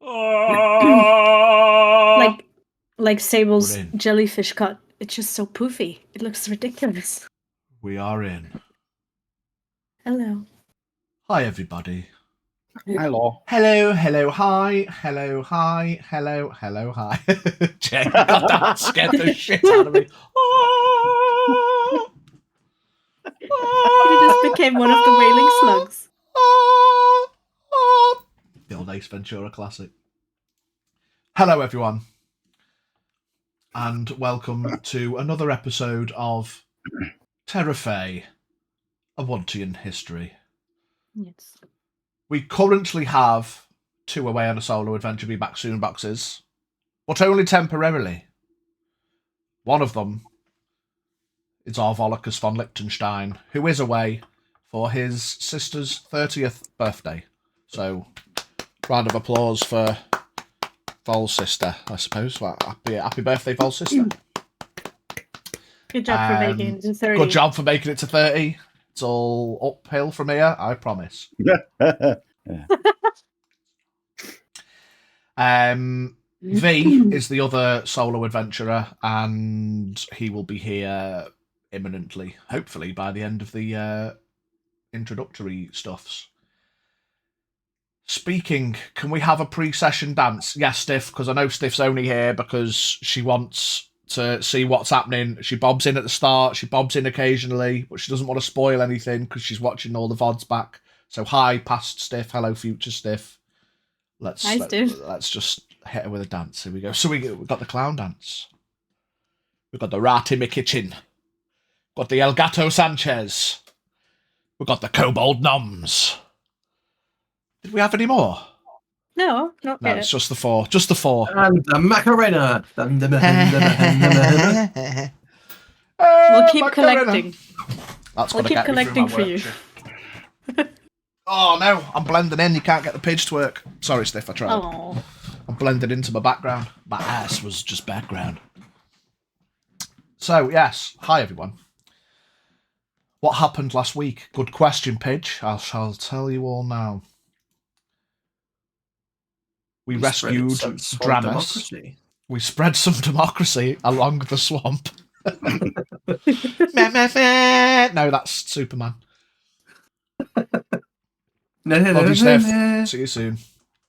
Oh! Like Sable's We're in. jellyfish cut. It's just so poofy. It looks ridiculous. We are in. Hello. Hi, everybody. Hello. Hello, hello, hi. Hello, hi. Hello, hello, hi. Jane, God, that scared the shit out of me. Oh! You just became one of the wailing slugs. The old Ace Ventura classic. Hello, everyone, and welcome to another episode of Terrafae, a Wuntian history. Yes. We currently have 2 Away on a Solo Adventure Be Back Soon boxes, but only temporarily. One of them is our Volocus von Liechtenstein, who is away for his sister's 30th birthday. So, round of applause for Vol's sister, I suppose. Well, happy birthday, Vol's sister. Good job for making it to 30. Good job for making it to 30. It's all uphill from here, I promise. V is the other solo adventurer, and he will be here imminently, hopefully by the end of the introductory stuffs. Speaking, can we have a pre-session dance? Yes, Stiff, because I know Stiff's only here because she wants to see what's happening. She bobs in at the start, she bobs in occasionally, but she doesn't want to spoil anything because she's watching all the VODs back. So hi, past Stiff, hello, future Stiff. Let's just hit her with a dance. Here we go. So we've got the clown dance. We've got the rat in my kitchen. We've got the El Gato Sanchez. We've got the Kobold Noms. Did we have any more? No, not yet. It's just the 4. Just the 4. And the Macarena. We'll keep collecting. We'll keep collecting for you. Oh no, I'm blending in. You can't get the page to work. Sorry, Stiff, I tried. Oh. I'm blended into my background. My ass was just background. So, yes. Hi, everyone. What happened last week? Good question, Pidge. I shall tell you all now. We rescued Dramus. We spread some democracy along the swamp. No, that's Superman. Love you, Steph. See you soon.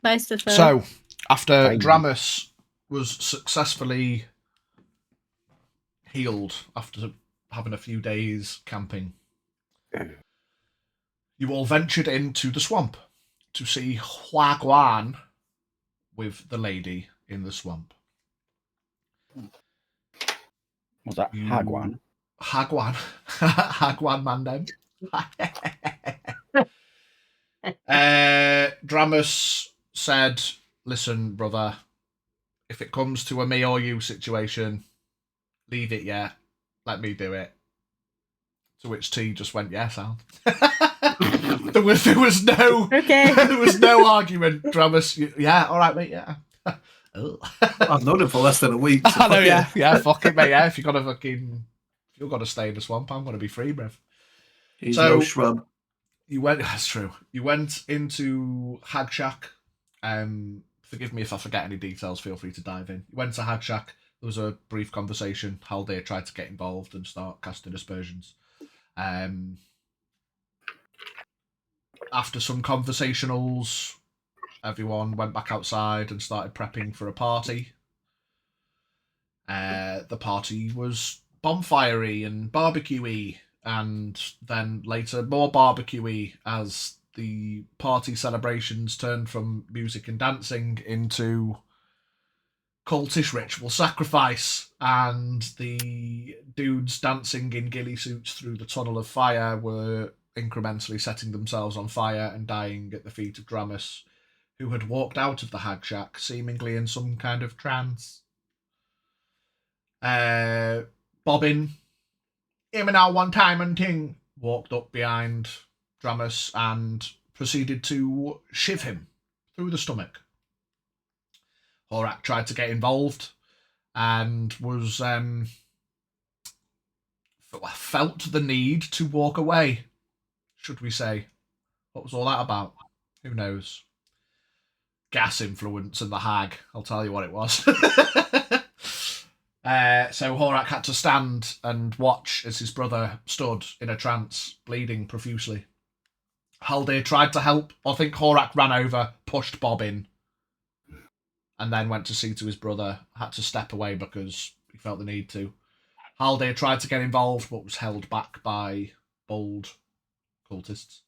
Bye, Steph. So, after Dramus was successfully healed after having a few days camping, you all ventured into the swamp to see Huaguan with the lady in the swamp. Was that Hagwan? Hagwan. Hagwan Mandem. Dramus said, listen, brother, if it comes to a me or you situation, leave it, yeah. Let me do it. To which T just went, yes, Al. there was no there was no argument. Dramus, yeah, all right, mate, yeah. I've known him for less than a week. So I know, yeah, fuck it, mate, yeah. If you've got to stay in the swamp, I'm going to be free, bruv. He's no shrub. That's true. You went into Hag Shack. Forgive me if I forget any details, feel free to dive in. You went to Hag Shack, there was a brief conversation. Haldir tried to get involved and start casting aspersions. After some conversationals, everyone went back outside and started prepping for a party. The party was bonfire-y and barbecue-y, and then later more barbecue-y as the party celebrations turned from music and dancing into cultish ritual sacrifice, and the dudes dancing in ghillie suits through the tunnel of fire were incrementally setting themselves on fire and dying at the feet of Dramus, who had walked out of the Hag Shack, seemingly in some kind of trance. Bobbin, him and our one time and ting, walked up behind Dramus and proceeded to shiv him through the stomach. Horak tried to get involved and was felt the need to walk away, should we say. What was all that about? Who knows? gas influence and the hag. I'll tell you what it was. So Horak had to stand and watch as his brother stood in a trance, bleeding profusely. Haldir tried to help. I think Horak ran over, pushed Bob in, and then went to see to his brother. Had to step away because he felt the need to. Haldir tried to get involved, but was held back by bold cultists.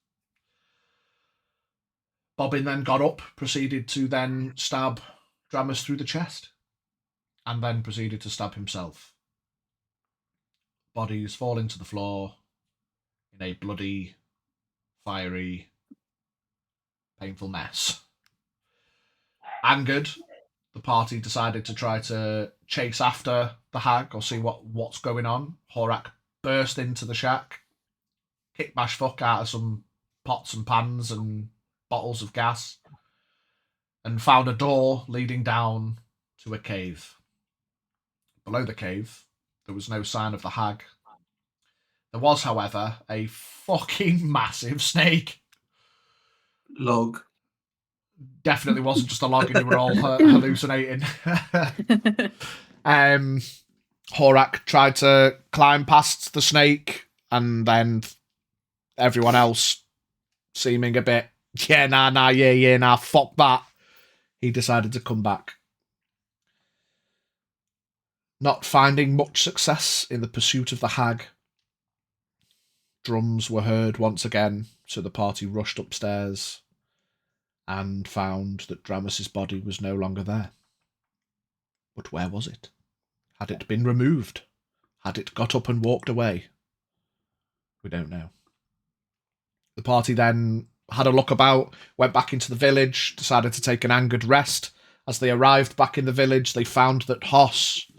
Bobbin then got up, proceeded to then stab Dramus through the chest, and then proceeded to stab himself. Bodies falling to the floor in a bloody, fiery, painful mess. Angered, the party decided to try to chase after the hag or see what's going on. Horak burst into the shack, kicked bash fuck out of some pots and pans and bottles of gas, and found a door leading down to a cave. Below the cave, there was no sign of the hag. There was, however, a fucking massive snake. Log. Definitely wasn't just a log and you were all hallucinating. Horak tried to climb past the snake, and then everyone else seeming a bit, fuck that. He decided to come back. Not finding much success in the pursuit of the hag, drums were heard once again, so the party rushed upstairs and found that Dramus's body was no longer there. But where was it? Had it been removed? Had it got up and walked away? We don't know. The party then had a look about, went back into the village, decided to take an angered rest. As they arrived back in the village, they found that Hoss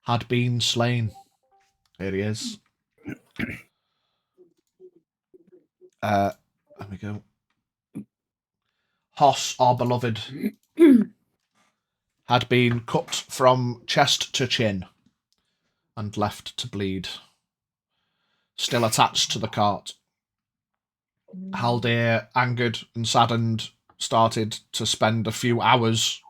had been slain. Here he is. There we go. Hoss, our beloved, had been cut from chest to chin and left to bleed, still attached to the cart. Haldir, angered and saddened, started to spend a few hours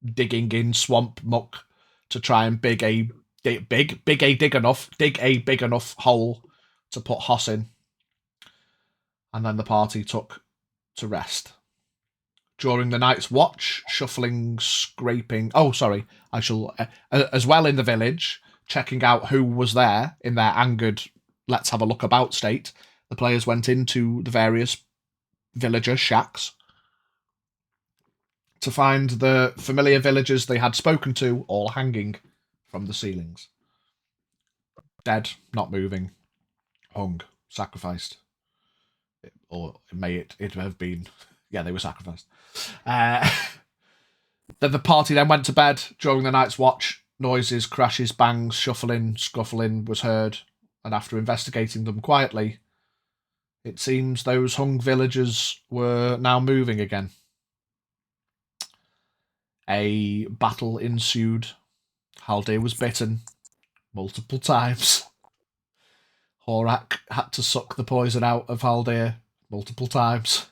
digging in swamp muck to try and dig a big enough hole to put Hoss in. And then the party took to rest. During the night's watch, shuffling, scraping... Oh, sorry. I shall... as well in the village, checking out who was there in their angered, let's have a look about state, the players went into the various villager shacks to find the familiar villagers they had spoken to all hanging from the ceilings. Dead, not moving, hung, sacrificed. Or may it have been... Yeah, they were sacrificed. Then the party then went to bed. During the night's watch, noises, crashes, bangs, shuffling, scuffling was heard, and after investigating them quietly, it seems those hung villagers were now moving again. A battle ensued. Haldir was bitten multiple times. Horak had to suck the poison out of Haldir multiple times.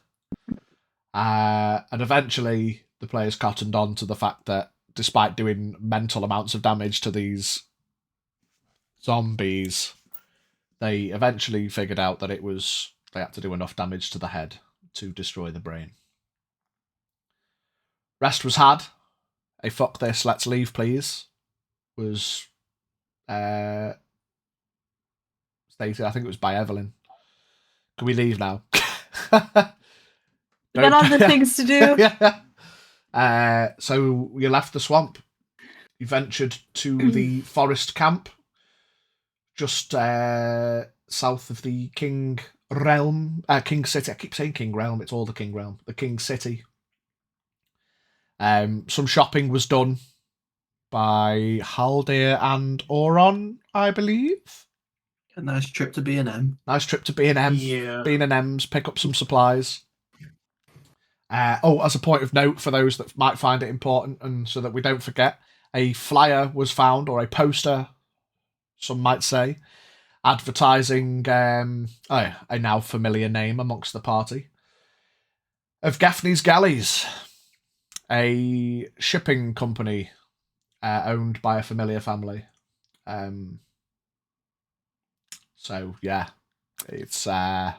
And eventually the players cottoned on to the fact that despite doing mental amounts of damage to these zombies, they eventually figured out that they had to do enough damage to the head to destroy the brain. Rest was had. A fuck this, let's leave please was stated, I think it was by Evelyn. Can we leave now? We got other things to do. Yeah. So you left the swamp. You ventured to the forest camp, just south of the King City. I keep saying King Realm. It's all the King Realm. The King City. Some shopping was done by Haldir and Auron, I believe. A nice trip to B&M. Nice trip to B&M. Yeah. B&M's, pick up some supplies. As a point of note for those that might find it important and so that we don't forget, a flyer was found, or a poster, some might say, advertising a now familiar name amongst the party, of Gaffney's Galleys. a shipping company owned by a familiar family. So yeah, it's got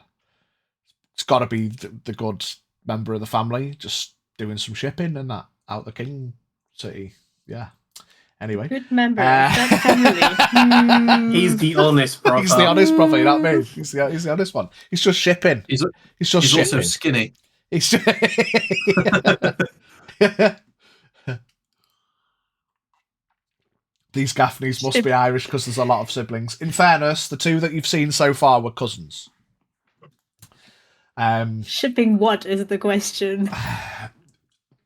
to be the good member of the family just doing some shipping and that out the King City. Yeah. Anyway, Good member of that family. He's the honest brother. he's the honest brother. You know what I mean? He's the honest one. He's just shipping. He's He's just also shipping. skinny. He's just... These Gaffneys must be Irish because there's a lot of siblings. In fairness, the two that you've seen so far were cousins. Shipping what is the question?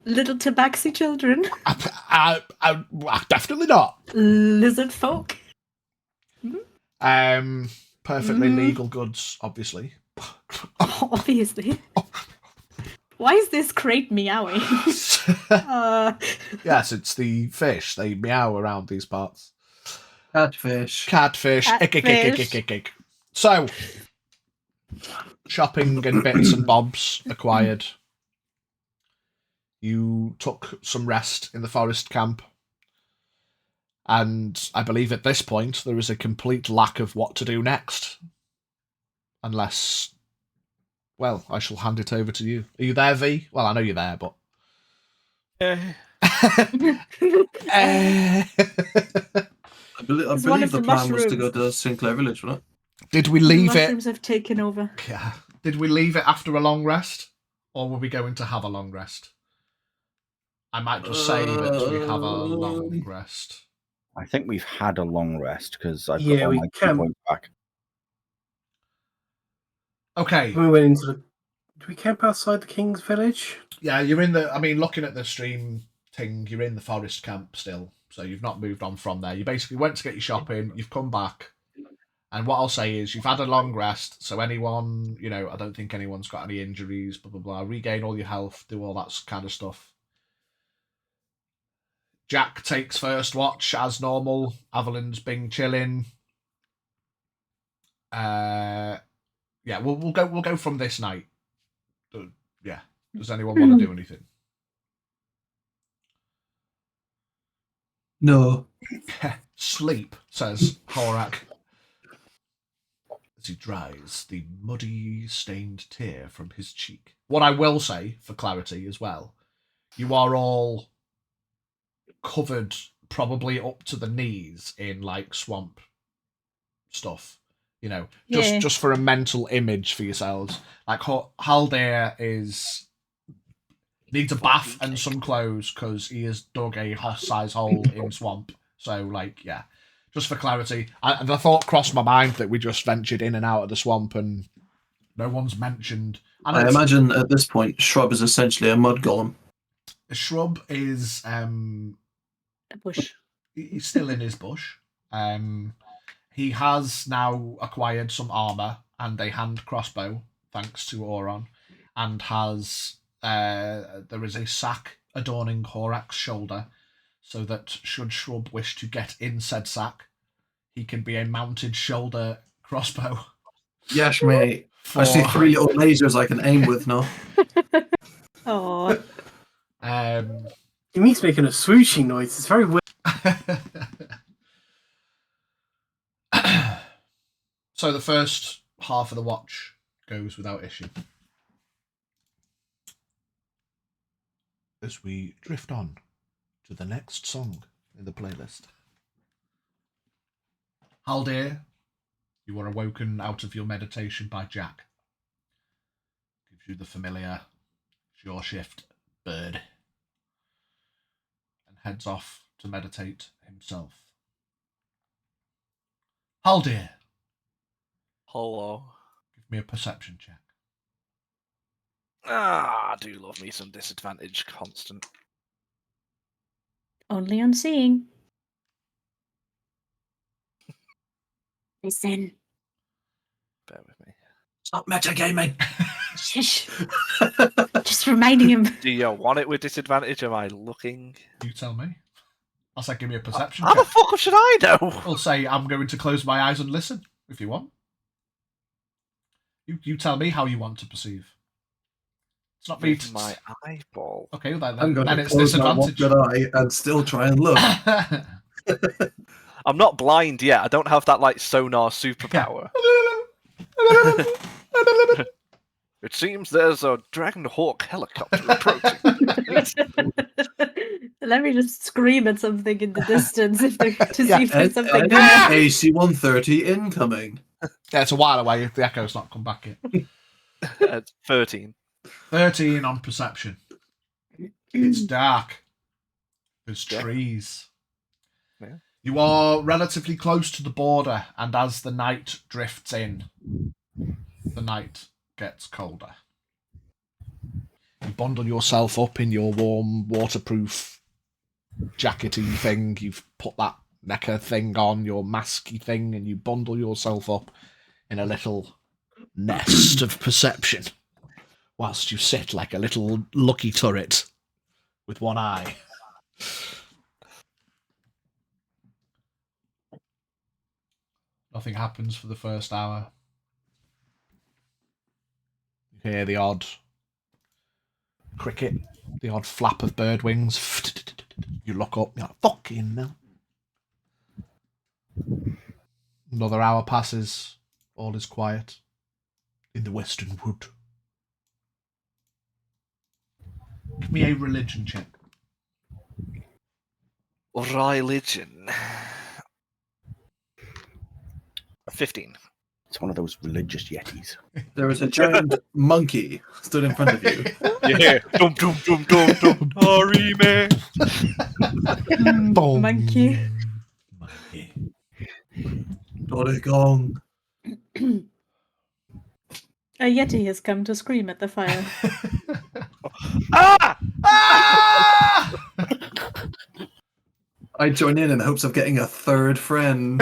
Little tabaxi children? Definitely not. Lizard folk? Perfectly legal goods, obviously. Obviously. Why is this crate meowing? Yes, it's the fish. They meow around these parts. Catfish. Catfish. Catfish. So, shopping and bits and bobs acquired. You took some rest in the forest camp. And I believe at this point there is a complete lack of what to do next. Unless, well, I shall hand it over to you. Are you there, V? Well, I know you're there, but... I believe the plan was to go to Sinclair Village, wasn't it? Did we leave it? Mushrooms have taken over. Yeah. Did we leave it after a long rest? Or were we going to have a long rest? I might just say that we have a long rest. I think we've had a long rest because I've Yeah, got all we my can. points back. Okay. We went into the... Did we camp outside the King's Village? Yeah, you're in the... I mean, looking at the stream thing, you're in the forest camp still. So you've not moved on from there. You basically went to get your shopping, you've come back. And what I'll say is you've had a long rest. So anyone, you know, I don't think anyone's got any injuries, blah, blah, blah. Regain all your health, do all that kind of stuff. Jack takes first watch as normal. Avalyn's been chilling. Yeah, we'll go from this night. Yeah. Does anyone want to do anything? No. Sleep, says Horak, as he dries the muddy, stained tear from his cheek. What I will say, for clarity as well, you are all covered probably up to the knees in, like, swamp stuff. You know, just for a mental image for yourselves. Like, Haldir needs a bath and some clothes because he has dug a hoss-size hole in swamp. So, like, yeah, just for clarity. And the thought crossed my mind that we just ventured in and out of the swamp and no one's mentioned. And I imagine at this point, Shrub is essentially a mud golem. a shrub is A bush. he's still in his bush. He has now acquired some armor and a hand crossbow, thanks to Auron, and has there is a sack adorning Horak's shoulder, so that should Shrub wish to get in said sack, he can be a mounted shoulder crossbow. Yes, mate. I see 3 little lasers I can aim with now. Oh. He means making a swooshing noise. It's very weird. So the first half of the watch goes without issue. As we drift on to the next song in the playlist. Haldir, you are awoken out of your meditation by Jack. Gives you the familiar, it's your shift, bird. And heads off to meditate himself. Haldir, Hello. give me a perception check. I do love me some disadvantage constant. Only on seeing. Listen. Bear with me. Stop metagaming. Shush. Just reminding him. Do you want it with disadvantage? Am I looking? You tell me. I'll say give me a perception How the check. fuck should I know? I'll say I'm going to close my eyes and listen, if you want. You tell me how you want to perceive. It's not With me. my eyeball. Okay, well, I'm going then to it's close my one disadvantage. good eye and still try and look. I'm not blind yet. I don't have that like sonar superpower. It seems there's a Dragon Hawk helicopter approaching. Let me just scream at something in the distance to see Yeah, if there's something there. AC-130 incoming. Yeah, it's a while away if the echo's not come back in. 13. 13 on perception. It's dark. There's trees. Yeah. You are relatively close to the border, and as the night drifts in, the night gets colder. You bundle yourself up in your warm, waterproof, jackety thing. You've put that necker thing on, your masky thing, and you bundle yourself up in a little nest of perception, whilst you sit like a little lucky turret with one eye. Nothing happens for the first hour. You hear the odd cricket, the odd flap of bird wings. You look up, you're like, fucking hell. Another hour passes, all is quiet in the western wood. Give me a religion check. Religion. 15. It's one of those religious yetis. There is a giant monkey stood in front of you. Yeah. Dum dum dum dum dum. Sorry, man. Boom. Monkey. Dory Gong. A yeti has come to scream at the fire. Ah! Ah! I join in hopes of getting a third friend.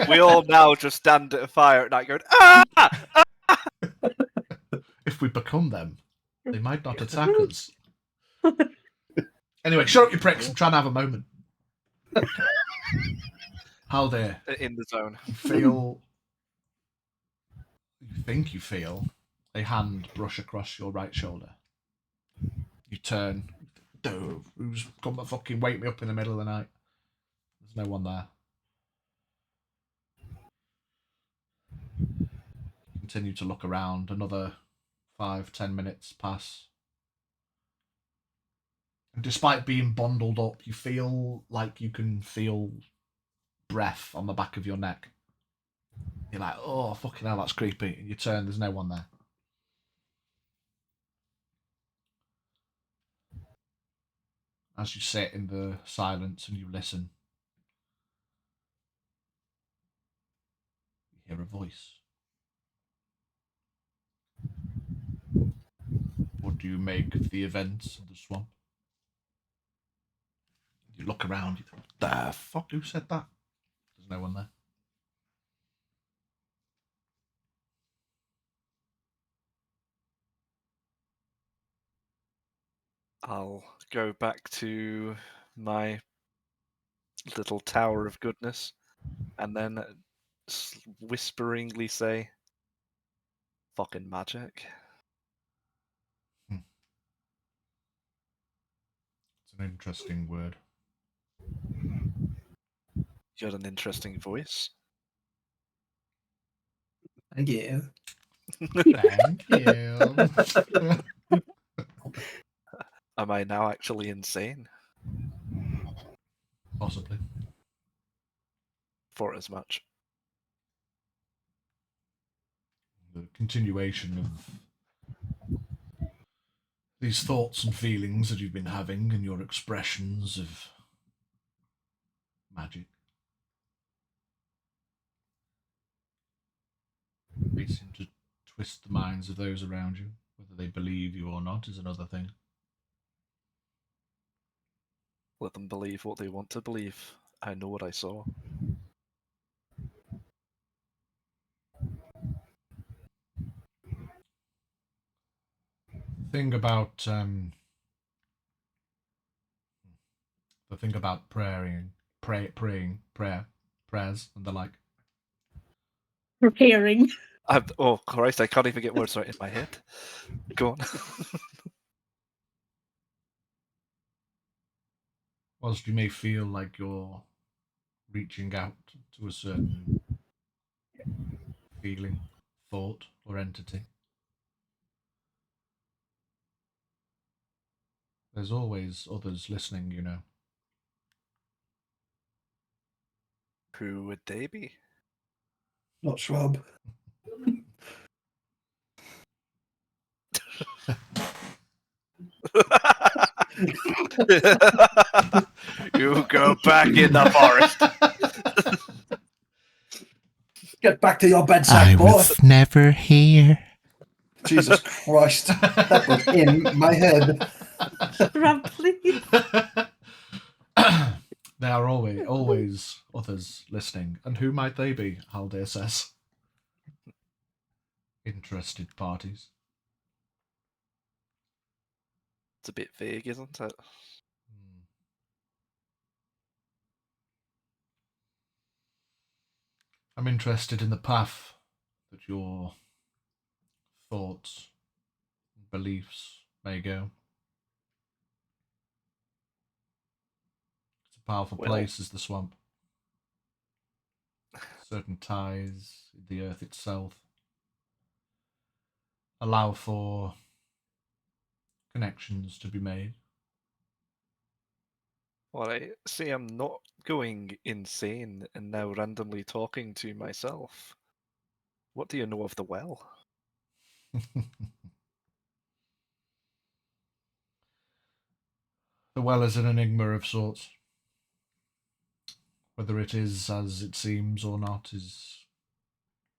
We all now just stand at a fire at night going, ah! If we become them, they might not attack us. Anyway, shut up, you pricks. I'm trying to have a moment. Haldir, In the zone. you think you feel a hand brush across your right shoulder. You turn. Dude, who's come to fucking wake me up in the middle of the night? There's no one there. Continue to look around. Another 5-10 minutes pass. And despite being bundled up, you feel like you can feel breath on the back of your neck. You're like, oh, fucking hell, that's creepy. And you turn, there's no one there. As you sit in the silence and you listen, you hear a voice. What do you make of the events of the swamp? You look around, you think, the fuck, who said that? There's no one there. I'll go back to my little tower of goodness and then whisperingly say, fucking magic. It's an interesting word. You had an interesting voice. Thank you. Thank you. Am I now actually insane? Possibly. For as much. The continuation of these thoughts and feelings that you've been having and your expressions of magic. They seem to twist the minds of those around you. Whether they believe you or not is another thing. Let them believe what they want to believe. I know what I saw. The thing about prayers and the like. Preparing. Oh Christ! I can't even get words right in my head. Go on. Whilst you may feel like you're reaching out to a certain feeling, thought, or entity, there's always others listening, you know. Who would they be? Not Shrub. You go back in the forest. Get back to your bedside, boy. never hear. Jesus Christ. That was in my head. Rob, please. There are always others listening. And who might they be, Haldir says. Interested parties. It's a bit vague, isn't it? I'm interested in the path that your thoughts and beliefs may go. It's a powerful place, is the swamp. Certain ties in the earth itself allow for connections to be made. Well, I say I'm not going insane and now randomly talking to myself. What do you know of the well? The well is an enigma of sorts. Whether it is as it seems or not is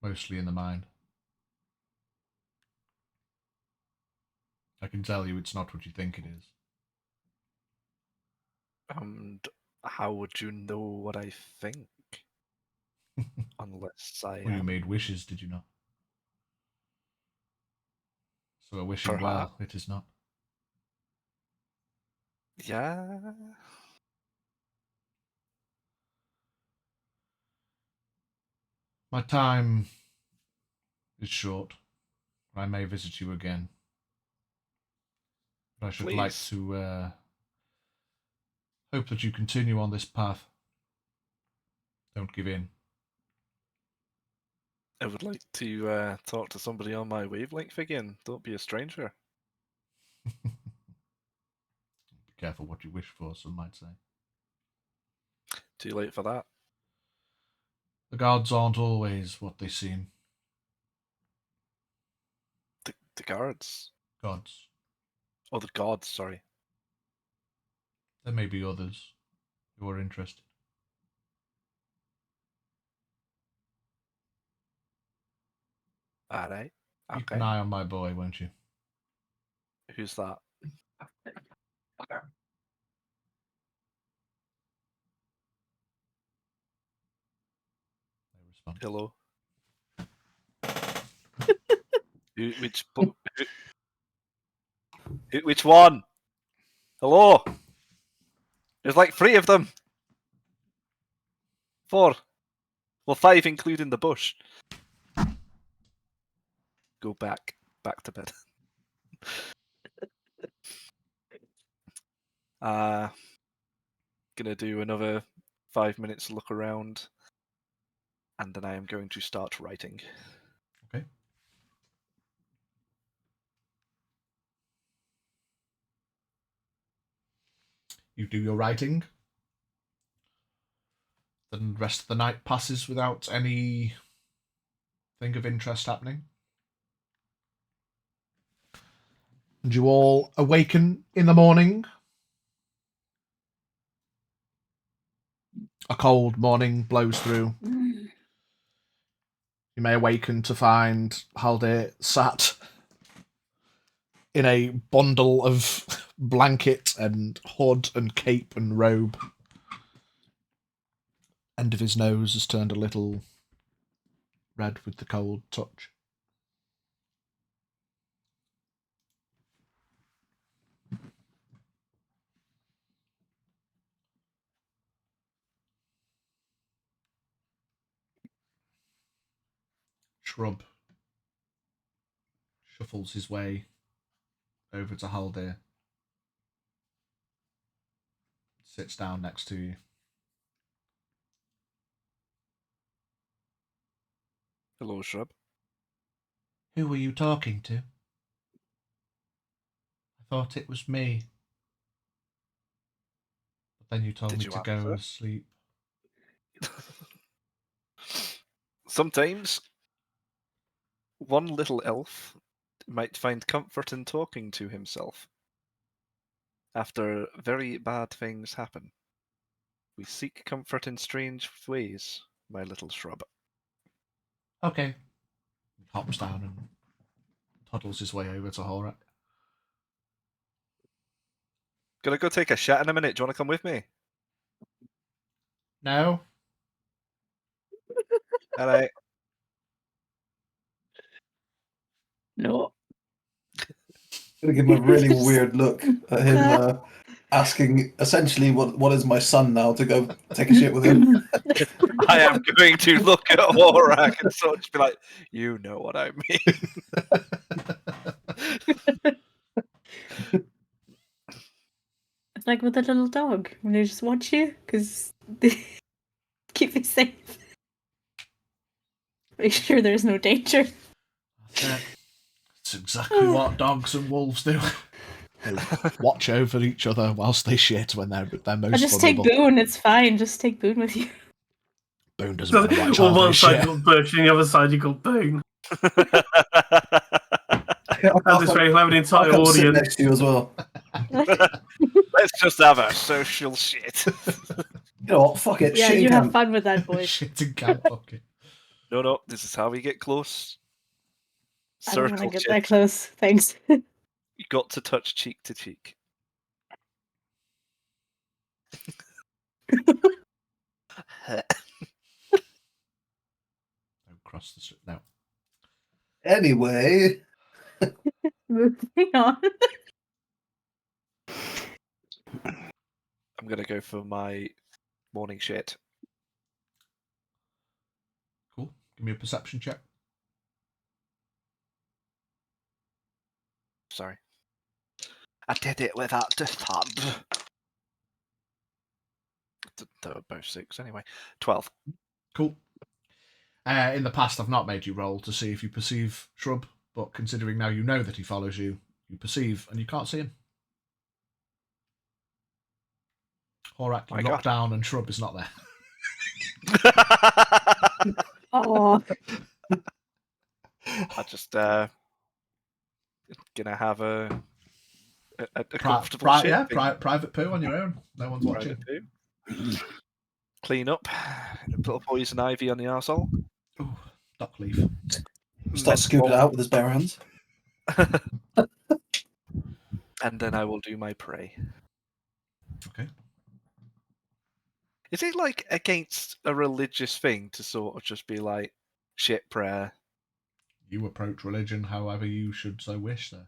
mostly in the mind. I can tell you it's not what you think it is. And how would you know what I think? Unless I Well, you am. made wishes, did you not? So a wishing Perhaps. well, it is not. Yeah. My time is short. I may visit you again. But I should like Please. to hope that you continue on this path. Don't give in. I would like to talk to somebody on my wavelength again. Don't be a stranger. Be careful what you wish for, some might say. Too late for that. The gods aren't always what they seem. The guards. Gods. Oh, the gods, sorry. There may be others who are interested. Alright. Keep Okay. an eye on my boy, won't you? Who's that? No response. Hello. Which one? Hello. There's like 3 of them. 4. Well, 5 including the bush. Go back to bed. Gonna do another 5 minutes look around, and then I am going to start writing. Okay. You do your writing. Then the rest of the night passes without any thing of interest happening. And you all awaken in the morning. A cold morning blows through. You may awaken to find Haldir sat in a bundle of blanket and hood and cape and robe. End of his nose has turned a little red with the cold touch. Shrub shuffles his way over to Haldir. Sits down next to you. Hello, Shrub. Who were you talking to? I thought it was me. But then you told Did me you to go answer? to sleep. Sometimes one little elf might find comfort in talking to himself. After very bad things happen, we seek comfort in strange ways, my little shrub. Okay. He hops down and toddles his way over to Horak. Gonna go take a shat in a minute. Do you want to come with me? No? Alright. No. I'm gonna give him a really weird look at him asking essentially what is my son now to go take a shit with him. I am going to look at Horak and sort of just be like, you know what I mean. It's like with a little dog when they just watch you because they keep you safe. Make sure there's no danger. That's exactly what dogs and wolves do. They watch over each other whilst they shit when they're most Or just take vulnerable. Boone, it's fine. Just take Boone with you. Boone doesn't want to watch On all one this side shit. you got Birch, and the other side you got Boone. And this way, you have an entire I'll sit audience. next to you as well. Let's just have a social shit. You know what? Fuck it. Yeah, shit you in have camp. fun with that, boys. Shit in camp bucket. No, this is how we get close. I don't want Circle to get shit. that close. Thanks. You got to touch cheek to cheek. Don't cross the street. No. Anyway, Moving on. I'm gonna go for my morning shit. Cool. Give me a perception check. Sorry. I did it without the thumb. They were both 6 anyway. 12. Cool. In the past, I've not made you roll to see if you perceive Shrub, but considering now you know that he follows you, you perceive and you can't see him. Horak, you My look God. down and Shrub is not there. Oh, I just gonna have a comfortable shit. Yeah, thing. private poo on your own. No one's watching. Private poo. Clean up. Put a poison ivy on the arsehole. Ooh, duck leaf. start scooping it out with his bare hands. And then I will do my pray. Okay. Is it like against a religious thing to sort of just be like shit prayer? You approach religion however you should so wish, sir.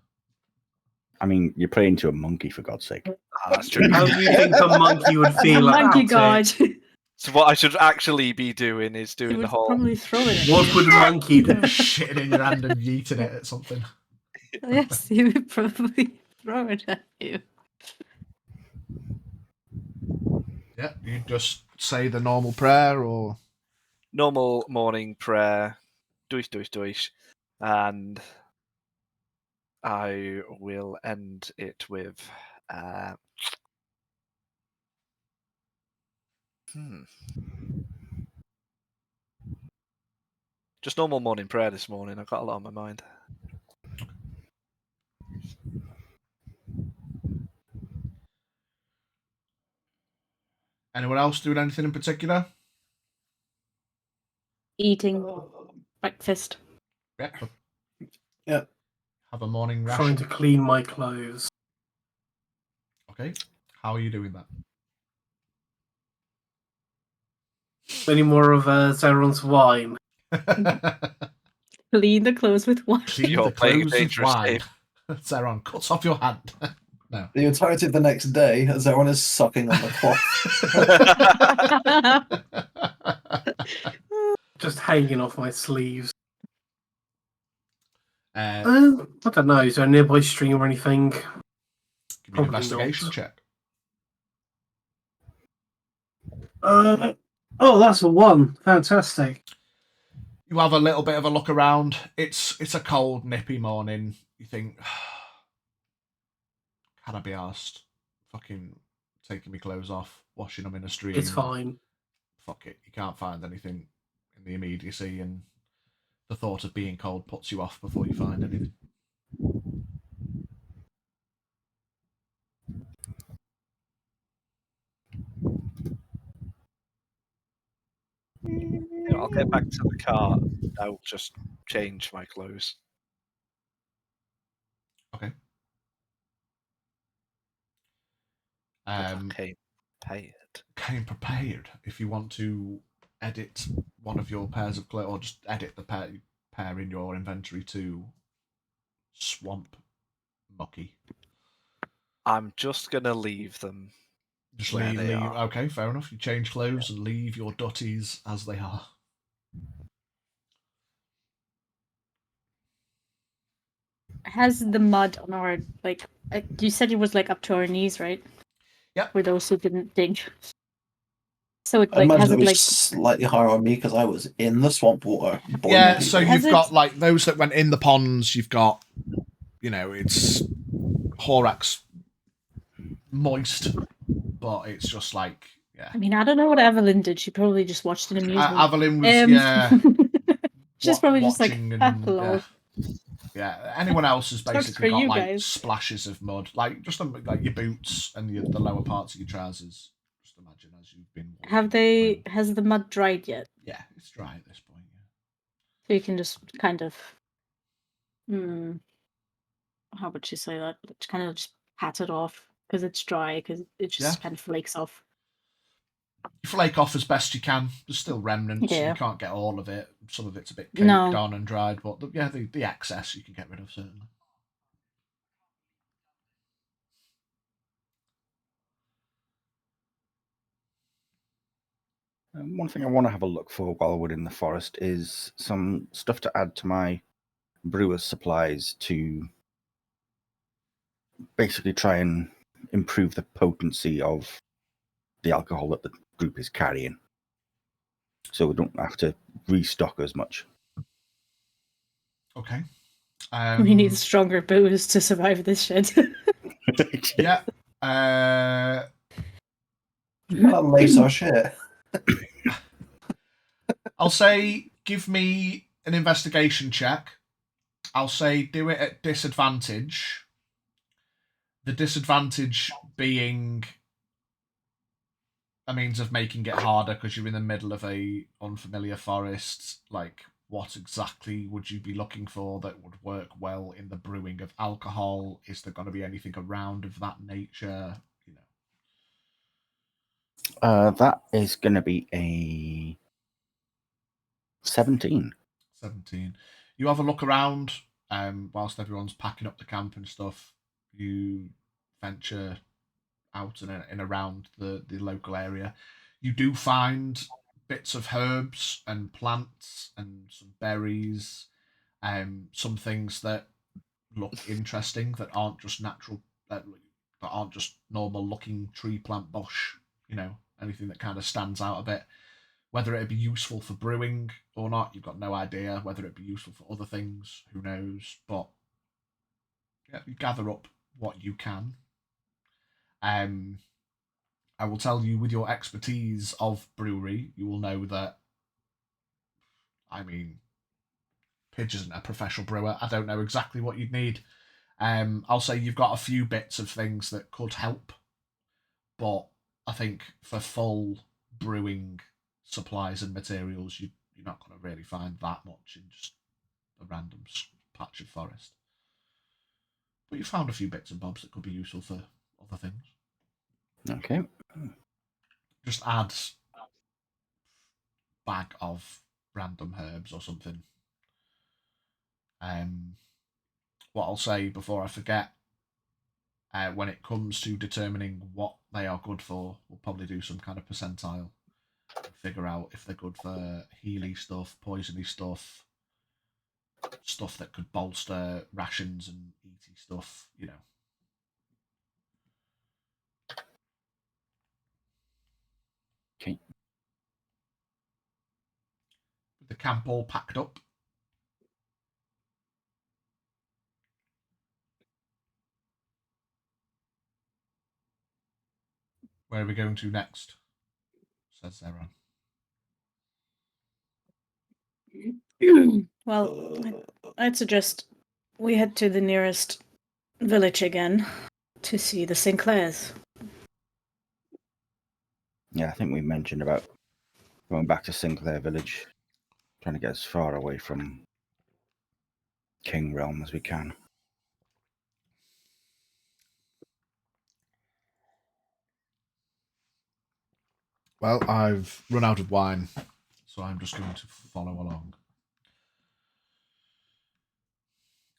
I mean, you're praying to a monkey, for God's sake. That's true. How do you think a monkey would feel monkey about god. it? So what I should actually be doing is He doing the would whole. probably throw it. What would a monkey do? Shitting in your hand and yeeting it at something. Yes, he would probably throw it at you. Yeah, you just say the normal prayer or... Normal morning prayer, doish, and I will end it with just normal morning prayer this morning. I've got a lot on my mind. Anyone else doing anything in particular? Eating breakfast. Yeah. Yeah. Have a morning Trying ration. to clean my clothes. Okay. How are you doing that? Any more of Zeron's wine? Clean the clothes with wine. Clean You're the playing a clothes with dangerous wine. game. Zeron cuts off your hand. No. The entirety of the next day, as everyone is sucking on the cloth. Just hanging off my sleeves. Uh, I don't know. Is there a nearby stream or anything? give me an probably investigation not. check. Oh, that's a 1. Fantastic. You have a little bit of a look around. It's a cold, nippy morning. You think, can I be arsed? Fucking taking my clothes off, washing them in a stream. It's fine. Fuck it. You can't find anything in the immediacy, and the thought of being cold puts you off before you find anything. I'll get back to the car. I'll just change my clothes. Okay. Came prepared. Came prepared. If you want to edit one of your pairs of clothes, or just edit the pair in your inventory to swamp mucky. I'm just gonna leave them. Just where leave. they are. Okay, fair enough. You change clothes and leave your dutties as they are. Has the mud on our you said it was like up to our knees, right? Yep. For those who didn't dig. So it I like imagine has it it was like slightly higher on me because I was in the swamp water. Yeah, so people. you've got like those that went in the ponds. You've got, it's Horax moist, but it's just like, yeah. I mean, I don't know what Evelyn did. She probably just watched an amusement. Evelyn was She's probably just like, watching lol. yeah. Anyone else has Sucks basically for got you like guys. splashes of mud, like just like your boots and the lower parts of your trousers. Just imagine as you've been. Has the mud dried yet? Yeah, it's dry at this point. Yeah. So you can just kind of, how would you say that? Just kind of just pat it off because it's dry, because it just kind of flakes off. You flake off as best you can. There's still remnants. Yeah. You can't get all of it. Some of it's a bit caked No. on and dried, but the excess you can get rid of certainly. One thing I want to have a look for while we're in the forest is some stuff to add to my brewer's supplies to basically try and improve the potency of the alcohol that the group is carrying, so we don't have to restock as much. Okay. We need stronger booze to survive this shit. Yeah. You gotta lace our shit. I'll say give me an investigation check. I'll say do it at disadvantage. The disadvantage being a means of making it harder because you're in the middle of a unfamiliar forest. Like, what exactly would you be looking for that would work well in the brewing of alcohol? Is there going to be anything around of that nature? That is going to be a 17. 17. You have a look around whilst everyone's packing up the camp and stuff. You venture out and around the local area. You do find bits of herbs and plants and some berries, some things that look interesting that aren't just natural, that aren't just normal looking tree, plant, bush. Anything that kind of stands out a bit. Whether it'd be useful for brewing or not, you've got no idea. Whether it'd be useful for other things, who knows? But yeah, you gather up what you can. I will tell you, with your expertise of brewery, you will know that. Pidge isn't a professional brewer. I don't know exactly what you'd need. I'll say you've got a few bits of things that could help, but I think for full brewing supplies and materials, you're not going to really find that much in just a random patch of forest. But you found a few bits and bobs that could be useful for other things. Okay. Just add a bag of random herbs or something. What I'll say before I forget, when it comes to determining what they are good for, we'll probably do some kind of percentile and figure out if they're good for healy stuff, poisony stuff, stuff that could bolster rations and eaty stuff, you know. Okay. With the camp all packed up. Where are we going to next? Says Zeron. Well, I'd suggest we head to the nearest village again to see the Sinclairs. Yeah, I think we mentioned about going back to Sinclair Village, trying to get as far away from King Realm as we can. Well, I've run out of wine, so I'm just going to follow along.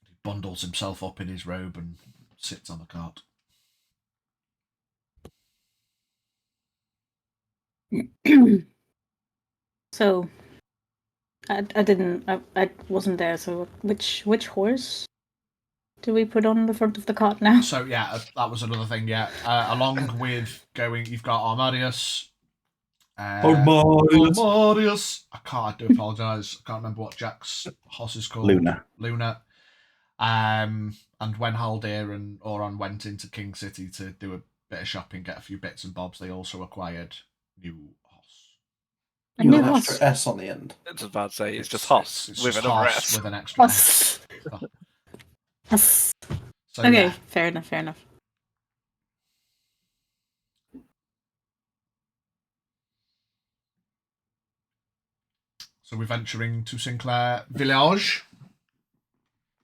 He bundles himself up in his robe and sits on the cart. So, I wasn't there. So, which horse do we put on the front of the cart now? So yeah, that was another thing. Yeah, along with going, you've got Armadius. Armadius. I do apologise. I can't remember what Jack's horse is called. Luna. And when Haldir and Oran went into King City to do a bit of shopping, get a few bits and bobs, they also acquired new horse. A You new got an horse. extra S on the end. It's about to say it's just Hoss It's with just another horse S. with an extra Horse. S. Horse. So, Okay, yeah. fair enough. So we're venturing to Sinclair Village.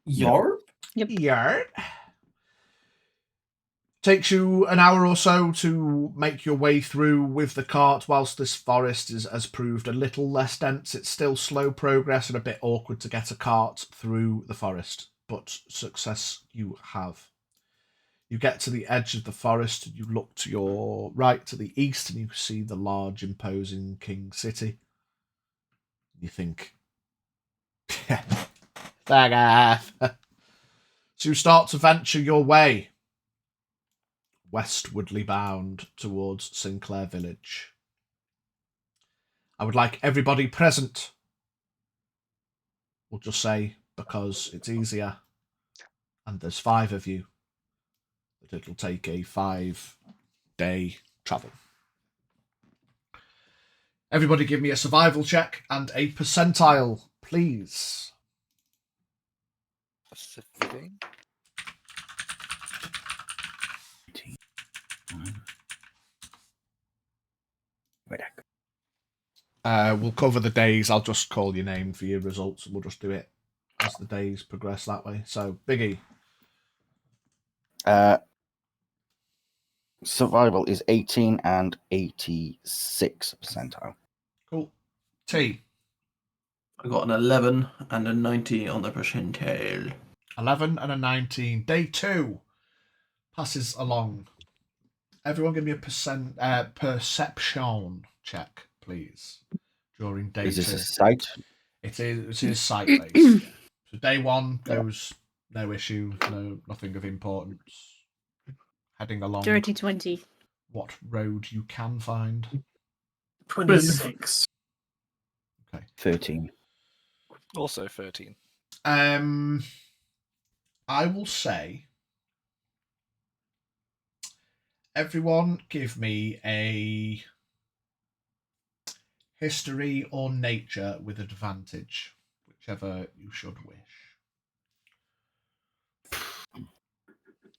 Yarp? Yep. Takes you an hour or so to make your way through with the cart. Whilst this forest has proved a little less dense, it's still slow progress and a bit awkward to get a cart through the forest, but success you have. You get to the edge of the forest and you look to your right to the east and you see the large imposing King City. You think, bag off. So you start to venture your way westwardly bound towards Sinclair Village. I would like everybody present, we'll just say, because it's easier, and there's 5 of you, that it'll take a 5-day travel. Everybody give me a survival check and a percentile, please. That's 15. We'll cover the days. I'll just call your name for your results, and we'll just do it as the days progress that way. So, Biggie. Survival is 18 and 86 percentile. Cool. T. I got an 11 and a 90 on the percentile. 11 and a 19. Day 2 passes along. Everyone give me a perception check, please, during day 2. Is this a sight? It is sight-based. Yeah. So day 1 goes no issue, nothing of importance. Heading along. Dirty 20. What road you can find. 26. Okay. 13. Also 13. I will say, everyone give me a history or nature with advantage, whichever you should wish.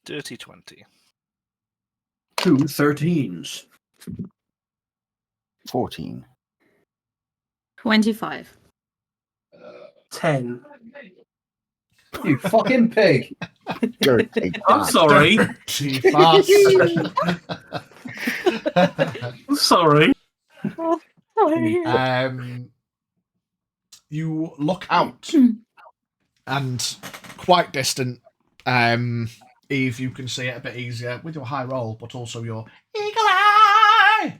Dirty 20. 2 13s. 14. 25. 10. You fucking pig. Dirty. I'm sorry. Dirty bastard. I'm sorry. Oh, sorry. You look out, and quite distant, Eve, you can see it a bit easier with your high roll, but also your eagle eye.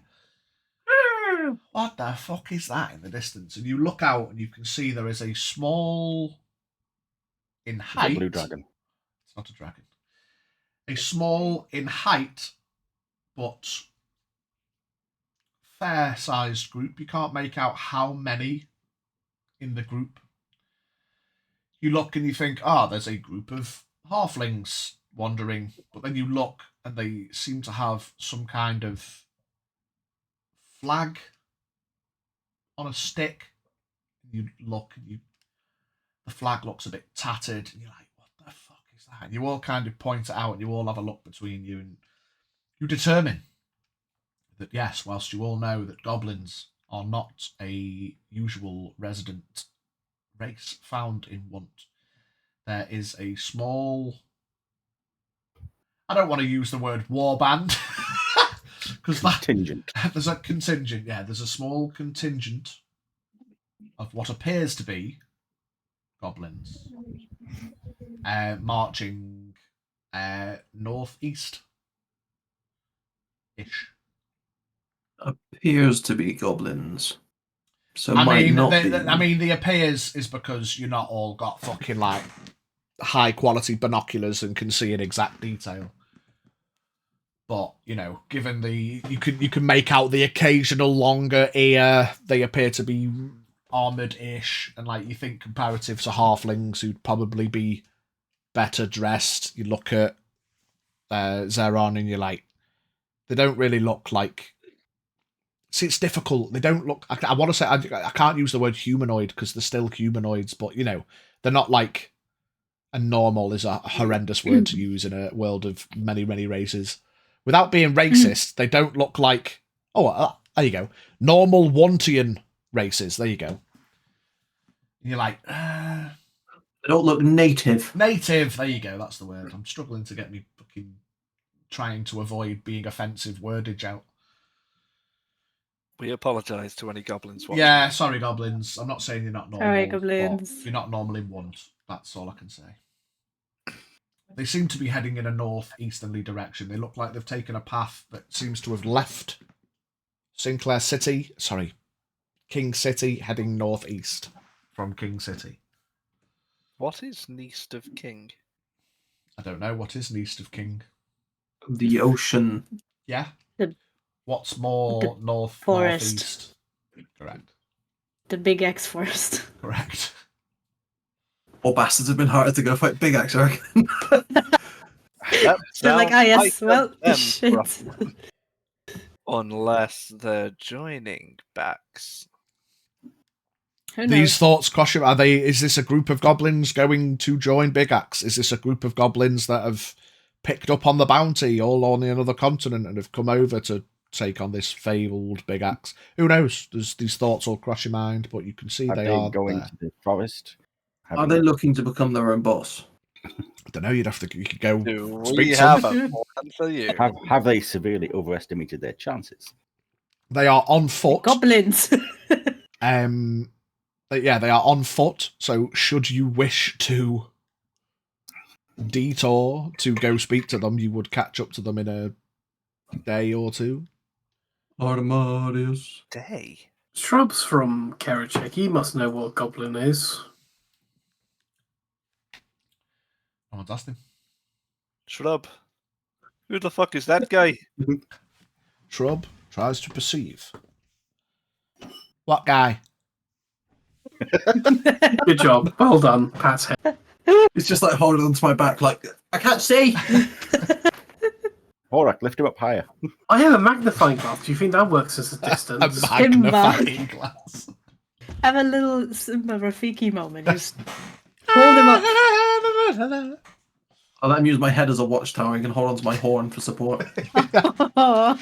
What the fuck is that in the distance? And you look out and you can see there is a small in Is it height. blue dragon? It's not a dragon. A small in height, but fair-sized group. You can't make out how many in the group. You look and you think, there's a group of halflings wandering. But then you look and they seem to have some kind of flag on a stick. You look and the flag looks a bit tattered. And you're like, what the fuck is that? And you all kind of point it out and you all have a look between you. And you determine that, yes, whilst you all know that goblins are not a usual resident race found in Wunt, there is a small... I don't want to use the word warband, because Contingent. there's a contingent, there's a small contingent of what appears to be goblins marching northeast-ish. Appears to be goblins. So I might mean, not be. the appears is because you're not all got fucking like high quality binoculars and can see in exact detail. But given you can make out the occasional longer ear, they appear to be armored-ish, and like you think comparative to halflings who'd probably be better dressed. You look at Zeron and you're like, they don't really look like. See, it's difficult. They don't look. I want to say I can't use the word humanoid because they're still humanoids, but they're not like. And normal is a horrendous word to use in a world of many, many races. Without being racist, they don't look like... there you go. Normal Wuntian races. There you go. And you're like... They don't look native. Native. There you go. That's the word. I'm struggling to get me fucking... trying to avoid being offensive wordage out. We apologise to any goblins watching. Yeah, sorry, goblins. I'm not saying you're not normal. Sorry, goblins. But you're not normal in Wunt. That's all I can say. They seem to be heading in a northeasterly direction. They look like they've taken a path that seems to have left Sinclair City. Sorry, King City, heading northeast from King City. What is Neast of King? I don't know. What is east of King? The ocean. Yeah. The- What's more forest. northeast? Correct. The big X forest. Correct. All bastards have been hired to go fight Big Axe, I reckon. They're like, yes, well, shit. Unless they're joining backs. Who knows? These thoughts cross your... Is this a group of goblins going to join Big Axe? Is this a group of goblins that have picked up on the bounty all on another continent and have come over to take on this fabled Big Axe? Who knows? These thoughts all cross your mind, but you can see Are they they are going there. to the forest? Are they looking to become their own boss? I don't know. You could go Do speak we to have them. a plan for you? Have they severely overestimated their chances? They are on foot. Goblins. They are on foot. So should you wish to detour to go speak to them, you would catch up to them in a day or two. Artemarius. Day. Shrub's from Karachek. He must know what a goblin is. No one's asked him. Shrub. Who the fuck is that guy? Shrub tries to perceive. What guy? Good job. Well done. Pat's head. It's just like holding onto my back, like, I can't see. All right, lift him up higher. I have a magnifying glass. Do you think that works as a distance? A magnifying glass. Have a little Simba Rafiki moment. Just hold him up. I'll let him use my head as a watchtower. He can hold onto my horn for support. What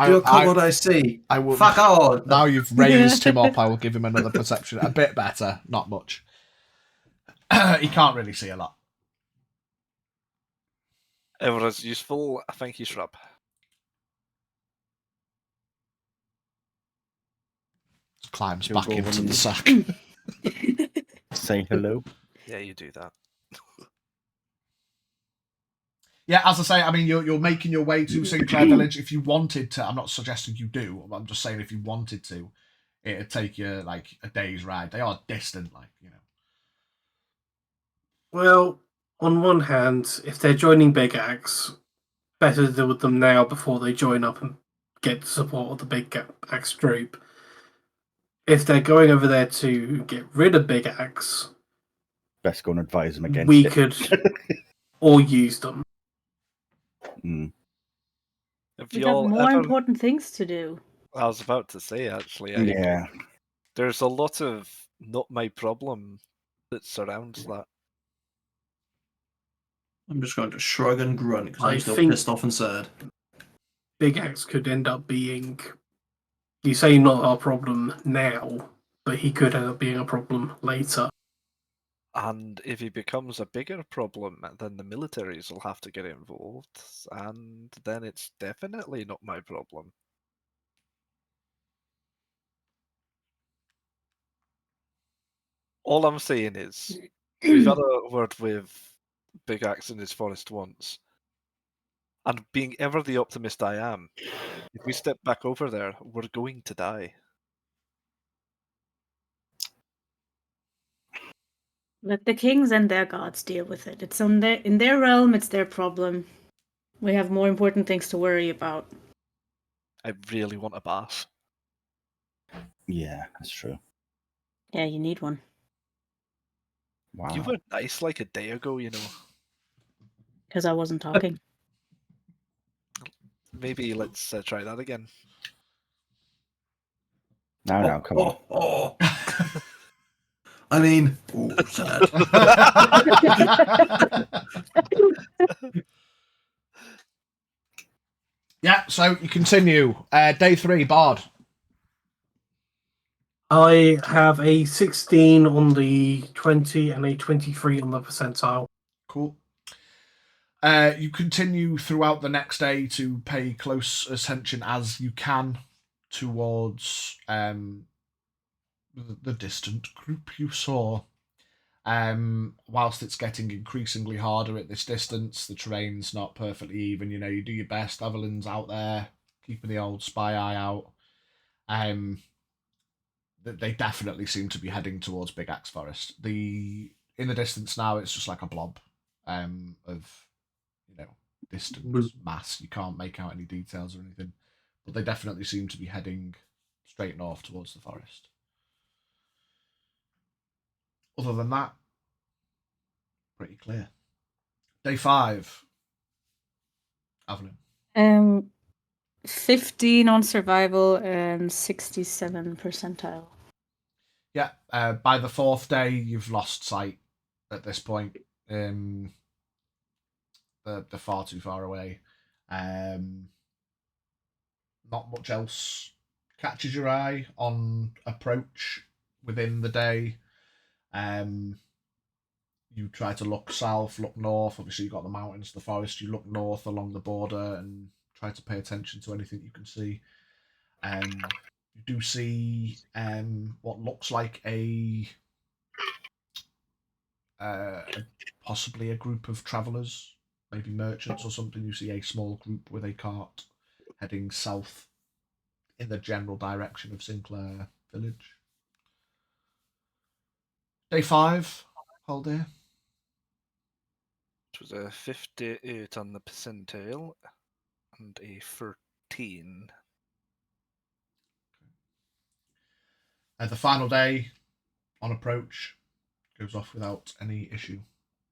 do I see? I will. Fuck all. Now you've raised him up, I will give him another perception. A bit better, not much. He can't really see a lot. Ever as useful. Thank you, Shrub. Climbs You'll back go into on. the sack. Say hello. Yeah, you do that. Yeah, as I say, I mean, you're making your way to Sinclair Village if you wanted to. I'm not suggesting you do. I'm just saying if you wanted to, it'd take you like a day's ride. They are distant, like, you know. Well, on one hand, if they're joining Big Axe, better to deal with them now before they join up and get the support of the Big Axe group. If they're going over there to get rid of Big Axe, Best go and advise them against we it. could all use them. Mm. Have We you have all more ever... important things to do. I was about to say, actually, Yeah. there's a lot of not my problem that surrounds that. I'm just going to shrug and grunt because I'm I still think- pissed off and sad. Big Axe could end up being, you say not our problem now, but he could end up being a problem later. And if he becomes a bigger problem, then the militaries will have to get involved, and then it's definitely not my problem. All I'm saying is, we've had a word with Big Axe in his forest once, and being ever the optimist I am, if we step back over there, we're going to die. Let the kings and their gods deal with it. It's in their realm. It's their problem. We have more important things to worry about. I really want a bath. Yeah, that's true. Yeah, you need one. Wow. You were nice like a day ago, you know. Because I wasn't talking. Maybe let's try that again. Now, come on. Oh. I mean, ooh, sad. Yeah, so you continue. Day 3, Bard. I have a 16 on the 20 and a 23 on the percentile. Cool. You continue throughout the next day to pay close attention as you can towards the distant group you saw. Whilst it's getting increasingly harder at this distance, the terrain's not perfectly even. You know, you do your best. Evelyn's out there keeping the old spy eye out. They definitely seem to be heading towards Big Axe Forest. In the distance now, it's just like a blob of, you know, distance mass. You can't make out any details or anything, but they definitely seem to be heading straight north towards the forest. Other than that, pretty clear. Day 5, Evelyn. 15 on survival and 67 percentile. Yeah, by the 4th day, you've lost sight at this point. They're far too far away. Not much else catches your eye on approach within the day. You try to look south, look north. Obviously, you've got the mountains, the forest. You look north along the border and try to pay attention to anything you can see. You do see what looks like possibly a group of travellers, maybe merchants or something. You see a small group with a cart heading south in the general direction of Sinclair Village. Day 5, Haldir. It was a 58 on the percentile and a 13. The final day on approach goes off without any issue.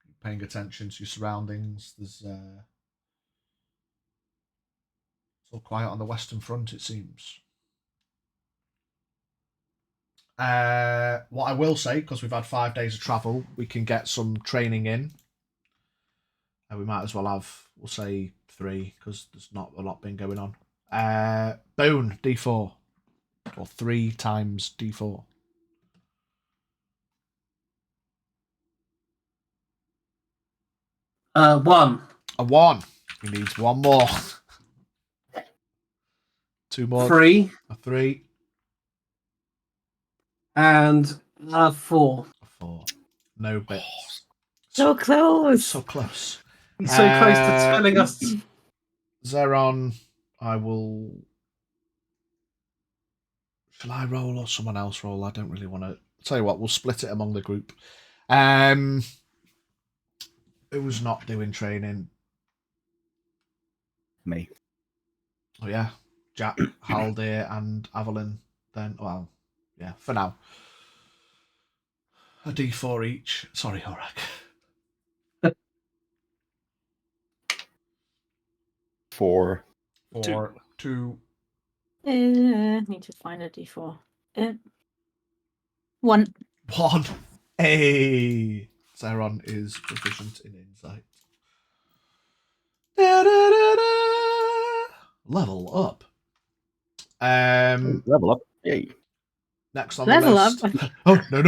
You're paying attention to your surroundings. There's it's all quiet on the western front, it seems. What I will say, because we've had 5 days of travel, we can get some training in. We might as well have, we'll say 3, because there's not a lot been going on. Bone, D4. Or 3 times D4. 1. A 1. He needs 1 more. 2 more. 3. A 3. And 4. A 4. No bits. So close. So close. He's so close to telling us. Zeron, I will. Shall I roll or someone else roll? I don't really want to. Tell you what, we'll split it among the group. Who's not doing training? Me. Oh yeah, Jack, Haldir, and Avalon. Then, well, yeah, for now. A D4 each. Sorry, Horak. 4. 4, 2. Need to find a D4. 1. 1. Hey! Zeron is proficient in insight. Level up. Level up. Yay. Next on Level the up. list. Oh, no,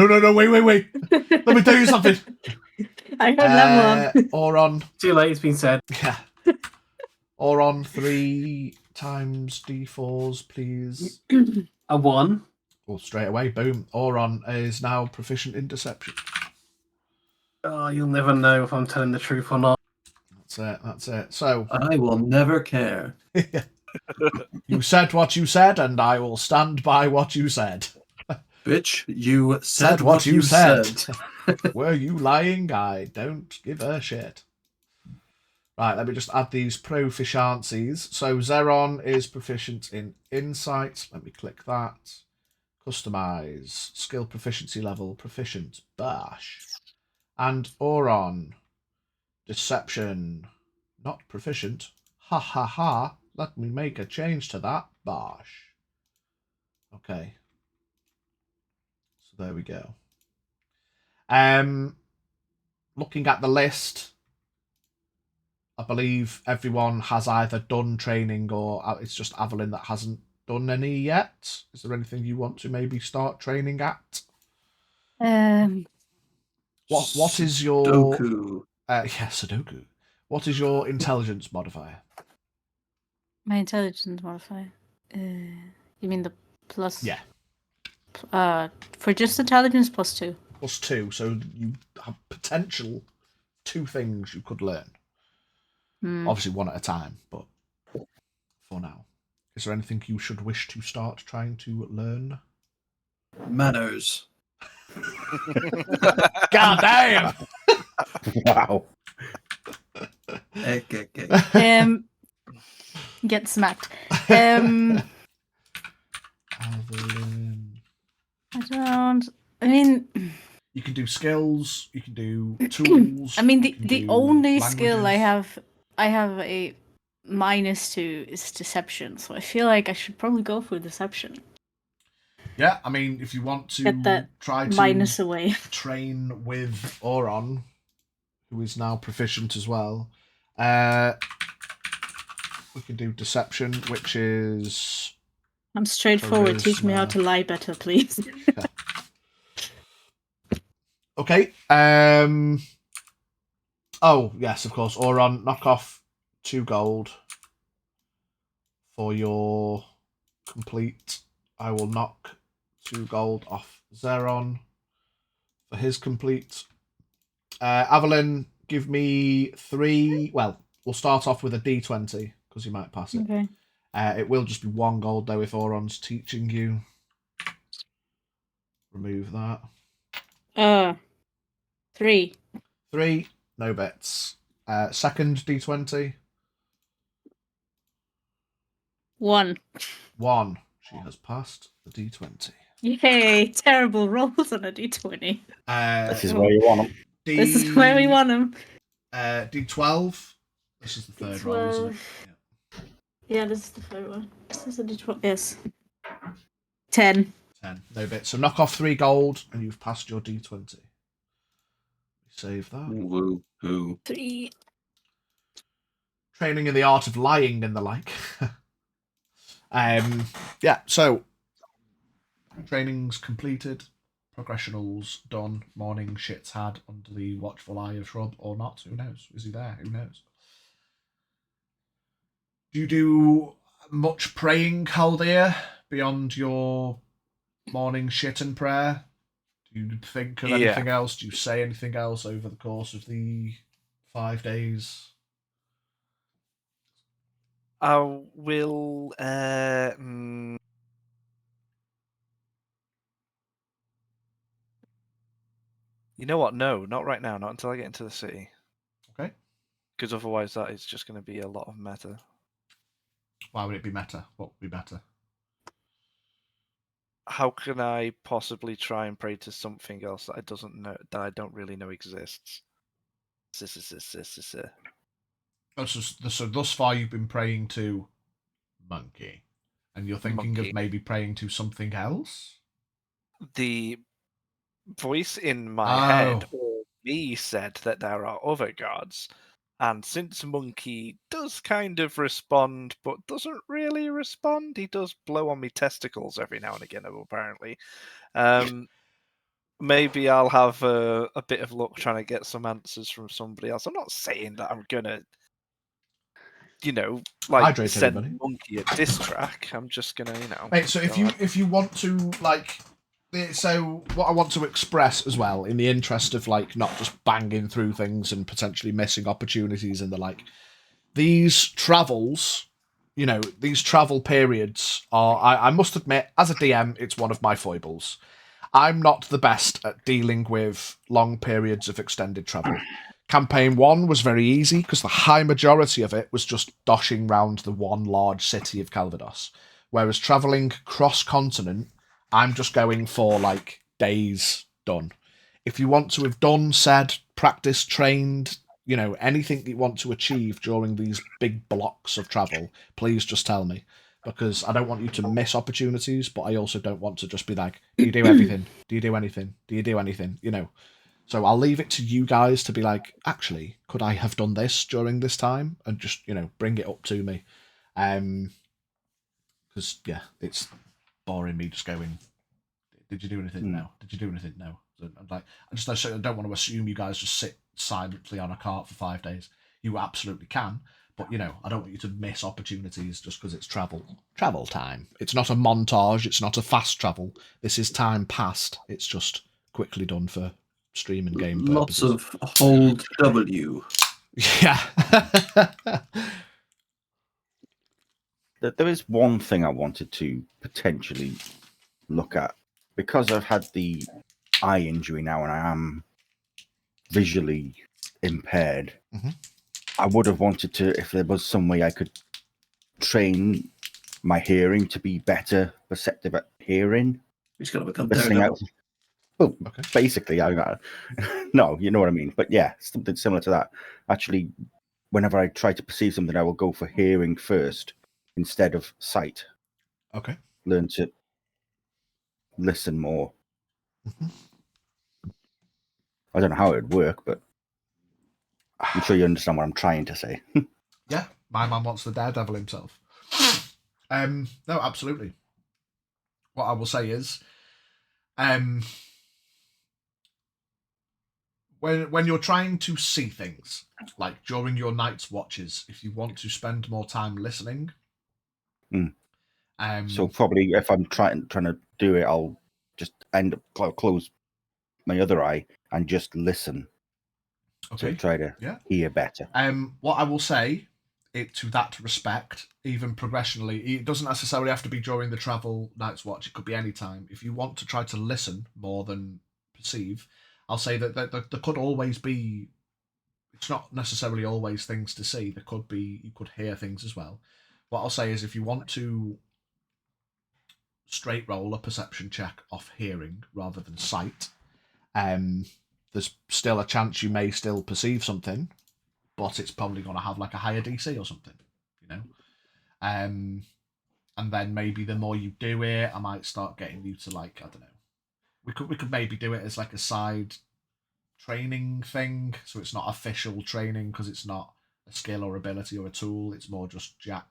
wait. Let me tell you something. I heard level up. Oron. Too late, it's been said. Yeah. Oron, 3 times D4s, please. A 1. Well, straight away, boom. Oron is now proficient in deception. Oh, you'll never know if I'm telling the truth or not. That's it. So, I will never care. you said what you said, and I will stand by what you said. Bitch, you Said said what you said. said. Were you lying? I don't give a shit. Right, let me just add these proficiencies. So Zeron is proficient in insight. Let me click that. Customize. Skill proficiency level. Proficient. Bash. And Oron. Deception. Not proficient. Ha ha ha. Let me make a change to that. Bash. Okay. So there we go. Looking at the list, I believe everyone has either done training or it's just Avalon that hasn't done any yet. Is there anything you want to maybe start training at? What is your Doku. Sudoku? What is your intelligence modifier? My intelligence modifier. You mean the plus? Yeah. For just intelligence, +2. +2, so you have potential 2 things you could learn. Obviously, one at a time, but for now. Is there anything you should wish to start trying to learn? Manners. God damn! Wow. Okay. Get smacked. Avalon. I mean, You can do skills, you can do tools. I mean, you can the do only skill I languages. have a -2 is deception, so I feel like I should probably go for deception. Yeah, I mean, if you want to Get that try to minus away. train with Oron, who is now proficient as well, we can do deception, which is... I'm straightforward. Teach me how Charisma. to lie better, please. Okay. Oh, yes, of course. Oron, knock off 2 gold for your complete. I will knock 2 gold off Zeron for his complete. Avalon, give me 3. Well, we'll start off with a D20 because you might pass it. Okay. It will just be 1 gold though if Oron's teaching you. Remove that. 3. 3, no bets. Second D20. 1. 1. She has passed the D20. Yay! Terrible rolls on a D20. This is where you want them. This is where we want them. D12. This is the third roll, isn't it? Yeah, this is the third one. This is a D12. Yes. 10. 10. No bit. So knock off 3 gold and you've passed your D20. Save that. Woo hoo. 3. Training in the art of lying and the like. Yeah, so training's completed. Progressional's done. Morning shit's had under the watchful eye of Shrub or not. Who knows? Is he there? Who knows? Do you do much praying, Haldir, beyond your morning shit and prayer? Do you think of anything else? Do you say anything else over the course of the 5 days? I will. You know what? No, not right now. Not until I get into the city. Okay. Because otherwise, that is just going to be a lot of meta. Why would it be meta? What would be better? How can I possibly try and pray to something else that I don't really know exists? Oh, so thus far you've been praying to monkey, and you're thinking Monkey. of maybe praying to something else? The voice in my head Oh. or me said that there are other gods. And since Monkey does kind of respond, but doesn't really respond, he does blow on me testicles every now and again, apparently. Maybe I'll have a bit of luck trying to get some answers from somebody else. I'm not saying that I'm gonna, Hydrate send everybody. Monkey a diss track. I'm just gonna, Mate, so go on. if you want to so what I want to express as well, in the interest of not just banging through things and potentially missing opportunities and the like, these travels, these travel periods are, I must admit, as a DM, it's one of my foibles. I'm not the best at dealing with long periods of extended travel. Campaign 1 was very easy because the high majority of it was just doshing round the one large city of Calvados. Whereas travelling cross-continent, I'm just going for days done. If you want to have done, said, practiced, trained, anything that you want to achieve during these big blocks of travel, please just tell me. Because I don't want you to miss opportunities, but I also don't want to just be like, do you do everything? Do you do anything? Do you do anything? So I'll leave it to you guys to be like, actually, could I have done this during this time? And just, bring it up to me. Because, yeah, it's boring me just going, did you do anything? No. Did you do anything? No. So I don't want to assume you guys just sit silently on a cart for 5 days. You absolutely can. But, I don't want you to miss opportunities just because it's travel. Travel time. It's not a montage. It's not a fast travel. This is time past. It's just quickly done for stream and game Lots purposes. of hold W. Yeah. There is one thing I wanted to potentially look at. Because I've had the eye injury now and I am visually impaired, I would have wanted to, if there was some way I could train my hearing to be better perceptive at hearing. He's got to become Listening out. Well, Okay. basically, no, you know what I mean. But yeah, something similar to that. Actually, whenever I try to perceive something, I will go for hearing first instead of sight. Okay. Learn to listen more. I don't know how it would work, but I'm sure you understand what I'm trying to say. Yeah, my man wants the daredevil himself. No, absolutely. What I will say is, when you're trying to see things, like during your night's watches, if you want to spend more time listening, So probably if I'm trying to do it, I'll just end up close my other eye and just listen. Okay. To try to hear better. What I will say, to that respect, even progressionally, it doesn't necessarily have to be during the travel night's watch. It could be any time. If you want to try to listen more than perceive, I'll say that there could always be. It's not necessarily always things to see. There could be, you could hear things as well. What I'll say is, if you want to straight roll a perception check off hearing rather than sight, there's still a chance you may still perceive something, but it's probably going to have a higher DC or something, and then maybe the more you do it, I might start getting you to I don't know. We could maybe do it as a side training thing, so it's not official training because it's not a skill or ability or a tool. It's more just Jack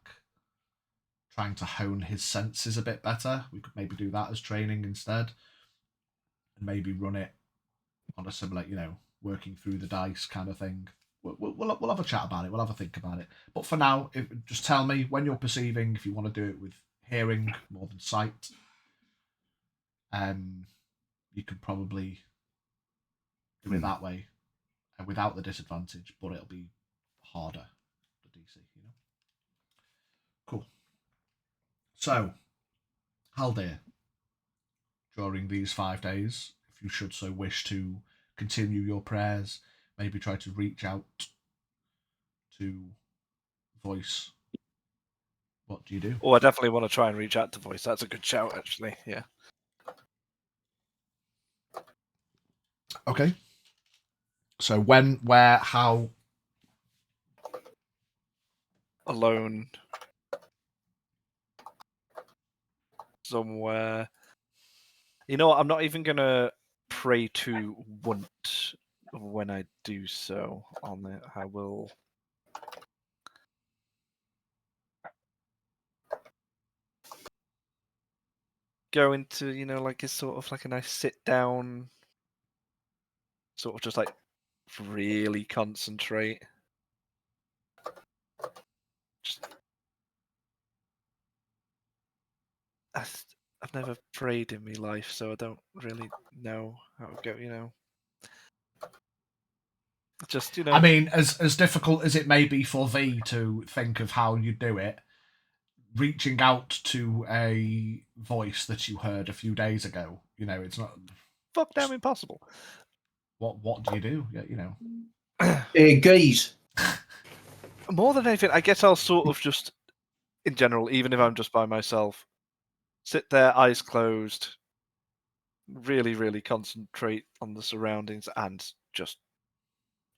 trying to hone his senses a bit better. We could maybe do that as training instead, and maybe run it on a similar, working through the dice kind of thing. We'll have a chat about it. We'll have a think about it. But for now, just tell me when you're perceiving, if you want to do it with hearing more than sight. You could probably do it that way without the disadvantage, but it'll be harder, the DC, So, Haldir, during these 5 days, if you should so wish to continue your prayers, maybe try to reach out to Voice. What do you do? Oh, I definitely want to try and reach out to Voice. That's a good shout, actually. Yeah. Okay. So when, where, how? Alone. Somewhere. You know what? I'm not even going to pray to Wunt when I do so on it. I will. Go into, like a sort of like a nice sit down, sort of just like really concentrate. Just, I've never prayed in my life, so I don't really know how to go. Just, I mean, as difficult as it may be for V to think of how you do it, reaching out to a voice that you heard a few days ago, it's not. fuck damn impossible. What do you do? Hey, guys. More than anything, I guess I'll sort of just, in general, even if I'm just by myself, sit there, eyes closed, really, really concentrate on the surroundings and just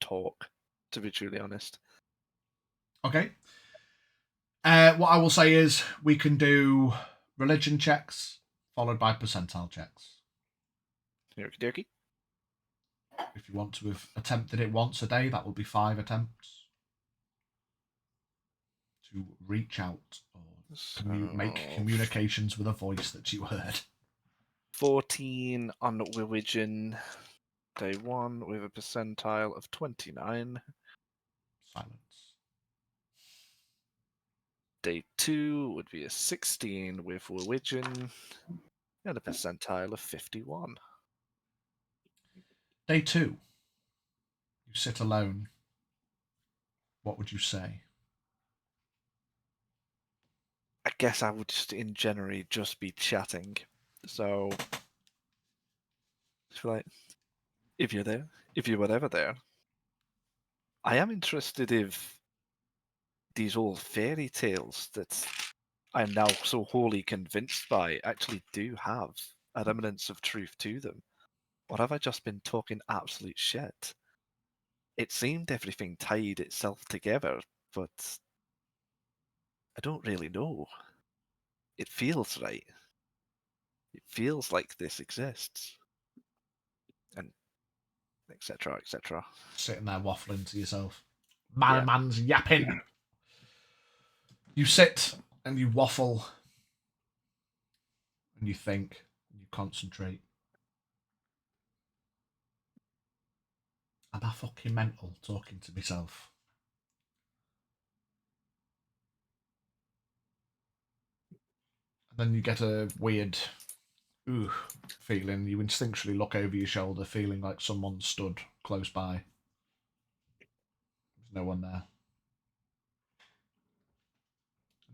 talk, to be truly honest. Okay. What I will say is we can do religion checks followed by percentile checks. Okie dokie. If you want to have attempted it once a day, that will be 5 attempts to reach out or make communications with a voice that you heard. 14 on religion. Day 1 with a percentile of 29. Silence. Day 2 would be a 16 with religion and a percentile of 51. Day 2. You sit alone. What would you say? I guess I would just, in general, just be chatting. So, just like, if you're there, if you were ever there, I am interested if these old fairy tales that I'm now so wholly convinced by actually do have a remnants of truth to them. Or have I just been talking absolute shit? It seemed everything tied itself together, but I don't really know. It feels right. It feels like this exists. And etc. etc. Sitting there waffling to yourself. Yeah. Man's yapping. You sit and you waffle and you think and you concentrate. Am I fucking mental talking to myself? And then you get a weird feeling. You instinctually look over your shoulder, feeling like someone stood close by. There's no one there.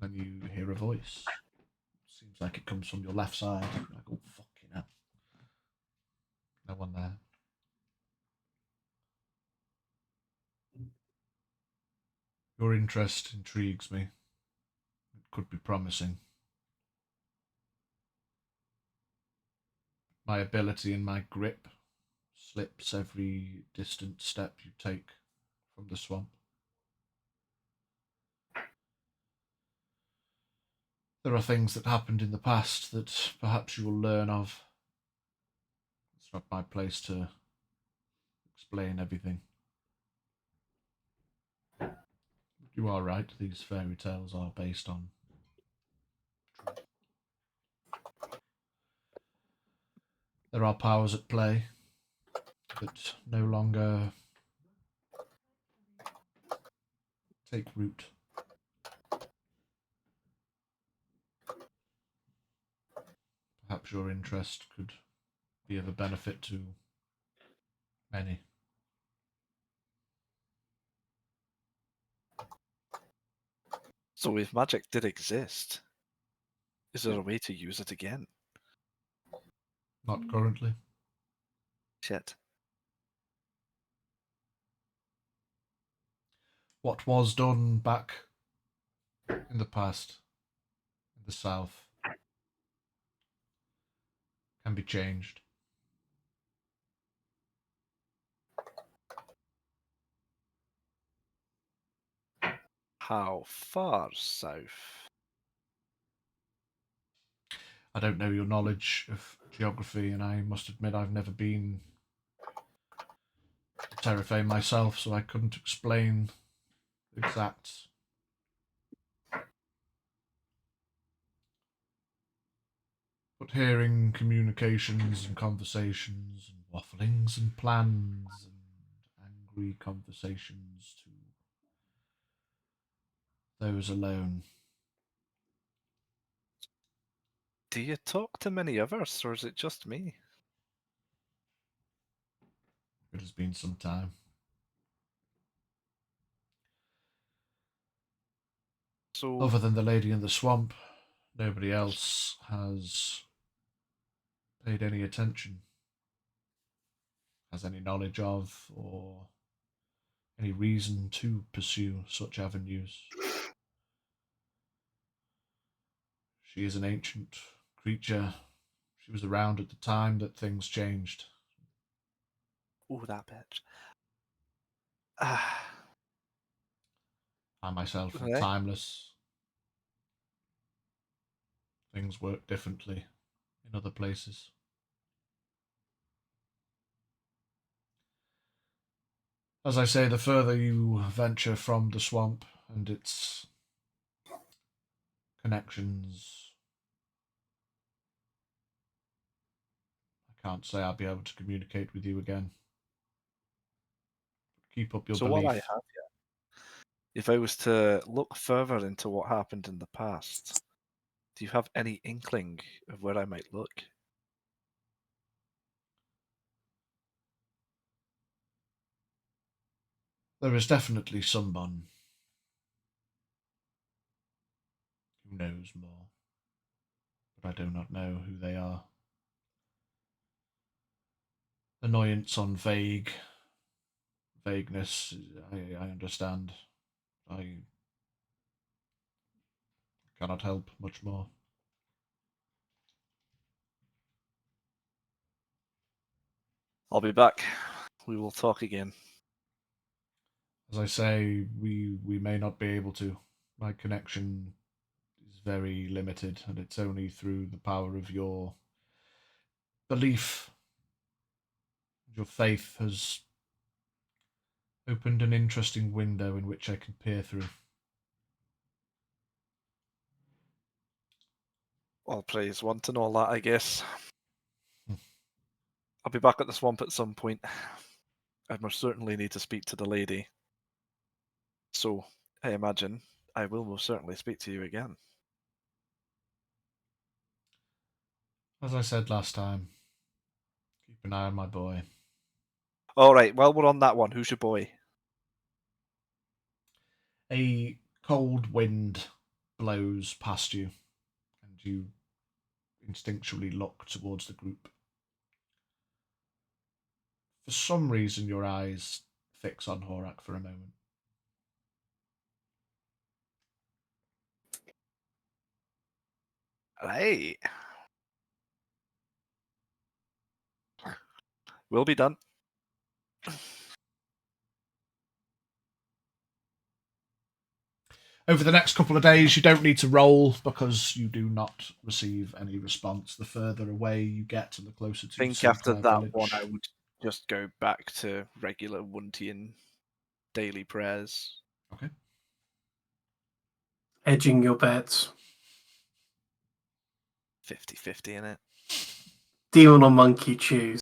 And then you hear a voice. Seems like it comes from your left side. You're like, oh, fucking hell. No one there. Your interest intrigues me. It could be promising. My ability and my grip slips every distant step you take from the swamp. There are things that happened in the past that perhaps you will learn of. It's not my place to explain everything. You are right, these fairy tales are based on truth. There are powers at play that no longer take root. Perhaps your interest could be of a benefit to many. So if magic did exist, Is there a way to use it again? Not currently. Shit. What was done back in the past, in the south, can be changed. How far south? I don't know your knowledge of geography, and I must admit I've never been to Terrafae myself, so I couldn't explain the exact. But hearing communications and conversations and wafflings and plans and angry conversations to those alone. Do you talk to many others, or is it just me? It has been some time. So, Other than the lady in the swamp, nobody else has paid any attention, has any knowledge of, or any reason to pursue such avenues. She is an ancient creature. She was around at the time that things changed. oh, that bitch. Ah, I myself am right. timeless. Things work differently in other places. As I say, the further you venture from the swamp and its connections, I can't say I'll be able to communicate with you again. Keep up your So what I belief. have here, if I was to look further into what happened in the past, do you have any inkling of where I might look? There is definitely someone who knows more, but I do not know who they are. Annoyance on vagueness, I understand. I cannot help much more. I'll be back. We will talk again. As I say, we may not be able to. My connection is very limited, and it's only through the power of your belief. Your faith has opened an interesting window in which I can peer through. All praise one and all that, I guess. I'll be back at the swamp at some point. I most certainly need to speak to the lady. So, I imagine I will most certainly speak to you again. As I said last time, keep an eye on my boy. Alright, while we're on that one, who's your boy? A cold wind blows past you, and you instinctually look towards the group. For some reason, your eyes fix on Horak for a moment. Right. We'll be done. Over the next couple of days, you don't need to roll because you do not receive any response. The further away you get and the closer to I think after Sinclair that Village. one, I would just go back to regular Wuntian daily prayers. Okay. Edging your bets. 50-50 in it. Demon or monkey, choose.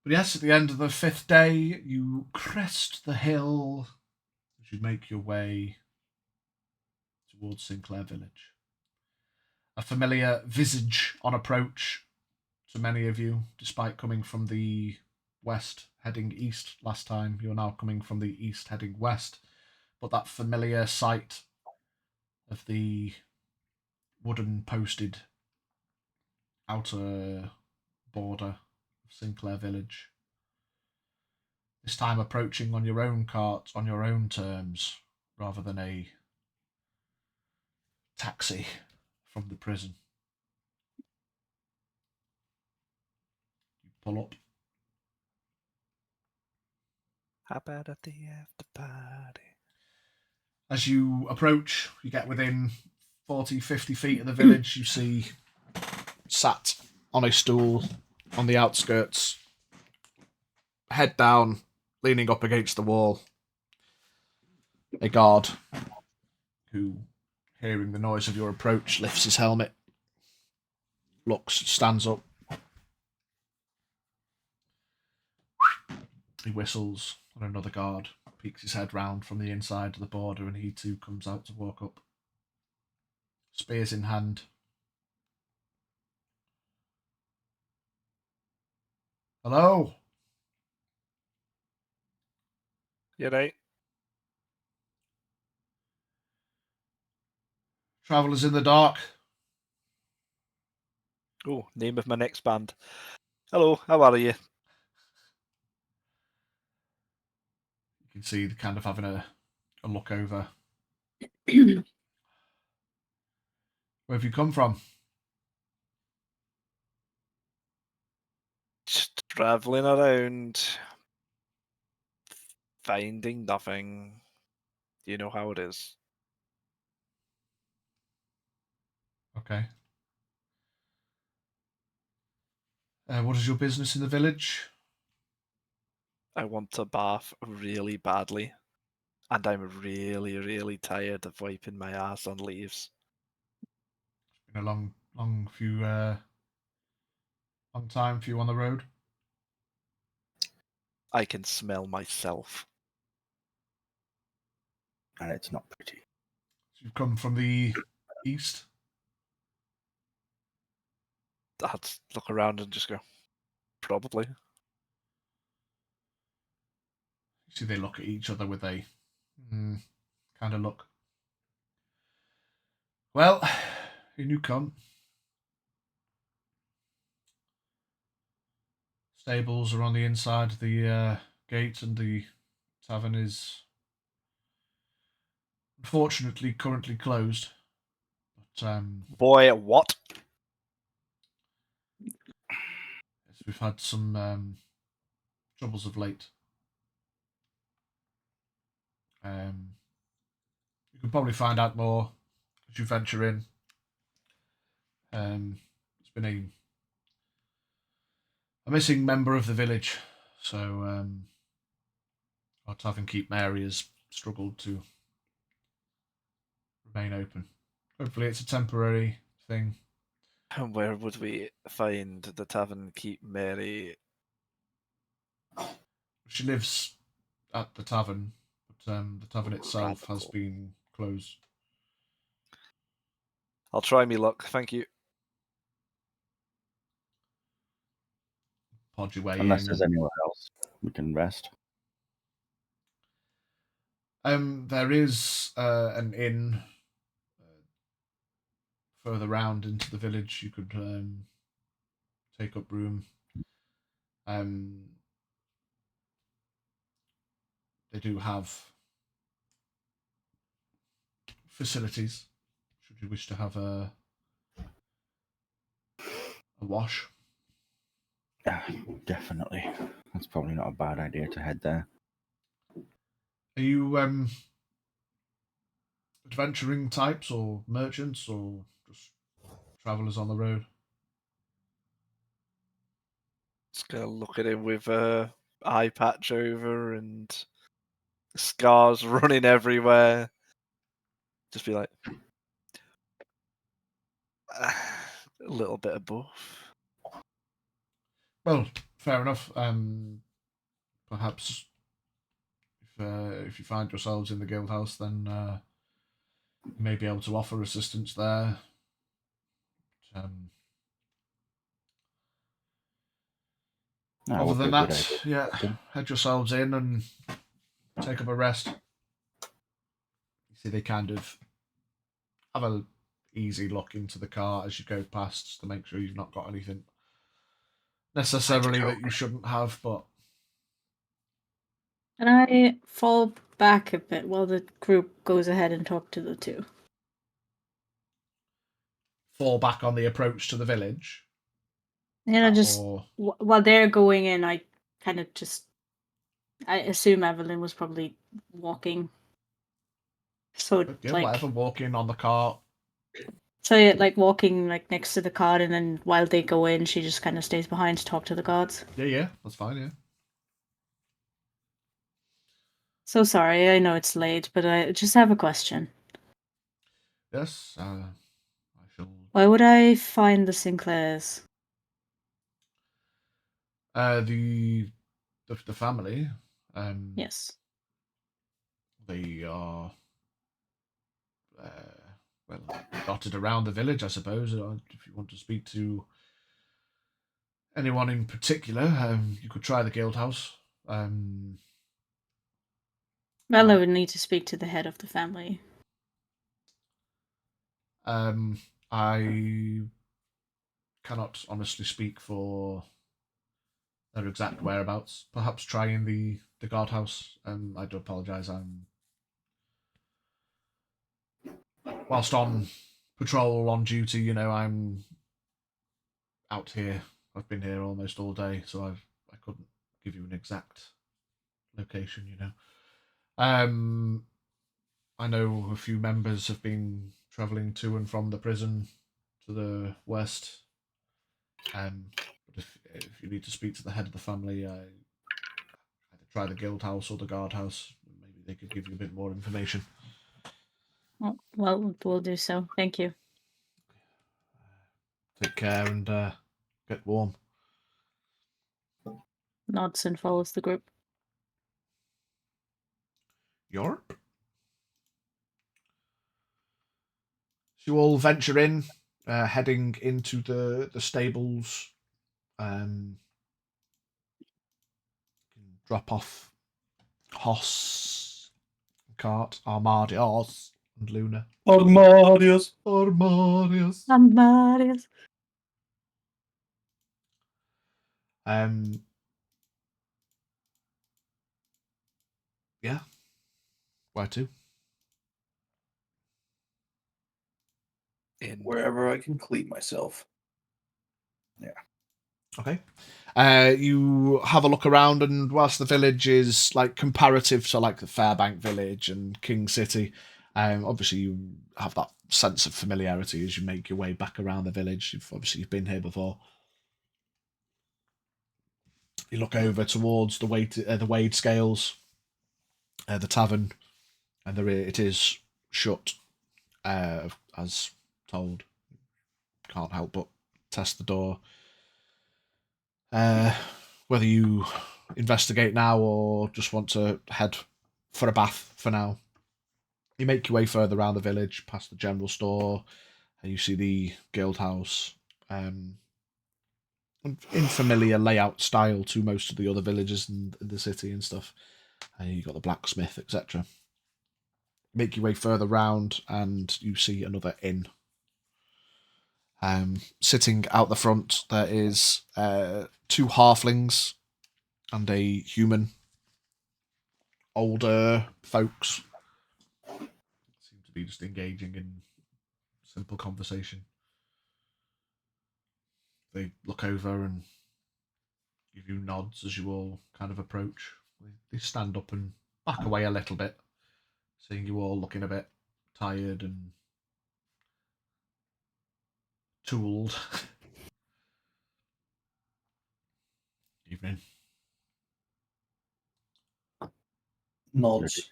But yes, at the end of the 5th day, you crest the hill as you make your way towards Sinclair Village. A familiar visage on approach to many of you, despite coming from the west heading east last time. You're now coming from the east heading west. but that familiar sight of the wooden posted outer border of Sinclair Village. This time approaching on your own cart, on your own terms, rather than a taxi from the prison. You pull up. How about at the after party? As you approach, you get within 40, 50 feet of the village, you see sat on a stool on the outskirts, head down, leaning up against the wall, a guard who, hearing the noise of your approach, lifts his helmet, looks, stands up. He whistles, and another guard peeks his head round from the inside of the border, and he too comes out to walk up. Spears in hand. Hello? You right? Travellers in the dark. Oh, name of my next band. Hello, how are you? You can see kind of having a look over. Where have you come from? Just travelling around, finding nothing. You know how it is. Okay. What is your business in the village? I want a bath really badly, and I'm really, really tired of wiping my ass on leaves. It's been a long time for you on the road. I can smell myself. And it's not pretty. So you've come from the east. I'd look around and just go, probably. You see, they look at each other with a kind of look. Well, in you come. Stables are on the inside of the gate, and the tavern is unfortunately currently closed. But Boy, what? yes, we've had some troubles of late. You can probably find out more as you venture in. It's been a missing member of the village, so our tavern Keep Mary has struggled to remain open. Hopefully, it's a temporary thing. And where would we find the tavern Keep Mary? She lives at the tavern, but the tavern itself has Radical. been closed. I'll try me luck, thank you. Pod your way Unless in. there's anywhere else we can rest. There is an inn further round into the village. You could take up room. They do have facilities should you wish to have a wash. Yeah, definitely. That's probably not a bad idea to head there. Are you adventuring types or merchants or just travellers on the road? Just gonna look at him with a eye patch over and scars running everywhere. Just be like, a little bit of both. Well, fair enough. Perhaps if you find yourselves in the guild house, then you may be able to offer assistance there. No, Other would be than a good that, idea. yeah, head yourselves in and take up a rest. See, they kind of have a easy look into the car as you go past to make sure you've not got anything necessarily that you shouldn't have, but And I fall back a bit while the group goes ahead and talk to the two. fall back on the approach to the village. Just Or while they're going in, I kind of I assume Evelyn was probably walking. So yeah, like whatever, walking on the cart. So yeah, like walking like next to the guard, and then while they go in, she just kind of stays behind to talk to the guards. Yeah, that's fine. Yeah. So sorry, I know it's late, but I just have a question. Yes. I shall. Why would I find the Sinclairs? The family. Yes. They are. Well, dotted around the village, I suppose. If you want to speak to anyone in particular, you could try the guild house. Well, I would need to speak to the head of the family. I cannot honestly speak for their exact whereabouts. Perhaps trying the guardhouse. I do apologise. Whilst on patrol on duty, I'm out here. I've been here almost all day, so I couldn't give you an exact location. I know a few members have been travelling to and from the prison to the west. But if you need to speak to the head of the family, either try the guild house or the guard house. Maybe they could give you a bit more information. Well, we'll do so. Thank you. Take care and get warm. Nods and follows the group. Yorp. So you all venture in, heading into the stables. Drop off Hoss, Cart, Armadios, and Luna. Armadius. Amarius. Yeah. Where to? Wherever I can clean myself. Okay. You have a look around, and whilst the village is like comparative to like the Fairbank village and King City, obviously you have that sense of familiarity as you make your way back around the village. You've been here before. You look over towards the Wade Scales, the tavern, and it is shut, as told. Can't help but test the door. Whether you investigate now or just want to head for a bath for now, you make your way further around the village, past the general store, and you see the guild house. In familiar layout style to most of the other villages in the city and stuff. And you got the blacksmith, etc. Make your way further round, and you see another inn. Sitting out the front, there is two halflings and a human. Older folks seem to be just engaging in simple conversation. They look over and give you nods as you all kind of approach. They stand up and back away a little bit, seeing you all looking a bit tired and tooled. Evening. Nods.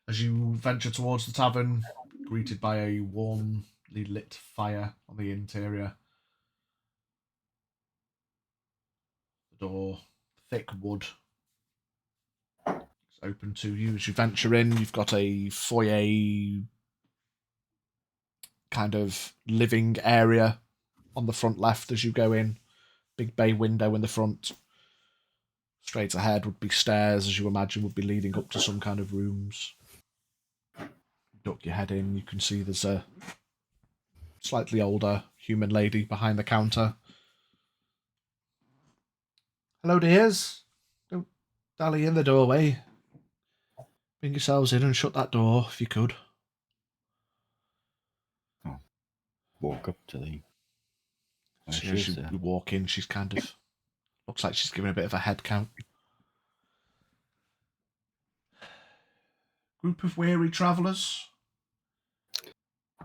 As you venture towards the tavern, greeted by a warmly lit fire on the interior. The door, thick wood. It's open to you as you venture in. You've got a foyer kind of living area on the front left as you go in. Big bay window in the front. Straight ahead would be stairs, as you imagine, would be leading up to some kind of rooms. Duck your head in, you can see there's a slightly older human lady behind the counter. Hello, dears. Don't dally in the doorway. Bring yourselves in and shut that door, if you could. Walk up to the. Where So as she is, you walk in, she's kind of... Looks like she's giving a bit of a head count. Group of weary travellers.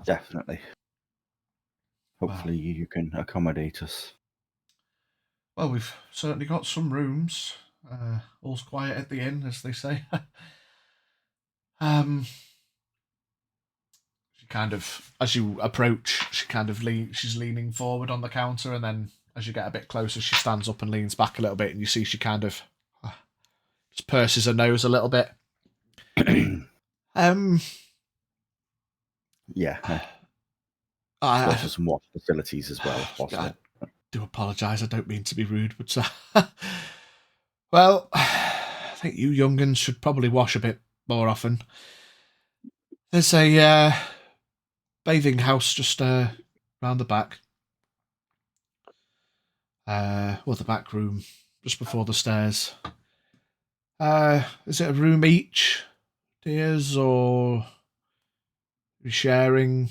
Definitely. Hopefully you can accommodate us. Well, we've certainly got some rooms. All's quiet at the inn, as they say. She kind of, as you approach, she kind of she's leaning forward on the counter, and then as you get a bit closer, she stands up and leans back a little bit, and you see she kind of just purses her nose a little bit. Yeah. I Go for some wash facilities as well, if possible. I do apologise. I don't mean to be rude, but well, I think you young'uns should probably wash a bit more often. There's a bathing house just round the back. Well, the back room, just before the stairs. Is it a room each, dears, or are you sharing?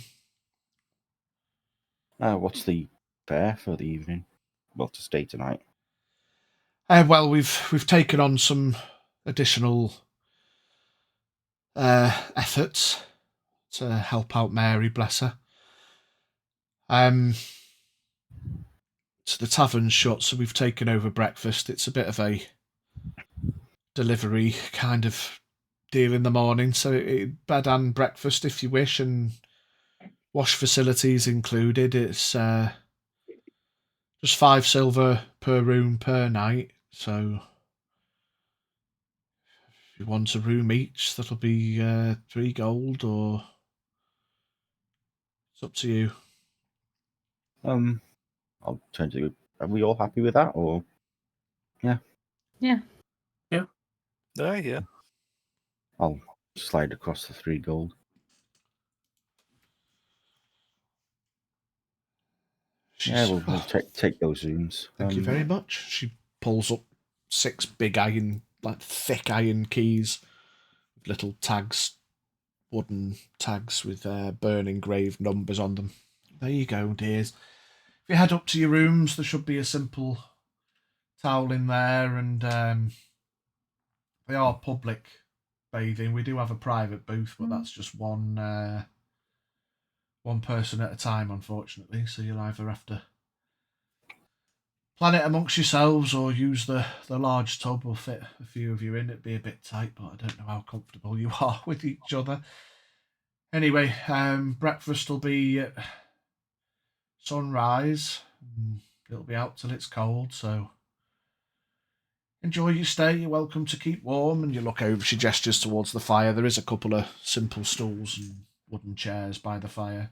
What's the fare for the evening? Well, to stay tonight. Well, we've taken on some additional efforts to help out Mary, bless her. So the tavern's shut, so we've taken over breakfast. It's a bit of a delivery kind of deal in the morning, so bed and breakfast if you wish, and wash facilities included. It's just 5 silver per room per night, so if you want a room each, that'll be 3 gold, or it's up to you. I'll turn to the. Are we all happy with that, or? Yeah. Yeah. Yeah. I'll slide across the 3 gold. We'll take those rooms. Thank you very much. She pulls up 6 big iron, thick iron keys, with little tags, wooden tags with burn engraved numbers on them. There you go, dears. If you head up to your rooms, there should be a simple towel in there, and they are public bathing. We do have a private booth, but that's just one person at a time, unfortunately. So you'll either have to plan it amongst yourselves or use the large tub. Will fit a few of you in. It'd be a bit tight, but I don't know how comfortable you are with each other. Anyway, breakfast will be at sunrise. It'll be out till it's cold, so enjoy your stay. You're welcome to keep warm. And you look over, she gestures towards the fire. There is a couple of simple stools and wooden chairs by the fire.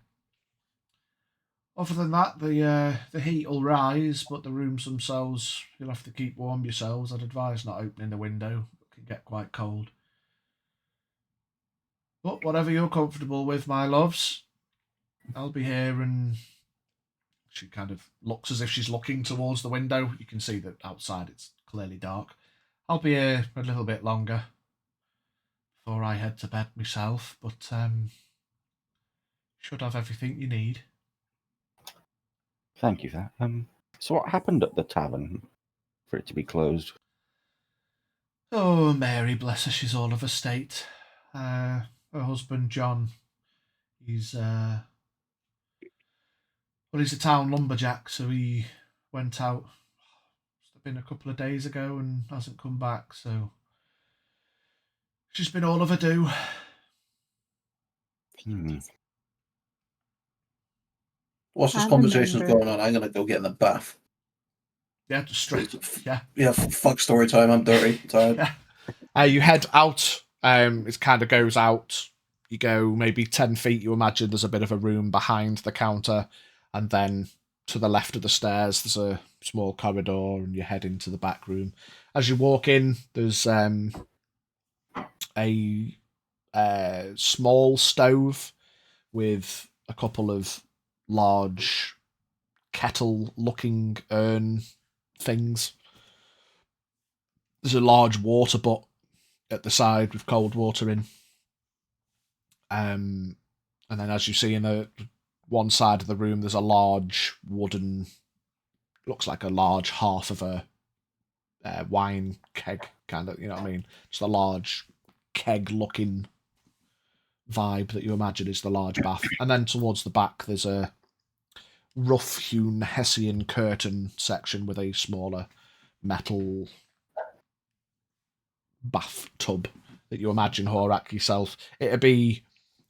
Other than that, the heat will rise, but the rooms themselves, you'll have to keep warm yourselves. I'd advise not opening the window. It can get quite cold. But whatever you're comfortable with, my loves, I'll be here. And she kind of looks as if she's looking towards the window. You can see that outside it's clearly dark. I'll be here for a little bit longer before I head to bed myself, but should have everything you need. Thank you for that. So what happened at the tavern for it to be closed? Oh, Mary, bless her, she's all of a state. Her husband, John, he's a town lumberjack, so he went out, must have been a couple of days ago, and hasn't come back, so she's been all of a do. Whilst this I conversation's remember. going on, I'm going to go get in the bath. Yeah, just straight. Yeah. Yeah, fuck story time. I'm dirty. I'm tired. Yeah. You head out. It kind of goes out. You go maybe 10 feet. You imagine there's a bit of a room behind the counter, and then to the left of the stairs, there's a small corridor, and you head into the back room. As you walk in, there's a small stove with a couple of large kettle-looking urn things. There's a large water butt at the side with cold water in. And then, as you see in the one side of the room, there's a large wooden, looks like a large half of a wine keg, kind of, you know what I mean? Just a large keg-looking vibe that you imagine is the large bath. And then towards the back, there's a rough-hewn Hessian curtain section with a smaller metal bathtub that you imagine, Horak, yourself. It'd be,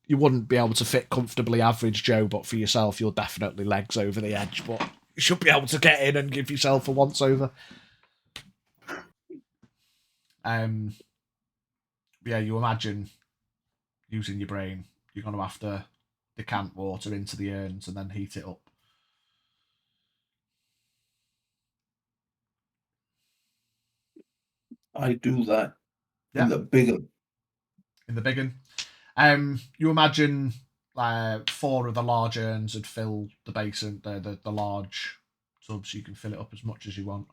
you wouldn't be able to fit comfortably average Joe, but for yourself, you're definitely legs over the edge, but you should be able to get in and give yourself a once-over. Yeah, you imagine, using your brain, you're going to have to decant water into the urns and then heat it up. I do that. Yeah. In the bigger. In the big one. You imagine 4 of the large urns would fill the basin, the large tub, so you can fill it up as much as you want.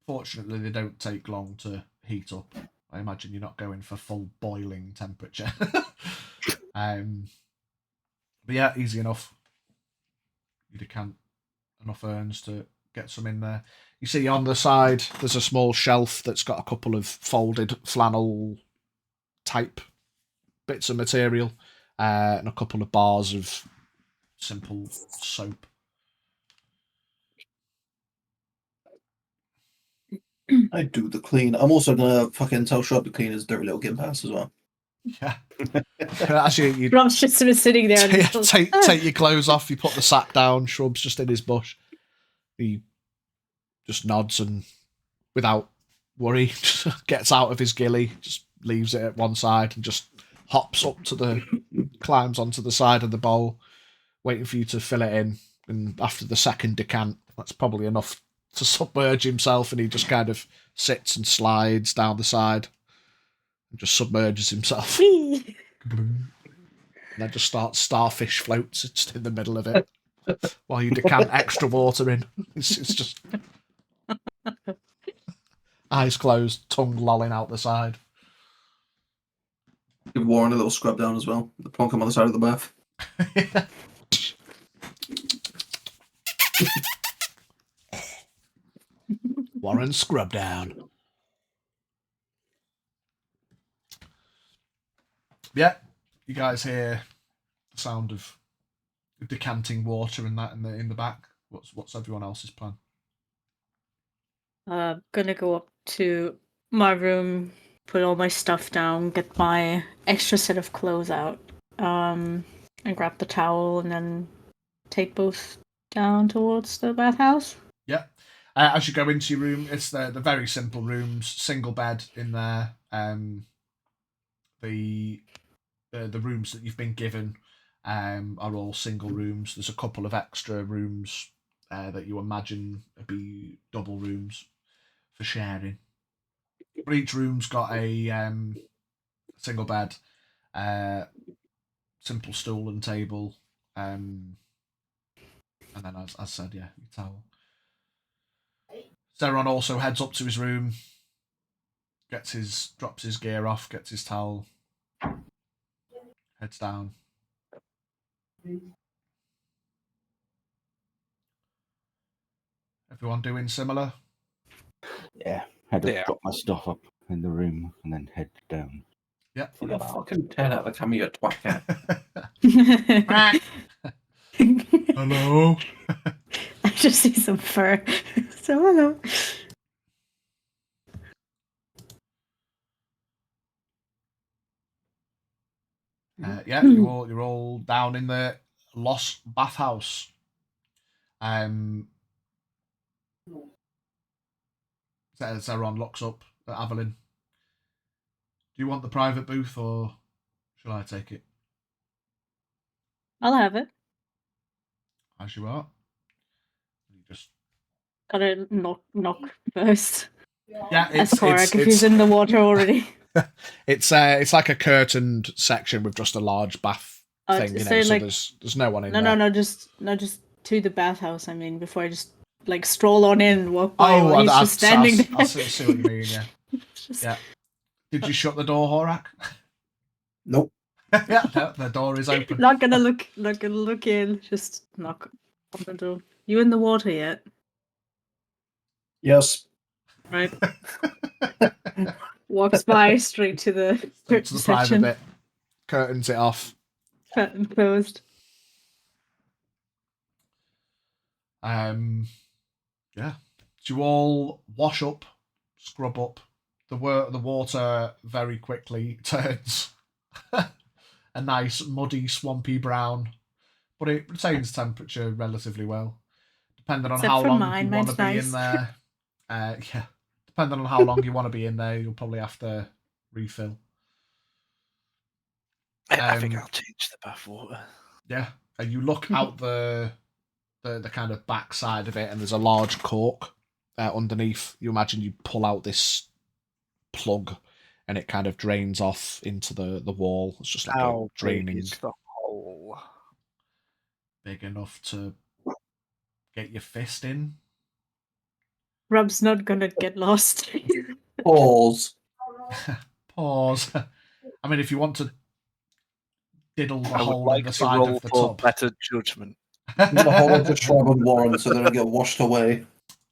Fortunately, they don't take long to heat up. I imagine you're not going for full boiling temperature. But yeah, easy enough. You decant enough urns to get some in there. You see on the side, there's a small shelf that's got a couple of folded flannel type bits of material and a couple of bars of simple soap. I do the clean. I'm also gonna fucking tell Shrub to clean his dirty little gimpass as well. Yeah. Actually, you Rob's just sort of sitting there. And take your clothes off, you put the sack down, Shrub's just in his bush. He just nods and, without worry, gets out of his ghillie, just leaves it at one side and just hops up to the, climbs onto the side of the bowl, waiting for you to fill it in. And after the second decant, that's probably enough to submerge himself, and he just kind of sits and slides down the side and just submerges himself. And then just starts starfish floats just in the middle of it while you decant extra water in. It's just eyes closed, tongue lolling out the side. Give Warren a little scrub down as well. Plonk him on the side of the bath. Warren scrub down. Yeah, you guys hear the sound of decanting water and that in the back. What's everyone else's plan? Gonna go up to my room, put all my stuff down, get my extra set of clothes out, and grab the towel, and then take both down towards the bathhouse. Yeah. As you go into your room, it's the very simple rooms, single bed in there. The rooms that you've been given are all single rooms. There's a couple of extra rooms that you imagine would be double rooms for sharing. But each room's got a single bed, simple stool and table, and then as I said, yeah, your towel. Zeron also heads up to his room, drops his gear off, gets his towel, heads down. Everyone doing similar? Yeah, drop my stuff up in the room and then head down. Yeah. You got fucking 10 out of the camera, you twat cat. Hello. I just see some fur. So hello. Yeah, you're all down in the lost bathhouse. Zeron looks up at Evelyn. Do you want the private booth, or shall I take it? I'll have it. as you are. You just Gotta knock first. yeah, As Korak, if he's in the water already. it's like a curtained section with just a large bath thing, you know. Say, So like, there's no one in there. No, just to the bathhouse. I mean, before I just like stroll on in and walk by while he's just standing there. I see what you mean. Yeah, yeah. Did you shut the door, Horak? Nope. Yeah, no, the door is open. Not gonna look in. Just knock on the door. You in the water yet? Yes. Right. Walks by straight to the To the private section. bit, curtains it off. Curtain closed. Yeah. Do you all wash up, scrub up? The water very quickly turns a nice muddy, swampy brown, but it retains temperature relatively well, depending on Except how for long mine, you want to mine's be in nice. there. Yeah, depending on how long you want to be in there, you'll probably have to refill. I think I'll change the bath water. Yeah, and you look out the kind of back side of it, and there's a large cork underneath. You imagine you pull out this plug, and it kind of drains off into the wall. It's just like How a draining, big is the hole? big enough to get your fist in. Rob's not gonna get lost. Pause. Pause. I mean, if you want to diddle the I would hole like in the to side roll of the for tub. better judgment. I'm gonna hold the shrub and Warren so they don't get washed away.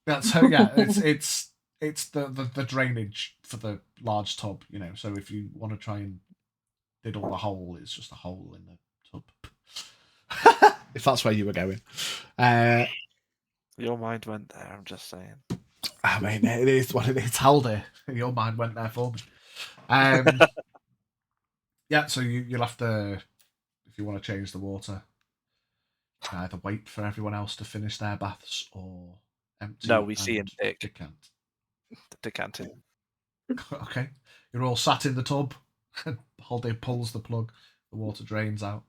That's yeah. It's the drainage for the large tub, you know. So if you want to try and diddle the hole, it's just a hole in the tub. If that's where you were going. Your mind went there, I'm just saying. I mean, it is what it is. Halder, your mind went there for me. Yeah, so you'll have to, if you want to change the water, you can either wait for everyone else to finish their baths or empty. No, we see and him Dick. decant. Decanting. Okay, you're all sat in the tub. Halder pulls the plug. The water drains out.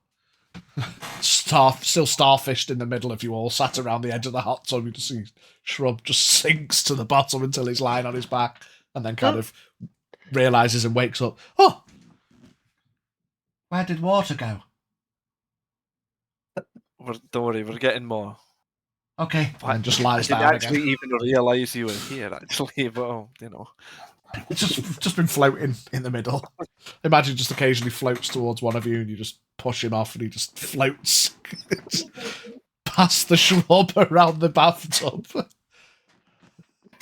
Still starfished in the middle of you all, sat around the edge of the hot tub. You just see Shrub just sinks to the bottom until he's lying on his back, and then kind of realizes and wakes up. Oh, where did water go? Don't worry, we're getting more. Okay, and just I lies didn't down actually again. even realise you were here, actually, but, you know. It's just been floating in the middle. Imagine just occasionally floats towards one of you, and you just push him off, and he just floats past the shrub around the bathtub.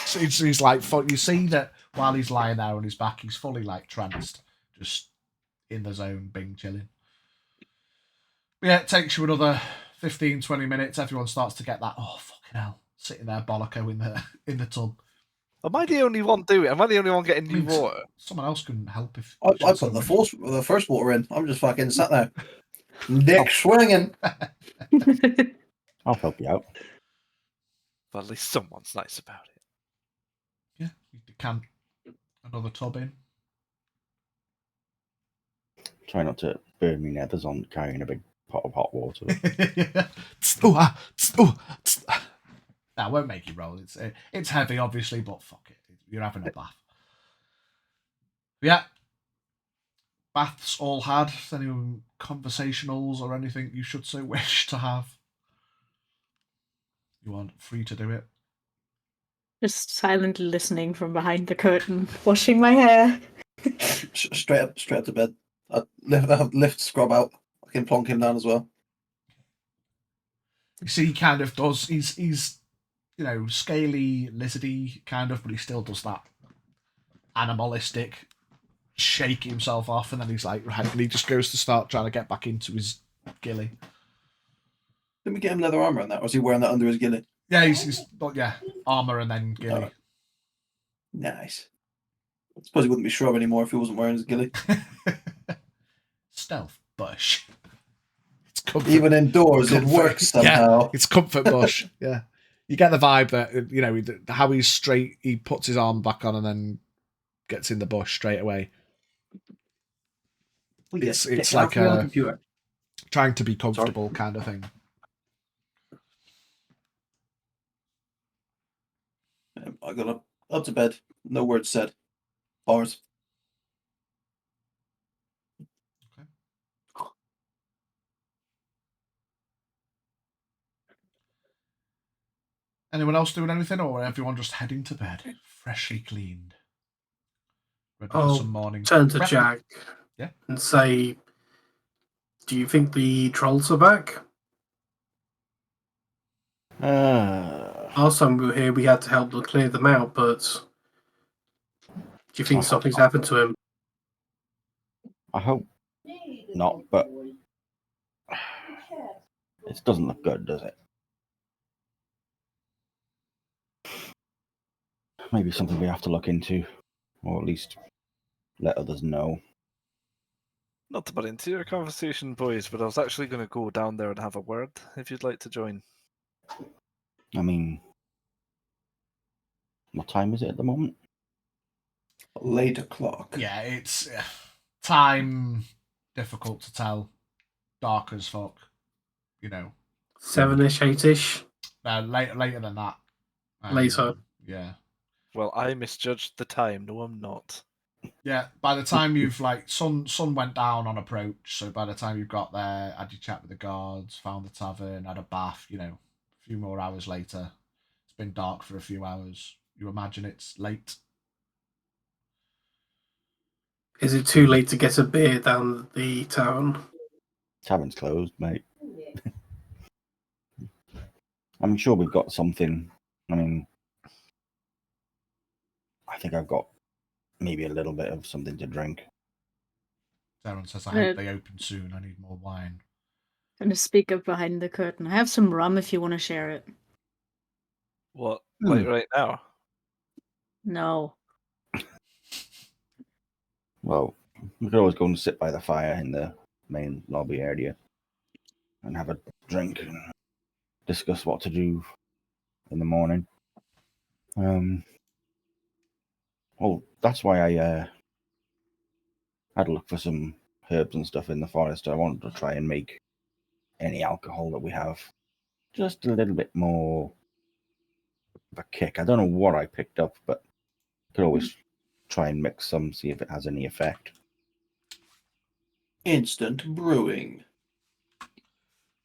So he's like, you see that while he's lying there on his back, he's fully like tranced, just in the zone, being chilling. But yeah, it takes you another 15, 20 minutes. Everyone starts to get that, oh, fucking hell, sitting there bolloco in the tub. Am I the only one doing it? Am I the only one getting new water? Someone else can help if I put the first water in. I'm just fucking sat there. Dick swinging. I'll help you out. But at least someone's nice about it. Yeah, you decant another tub in. Try not to burn me nethers on carrying a big pot of hot water. That won't make you roll. It's heavy, obviously, but fuck it. You're having a bath. Yeah. Baths all had. Any conversationals or anything you should so wish to have? You aren't free to do it. Just silently listening from behind the curtain, washing my hair. Straight up to bed. I lift Scrub out. I can plonk him down as well. You see, he kind of does. He's scaly, lizardy kind of, but he still does that animalistic shake himself off, and then he's like, right, and he just goes to start trying to get back into his ghillie. Didn't we get him leather armor on that? Or was he wearing that under his ghillie? Yeah, he's armor and then ghillie. Nice. I suppose he wouldn't be Shrub anymore if he wasn't wearing his ghillie. Stealth bush. It's comfort. Even indoors, it works somehow. Yeah, it's comfort bush. Yeah, you get the vibe that how he's straight. He puts his arm back on and then gets in the bush straight away. It's like a computer. trying to be comfortable kind of thing. I got up to bed. No words said. Bars. Anyone else doing anything, or everyone just heading to bed, freshly cleaned, ready for I'll some morning? turn to prep? Jack Yeah. and say, do you think the trolls are back? Last time we were here, we had to help them clear them out, but do you think something's happened to him? I hope not, but it doesn't look good, does it? Maybe something we have to look into, or at least let others know. Not to butt into your conversation, boys, but I was actually going to go down there and have a word, if you'd like to join. I mean, what time is it at the moment? Late o'clock. Yeah, it's time difficult to tell. Dark as fuck. 7-ish, 8-ish? Later than that. Later. Yeah. Well, I misjudged the time. No, I'm not. Yeah, by the time you've sun went down on approach, so by the time you got there, had your chat with the guards, found the tavern, had a bath, a few more hours later. It's been dark for a few hours. You imagine it's late. Is it too late to get a beer down the town? Tavern's closed, mate. I'm sure we've got something. I mean, I think I've got maybe a little bit of something to drink. Darren says, I hope they open soon. I need more wine. I'm gonna speak up behind the curtain. I have some rum if you want to share it. What? Like right now? No. Well, we could always go and sit by the fire in the main lobby area and have a drink and discuss what to do in the morning. Well, that's why I had to look for some herbs and stuff in the forest. I wanted to try and make any alcohol that we have just a little bit more of a kick. I don't know what I picked up, but I could always try and mix some, see if it has any effect. Instant brewing.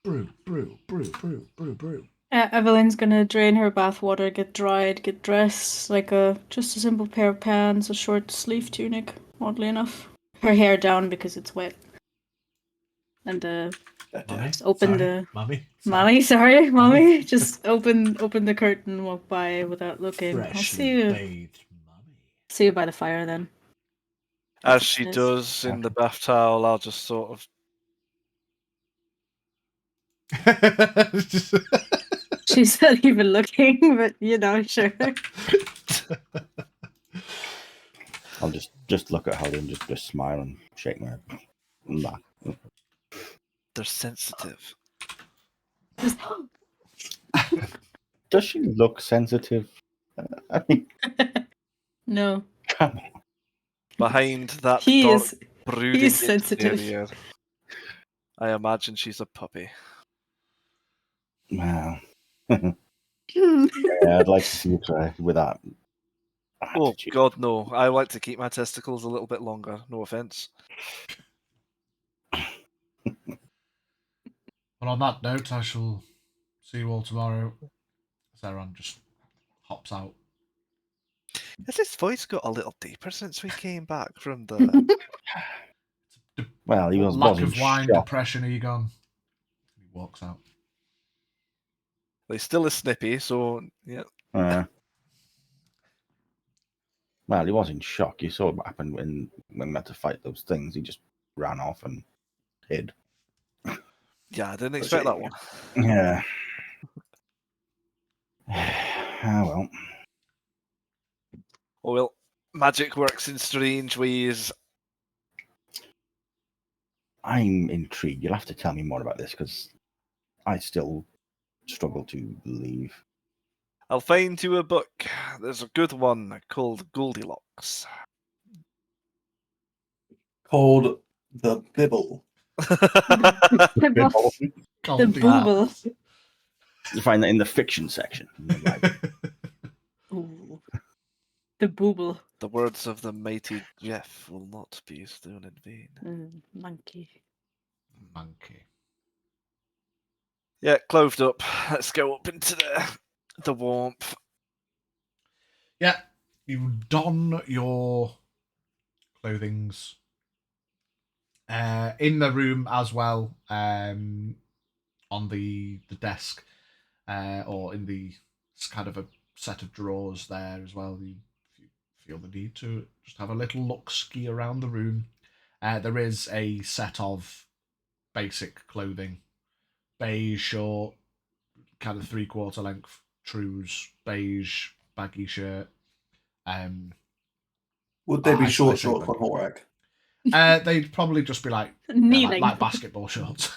Brew. Evelyn's gonna drain her bathwater, get dried, get dressed, like just a simple pair of pants, a short sleeve tunic, oddly enough. Her hair down because it's wet. And just open the mommy. Just open the curtain, walk by without looking. I'll see you. Bathed, mummy. See you by the fire then. As she does in the bath towel, I'll just sort of. She's not even looking, but sure. I'll just look at her and just smile and shake my head. Nah. They're sensitive. Does she look sensitive? I mean, No. come on. Behind that He dark, is brooding sensitive. exterior, I imagine she's a puppy. Wow. Yeah, I'd like to see you try with that. Oh, attitude. God, no. I like to keep my testicles a little bit longer. No offense. Well, on that note, I shall see you all tomorrow. Zeron just hops out. Has his voice got a little deeper since we came back from the... Well, he was Lack wasn't of wine, shocked. depression, Egon. He walks out. He's still a snippy, so, yeah. Well, he was in shock. You saw what happened when we had to fight those things. He just ran off and hid. Yeah, I didn't expect that one. Yeah. Ah, well. Oh, well, magic works in strange ways. I'm intrigued. You'll have to tell me more about this because I still struggle to believe. I'll find you a book. There's a good one called Goldilocks. Called the Bibble. The booble. You find that in the fiction section. Ooh. The booble. The words of the mighty Jeff will not be thrown in vain. Monkey. Monkey. Yeah, clothed up. Let's go up into the warmth. Yeah, you don your clothings. In the room as well, on the desk, or in the kind of a set of drawers there as well. You feel the need to just have a little look-ski around the room. There is a set of basic clothing: beige short, kind of 3/4 length trews, beige baggy shirt. Would they be I short think for Horak? they'd probably just be like Kneeling. like basketball shorts.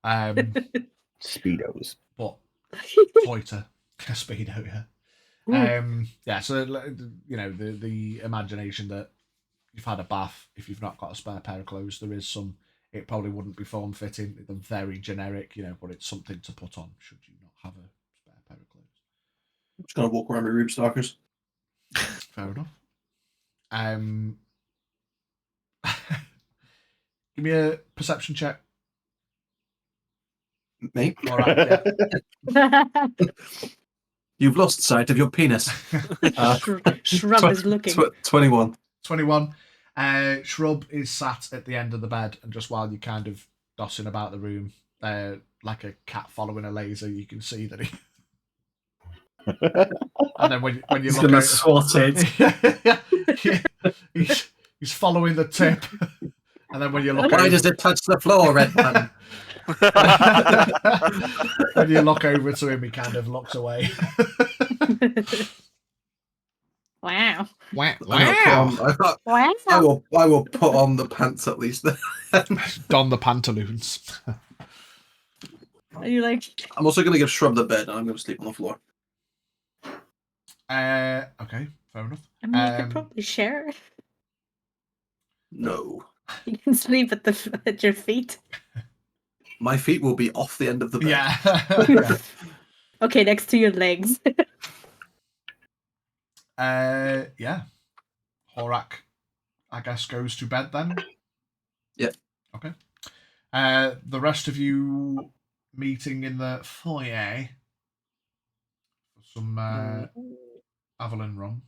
Speedos. But tighter. Speedo, yeah. Yeah, so you know, the imagination that you've had a bath, if you've not got a spare pair of clothes, there is some. It probably wouldn't be form fitting. They're very generic, you know, but it's something to put on should you not have a spare pair of clothes. I'm just gonna walk around my room, stalkers. Fair enough. Give me a perception check. Me? All right, yeah. You've lost sight of your penis. Shrub is looking. 21. 21. Shrub is sat at the end of the bed, and just while you're kind of dossing about the room, like a cat following a laser, you can see that he. And then when you He's look gonna out, swat it. he's following the tip, and then when you look, Why does it touch the floor, Red Button? when you look over to him, he kind of looks away. Wow. Wow! I will put on the pants at least. Don the pantaloons. Are you like? I'm also going to give Shrub the bed, and I'm going to sleep on the floor. Okay, fair enough. I mean, you could probably share. No. You can sleep at your feet. My feet will be off the end of the bed. Yeah. Okay, next to your legs. Yeah. Horak, I guess, goes to bed then. Yep. Okay. The rest of you meeting in the foyer for some Avalon rum.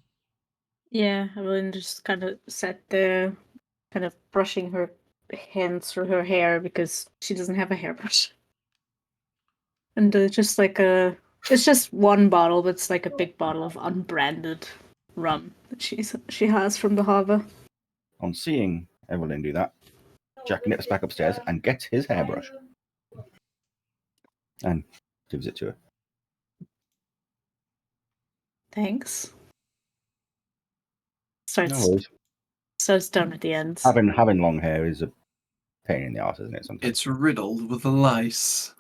Yeah, Evelyn just kind of sat there, kind of brushing her hands through her hair because she doesn't have a hairbrush. And just like it's just one bottle, but it's like a big bottle of unbranded rum that she has from the harbor. On seeing Evelyn do that, Jack nips back upstairs and gets his hairbrush and gives it to her. Thanks. No worries. Starts down at the end. Having long hair is a pain in the arse, isn't it? Sometimes. It's riddled with lice.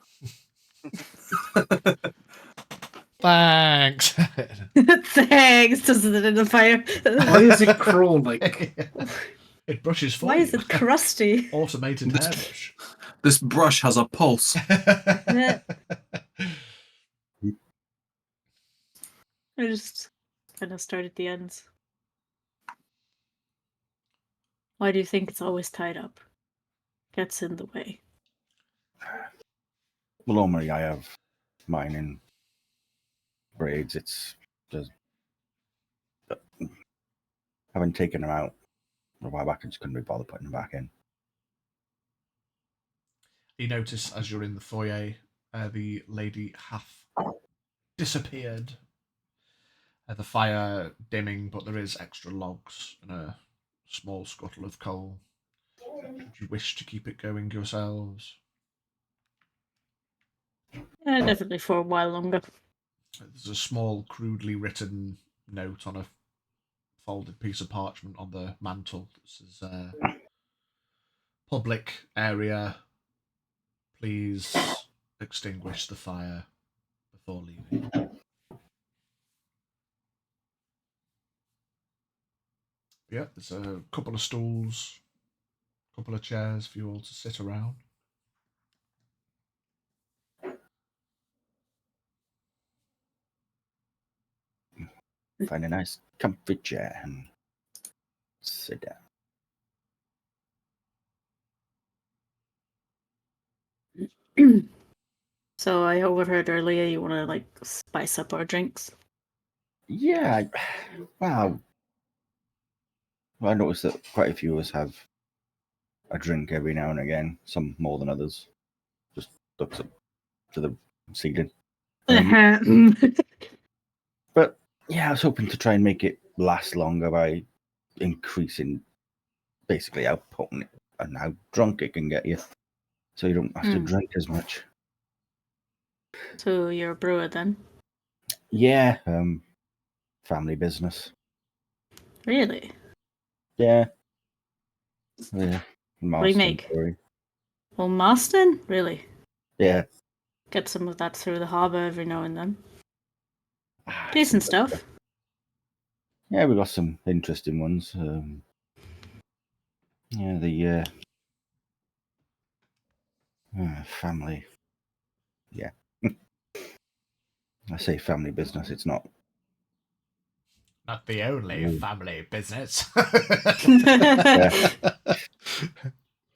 Thanks. Thanks. Does it in the fire? Why is it crawling? It brushes for Why you. is it crusty? Automated hairbrush. This brush has a pulse. I just kind of start at the end. Why do you think it's always tied up? Gets in the way. Well, normally I have mine in braids. It's just having taken them out a while back, I just couldn't be bothered putting them back in. You notice as you're in the foyer, the lady hath disappeared. The fire dimming, but there is extra logs and a small scuttle of coal. Should you wish to keep it going yourselves? Definitely for a while longer. There's a small, crudely written note on a folded piece of parchment on the mantle. This is public area. Please extinguish the fire before leaving. Yeah, there's a couple of stools, a couple of chairs for you all to sit around. find a nice comfy chair and sit down. So I overheard earlier you want to like spice up our drinks. Yeah, wow. I noticed that quite a few of us have a drink every now and again, some more than others. Just looks up to the ceiling. But yeah, I was hoping to try and make it last longer by increasing basically how potent and how drunk it can get you. So you don't have to drink as much. So you're a brewer then? Yeah, family business. Really? Yeah. What do you Marston make? Brewery. Well, Marston? Really? Yeah. Get some of that through the harbour every now and then. Ah, Decent some good stuff. Yeah, we got some interesting ones. Yeah, the family. Yeah. I say family business, it's not. Not the only family business.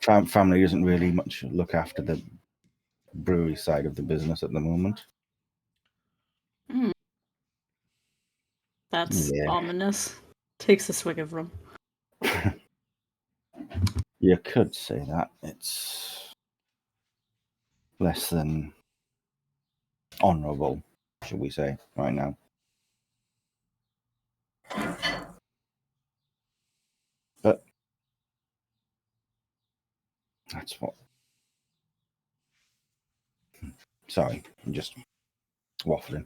Family doesn't really much look after the brewery side of the business at the moment. That's Yeah. ominous. Takes a swig of rum. You could say that. It's less than honourable, should we say, right now. But that's what. Sorry, I'm just waffling.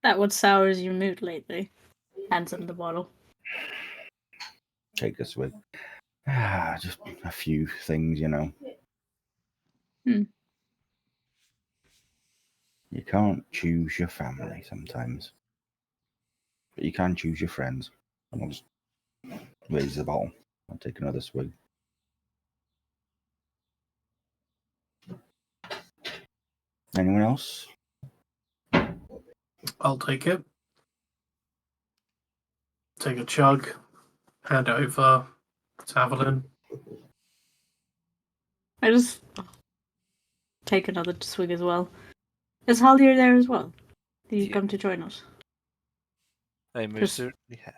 That what sours your mood lately? Hands him the bottle. Take a swig. Just a few things, you know. You can't choose your family sometimes, but you can choose your friends. And I'll just raise the bottle. I'll take another swig. Anyone else? I'll take it. Take a chug. Hand it over to Evelyn. I just take another swig as well. Is Haldir there as well? Did you Yeah. come to join us? I most Just- certainly have.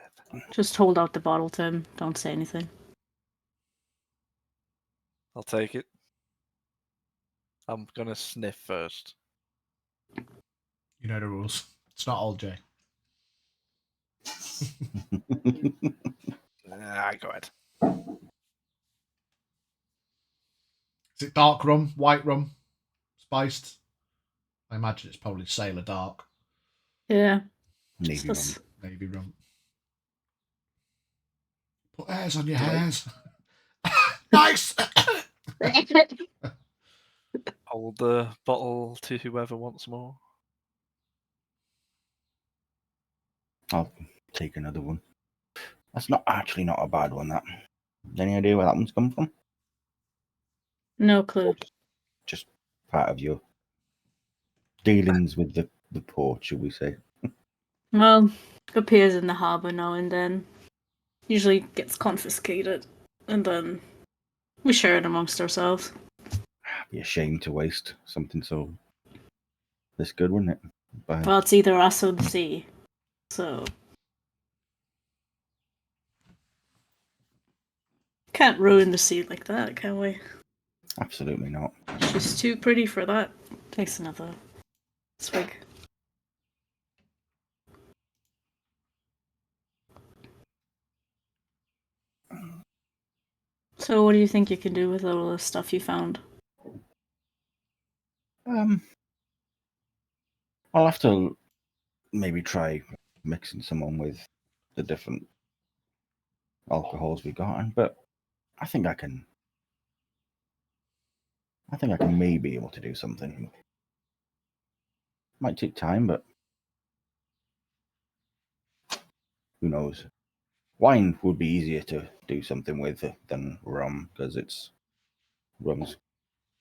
Just hold out the bottle to him. Don't say anything. I'll take it. I'm gonna sniff first. You know the rules. It's not old J. Go ahead. Is it dark rum, white rum, spiced? I imagine it's probably Sailor Dark, Yeah. Navy rum. Just Navy rum. Put hairs on your Did I- hairs. Nice. Hold the bottle to whoever wants more. I'll take another one. That's not a bad one, that. Any idea where that one's come from? no clue. Just part of your dealings with the port, should we say. Well, appears in the harbour now and then. Usually gets confiscated, and then we share it amongst ourselves. Be a shame to waste something so this good, wouldn't it? But Well, it's either us or the sea. So can't ruin the sea like that, can we? absolutely not. She's too pretty for that. Takes another swig. So what do you think you can do with all the stuff you found? I'll have to maybe try mixing someone with the different alcohols we got, but I think I can maybe be able to do something. Might take time, but who knows? Wine would be easier to do something with than rum because rum's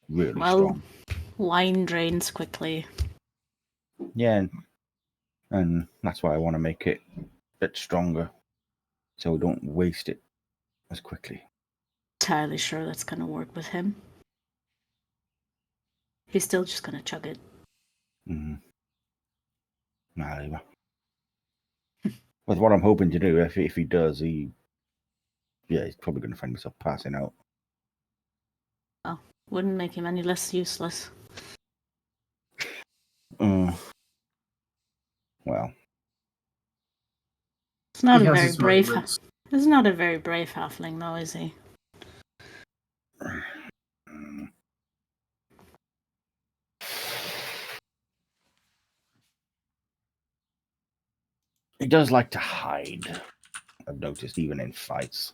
really Well, strong. wine drains quickly. Yeah, and that's why I want to make it bit stronger, so we don't waste it as quickly. Entirely sure that's gonna work with him. He's still just gonna chug it. Mm. Nah, leave it. With what I'm hoping to do, if he does, he's probably going to find himself passing out. Well, wouldn't make him any less useless. Well, It's not He a has very his brave. moments. He's not a very brave halfling, though, is he? he does like to hide. I've noticed, even in fights.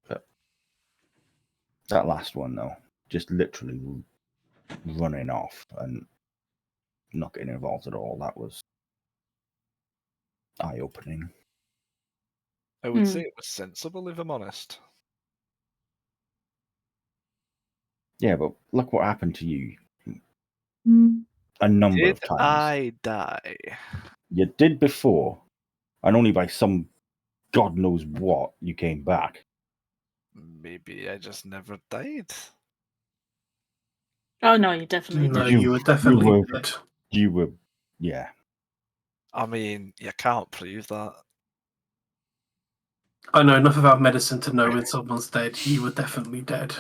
But that last one, though, just literally running off and not getting involved at all, that was eye-opening. I would say it was sensible, if I'm honest. Yeah, but look what happened to you. A number Did of times. I die? You did before, and only by some God knows what you came back. Maybe I just never died. Oh no, you definitely No, did. you were definitely dead. You were, yeah. I mean, you can't prove that. I know enough about medicine to know when someone's dead. You were definitely dead.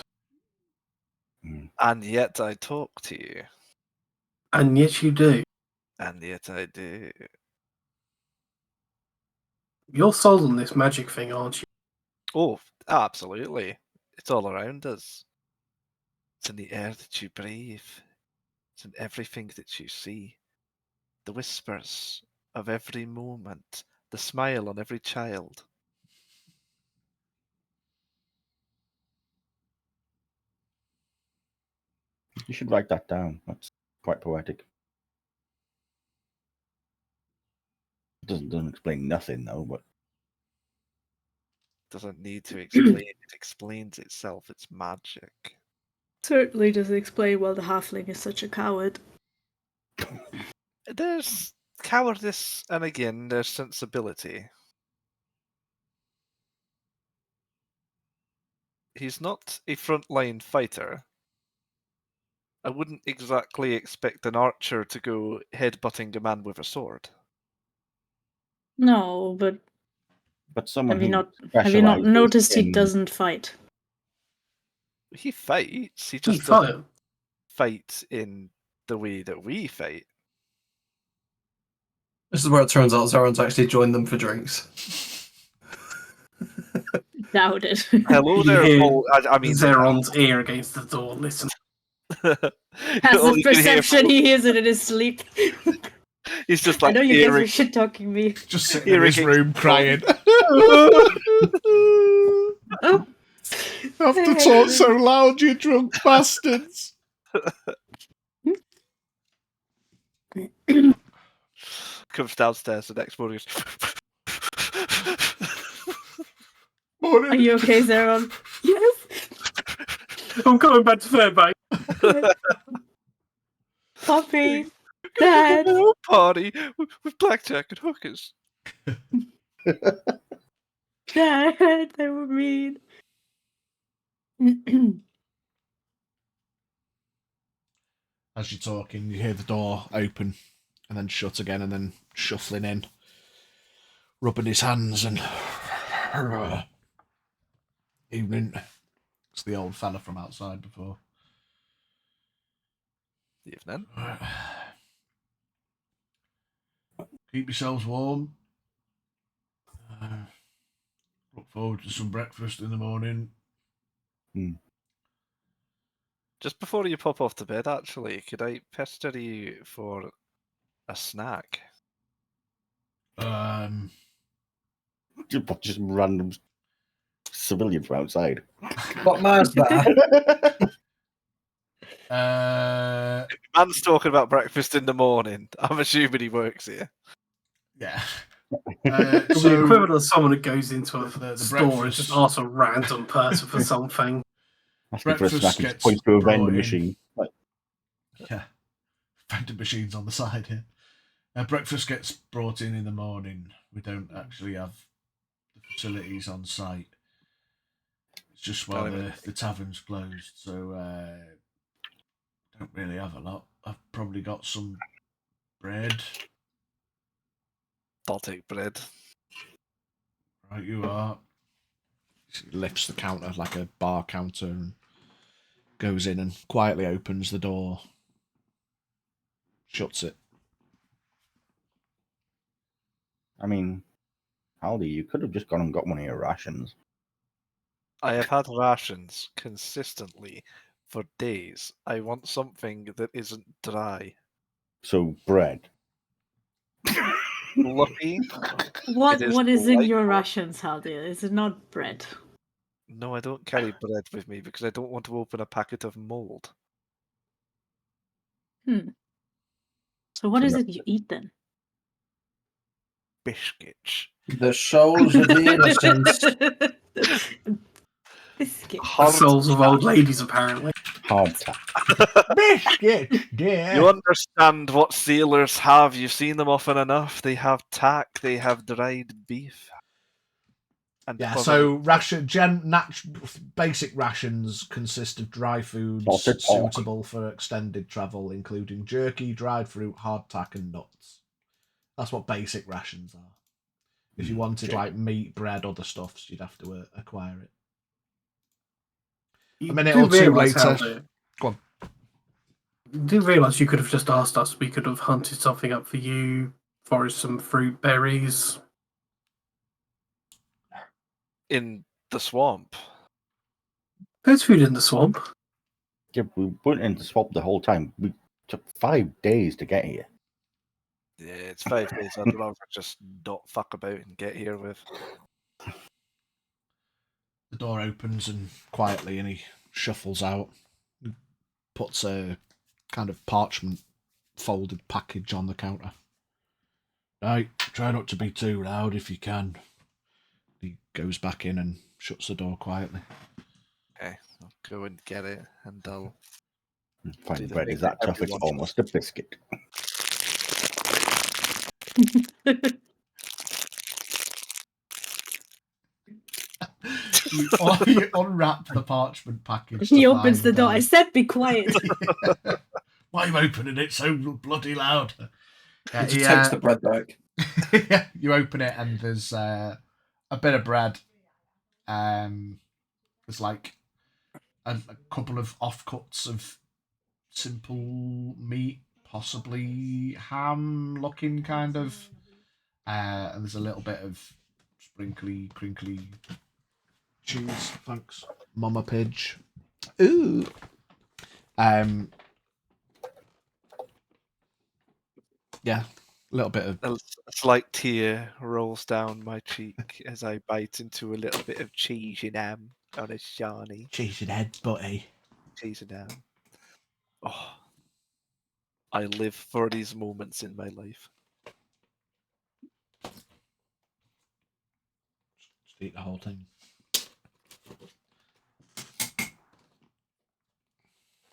And yet I talk to you. And yet you do. And yet I do. You're sold on this magic thing, aren't you? Oh, absolutely. It's all around us. It's in the air that you breathe. It's in everything that you see. The whispers of every moment. The smile on every child. You should write that down. That's quite poetic. It doesn't explain nothing, though, but... Doesn't need to explain. It explains itself. It's magic. Certainly doesn't explain why the halfling is such a coward. There's cowardice, and again, there's sensibility. He's not a frontline fighter. I wouldn't exactly expect an archer to go headbutting a man with a sword. No, but someone have you not specializes noticed he in- doesn't fight? He fights. He He just fought doesn't him. fight in the way that we fight. This is where it turns out Zaron's actually joined them for drinks. Doubt it. Hello You there, hear Paul. I mean, Zeron's ear against the door. Listen. Has all the you can hear perception he hears it in his sleep. He's just I like know you guys are hearing. shit talking me. Just sitting in his Hearing- room crying. Oh. Have to talk so loud, you drunk bastards. Comes downstairs the next morning. Morning. Are you okay, Zeron? Yes. I'm coming back to Fairbank. Puppy. Dad. Party with blackjack and hookers. Dad. They were mean. As you're talking, you hear the door open and then shut again and then shuffling in, rubbing his hands and... Evening. It's the old fella from outside before. Evening. Keep yourselves warm. Look forward to some breakfast in the morning. Just before you pop off to bed, actually, could I pester you for a snack? Just random civilian from outside. What man's that? Man's talking about breakfast in the morning. I'm assuming he works here. Yeah. The equivalent of someone who goes into a the store and breakfast- just asks a random person for something. Asking for a Breakfast snack and gets points to a brought vending in. machine. Like, Yeah. Vending machines on the side here. Breakfast gets brought in the morning. We don't actually have the facilities on site. It's just while the tavern's closed, so don't really have a lot. I've probably got some bread. I'll take bread. Right, you are. She lifts the counter like a bar counter and goes in and quietly opens the door. Shuts it. I mean, Aldi, you could have just gone and got one of your rations. I have had rations consistently for days. I want something that isn't dry. So, bread. Lucky. What It is what is in your delightful. rations, Haldir? Is it not bread? No, I don't carry bread with me because I don't want to open a packet of mold. So what So is no- it you eat then? Biscuits. The souls of the innocents. Biscuit. The souls of old ladies, apparently. Hard tack. Biscuit, dear. You understand what sailors have. You've seen them often enough. They have tack, they have dried beef. And Yeah, other- so basic rations consist of dry foods Salted pork. suitable for extended travel, including jerky, dried fruit, hardtack, and nuts. That's what basic rations are. If you wanted Okay. like meat, bread, other stuffs, you'd have to acquire it. You A minute do or two realise, later. Haldir, Go on. you do realise you could have just asked us. We could have hunted something up for you, foraged some fruit, berries. in the swamp. There's food in the swamp. Yeah, we went in the swamp the whole time. We took 5 days to get here. Yeah, it's 5 days. I'd rather just not fuck about and get here with. The door opens and quietly, and he shuffles out. He puts a kind of parchment folded package on the counter. Right, try not to be too loud if you can. He goes back in and shuts the door quietly. Okay, I'll go and get it, and I'll. Fine, Do the bread thing is that that tough, it's everyone almost a biscuit. You unwrap the parchment package. He to opens the find, door. I said, "Be quiet." Why are you opening it so bloody loud? Yeah, He just takes the bread back. yeah, you open it and there's a bit of bread. There's like a couple of offcuts of simple meat, possibly ham-looking kind of, and there's a little bit of sprinkly, crinkly cheese. Thanks, Mama Pidge. Ooh. Yeah, a little bit of. A slight tear rolls down my cheek as I bite into a little bit of cheese and ham on a shiny Cheese and head butty. cheese and ham. Oh, I live for these moments in my life. Just eat the whole thing.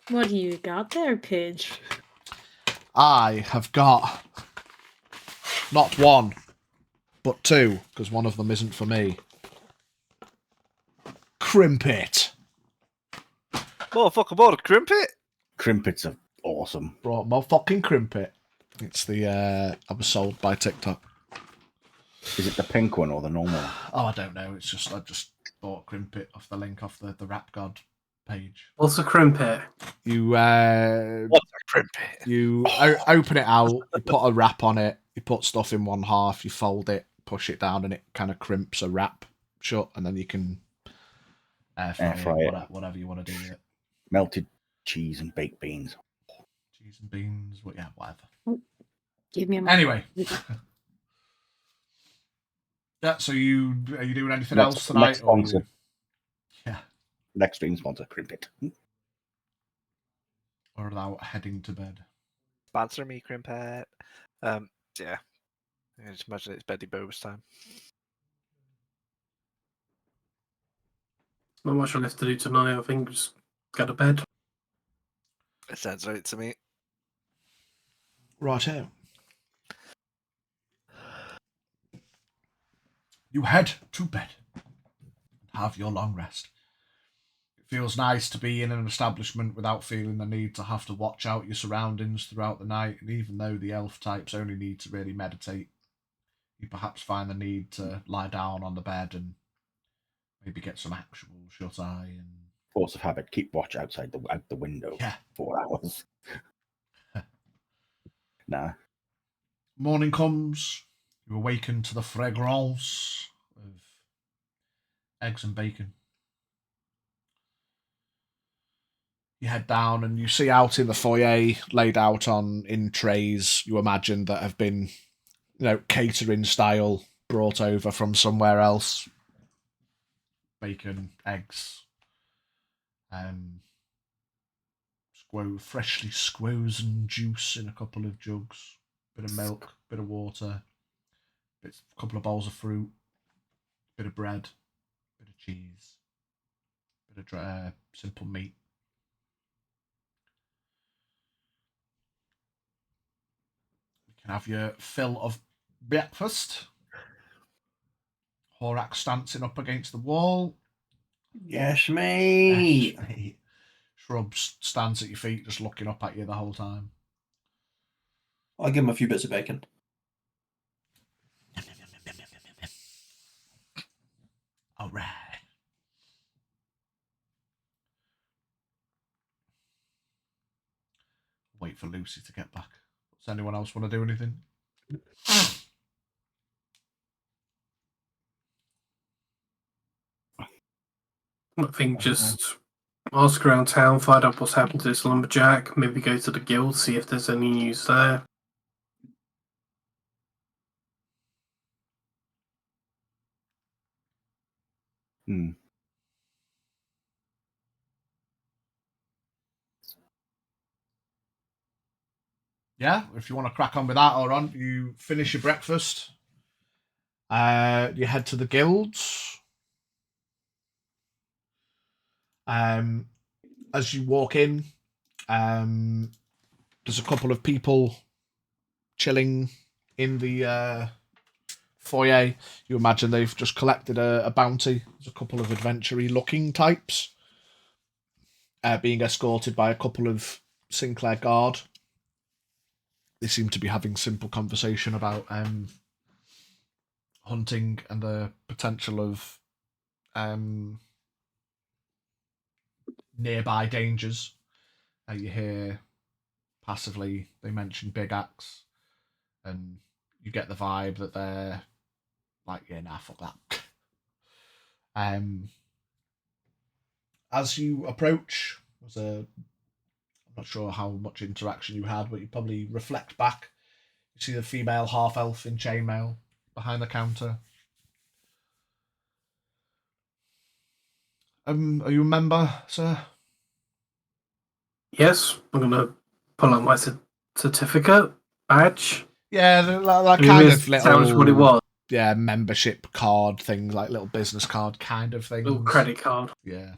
What do you got there, Pidge? I have got not one, but two, because one of them isn't for me. Crimpet. Motherfucker bought a crimpet? Crimpets are awesome. Brought my fucking crimpet. It's the I was sold by TikTok. Is it the pink one or the normal one? Oh, I don't know. It's just I just bought crimpet off the link off the Rap God page. What's a crimpet? You What's a crimpet? you open it out. You put a wrap on it. You put stuff in one half. You fold it, push it down, and it kind of crimps a wrap shut, and then you can air fry it, whatever you want to do with it. Melted cheese and baked beans. Cheese and beans, yeah, whatever. Give me a Anyway. Yeah, so are you doing anything Next- else tonight? next sponsor. Yeah. Next stream sponsor, Crimpet. Or without heading to bed? Sponsor me, crimpet. Yeah. I just imagine it's Betty Bo's time. Not much left to do tonight. I think just go to bed. It sounds right to me. Right here. you head to bed and have your long rest. It feels nice to be in an establishment without feeling the need to have to watch out your surroundings throughout the night, and even though the elf types only need to really meditate, you perhaps find the need to lie down on the bed and maybe get some actual shut-eye and... Force of habit, keep watch outside out the window. Yeah. 4 hours. Nah. Morning comes, you awaken to the fragrance of eggs and bacon. You head down and you see out in the foyer, laid out in trays, you imagine, that have been, catering style, brought over from somewhere else. Bacon, eggs, freshly squozen juice in a couple of jugs, bit of milk, bit of water, a couple of bowls of fruit, bit of bread, bit of cheese, bit of simple meat. You can have your fill of breakfast. Horak stancing up against the wall. Yes, mate. Yes, mate. Shrubs stands at your feet, just looking up at you the whole time. I'll give him a few bits of bacon. All right. Wait for Lucy to get back. Does anyone else want to do anything? I think just ask around town, find out what's happened to this lumberjack, maybe go to the guild, see if there's any news there. Yeah, if you want to crack on with that, or on, you finish your breakfast. You head to the guilds. As you walk in, there's a couple of people chilling in the foyer. You imagine they've just collected a bounty. There's a couple of adventure-y looking types being escorted by a couple of Sinclair guard. They seem to be having simple conversation about hunting and the potential of nearby dangers. You hear passively they mention big axe, and you get the vibe that they're like, yeah, nah, fuck that. As you approach, I'm not sure how much interaction you had, but you probably reflect back. You see the female half elf in chainmail behind the counter. Are you a member, sir? Yes, I'm gonna pull out my certificate badge. Yeah, that Maybe kind this of little... tells what it was. Yeah, membership card things, like little business card kind of things. Little credit card. Yeah.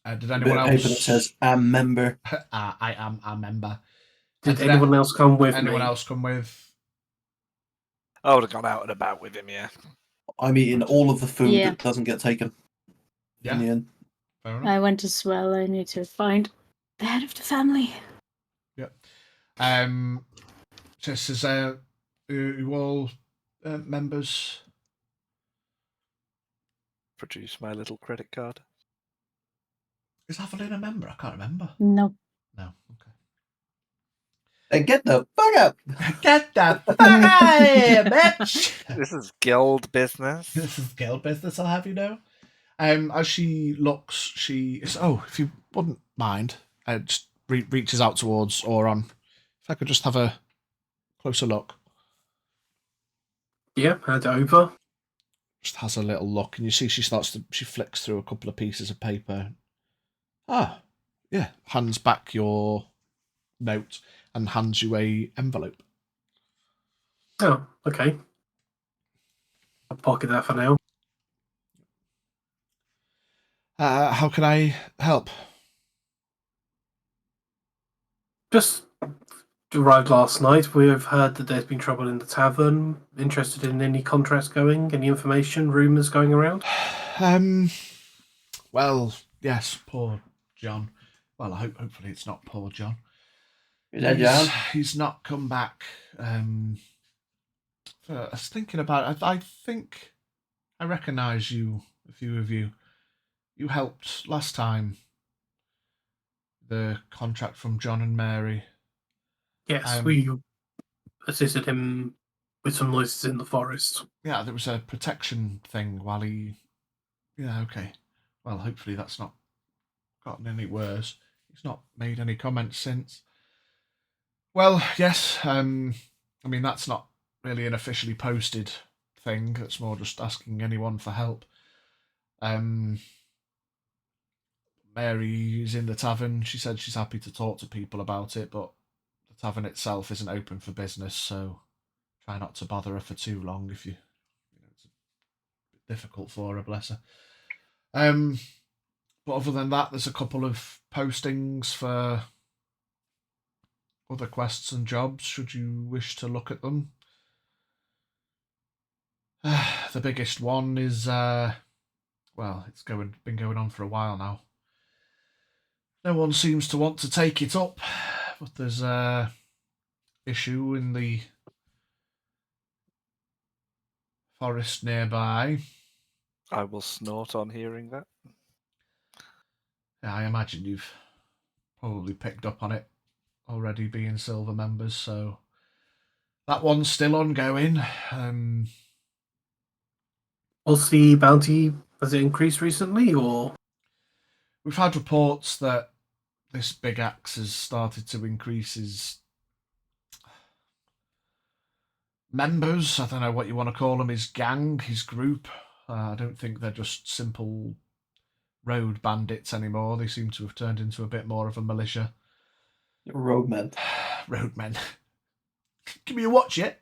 Did A bit anyone of else... paper that says, "I'm member." I am a member. Did anyone else come with me? Anyone else come with? I would have gone out and about with him, yeah. I'm eating all of the food Yeah. that doesn't get taken. Yeah. In the end. Fair enough. I went as well. I need to find the head of the family. Yep. Just as you all members. Produce my little credit card. Is Evelyn a member? I can't remember. No. No. Okay. Then get the fuck up. Get the fuck out of here, bitch! This is guild business. This is guild business, I'll have you know. As she looks, she is... Oh, if you wouldn't mind, just reaches out towards Oron. If I could just have a closer look. Yeah, hand it over. Just has a little look, and you see she flicks through a couple of pieces of paper. Ah, yeah. Hands back your note and hands you a envelope. Oh, okay. I'll pocket that for now. How can I help? Just arrived last night. We've heard that there's been trouble in the tavern. Interested in any contracts going? Any information, rumours going around? Well, yes, poor John. Well, hopefully it's not poor John. Is that John? He's not come back. I was thinking about it. I think I recognise you, a few of you. You helped last time. The contract from John and Mary. Yes, we assisted him with some noises in the forest. Yeah, there was a protection thing while he. Yeah, okay. Well, hopefully that's not gotten any worse. He's not made any comments since. Well, yes. I mean, that's not really an officially posted thing. It's more just asking anyone for help. Mary is in the tavern. She said she's happy to talk to people about it, but the tavern itself isn't open for business, so try not to bother her for too long if it's a bit difficult for her, bless her. But other than that, there's a couple of postings for other quests and jobs, should you wish to look at them. The biggest one is, well, it's been going on for a while now. No one seems to want to take it up, but there's a issue in the forest nearby. I will snort on hearing that. Yeah, I imagine you've probably picked up on it already, being silver members, so that one's still ongoing. Was the bounty, has it increased recently, or? We've had reports that this big axe has started to increase his members. I don't know what you want to call them, his gang, his group. I don't think they're just simple road bandits anymore. They seem to have turned into a bit more of a militia. Roadmen. Roadmen. Give me a watch yet.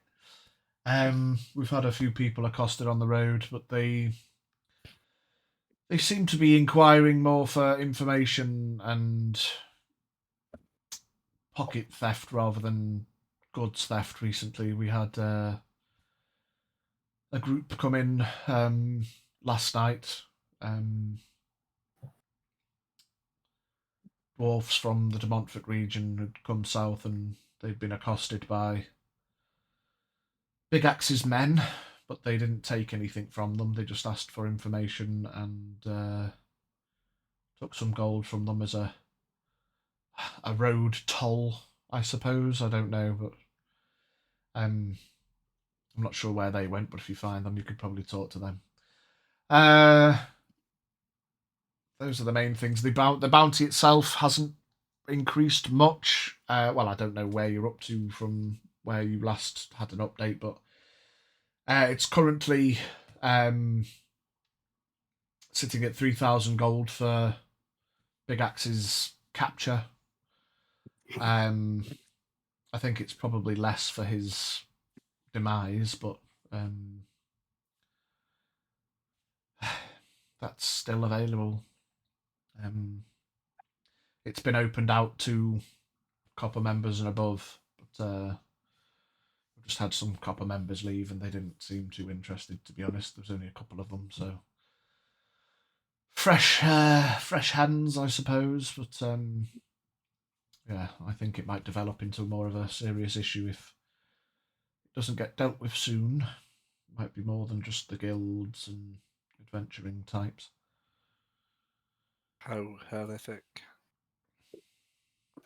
We've had a few people accosted on the road, but they seem to be inquiring more for information and pocket theft rather than goods theft recently. We had a group come in last night. Dwarfs from the De Montfort region had come south and they'd been accosted by Big Axe's men, but they didn't take anything from them. They just asked for information and took some gold from them as a road toll, I suppose. I don't know, but I'm not sure where they went, but if you find them, you could probably talk to them. Those are the main things. The bounty itself hasn't increased much. Well, I don't know where you're up to from where you last had an update, but it's currently sitting at 3,000 gold for Big Axe's capture. I think it's probably less for his demise, but that's still available. It's been opened out to copper members and above, but we've just had some copper members leave and they didn't seem too interested, to be honest. There was only a couple of them, so fresh hands, I suppose. But yeah, I think it might develop into more of a serious issue if it doesn't get dealt with soon. It might be more than just the guilds and adventuring types. How horrific.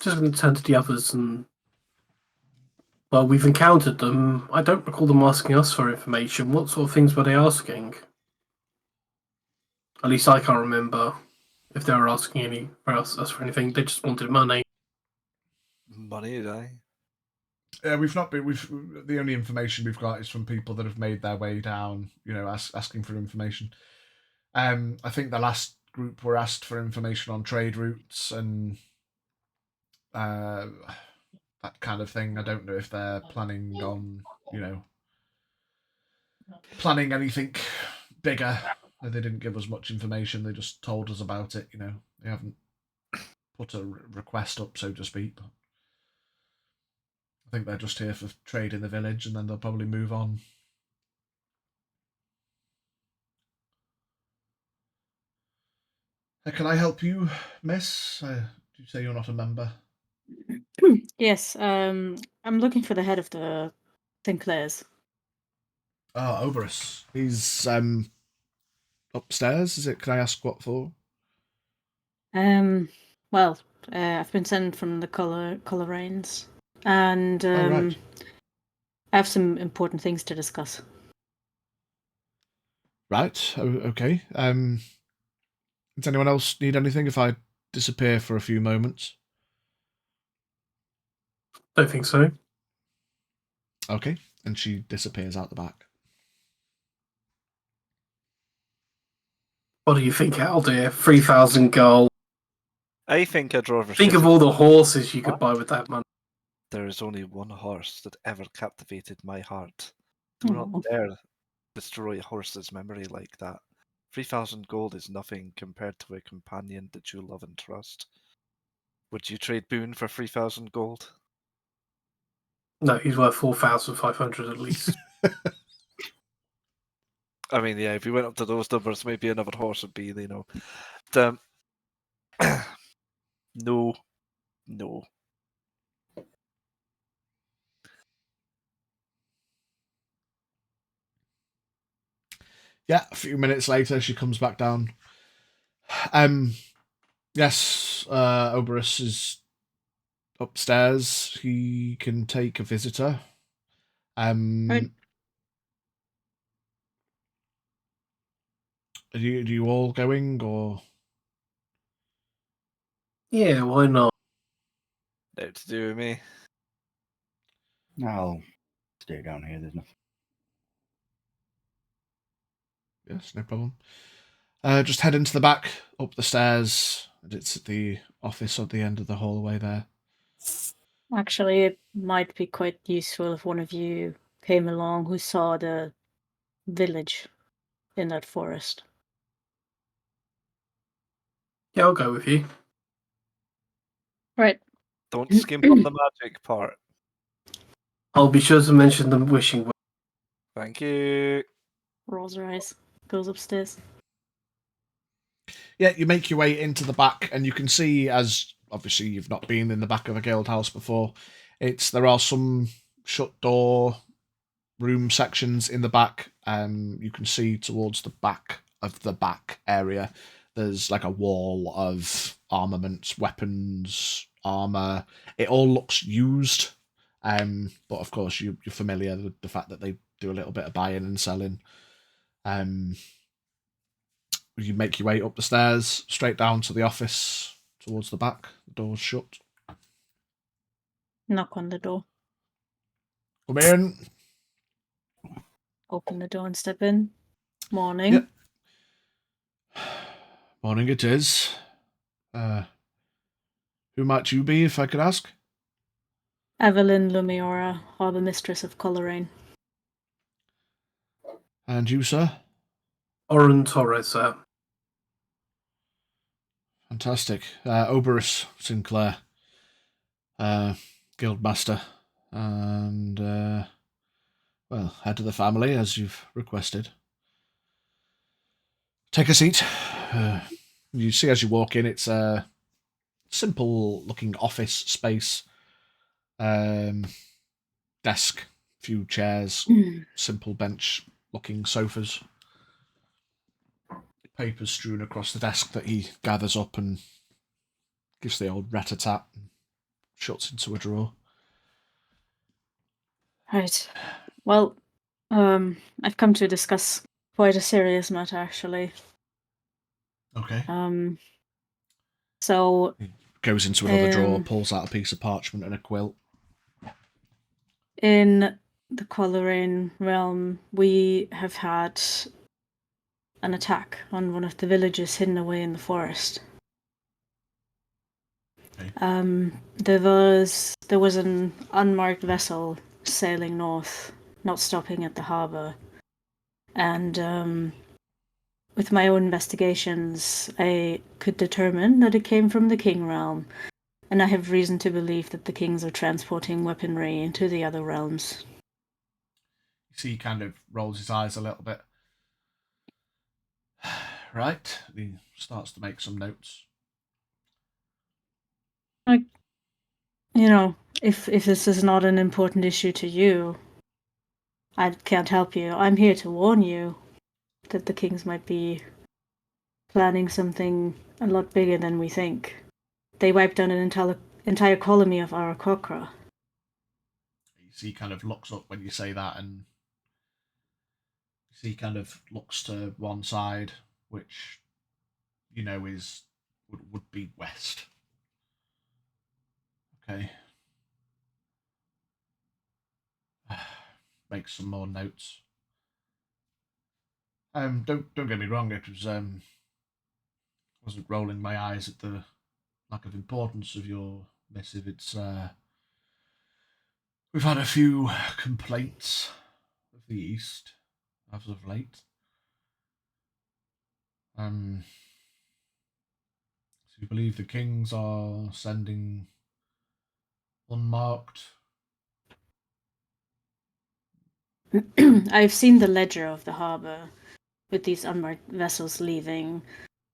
Just going to turn to the others and. Well, we've encountered them. I don't recall them asking us for information. What sort of things were they asking? At least I can't remember if they were asking us for anything. They just wanted money. Money, did I? Yeah, we've not been. The only information we've got is from people that have made their way down. Asking for information. I think the last group were asked for information on trade routes and that kind of thing. I don't know if they're planning on, planning anything bigger. They didn't give us much information. They just told us about it. They haven't put a request up, so to speak. I think they're just here for trade in the village, and then they'll probably move on. Can I help you, miss? Do you say you're not a member? Yes, I'm looking for the head of the Sinclairs. Oh, Oberus. He's upstairs. Is it? Can I ask what for? Well, I've been sent from the Coleraines, and Oh, right. I have some important things to discuss. Right. Okay. Does anyone else need anything if I disappear for a few moments? Don't think so. Okay. And she disappears out the back. What do you think, Aldir? 3,000 gold. I think I'd rather Think sit of all the horses you could buy with that money. There is only one horse that ever captivated my heart. Do not Aw. dare destroy a horse's memory like that. 3,000 gold is nothing compared to a companion that you love and trust. Would you trade Boone for 3,000 gold? No, he's worth 4,500 at least. I mean, yeah, if we went up to those numbers, maybe another horse would be, you know. No. No. Yeah, a few minutes later, she comes back down. Yes, Oberus is upstairs. He can take a visitor. Right. Are you all going, or? Yeah, why not? No to do with me. I'll stay down here. There's nothing. Yes, no problem. Just head into the back, up the stairs, and it's at the office at the end of the hallway there. Actually, it might be quite useful if one of you came along who saw the village in that forest. Yeah, I'll go with you. Right. Don't skimp on the magic part. I'll be sure to mention the wishing well. Thank you. Rolls her eyes. Goes upstairs. Yeah, you make your way into the back, and you can see, as obviously you've not been in the back of a guild house before, there are some shut door room sections in the back. You can see towards the back of the back area, there's like a wall of armaments, weapons, armor. It all looks used, but of course you're familiar with the fact that they do a little bit of buying and selling. You make your way up the stairs, straight down to the office, towards the back. The door's shut. Knock on the door. Come in. Open the door and step in. Morning. Yep. Morning it is. Who might you be, if I could ask? Evelyn Lumiora, Harbour Mistress of Coleraine. And you, sir? Oren Torres, sir. Fantastic. Oberus Sinclair, Guildmaster, and, well, head of the family, as you've requested. Take a seat. You see as you walk in, it's a simple-looking office space. Desk, few chairs, simple bench-looking sofas. Papers strewn across the desk that he gathers up and gives the old rat-a-tat and shuts into a drawer. Right. Well, I've come to discuss quite a serious matter, actually. Okay. So He goes into another drawer, pulls out a piece of parchment and a quilt. in the Coleraine realm, we have had an attack on one of the villages hidden away in the forest. Okay. There was an unmarked vessel sailing north, not stopping at the harbour, and with my own investigations, I could determine that it came from the King realm, And I have reason to believe that the kings are transporting weaponry into the other realms. You see, he kind of rolls his eyes a little bit. Right, he starts to make some notes. If this is not an important issue to you, I can't help you. I'm here to warn you that the kings might be planning something a lot bigger than we think. They wiped down an entire colony of Arakokra. You see, he kind of looks up when you say that, and you see, he kind of looks to one side, which would be west. Okay. Make some more notes. Don't get me wrong. It was wasn't rolling my eyes at the lack of importance of your missive. It's we've had a few complaints of the East as of late. So you believe the kings are sending unmarked? I've seen the ledger of the harbor with these unmarked vessels leaving,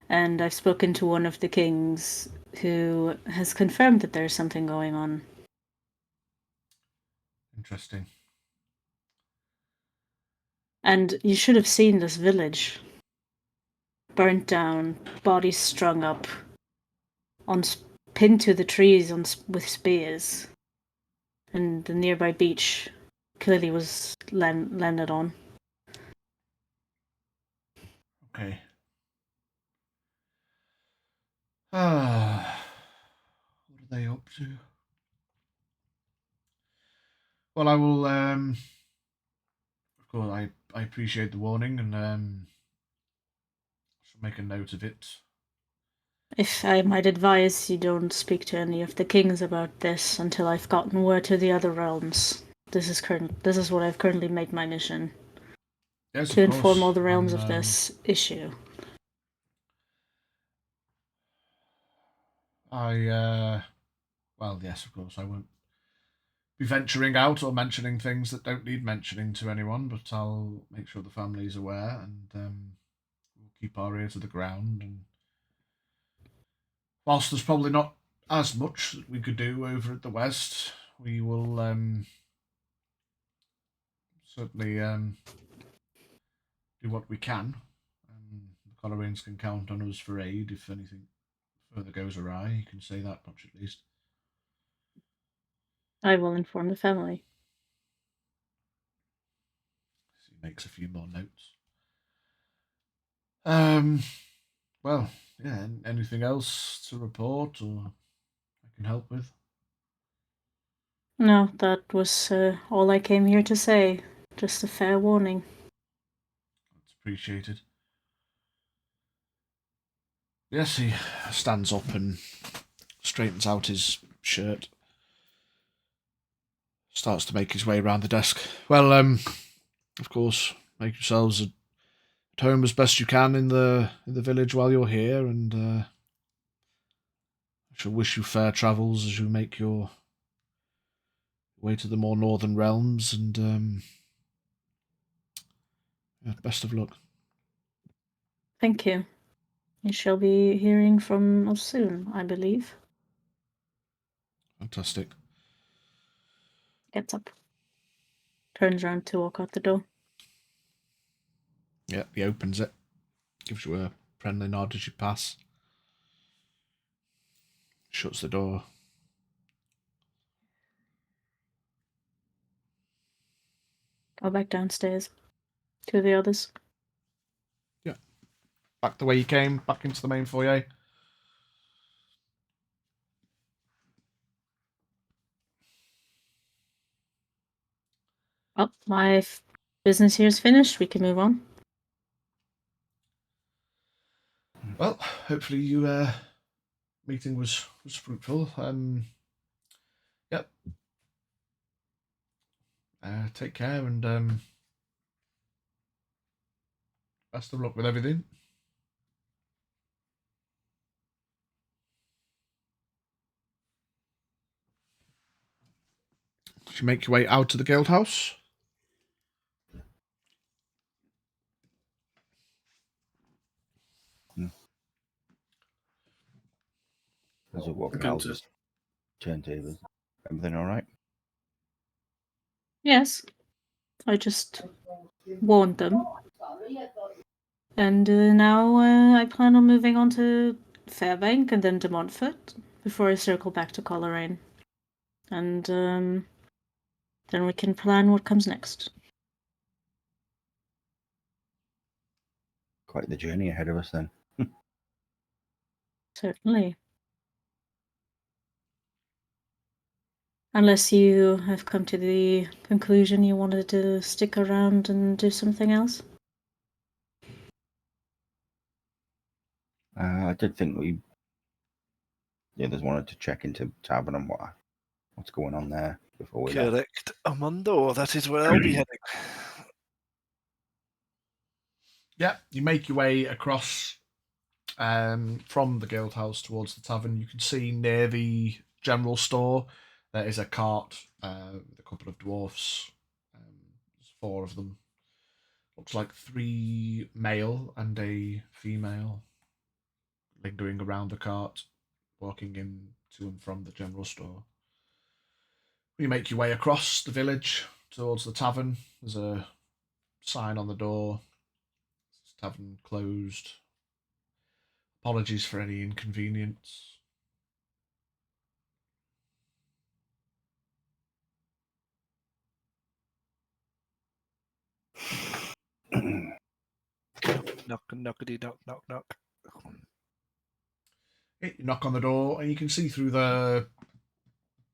and I've spoken to one of the kings who has confirmed that there's something going on. Interesting. And you should have seen this village. Burnt down, bodies strung up, pinned to the trees with spears. And the nearby beach clearly was landed on. Okay. What are they up to? Well, I will. Of course, I appreciate the warning, and shall make a note of it. If I might advise, you don't speak to any of the kings about this until I've gotten word to the other realms. This is what I've currently made my mission. Yes, To of inform course. all the realms And, of this issue. Well, yes, of course, I won't be venturing out or mentioning things that don't need mentioning to anyone, but I'll make sure the family's aware, and we'll keep our ear to the ground. And whilst there's probably not as much that we could do over at the West, we will certainly do what we can. The Coleraines can count on us for aid if anything further goes awry. You can say that much at least. I will inform the family. So he makes a few more notes. Well, yeah, anything else to report or I can help with? No, that was all I came here to say. Just a fair warning. That's appreciated. Yes, he stands up and straightens out his shirt. Starts to make his way around the desk. Well, of course, make yourselves at home as best you can in the village while you're here, and I shall wish you fair travels as you make your way to the more northern realms, and yeah, best of luck. Thank you. You shall be hearing from us soon, I believe. Fantastic. Gets up. Turns around to walk out the door. Yeah, he opens it, gives you a friendly nod as you pass, shuts the door. Go back downstairs. To the others. Yeah. Back the way you came, back into the main foyer. Well, my business here is finished. We can move on. Well, hopefully you meeting was fruitful. Yep. Take care and best of luck with everything. you make your way out to the guild house. As we're walking Good out, to- just turntables. Everything all right? Yes, I just warned them. And now I plan on moving on to Fairbank and then to Montfort before I circle back to Coleraine. And then we can plan what comes next. Quite the journey ahead of us then. Certainly. Unless you have come to the conclusion you wanted to stick around and do something else. I did think we just wanted to check into tavern and what's going on there before we left. Correct, Amundo. That is where I'll be heading. Yeah, you make your way across from the guild house towards the tavern. You can see near the general store there is a cart with a couple of dwarfs. There's 4 of them. Looks like 3 male and a female lingering around the cart, walking in to and from the general store. You make your way across the village towards the tavern. There's a sign on the door. Tavern closed. Apologies for any inconvenience. Knock, knockity, knock, knock, knock. You knock on the door, and you can see through the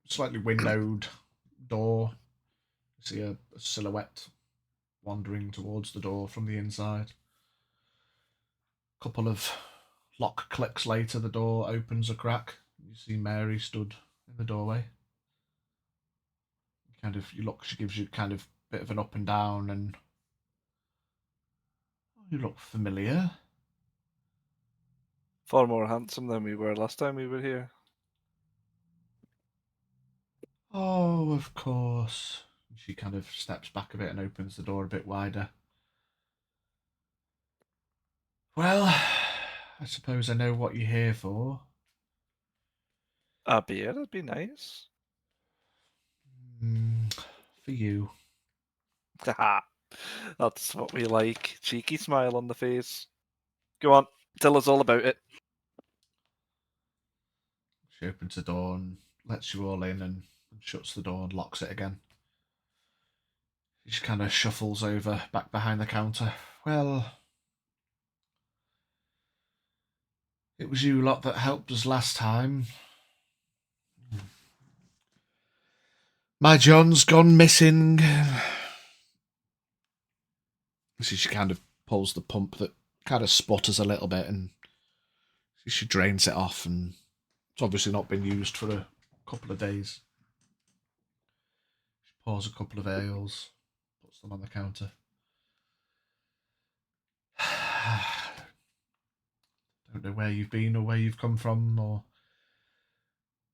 slightly windowed door. You see a silhouette wandering towards the door from the inside. A couple of lock clicks later, the door opens a crack. You see Mary stood in the doorway. You look. She gives you kind of a bit of an up and down, and you look familiar. Far more handsome than we were last time we were here. Oh, of course. She kind of steps back a bit and opens the door a bit wider. Well, I suppose I know what you're here for. A beer would be nice. For you. Haha. That's what we like. Cheeky smile on the face. Go on, tell us all about it. She opens the door and lets you all in and shuts the door and locks it again. She just kind of shuffles over back behind the counter. Well, it was you lot that helped us last time. My John's gone missing. She kind of pulls the pump that kind of sputters a little bit and she drains it off, and it's obviously not been used for a couple of days. She pours a couple of ales, puts them on the counter. Don't know where you've been or where you've come from or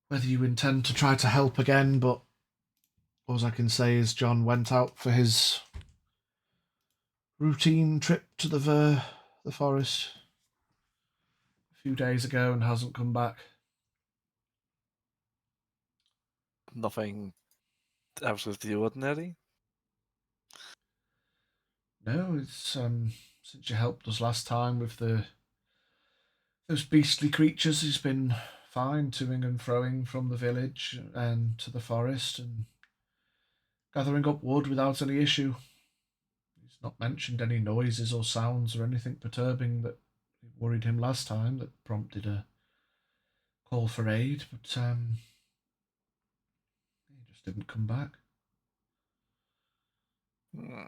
whether you intend to try to help again, but all I can say is John went out for his routine trip to the forest a few days ago and hasn't come back. Nothing out of the ordinary. No, it's since you helped us last time with those beastly creatures, he's been fine toing and froing from the village and to the forest and gathering up wood without any issue. He's not mentioned any noises or sounds or anything perturbing that worried him last time that prompted a call for aid, but he just didn't come back. Hmm.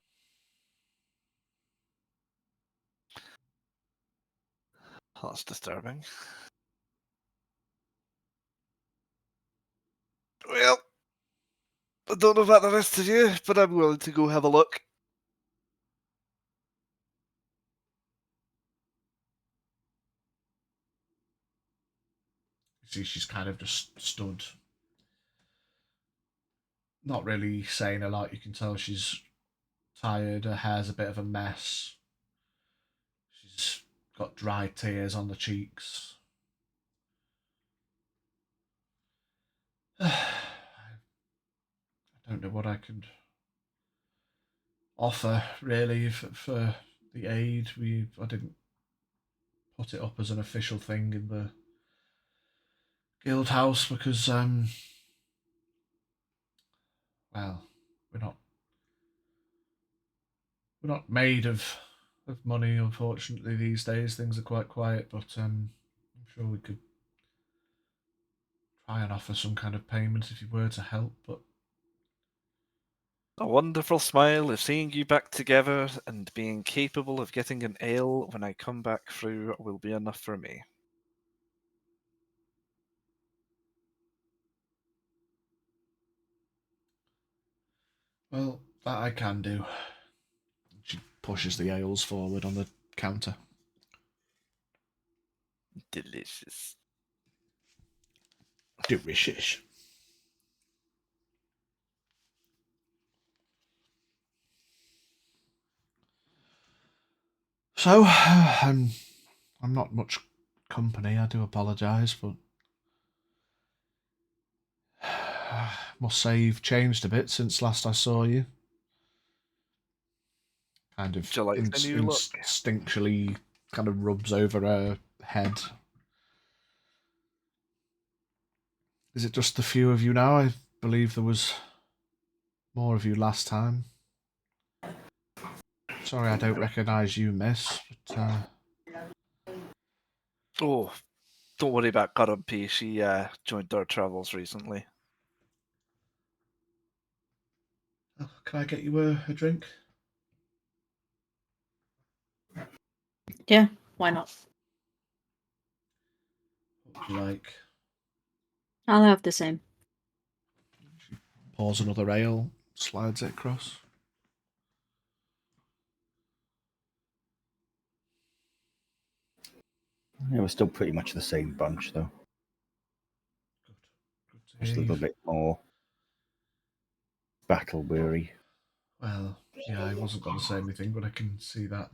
That's disturbing. Well, I don't know about the rest of you, but I'm willing to go have a look. You see, she's kind of just stood not really saying a lot. You can tell she's tired. Her hair's a bit of a mess. She's got dry tears on the cheeks. I don't know what I could offer really for the aid. I didn't put it up as an official thing in the guild house because well, we're not made of money, unfortunately. These days things are quite quiet, but I'm sure we could try and offer some kind of payment if you were to help. But A wonderful smile of seeing you back together and being capable of getting an ale when I come back through will be enough for me. well, that I can do. She pushes the ales forward on the counter. Delicious. Delicious. So, I'm not much company. I do apologise, but must say you've changed a bit since last I saw you. Kind of Would you like the new look? instinctually kind of rubs over her head. Is it just the few of you now? I believe there was more of you last time. Sorry I don't recognise you, miss, but Oh, don't worry about Gurumpy. She joined our travels recently. can I get you a drink? Yeah, why not? What would you like? I'll have the same. Pours another ale, slides it across. Yeah, we're still pretty much the same bunch, though. Good. Good to Just a hear little you. bit more battle weary. Well, yeah, I wasn't going to say anything, but I can see that.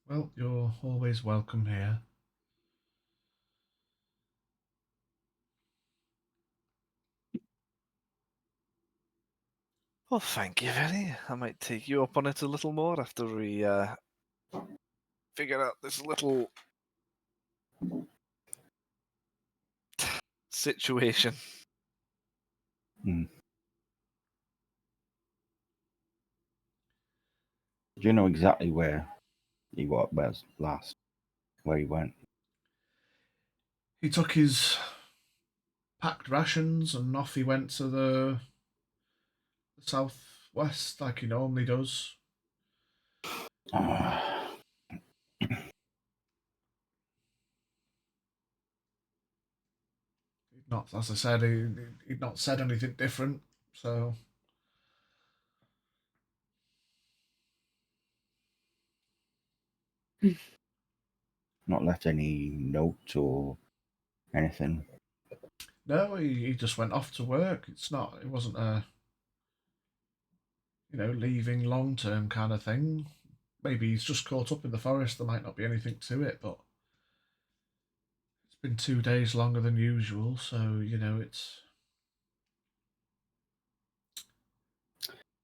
Well, you're always welcome here. Well, thank you, Vinny. I might take you up on it a little more after we figure out this little situation. Mm. Do you know exactly where he was last? Where he went? He took his packed rations and off he went to the southwest like he normally does. He'd not, as I said, he'd not said anything different, so Not left any note or anything. no, he just went off to work. It wasn't a leaving long term kind of thing. Maybe he's just caught up in the forest. There might not be anything to it, but it's been 2 days longer than usual, so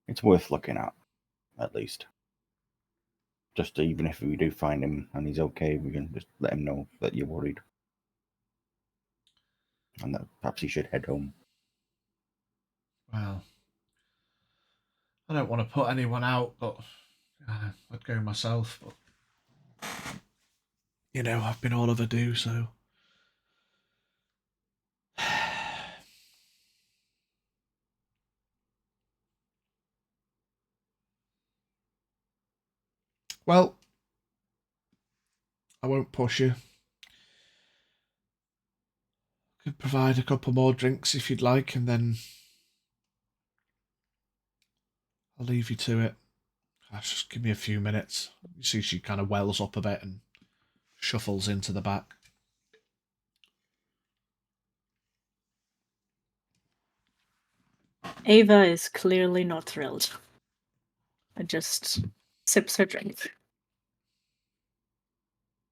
It's worth looking at least. Just even if we do find him and he's okay, we can just let him know that you're worried. And that perhaps he should head home. well, I don't want to put anyone out, but I'd go myself. But I've been all of a do, so. Well, I won't push you. Could provide a couple more drinks if you'd like, and then I'll leave you to it. Just give me a few minutes. You see, she kind of wells up a bit and shuffles into the back. Ava is clearly not thrilled. And just sips her drink.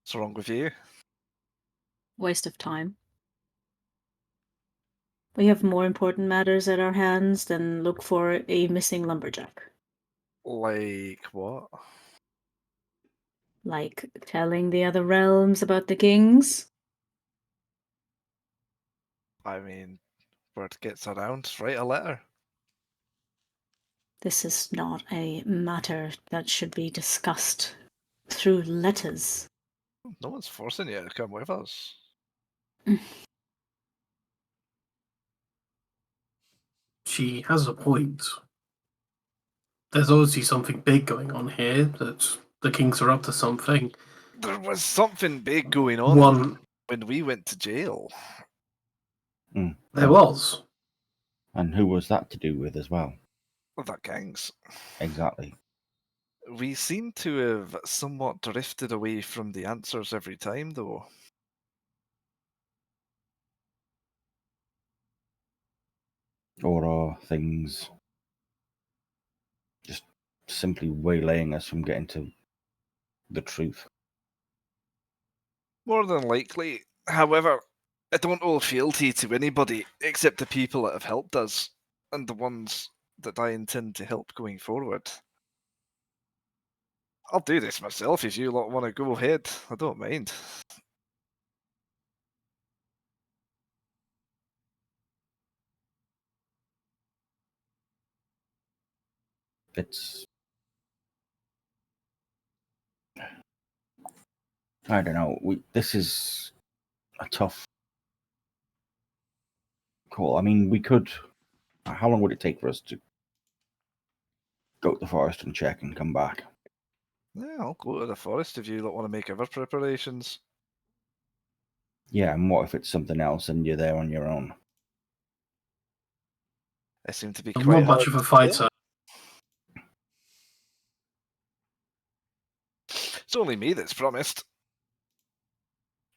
What's wrong with you? Waste of time. We have more important matters at our hands than look for a missing lumberjack. Like what? Like telling the other realms about the kings. I mean, word gets around, write a letter. This is not a matter that should be discussed through letters. No one's forcing you to come with us. She has a point. There's obviously something big going on here, that the kings are up to something. There was something big going on One, when we went to jail. there was. And who was that to do with as well? Well, that gangs. Exactly. We seem to have somewhat drifted away from the answers every time, though. Or are things just simply waylaying us from getting to the truth? More than likely. However, I don't owe fealty to anybody except the people that have helped us, and the ones that I intend to help going forward. I'll do this myself if you lot want to go ahead. I don't mind. It's... I don't know. This is a tough call. I mean, we could... How long would it take for us to go to the forest and check and come back? Yeah, I'll go to the forest if you lot want to make other preparations. Yeah, and what if it's something else and you're there on your own? I seem to be I'm quite not much of a fighter. It's only me that's promised.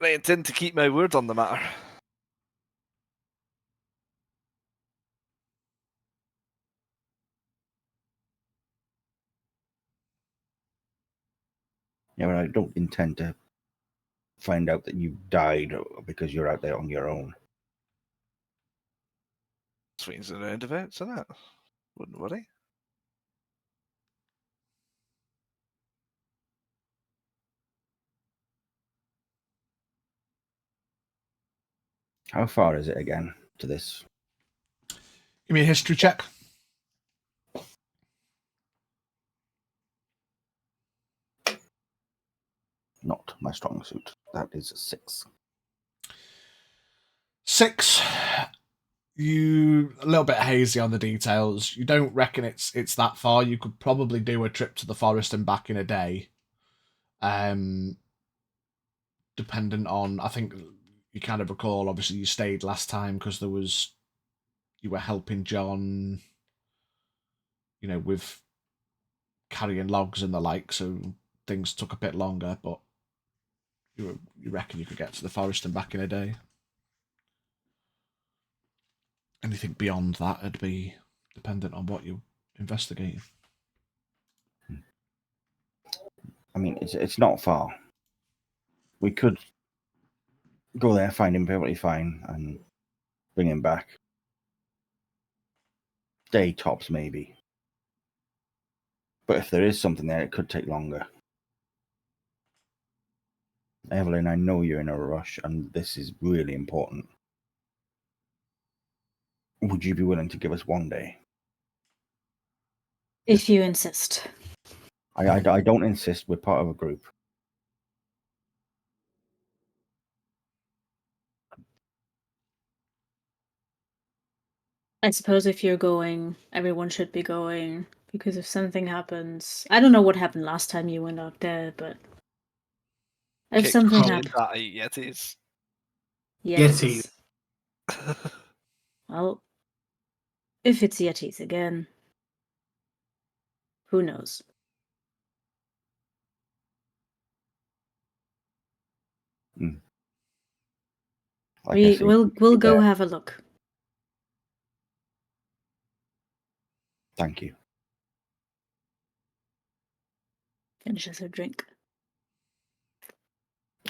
I intend to keep my word on the matter. Yeah, but I don't intend to find out that you died because you're out there on your own. Swings and roundabouts, isn't it? Wouldn't worry. How far is it again to this? Give me a history check. Not my strong suit. That is 6. 6. You a little bit hazy on the details. You don't reckon it's that far. You could probably do a trip to the forest and back in a day. Dependent on, I think you kind of recall. Obviously, you stayed last time because you were helping John. With carrying logs and the like, so things took a bit longer. But you reckon you could get to the forest and back in a day. Anything beyond that would be dependent on what you're investigating. I mean, it's not far. We could go there, find him perfectly fine, and bring him back. Day tops, maybe. But if there is something there, it could take longer. Evelyn, I know you're in a rush, and this is really important. Would you be willing to give us one day? If you insist. I don't insist. We're part of a group. I suppose if you're going, everyone should be going. Because if something happens, I don't know what happened last time you went out there, but if Kicked something really happens, that Yetis. Yetis. Well, if it's Yetis again, who knows? Like I say, We'll go yeah. have a look. Thank you. Finishes her drink.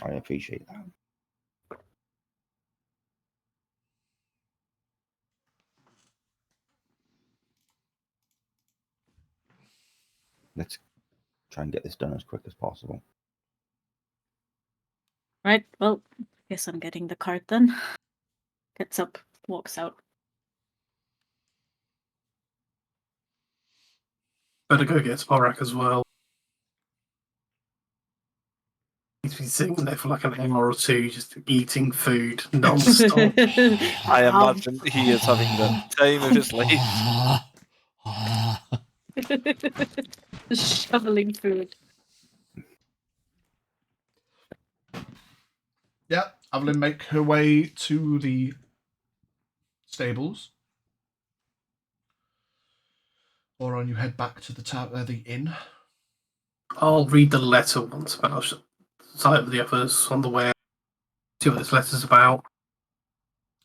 I appreciate that. Let's try and get this done as quick as possible. Right, well, guess I'm getting the cart then. Gets up, walks out. Better go get Sporak as well. He's been sitting there for like an hour or two, just eating food non-stop. I imagine he is having the time of his life. Shoveling food. Yeah, Evelyn make her way to the stables. Oron, you head back to the inn. I'll read the letter once about sight of the others on the way. See what this letter's about.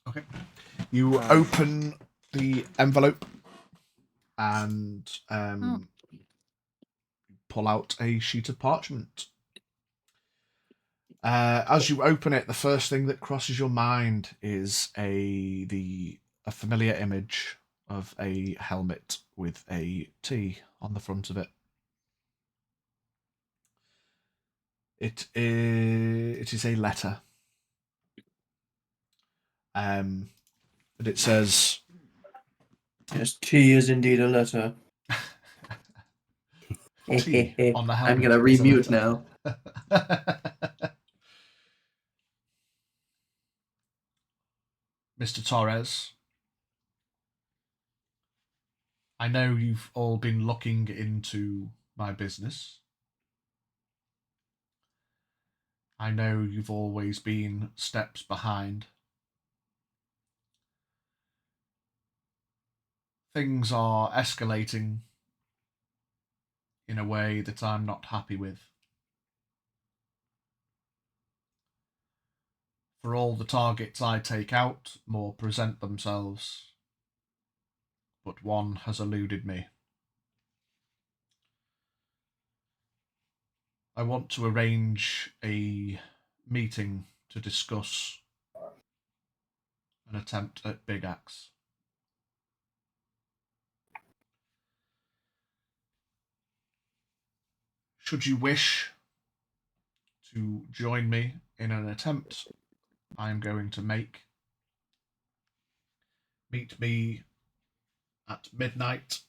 Okay. You open the envelope and pull out a sheet of parchment. As you open it, the first thing that crosses your mind is a familiar image of a helmet with a T on the front of it. It is a letter. But it says, Yes, T is indeed a letter. T on the helmet. I'm gonna is a remute letter. now. Mr. Torres, I know you've all been looking into my business. I know you've always been steps behind. Things are escalating in a way that I'm not happy with. For all the targets I take out, more present themselves. But one has eluded me. I want to arrange a meeting to discuss an attempt at Big Axe. Should you wish to join me in an attempt I am going to make, meet me at midnight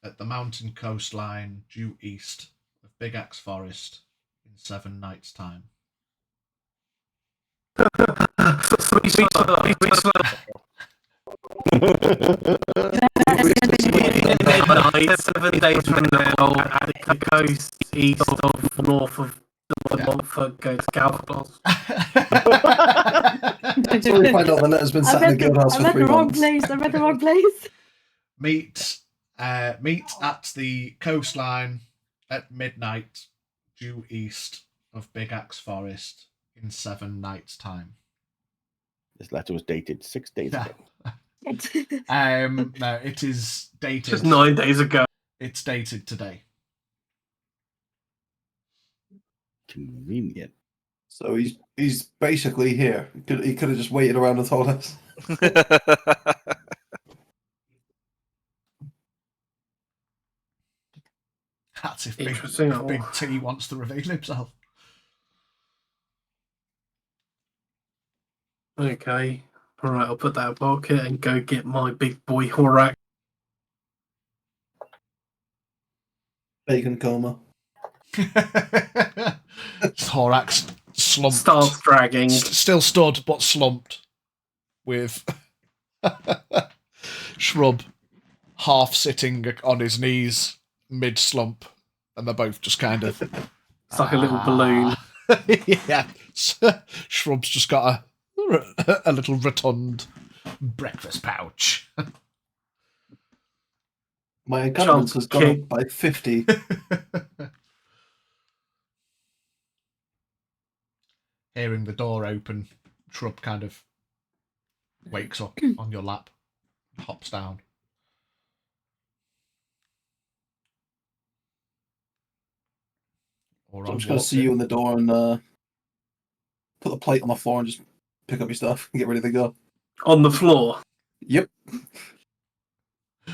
at the mountain coastline due east of Big Axe Forest in 7 nights' time. Midnight, 7 days from now, at the coast east of north of the Montfort, go to Galvagos. So we find out the letter's been sat in a guild house for 3 months. I read the wrong place. Meet at the coastline at midnight due east of Big Axe Forest in 7 nights' time. This letter was dated 6 days ago. No, it is dated. Just 9 days ago. It's dated today. Convenient. So he's basically here. He could have just waited around and told us. That's if Interesting. Big T wants to reveal himself. Okay. Alright, I'll put that in my pocket and go get my big boy Horak. Bacon coma. Thorax slumped. Starts dragging. Still stood, but slumped. With Shrub half sitting on his knees mid-slump. And they're both just kind of... It's like a little balloon. Yeah. Shrub's just got a little rotund breakfast pouch. My intelligence has gone Chunk up by 50. Hearing the door open, Shrub kind of wakes up on your lap, hops down. Or So I'm on just going to walked see you in. in the door and put the plate on the floor and just pick up your stuff and get ready to go. On the floor. Yep. I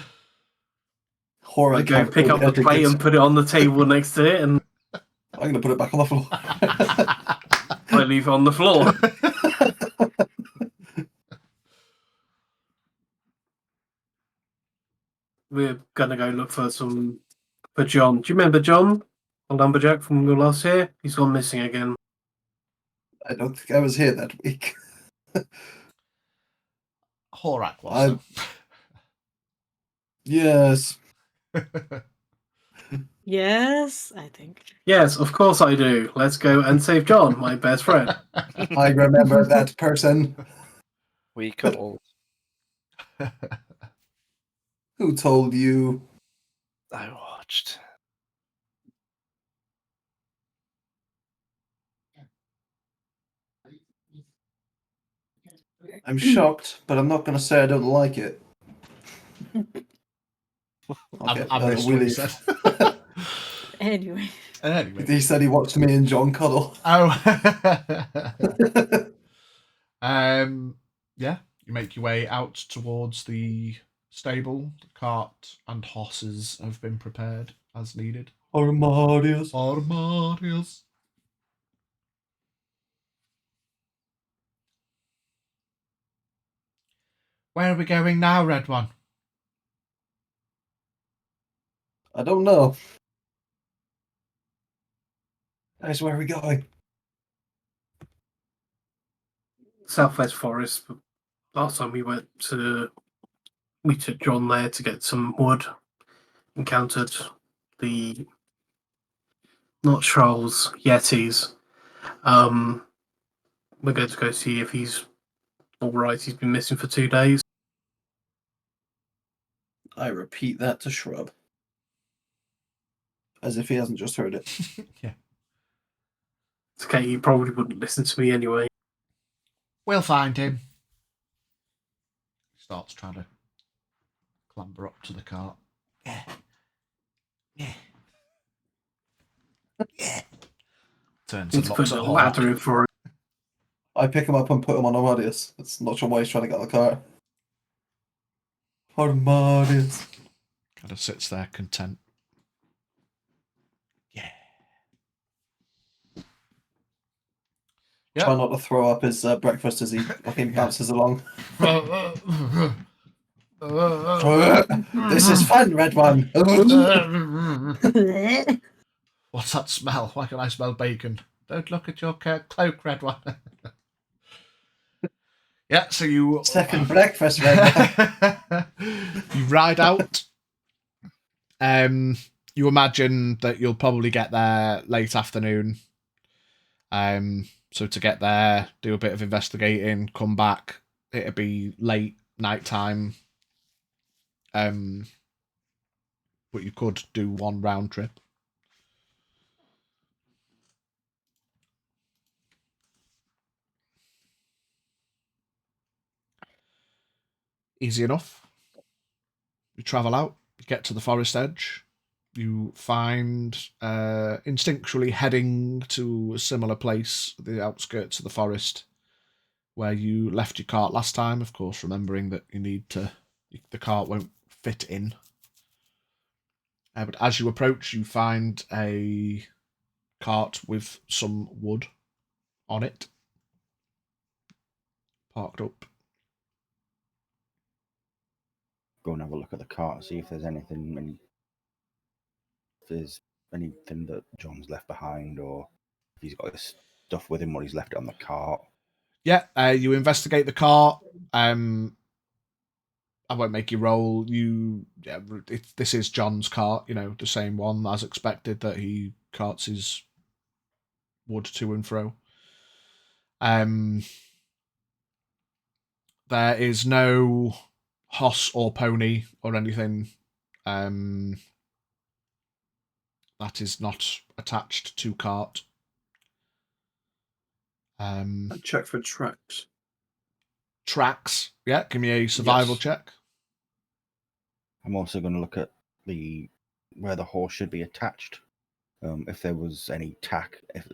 Horror go pick up the etiquette. plate and put it on the table next to it, and I'm going to put it back on the floor. I leave it on the floor. We're gonna go look for John. Do you remember John, a lumberjack from your last year? He's gone missing again. I don't think I was here that week. Horak was. Yes. Yes, I think. Yes, of course I do. Let's go and save John, my best friend. I remember that person. We cuddled. Who told you? I watched. I'm shocked, but I'm not going to say I don't like it. Okay, I missed we what you leave. said. Anyway. Anyway. He said he watched me and John cuddle. Oh. Yeah, you make your way out towards the stable. The cart and horses have been prepared as needed. Armadius. Armadius. Where are we going now, Red One? I don't know. That's where we're going. Southwest Forest. Last time we took John there to get some wood. Encountered the not trolls, yetis. We're going to go see if he's all right. He's been missing for 2 days. I repeat that to Shrub. As if he hasn't just heard it. Yeah. It's okay, he probably wouldn't listen to me anyway. We'll find him. He starts trying to clamber up to the cart. Yeah. Yeah. Yeah. Turns Need and to looks put at a Horak. ladder in for him. I pick him up and put him on Armadius. It's not sure why he's trying to get on the car. Armadius. Kind of sits there content. Yeah. Try not to throw up his breakfast as he fucking bounces along. This is fun, Red One. What's that smell? Why can I smell bacon? Don't look at your cloak, Red One. Yeah, so you... Second breakfast, Red One. You ride out. You imagine that you'll probably get there late afternoon. So to get there, do a bit of investigating, come back. It'll be late nighttime. But you could do one round trip. Easy enough. You travel out, you get to the forest edge. You find instinctually heading to a similar place, the outskirts of the forest, where you left your cart last time, of course, remembering that the cart won't fit in. But as you approach, you find a cart with some wood on it, parked up. Go and have a look at the cart, see if there's anything that John's left behind, or if he's got his stuff with him or he's left it on the cart. Yeah, you investigate the cart. I won't make you roll. This is John's cart, the same one as expected that he carts his wood to and fro. There is no horse or pony or anything that is not attached to cart. I check for tracks. Tracks. Yeah, give me a survival check. I'm also going to look at where the horse should be attached If there was any tack, if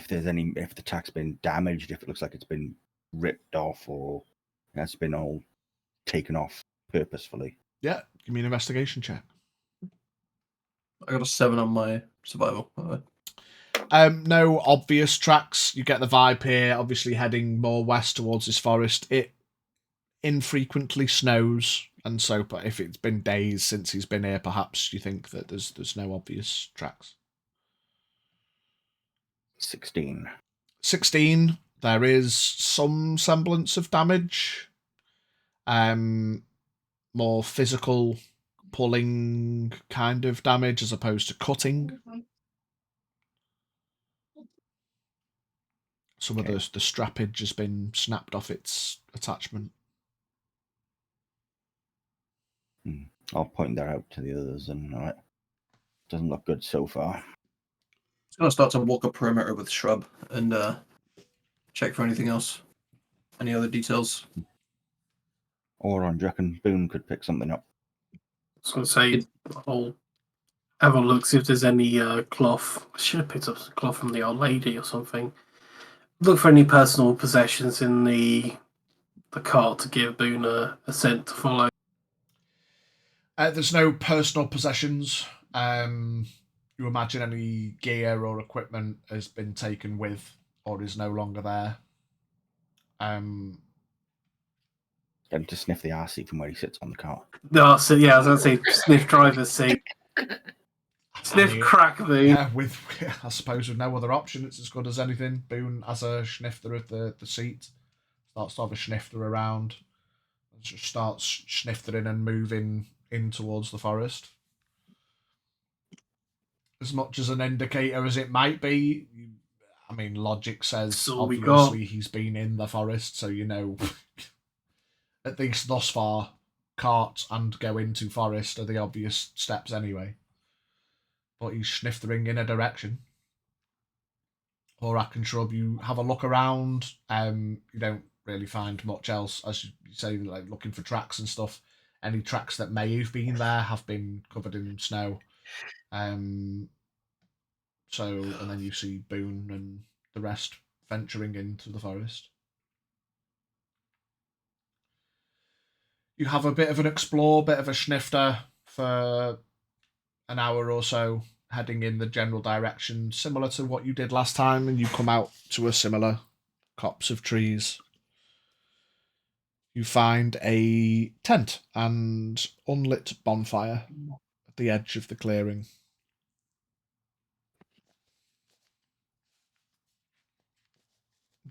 the tack's been damaged, if it looks like it's been ripped off or has been all taken off purposefully. Yeah, give me an investigation check. I got a 7 on my survival. No obvious tracks. You get the vibe here, obviously heading more west towards this forest. It infrequently snows, and so but if it's been days since he's been here, perhaps you think that there's no obvious tracks. 16. 16, there is some semblance of damage. More physical pulling kind of damage as opposed to cutting. Some of the strappage has been snapped off its attachment. I'll point that out to the others, and doesn't look good so far. Just gonna start to walk a perimeter with shrub and check for anything else. Any other details? Or do you reckon Boone could pick something up? I was going to say, I'll have a look, see if there's any cloth. I should have picked up some cloth from the old lady or something. Look for any personal possessions in the cart to give Boone a scent to follow. There's no personal possessions. You imagine any gear or equipment has been taken with or is no longer there. Get him to sniff the arse seat from where he sits on the car. No, so yeah, I was going to say sniff driver's seat. Sniff crack, Boone. Yeah, I suppose with no other option, it's as good as anything. Boone has a snifter of the seat, starts to have a snifter around, and just starts sniftering and moving in towards the forest. As much as an indicator as it might be, I mean, logic says obviously he's been in the forest, so you know, at least thus far, cart and go into forest are the obvious steps anyway. But he's sniftering in a direction. Horak and Shrub, you have a look around. You don't really find much else, as you say, like looking for tracks and stuff. Any tracks that may have been there have been covered in snow. And then you see Boone and the rest venturing into the forest. You have a bit of an explore, bit of a snifter for an hour or so, heading in the general direction, similar to what you did last time, and you come out to a similar copse of trees. You find a tent and unlit bonfire at the edge of the clearing.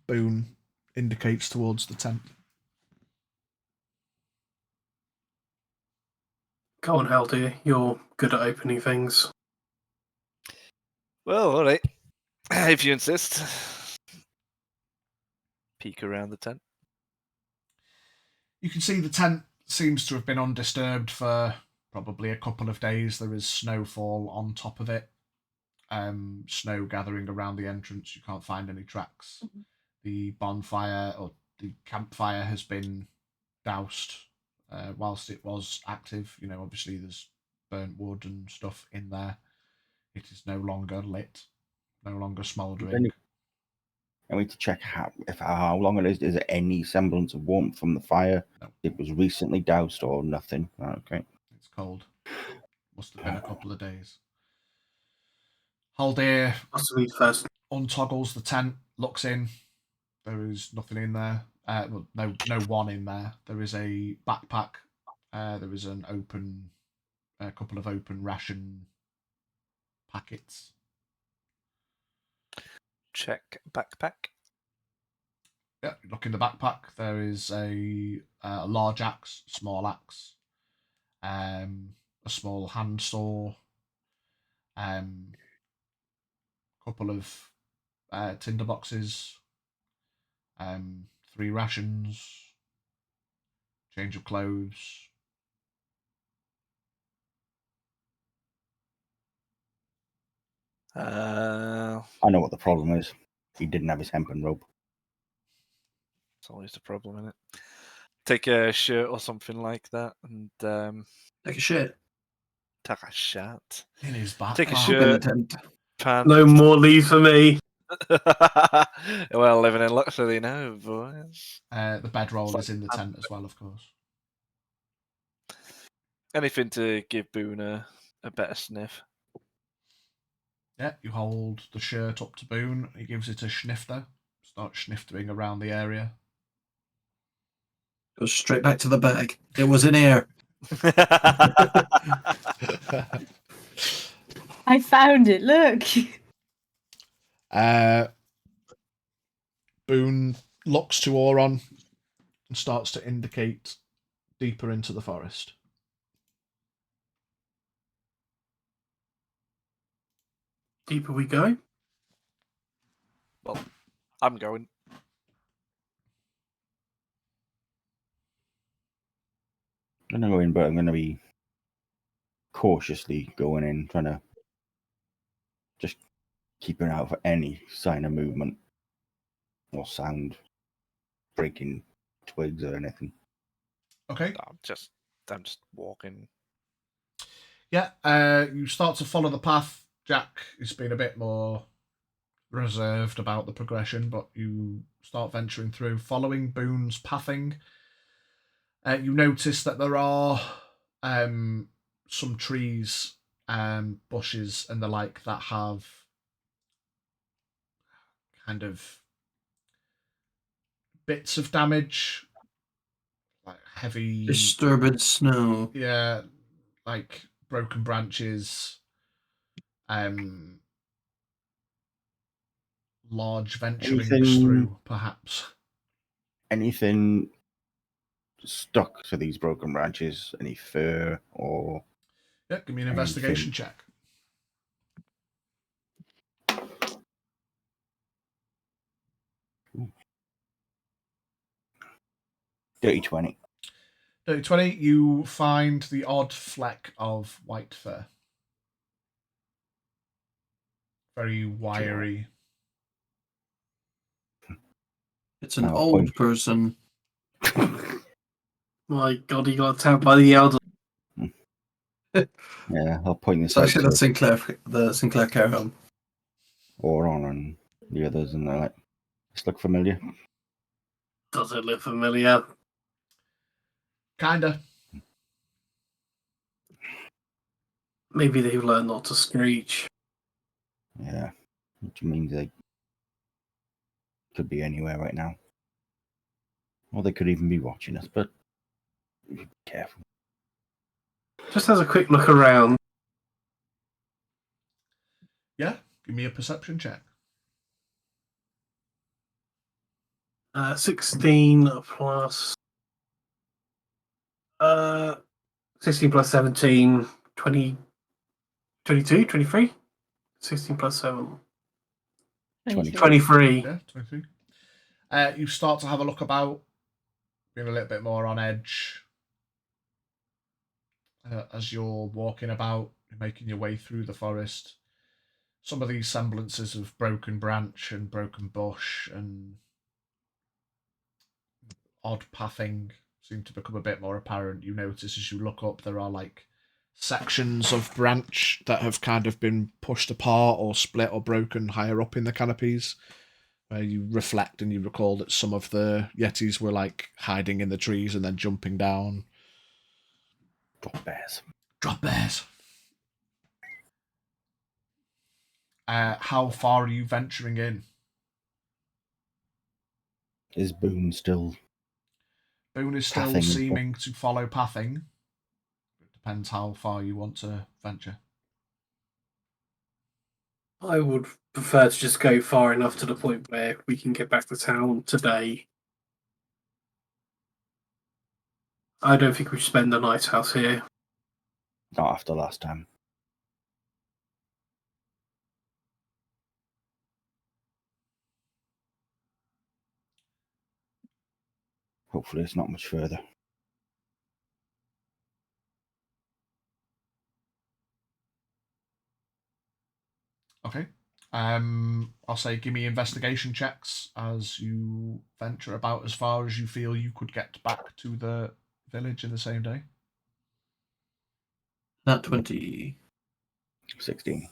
Boone indicates towards the tent. Go on, Haldir. You're good at opening things. Well, all right. If you insist. Peek around the tent. You can see the tent seems to have been undisturbed for probably a couple of days. There is snowfall on top of it. Snow gathering around the entrance. You can't find any tracks. Mm-hmm. The bonfire or the campfire has been doused whilst it was active. You know, obviously there's burnt wood and stuff in there. It is no longer lit, no longer smouldering. I need to check how long it is. Is there any semblance of warmth from the fire? No. It was recently doused or nothing? Okay. It's cold. Must have been a couple of days. Haldir untoggles the tent, looks in. There is nothing in there. Well, no one in there. There is a backpack. There is a couple of open ration packets. Check backpack. Yeah, look in the backpack. There is a large axe, small axe, a small hand saw, couple of tinder boxes, 3 rations, change of clothes. I know what the problem is. He didn't have his hempen rope. It's always the problem, isn't it? Take a shirt or something like that, and Take a shit. Take a shot. In his back. Take a Should be in the shirt, tent. pants. No more leave for me. Well, living in luxury now, boys. The bedroll is in the tent as well, of course. Anything to give Boone a better sniff. Yeah, you hold the shirt up to Boone. He gives it a snifter. Starts sniffing around the area. Goes straight back to the bag. It was in here. I found it. Look. Boone looks to Auron and starts to indicate deeper into the forest. Deeper we go. Well, I'm going. I'm gonna go in, but I'm gonna be cautiously going in, trying to just keep an eye out for any sign of movement or sound, breaking twigs or anything. Okay. I'm just walking. Yeah, you start to follow the path. Jack has been a bit more reserved about the progression, but you start venturing through, following Boone's pathing. You notice that there are some trees, bushes, and the like that have kind of bits of damage, like heavy, Disturbed snow. yeah, like broken branches, large venturings Anything- through, perhaps. Anything stuck to these broken branches? Any fur or Yeah, give me an investigation check. dirty 20? 20, you find the odd fleck of white fur. Very wiry. It's an Oh, old point. person. My God, he got attacked by the elder. Yeah, I'll point this It's out actually to the Sinclair care home. Auron and the others, and they're like, "This look familiar." Does it look familiar? Kinda. Maybe they've learned not to screech. Yeah, which means they could be anywhere right now, or they could even be watching us. But be careful. Just has a quick look around. Yeah, give me a perception check. 16 plus 16 plus 17, 20, 22, 23? 16 plus 7. 23. Yeah, 23. You start to have a look about, being a little bit more on edge. As you're walking about, making your way through the forest. Some of these semblances of broken branch and broken bush and odd pathing seem to become a bit more apparent. You notice as you look up, there are like sections of branch that have kind of been pushed apart or split or broken higher up in the canopies, where you reflect and you recall that some of the yetis were like hiding in the trees and then jumping down. Drop bears. Drop bears. How far are you venturing in? Is Boone still? Boone is still Pathing. seeming to follow pathing. It depends how far you want to venture. I would prefer to just go far enough to the point where we can get back to town today. I don't think we should spend the night out here. Not after last time. Hopefully, it's not much further. Okay. I'll say give me investigation checks as you venture about as far as you feel you could get back to the village in the same day. Nat 20. 16.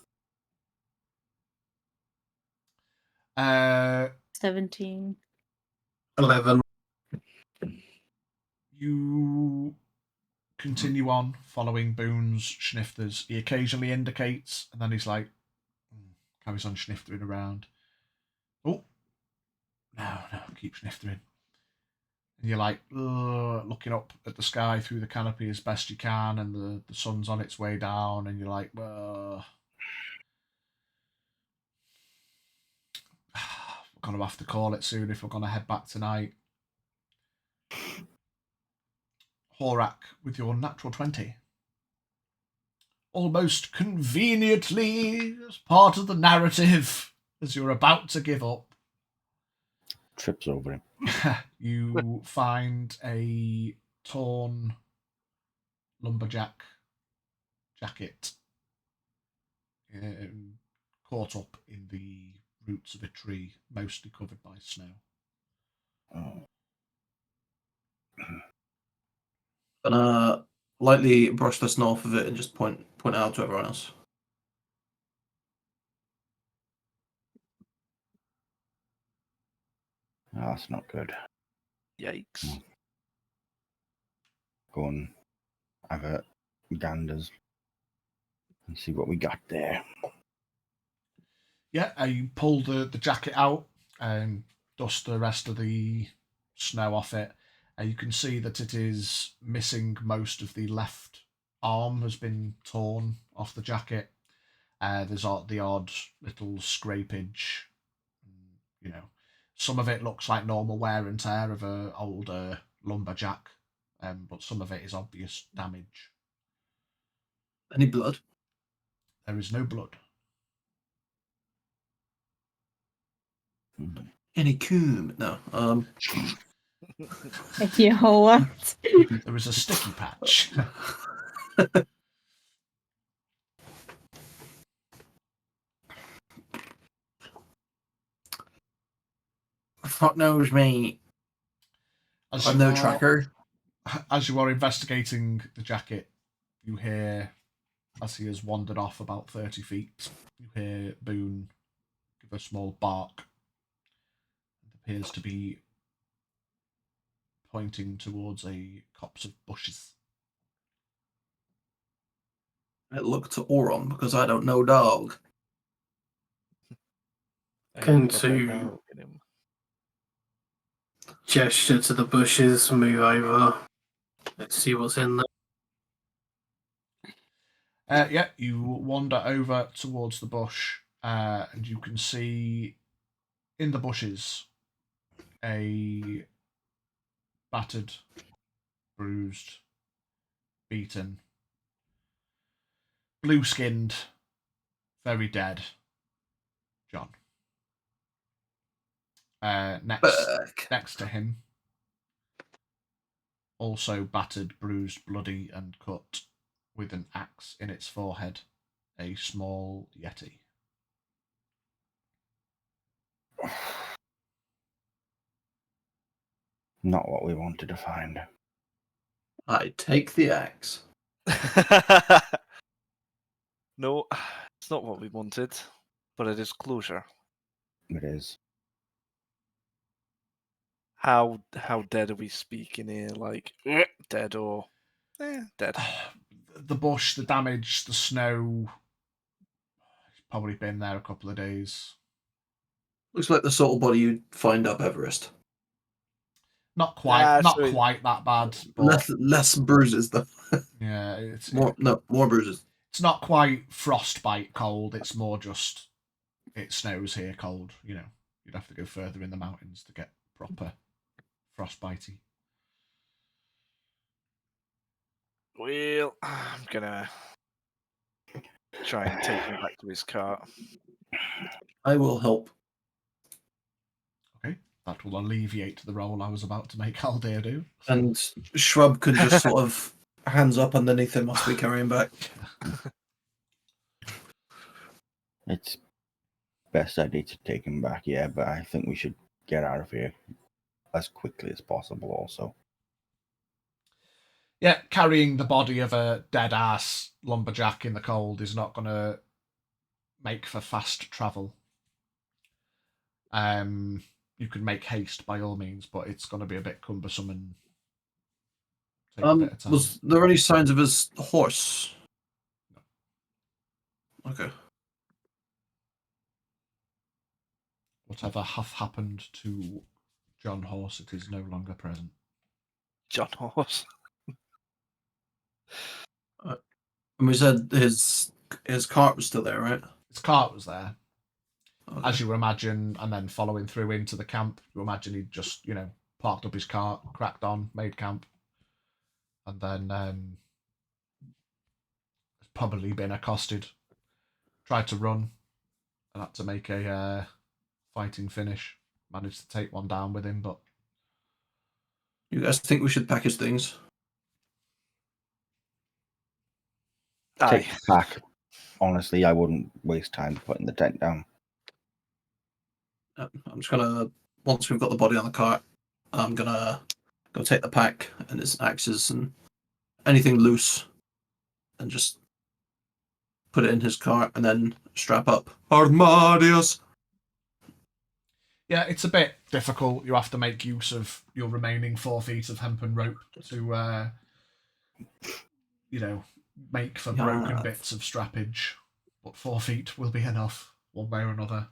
17. 11. You continue on following Boone's schnifters. He occasionally indicates, and then he's like, carries on schniftering around. Oh, no, keep schniftering. And you're like, looking up at the sky through the canopy as best you can, and the sun's on its way down, and you're like, we're going to have to call it soon if we're going to head back tonight. Horak with your natural 20. Almost conveniently as part of the narrative as you're about to give up. Trips over him. You find a torn lumberjack jacket caught up in the roots of a tree, mostly covered by snow. Oh. Gonna lightly brush the snow off of it and just point it out to everyone else. Oh, that's not good. Yikes. Go and have a ganders and see what we got there. Yeah, you pull the jacket out and dust the rest of the snow off it. You can see that it is missing most of the left arm has been torn off the jacket. There's the odd little scrapage. You know, some of it looks like normal wear and tear of a older lumberjack, but some of it is obvious damage. Any blood? There is no blood. Any coom? No. Yo, what? There is a sticky patch. Fuck knows me. I'm no tracker. As you are investigating the jacket, you hear, as he has wandered off about 30 feet, you hear Boone give a small bark. It appears to be pointing towards a copse of bushes. I look to Oron because I don't know dog. Can to gesture to the bushes, move over. Let's see what's in there. Yeah, you wander over towards the bush, and you can see in the bushes a battered, bruised, beaten, blue-skinned, very dead John. Next to him, also battered, bruised, bloody, and cut, with an axe in its forehead, a small yeti. Not what we wanted to find. I take the axe. No, it's not what we wanted, but it is closure. It is. How dead are we speaking here? Like dead or dead? The bush, the damage, the snow. It's probably been there a couple of days. Looks like the sort of body you'd find up Everest. Not quite, not so quite that bad. But Less bruises though. yeah, it's more bruises. It's not quite frostbite cold. It's more just it snows here cold. You know, you'd have to go further in the mountains to get proper frostbitey. Well, I'm gonna try and take him back to his cart. I will help. Okay, that will alleviate the roll I was about to make Aldir do. And Shrub can just sort of hands up underneath him whilst we carry him back. It's best idea to take him back, yeah, but I think we should get out of here as quickly as possible also. Yeah, carrying the body of a dead ass lumberjack in the cold is not going to make for fast travel. You can make haste by all means, but it's going to be a bit cumbersome and take a bit of time. Was there any signs of his horse? No. Okay. Whatever hath happened to John Horse, it is no longer present. John Horse. And we said his cart was still there, right? His cart was there, Okay. as you imagine, and then following through into the camp, you imagine he'd just, parked up his cart, cracked on, made camp, and then probably been accosted, tried to run, and had to make a fighting finish. Managed to take one down with him, but You guys think we should pack his things? Take Aye. the pack. Honestly, I wouldn't waste time putting the tent down. I'm just gonna, once we've got the body on the cart, I'm gonna go take the pack and his axes and anything loose, and just put it in his cart and then strap up. Armadius. yeah, it's a bit difficult. You have to make use of your remaining 4 feet of hempen rope to, make for broken Yeah. bits of strappage. But 4 feet will be enough, one way or another.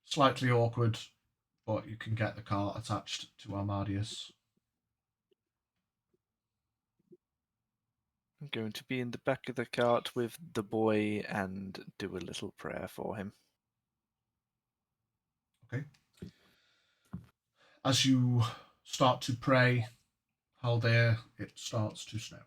Slightly awkward, but you can get the cart attached to Armadius. I'm going to be in the back of the cart with the boy and do a little prayer for him. Okay. As you start to pray, Haldir, it starts to snow.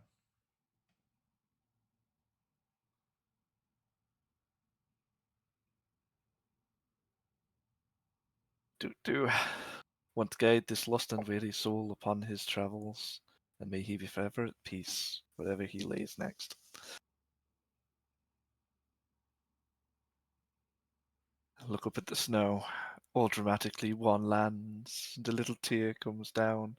Do want to guide this lost and weary soul upon his travels, and may he be forever at peace wherever he lays next. I look up at the snow. All dramatically, one lands, and a little tear comes down.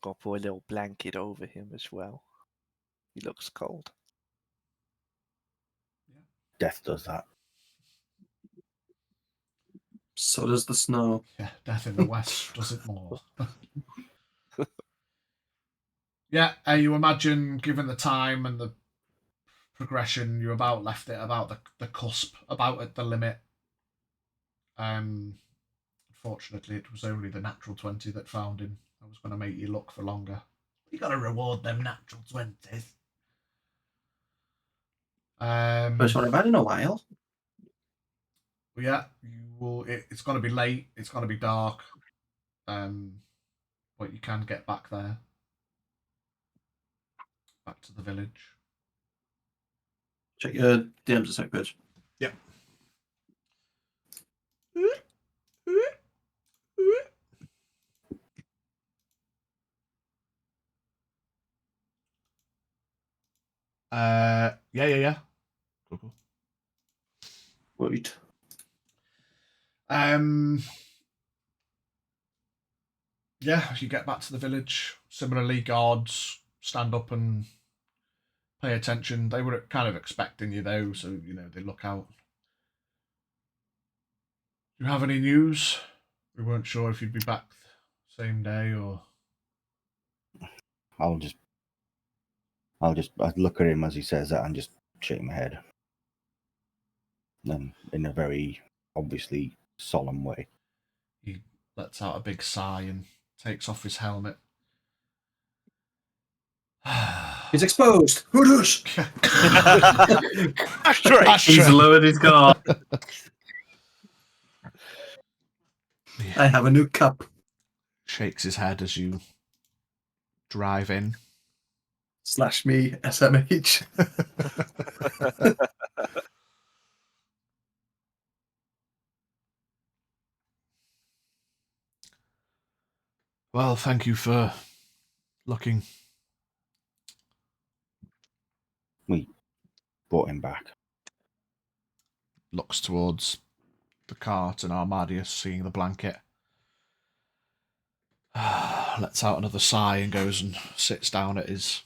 Got a little blanket over him as well. He looks cold. Death does that. So does the snow. Yeah, death in the west does it more. Yeah, you imagine, given the time and the progression, you about left it about the cusp, about at the limit. Unfortunately, it was only the natural 20 that found him. I was going to make you look for longer. You got to reward them natural 20s. First one I've had in a while. Yeah, you will. It's going to be late. It's going to be dark. But you can get back there, back to the village. Check your DMs a sec, bitch. Yep. Yeah. Cool. Wait. Yeah, as you get back to the village, similarly, guards stand up and pay attention. They were kind of expecting you though, so they look out. Do you have any news? We weren't sure if you'd be back same day or. I'd look at him as he says that and just shake my head. Then, in a very obviously solemn way. He lets out a big sigh and takes off his helmet. He's exposed. Hoodoos. He's lowered his guard. I have a new cup. Shakes his head as you drive in. Slash me, SMH. Well, thank you for looking. We brought him back. Looks towards the cart, and Armadius, seeing the blanket, lets out another sigh and goes and sits down at his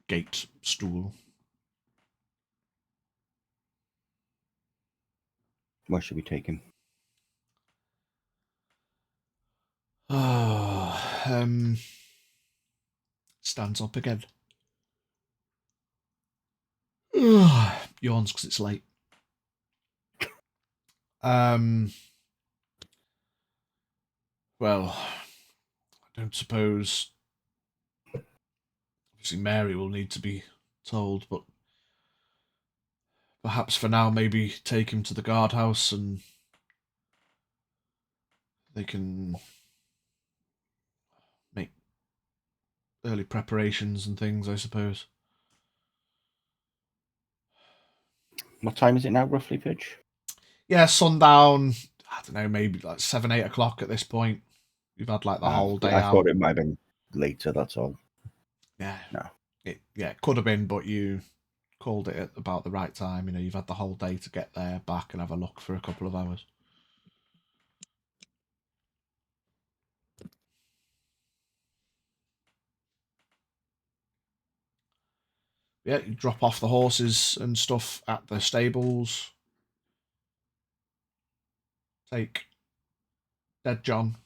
gate stool. Where should we take him? Stands up again. Yawns because it's late. Well, I don't suppose. Obviously, Mary will need to be told, but perhaps for now, maybe take him to the guardhouse and they can make early preparations and things, I suppose. What time is it now, roughly, Pidge? Yeah, sundown. I don't know, maybe like 7, 8 o'clock at this point. You've had like the whole day I out. thought it might have been later, that's all. Yeah. No. It could have been, but you called it at about the right time. You know, you've had the whole day to get there, back, and have a look for a couple of hours. Yeah, you drop off the horses and stuff at the stables. Take Dead John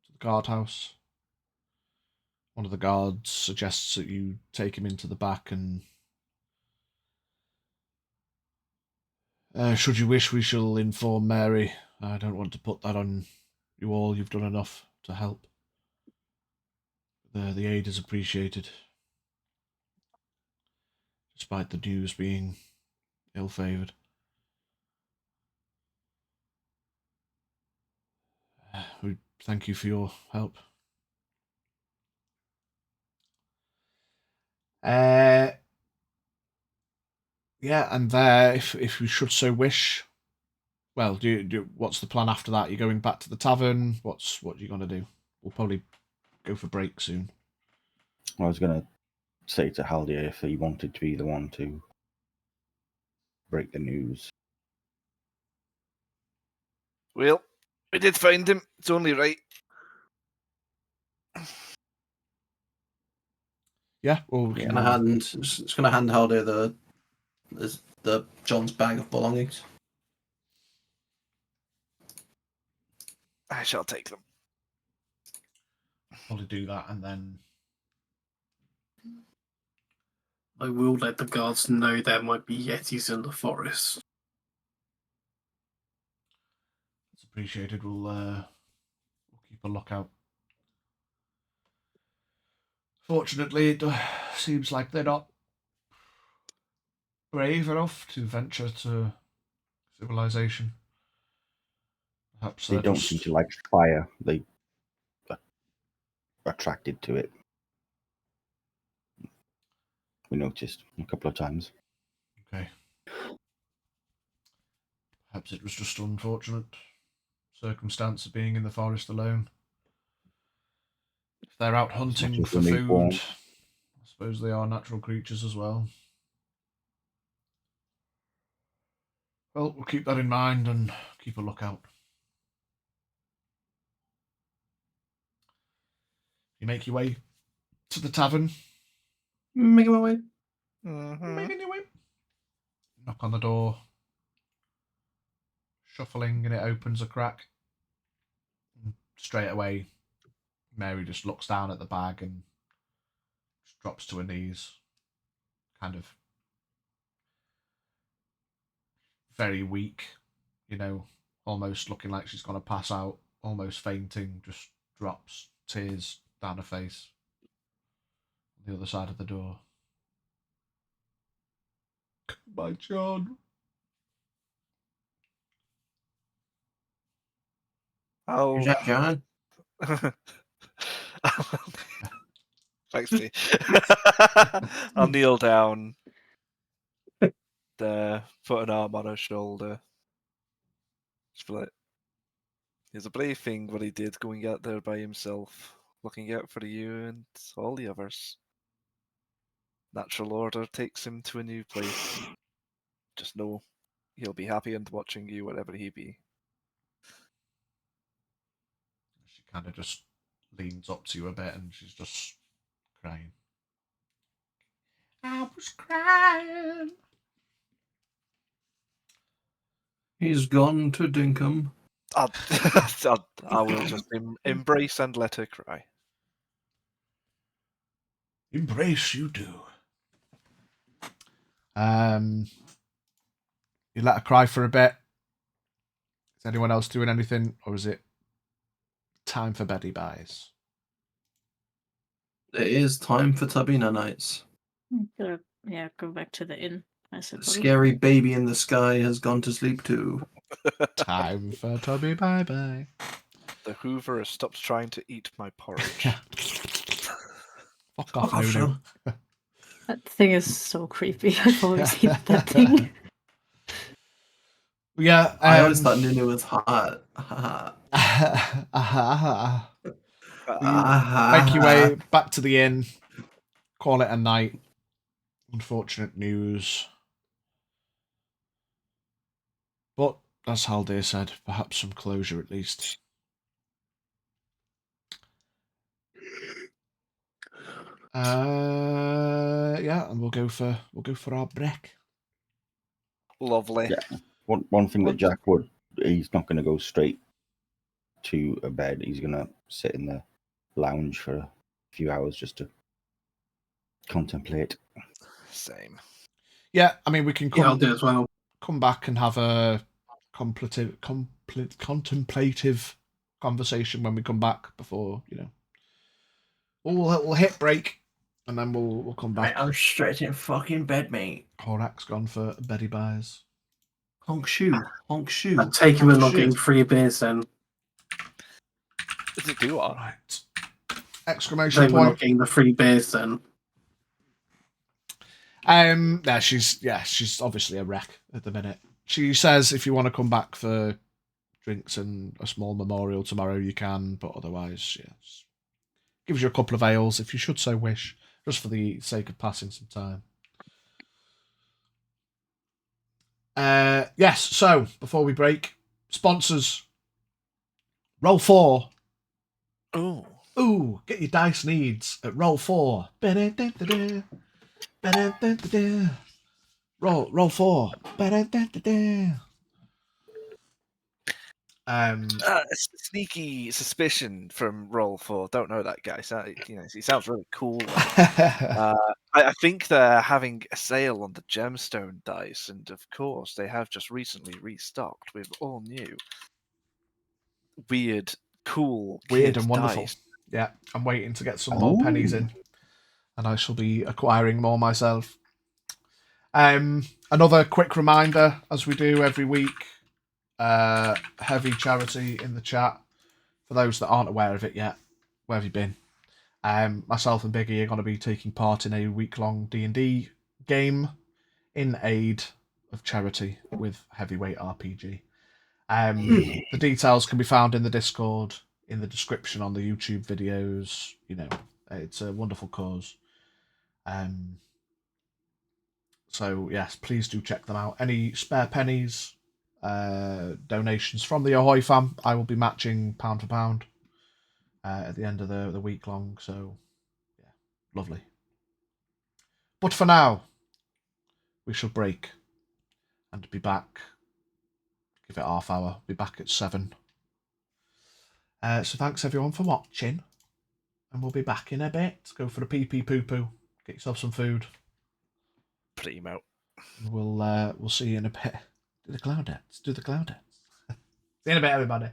to the guardhouse. One of the guards suggests that you take him into the back and should you wish, we shall inform Mary. I don't want to put that on you all. You've done enough to help. The aid is appreciated, despite the news being ill-favoured. We thank you for your help. Yeah, and there, if you should so wish. Well, what's the plan after that? You're going back to the tavern. What are you gonna do? We'll probably go for break soon. I was going to say to Haldir if he wanted to be the one to break the news. Well, we did find him. It's only right. Yeah, well, we can. It's gonna hand Haldir the John's bag of belongings. I shall take them. Probably do that, and then I will let the guards know there might be yetis in the forest. it's appreciated. We'll keep a lookout. Fortunately, it seems like they're not brave enough to venture to civilization. Perhaps They don't seem to like fire. They are attracted to it. We noticed a couple of times. Okay. Perhaps it was just unfortunate circumstance of being in the forest alone. If they're out hunting as for when they food, born. I suppose they are natural creatures as well. Well, we'll keep that in mind and keep a lookout. You make your way to the tavern. Making my way. Making your way. Knock on the door. Shuffling, and it opens a crack. And straight away, Mary just looks down at the bag and just drops to her knees. Kind of very weak, you know, almost looking like she's going to pass out, almost fainting, just drops, tears down her face. On the other side of the door. My John. Oh, Jack John. thanks, me. I'll kneel down, put an arm on her shoulder. Just be like, he's a brave thing what he did going out there by himself, looking out for you and all the others. Natural order takes him to a new place. Just know He'll be happy and watching you wherever he be. She kind of just leans up to you a bit and she's just crying. I was crying. He's gone to Dinkum. I will just embrace and let her cry. Embrace you do. You let her cry for a bit. Is anyone else doing anything, or is it time for beddy buys? It is time for Tabina nights. Yeah, go back to the inn, I The suppose. scary baby in the sky has gone to sleep too. Time for Tubby bye bye. The Hoover has stopped trying to eat my porridge. Fuck off, Fuck off, Nunu. Sean. That thing is so creepy. I've always hated that thing. Yeah, I always thought Nunu was hot. Make your way back to the inn. Call it a night. Unfortunate news. But, as Haldir said, perhaps some closure at least. Yeah, and we'll go for our break. Lovely. Yeah. One thing that Jack would, he's not going to go straight to a bed. He's going to sit in the lounge for a few hours just to contemplate. Same. Yeah, I mean, we can Yeah, I'll do as well. come back and have a contemplative conversation when we come back before, we'll hit break and then we'll come back. I'm straight in fucking bed, mate. Horak's gone for beddy buys. Honk shoe. Honk shoe. I'll take him honk and not shoe. getting 3 beers then. Does it do what? Right. Exclamation They were not point. getting the 3 beers then. Yeah, she's obviously a wreck at the minute. She says if you want to come back for drinks and a small memorial tomorrow, you can, but otherwise, yes. Gives you a couple of ales if you should so wish, just for the sake of passing some time. Yes, so before we break, sponsors. Roll 4. Oh. Ooh, get your dice needs at Roll 4. Roll 4. Sneaky suspicion from Roll 4. Don't know that guy. He sounds really cool. I think they're having a sale on the gemstone dice, and of course, they have just recently restocked with all new, cool, Weird kid and wonderful. dice. Yeah, I'm waiting to get some more pennies in, and I shall be acquiring more myself. Another quick reminder, as we do every week, heavy charity in the chat. For those that aren't aware of it yet, where have you been? Myself and Biggie are going to be taking part in a week-long D&D game in aid of charity with Heavyweight RPG. The details can be found in the Discord, in the description on the YouTube videos. It's a wonderful cause. So yes, please do check them out. Any spare pennies, donations from the Ahoy fam, I will be matching pound for pound at the end of the week long. So yeah, lovely. But for now, we shall break and be back. Give it half hour. Be back at 7. So thanks everyone for watching, and we'll be back in a bit. Go for a pee pee poo poo. Get yourself some food. Primo. We'll see you in a bit. Do the clown dance. See you in a bit, everybody.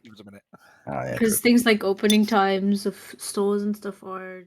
Give us a minute. Ah, yeah, Because true. things like opening times of stores and stuff are.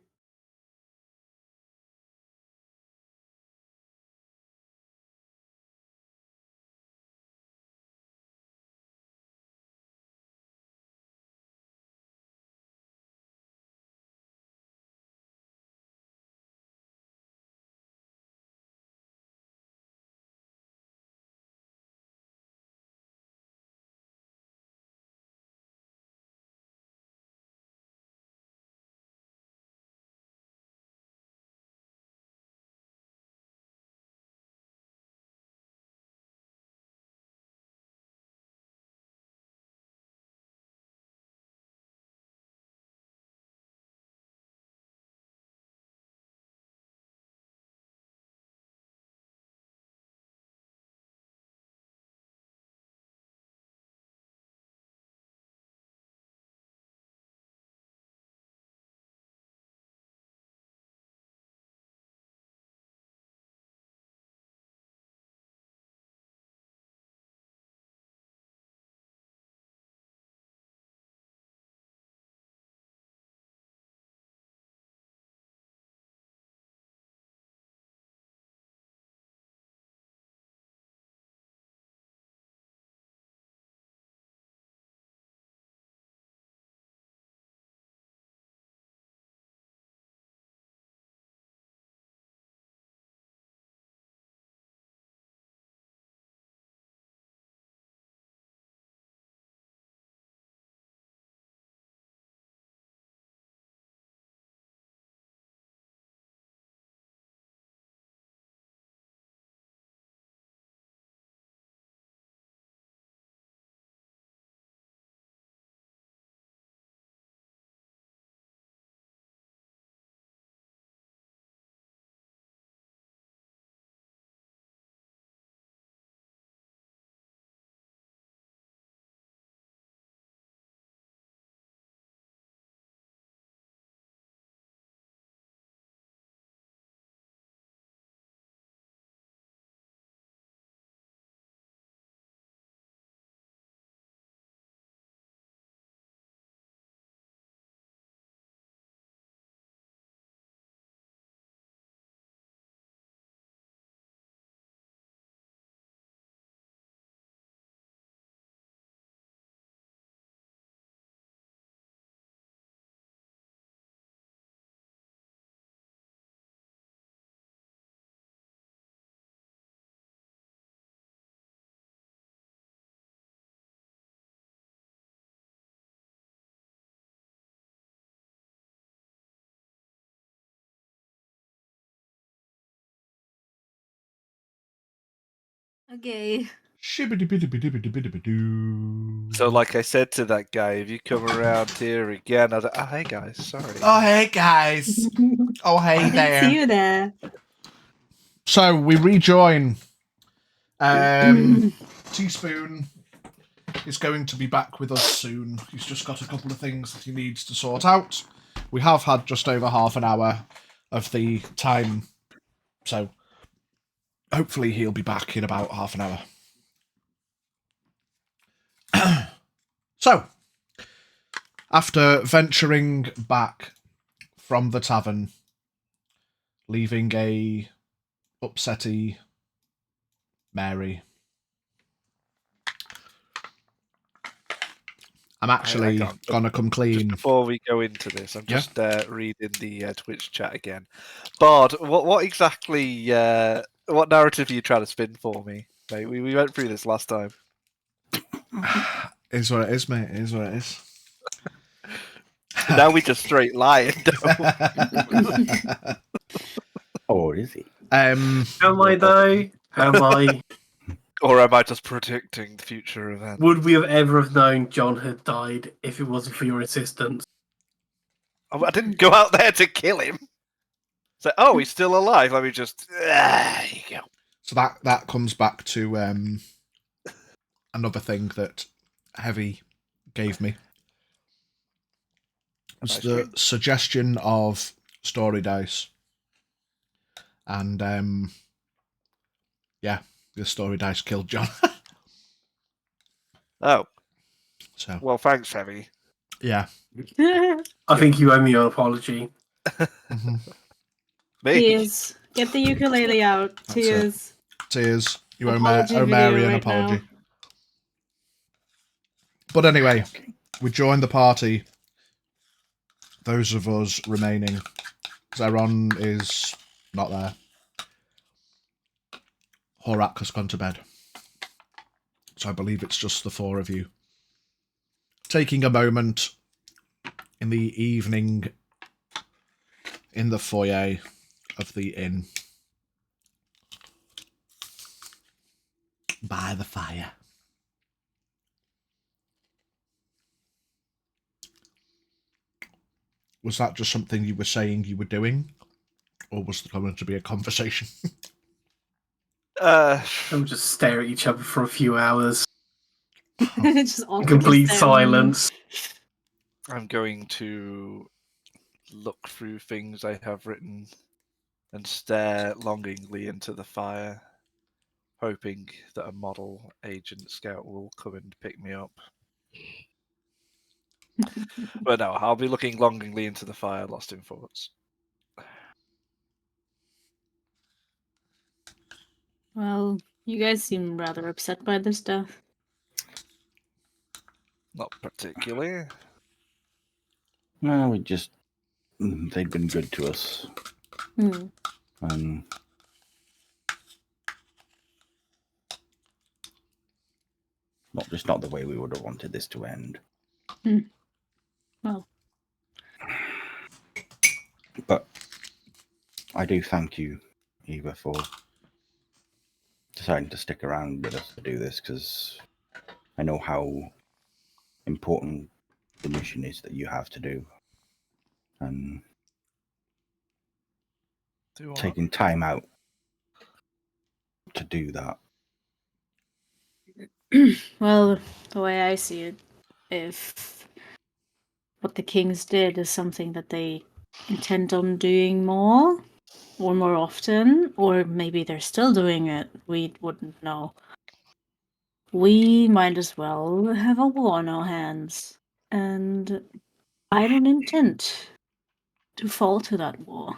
Okay. Shibbidi-bidi-bidi-bidi-bidi-doo. So, like I said to that guy, if you come around here again, I was like, oh, hey guys, sorry. Oh, hey, guys. Oh, hey I didn't there. see you there. So we rejoin. Teaspoon is going to be back with us soon. He's just got a couple of things that he needs to sort out. We have had just over half an hour of the time, so hopefully he'll be back in about half an hour. So, after venturing back from the tavern, leaving a upsetty Mary, I'm actually Hang on. gonna come Just clean. before we go into this, I'm Yeah? just reading the Twitch chat again. Bard, what exactly, what narrative are you trying to spin for me? Mate, we went through this last time. Is what it is, mate. It is what it is. Now we just straight lying. Or is he? Am I though? Am I? Or am I just predicting future events? Would we have ever have known John had died if it wasn't for your insistence? I didn't go out there to kill him. So, oh, he's still alive. Let me just. There you go. So that comes back to another thing that Heavy gave me. It's Nice the drink. suggestion of story dice. And yeah, the story dice killed John. Oh. So Well, thanks, Heavy. yeah. I think you owe me an apology. Mhm. Me. Tears. Get the ukulele out. That's it. Tears. Tears. You owe Apology Mary video an right apology. now. But anyway, we joined the party. Those of us remaining. Zeron is not there. Horak has gone to bed. So I believe it's just the four of you. Taking a moment in the evening in the foyer of the inn. By the fire. Was that just something you were saying you were doing? Or was there going to be a conversation? And we just stare at each other for a few hours. Just awkwardly Complete staring. silence. I'm going to look through things I have written and stare longingly into the fire, hoping that a model agent scout will come and pick me up. But no, I'll be looking longingly into the fire, lost in thoughts. Well, you guys seem rather upset by this death. Not particularly. No, we just they'd been good to us, Hmm. and not the way we would have wanted this to end. Well, But I do thank you, Eva, for deciding to stick around with us to do this, because I know how important the mission is that you have to do, and Do what? taking time out to do that. well, the way I see it, if what the kings did is something that they intend on doing more or more often, or maybe they're still doing it, we wouldn't know. We might as well have a war on our hands, and I don't intend to fall to that war.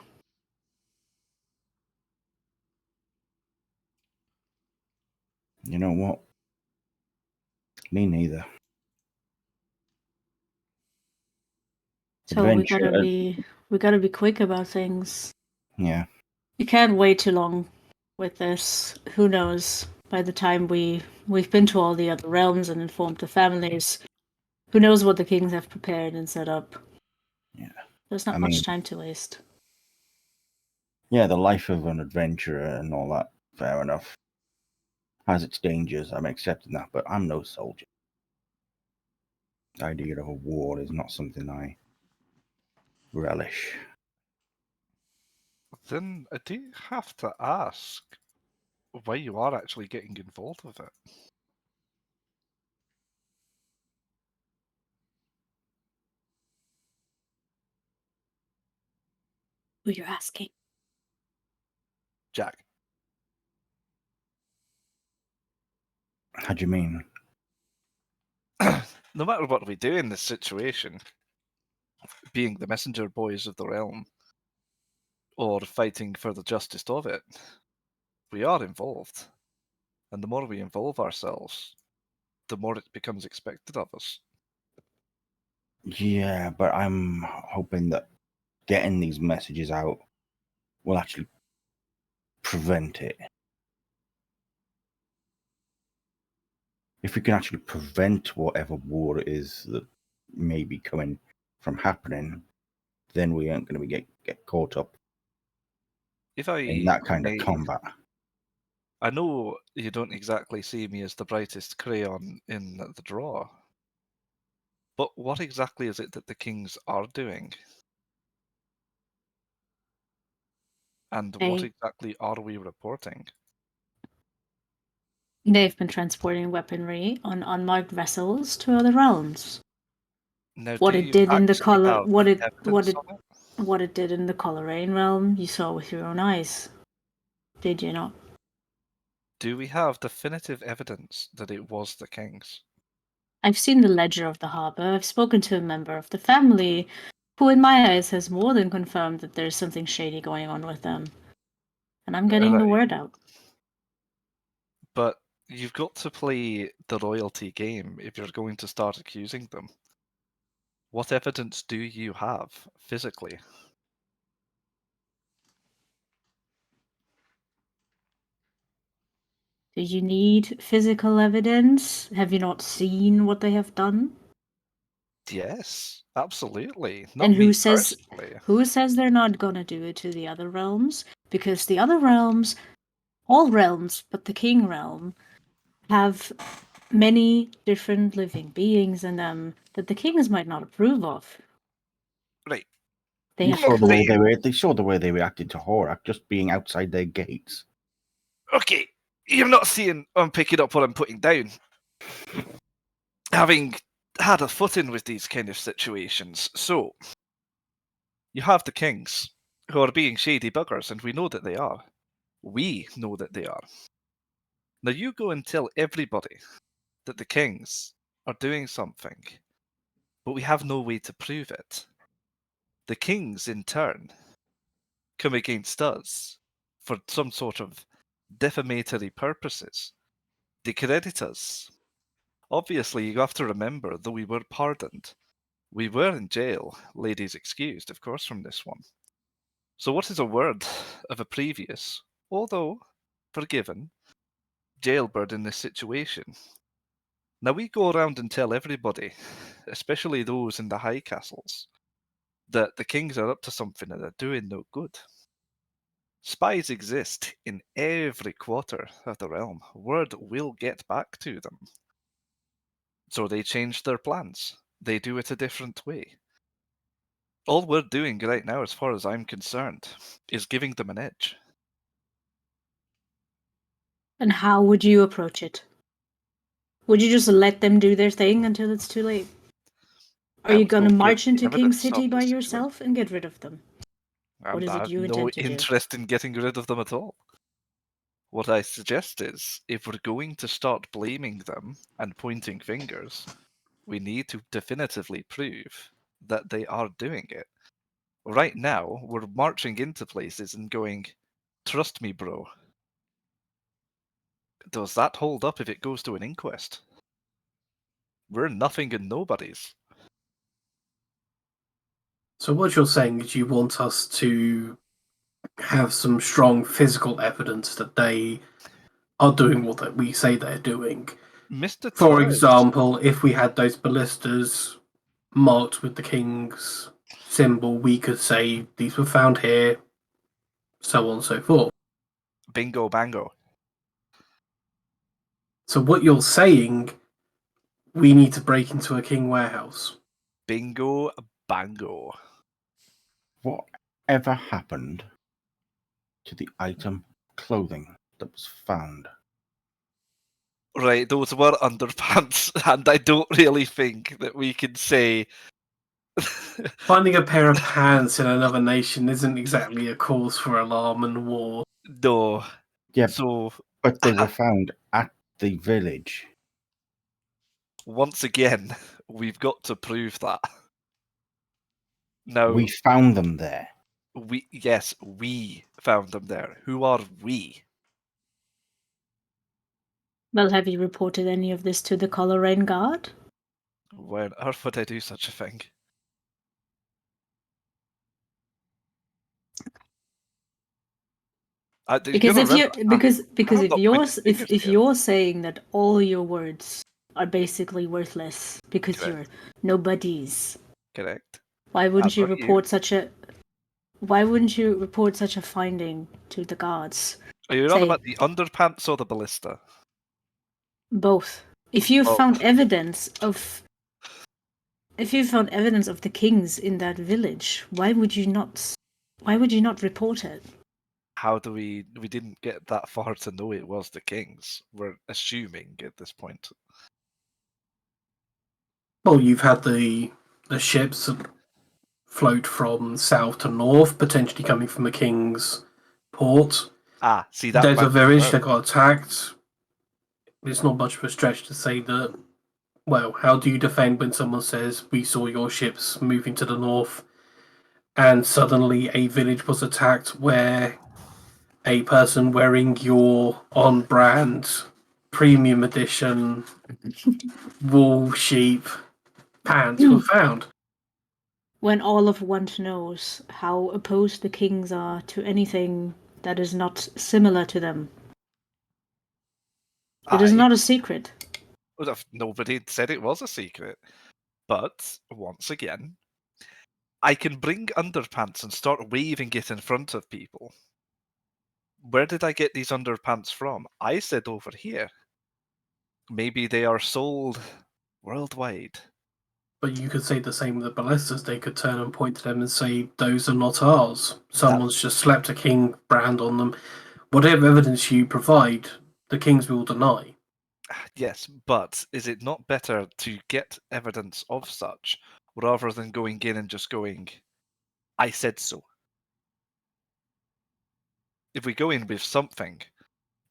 You know what? Me neither. So we Adventure, gotta be quick about things. yeah. You can't wait too long with this. Who knows? By the time we've been to all the other realms and informed the families, who knows what the kings have prepared and set up. Yeah. There's not I much mean- time to waste. Yeah, the life of an adventurer and all that, fair enough. Has its dangers, I'm accepting that, but I'm no soldier. The idea of a war is not something I relish. Then I do have to ask why you are actually getting involved with it. Who you're asking? Jack. How do you mean? No matter what we do in this situation, being the messenger boys of the realm, or fighting for the justice of it, we are involved. And the more we involve ourselves, the more it becomes expected of us. Yeah, but I'm hoping that getting these messages out will actually prevent it. If we can actually prevent whatever war it is that may be coming from happening, then we aren't going to get caught up If I in that kind of may, combat. I know you don't exactly see me as the brightest crayon in the drawer, but what exactly is it that the kings are doing? And what They- exactly are we reporting? They've been transporting weaponry on unmarked vessels to other realms. Now, What do it you did in the actually color, have what it evidence of it? what it did in the Coleraine realm, you saw with your own eyes. Did you not? Do we have definitive evidence that it was the kings? I've seen the ledger of the harbor. I've spoken to a member of the family who, in my eyes, has more than confirmed that there's something shady going on with them. And I'm getting the Right. word out. But you've got to play the royalty game if you're going to start accusing them. What evidence do you have physically? Do you need physical evidence? Have you not seen what they have done? Yes, absolutely. Not And me who says personally. they're not gonna do it to the other realms? Because the other realms, all realms but the king realm, have many different living beings in them that the kings might not approve of. Right. They You have saw the way clear. they saw the way they reacted to Horak just being outside their gates. Okay, you're not seeing I'm picking up what I'm putting down. Having had a foot in with these kind of situations, so you have the kings who are being shady buggers, and we know that they are. We know that they are. Now you go and tell everybody that the kings are doing something, but we have no way to prove it. The kings, in turn, come against us for some sort of defamatory purposes. They credit us. Obviously, you have to remember, though we were pardoned, we were in jail, ladies excused, of course, from this one. So what is a word of a previous, although forgiven, jailbird in this situation? Now we go around and tell everybody, especially those in the high castles, that the kings are up to something and they're doing no good. Spies exist in every quarter of the realm. Word will get back to them. So they change their plans. They do it a different way. All we're doing right now, as far as I'm concerned, is giving them an edge. And how would you approach it? Would you just let them do their thing until it's too late? Are you gonna march into King City by yourself and get rid of them? What is I it have you no intend to do? interest in getting rid of them at all. What I suggest is, if we're going to start blaming them and pointing fingers, we need to definitively prove that they are doing it. Right now, we're marching into places and going, trust me, bro. Does that hold up if it goes to an inquest? We're nothing and nobodies. So what you're saying is you want us to have some strong physical evidence that they are doing what we say they're doing. Mr. For Turd, example, if we had those ballistas marked with the king's symbol, we could say these were found here, so on and so forth. bingo bango. So what you're saying, we need to break into a king warehouse. Bingo bango. Whatever happened to the item clothing that was found? Right, those were underpants, and I don't really think that we can say. Finding a pair of pants in another nation isn't exactly a cause for alarm and war. No. Yeah, So, but they were found at the village. once again, we've got to prove that. Now, We found them there. yes, we found them there. Who are we? Well, have you reported any of this to the Coleraine Guard? Why on earth would I do such a thing? Because if you if you're you're saying that all your words are basically worthless because Correct. you're nobodies, correct, why wouldn't As you are you. report such a finding to the guards? Are you on Say- about the underpants or the ballista? Both. If you Both. found evidence of the kings in that village, why would you not report it? How do we didn't get that far to know it was the kings? We're assuming at this point. Well, you've had the ships float from south to north, potentially coming from the king's port. See that. There's a might be village well. that got attacked. It's not much of a stretch to say that well, how do you defend when someone says, we saw your ships moving to the north, and suddenly a village was attacked where a person wearing your on-brand premium edition wool sheep pants were found? When all of Want knows how opposed the kings are to anything that is not similar to them. It is not a secret. Well, nobody said it was a secret. But, once again, I can bring underpants and start waving it in front of people. Where did I get these underpants from? I said over here. Maybe they are sold worldwide. But you could say the same with the ballistas. They could turn and point to them and say, those are not ours. Someone's just slapped a king brand on them. Whatever evidence you provide, the kings will deny. Yes, but is it not better to get evidence of such rather than going in and just going, I said so? If we go in with something,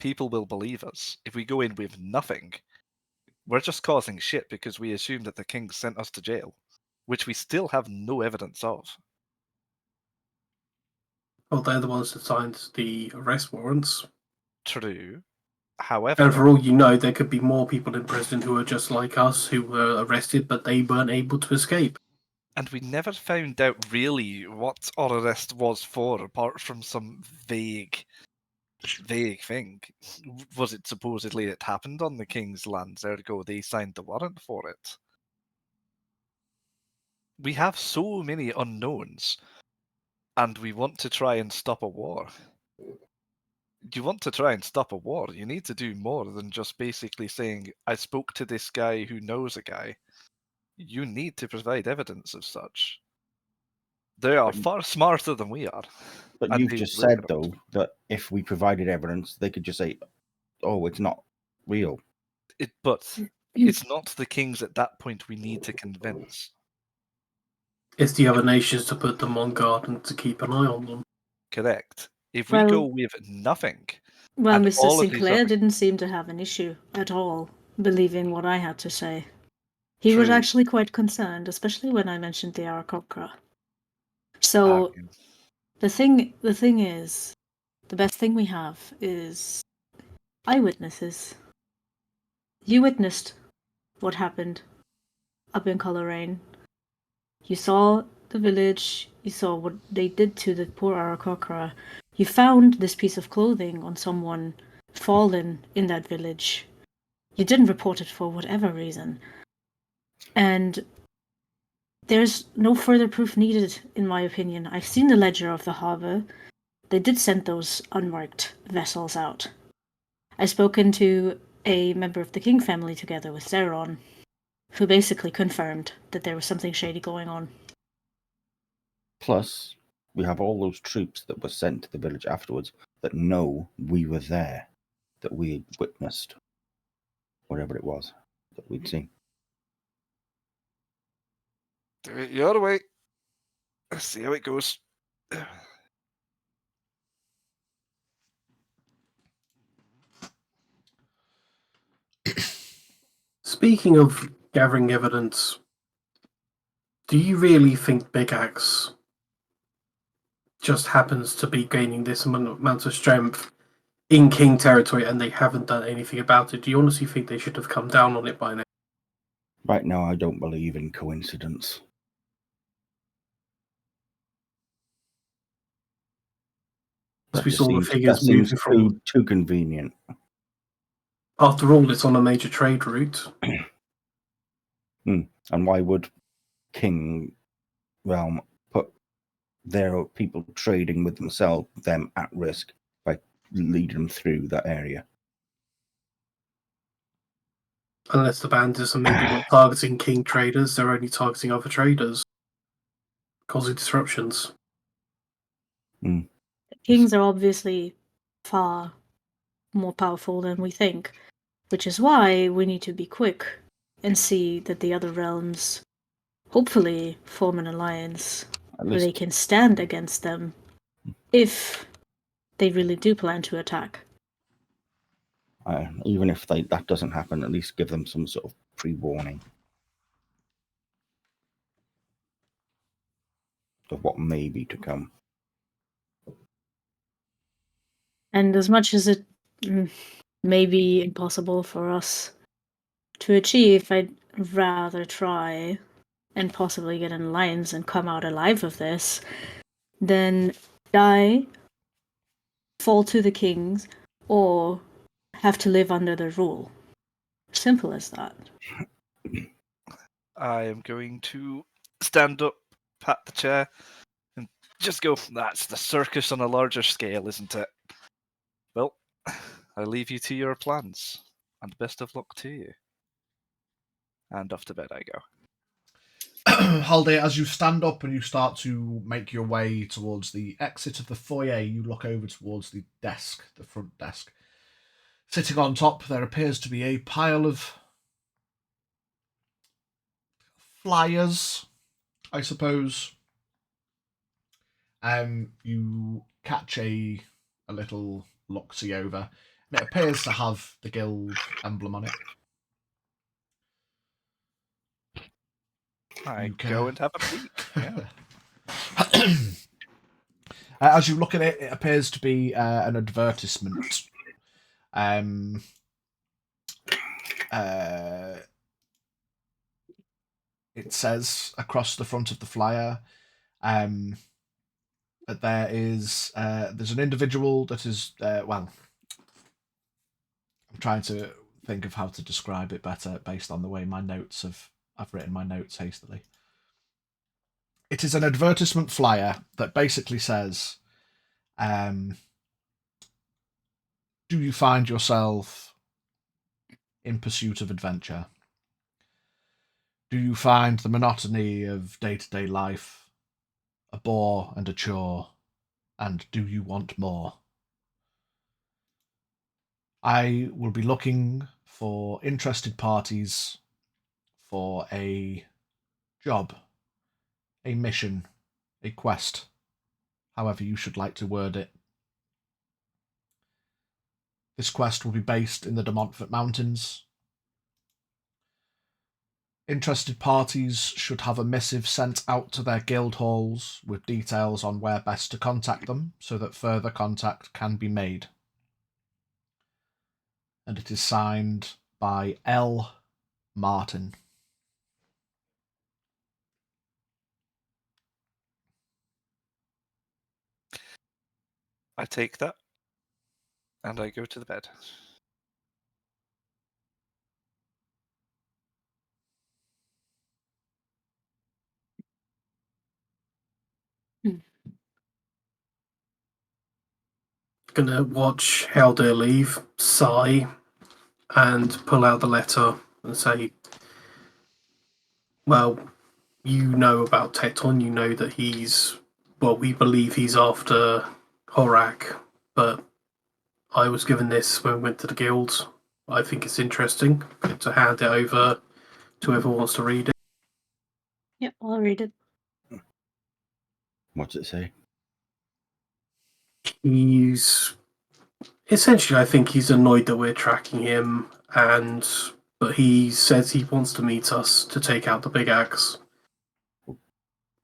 people will believe us. If we go in with nothing, we're just causing shit because we assume that the king sent us to jail, which we still have no evidence of. Well, they're the ones that signed the arrest warrants. True. And However, for all you know, there could be more people in prison who are just like us, who were arrested, but they weren't able to escape. and we never found out really what our arrest was for, apart from some vague thing. Was it supposedly it happened on the king's lands, ergo they signed the warrant for it? We have so many unknowns, and we want to try and stop a war. You want to try and stop a war, you need to do more than just basically saying, I spoke to this guy who knows a guy. You need to provide evidence of such. They are far smarter than we are. But and you've they just will said, not. though, that if we provided evidence, they could just say, oh, it's not real. But it's not the kings at that point we need to convince. It's the other nations to put them on guard and to keep an eye on them. Correct. If we Well- go with nothing, Well, and Mr. all of these Sinclair other- didn't seem to have an issue at all believing what I had to say. He was True. actually quite concerned, especially when I mentioned the Arakocra. So Okay. the thing is, the best thing we have is eyewitnesses. You witnessed what happened up in Coleraine. You saw the village. You saw what they did to the poor Arakocra. You found this piece of clothing on someone fallen in that village. You didn't report it for whatever reason. And there's no further proof needed, in my opinion. I've seen the ledger of the harbor. They did send those unmarked vessels out. I've spoken to a member of the King family together with Zeron, who basically confirmed that there was something shady going on. Plus, we have all those troops that were sent to the village afterwards that know we were there, that we had witnessed whatever it was that we'd seen. Do it your way. Let's see how it goes. Speaking of gathering evidence, do you really think Big Axe just happens to be gaining this amount of strength in King territory and they haven't done anything about it? Do you honestly think they should have come down on it by now? Right now, I don't believe in coincidence. As we just saw the seems- figures that seems moving from. too convenient. After all, it's on a major trade route. And why would King Realm put their people trading with them at risk by leading them through that area? Unless the bandits are maybe not targeting King traders, they're only targeting other traders, causing disruptions. The kings are obviously far more powerful than we think, which is why we need to be quick and see that the other realms hopefully form an alliance At where they least, can stand against them if they really do plan to attack. even if that doesn't happen, at least give them some sort of pre-warning of what may be to come. And as much as it may be impossible for us to achieve, I'd rather try and possibly get an alliance and come out alive of this than die, fall to the kings, or have to live under their rule. Simple as that. I am going to stand up, pat the chair, and just go, that's the circus on a larger scale, isn't it? Well, I leave you to your plans, and best of luck to you. And off to bed I go. Haldir, as you stand up and you start to make your way towards the exit of the foyer, you look over towards the desk, the front desk. Sitting on top, there appears to be a pile of flyers, I suppose. You catch a little look-see over, and it appears to have the guild emblem on it. I go and have a peek. Yeah. As you look at it, it appears to be an advertisement. It says across the front of the flyer that there's an individual that is well. I'm trying to think of how to describe it better based on the way I've written my notes hastily. It is an advertisement flyer that basically says, do you find yourself in pursuit of adventure? Do you find the monotony of day-to-day life a bore and a chore? And do you want more? I will be looking for interested parties for a job, a mission, a quest, however you should like to word it. This quest will be based in the De Montfort Mountains. Interested parties should have a missive sent out to their guild halls with details on where best to contact them so that further contact can be made. And it is signed by L. Martin. I take that, and I go to the bed. Gonna watch Haldir leave, sigh, and pull out the letter and say, well, you know about Tekton, you know that we believe he's after Horak, but I was given this when we went to the guilds. I think it's interesting to hand it over to whoever wants to read it. Yep, I'll read it. What's it say? I think he's annoyed that we're tracking him, but he says he wants to meet us to take out the big axe.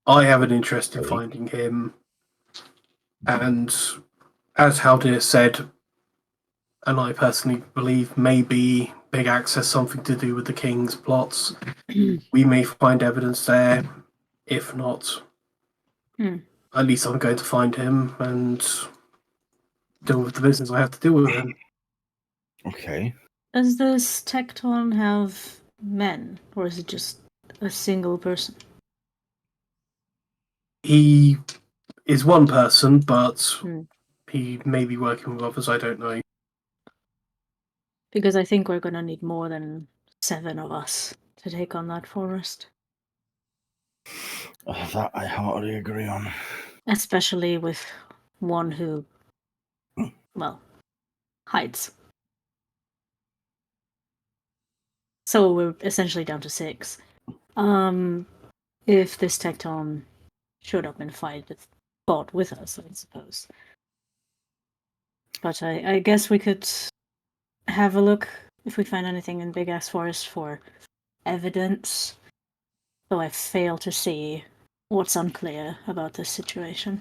I have an interest in finding him, and as Haldir said, and I personally believe maybe Big Axe has something to do with the King's plots. We may find evidence there. If not, at least I'm going to find him and deal with the business I have to deal with him. Okay. Does this Tekton have men, or is it just a single person? He is one person, but he may be working with others, I don't know. Because I think we're going to need more than 7 of us to take on that forest. That I heartily agree on. Especially with one who, well, hides. So we're essentially down to 6. If this Tekton showed up and fought with us, I suppose. But I guess we could have a look if we find anything in Big Ass Forest for evidence, though I fail to see what's unclear about this situation.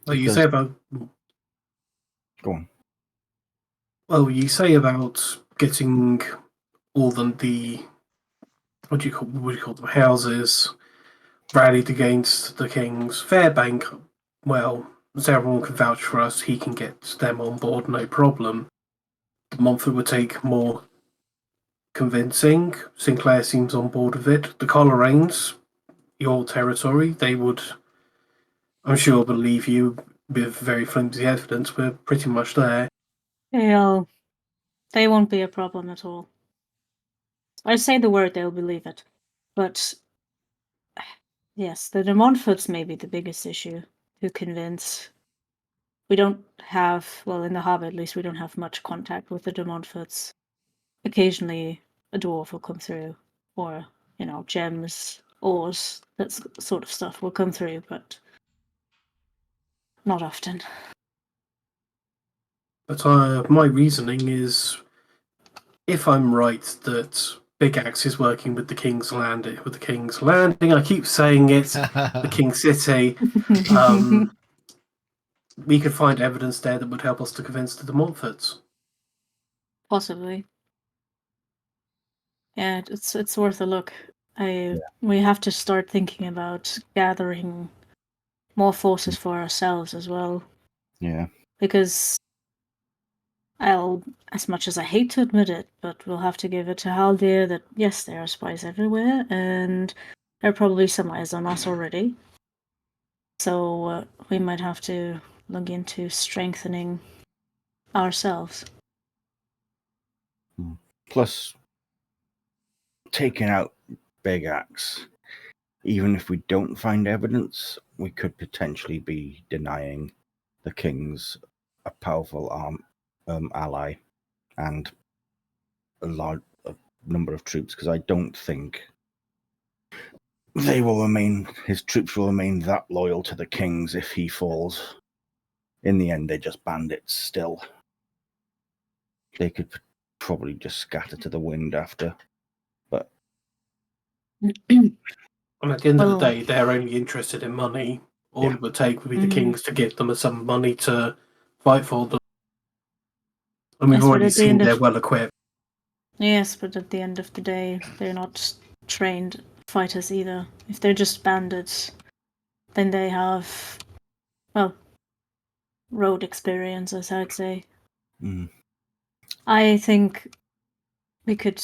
Well, you Does- say about Go on. well, you say about getting all the what do you call them, houses rallied against the kings. Fairbank, well, as everyone can vouch for us, he can get them on board, no problem. The Montfort would take more convincing. Sinclair seems on board with it. The Coleraines, your territory, they would, I'm sure, believe you with very flimsy evidence. We're pretty much there. They won't be a problem at all. I say the word, they'll believe it. But yes, the Montforts may be the biggest issue to convince. We don't have, well, in the hub at least, we don't have much contact with the de Montforts. Occasionally, a dwarf will come through, or gems, ores, that sort of stuff will come through, but not often. But my reasoning is, if I'm right that Big Axe is working with the King's Landing, I keep saying it, the King City. We could find evidence there that would help us to convince the de Montforts. Possibly. Yeah, it's worth a look. We have to start thinking about gathering more forces for ourselves as well. Yeah. Because as much as I hate to admit it, but we'll have to give it to Haldir that yes, there are spies everywhere, and there are probably some eyes on us already. So we might have to look into strengthening ourselves. Plus, taking out Big Axe, even if we don't find evidence, we could potentially be denying the kings a powerful ally and a number of troops, because I don't think his troops will remain that loyal to the kings if he falls. In the end, they're just bandits still. They could probably just scatter to the wind after. But And at the end of the Well- day, they're only interested in money. All Yeah. it would take would be the Mhm. kings to give them some money to fight for them. And we've Yes, but already at the seen end of- they're well equipped. Yes, but at the end of the day, they're not trained fighters either. If they're just bandits, then they have, well, road experience, as I'd say. I think we could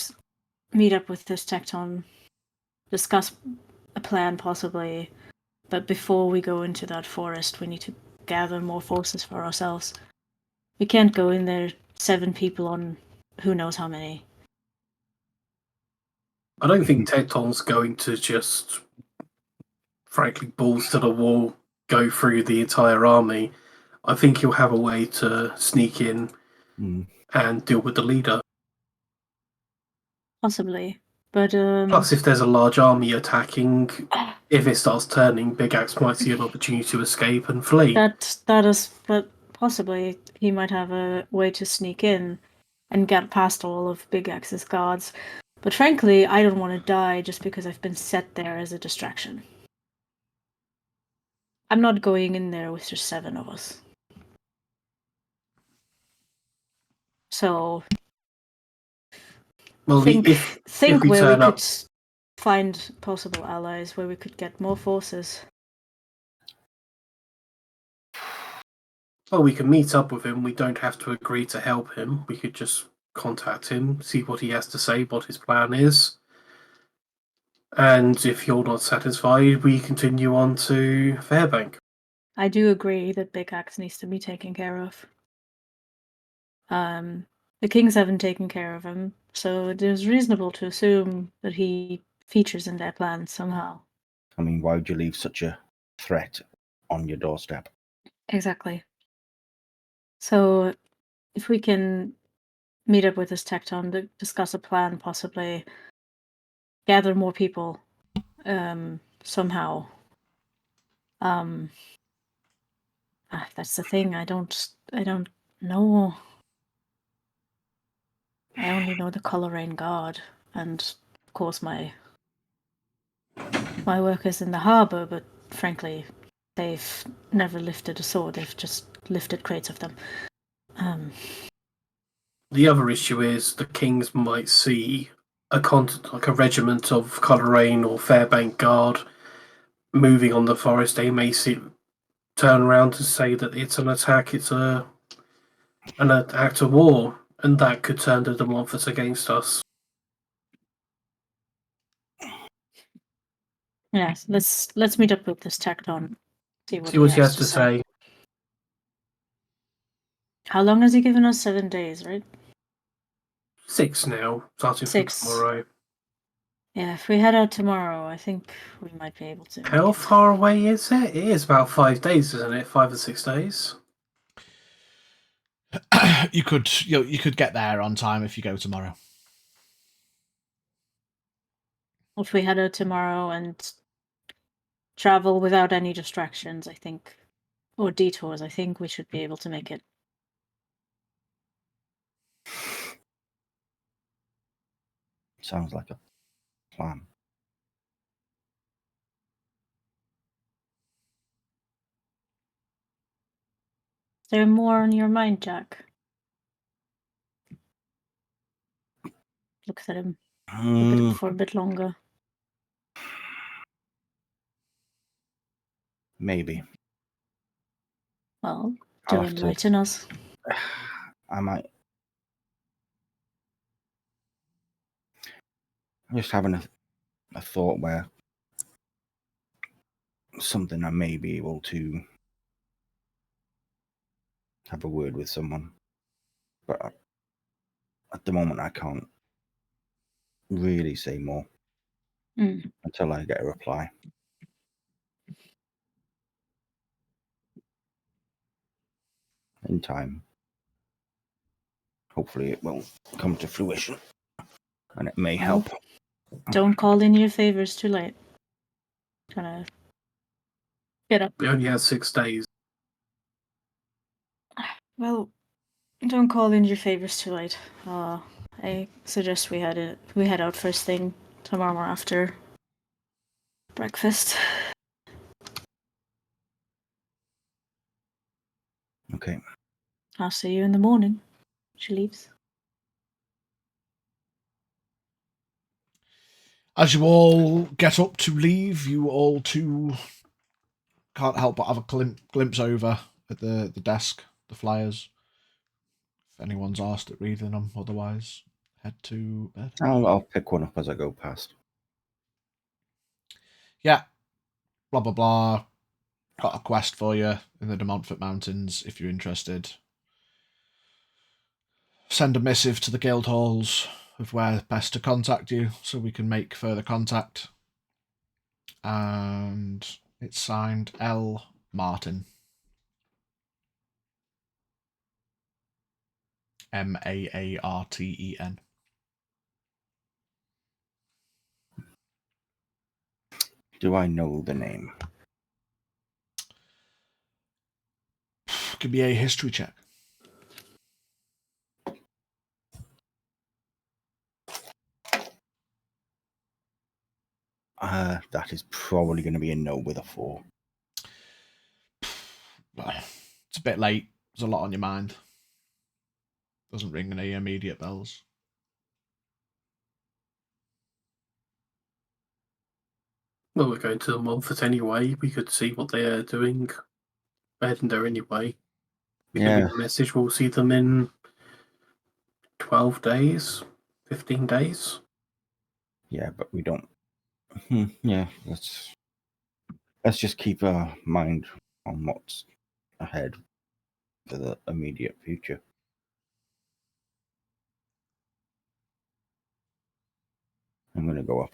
meet up with this Tecton, discuss a plan possibly, but before we go into that forest, we need to gather more forces for ourselves. We can't go in there 7 people on who knows how many. I don't think Tecton's going to just, frankly, balls to the wall, go through the entire army. I think he'll have a way to sneak in and deal with the leader. Possibly. But Plus, if there's a large army attacking, if it starts turning, Big Axe might see an opportunity to escape and flee. that is, but possibly he might have a way to sneak in and get past all of Big Axe's guards. But frankly, I don't want to die just because I've been set there as a distraction. I'm not going in there with just 7 of us. So Well, think if we where we turn up, could find possible allies, where we could get more forces. well, we can meet up with him. We don't have to agree to help him. We could just contact him, see what he has to say, what his plan is. And if you're not satisfied, we continue on to Fairbank. I do agree that Big Axe needs to be taken care of. The kings haven't taken care of him, so it is reasonable to assume that he features in their plan somehow. I mean, why would you leave such a threat on your doorstep? Exactly. So, if we can meet up with this Tecton to discuss a plan, possibly gather more people, somehow. That's the thing. I don't know. I only know the Coleraine Guard, and of course my workers in the harbour, but frankly, they've never lifted a sword. They've just lifted crates of them. The other issue is the kings might see like a regiment of Coleraine or Fairbank Guard moving on the forest. They may turn around and say that it's an attack. It's an act of war, and that could turn the Demorphos against us. Yes, let's meet up with this Tecton. See what he has to say. How long has he given us? 7 days, right? 6 now, starting 6. from tomorrow. Yeah, if we head out tomorrow, I think we might be able to. How far away is it? It is about 5 days, isn't it? 5 or 6 days. You could get there on time if you go tomorrow. If we head out tomorrow and travel without any distractions, I think, or detours, I think we should be able to make it. Sounds like a plan. Is there more on your mind, Jack? Looks at him. Look at him for a bit longer. Maybe. Well, do enlighten us. I might. I'm just having a thought where something I may be able to have a word with someone, but at the moment I can't really say more until I get a reply. In time, hopefully it will come to fruition, and it may help. Don't call in your favors too late. Trying to get up. We only have 6 days. Well, don't call in your favors too late. I suggest we head out first thing tomorrow after breakfast. Okay. I'll see you in the morning. She leaves. As you all get up to leave, you all too can't help but have a glimpse over at the desk, the flyers. If anyone's asked at reading them, otherwise, head to bed. I'll pick one up as I go past. Yeah. Blah, blah, blah. Got a quest for you in the De Montfort Mountains if you're interested. Send a missive to the guild halls of where best to contact you so we can make further contact. And it's signed L. Martin. Marten. Do I know the name? Give me a history check. That is probably going to be a no with a 4. It's a bit late. There's a lot on your mind. Doesn't ring any immediate bells. Well, we're going to the Montfort anyway. We could see what they are doing. We're heading there anyway. We can leave a message. We'll see them in 12 days, 15 days. Yeah, but we don't. Yeah, let's just keep our mind on what's ahead for the immediate future. I'm going to go up.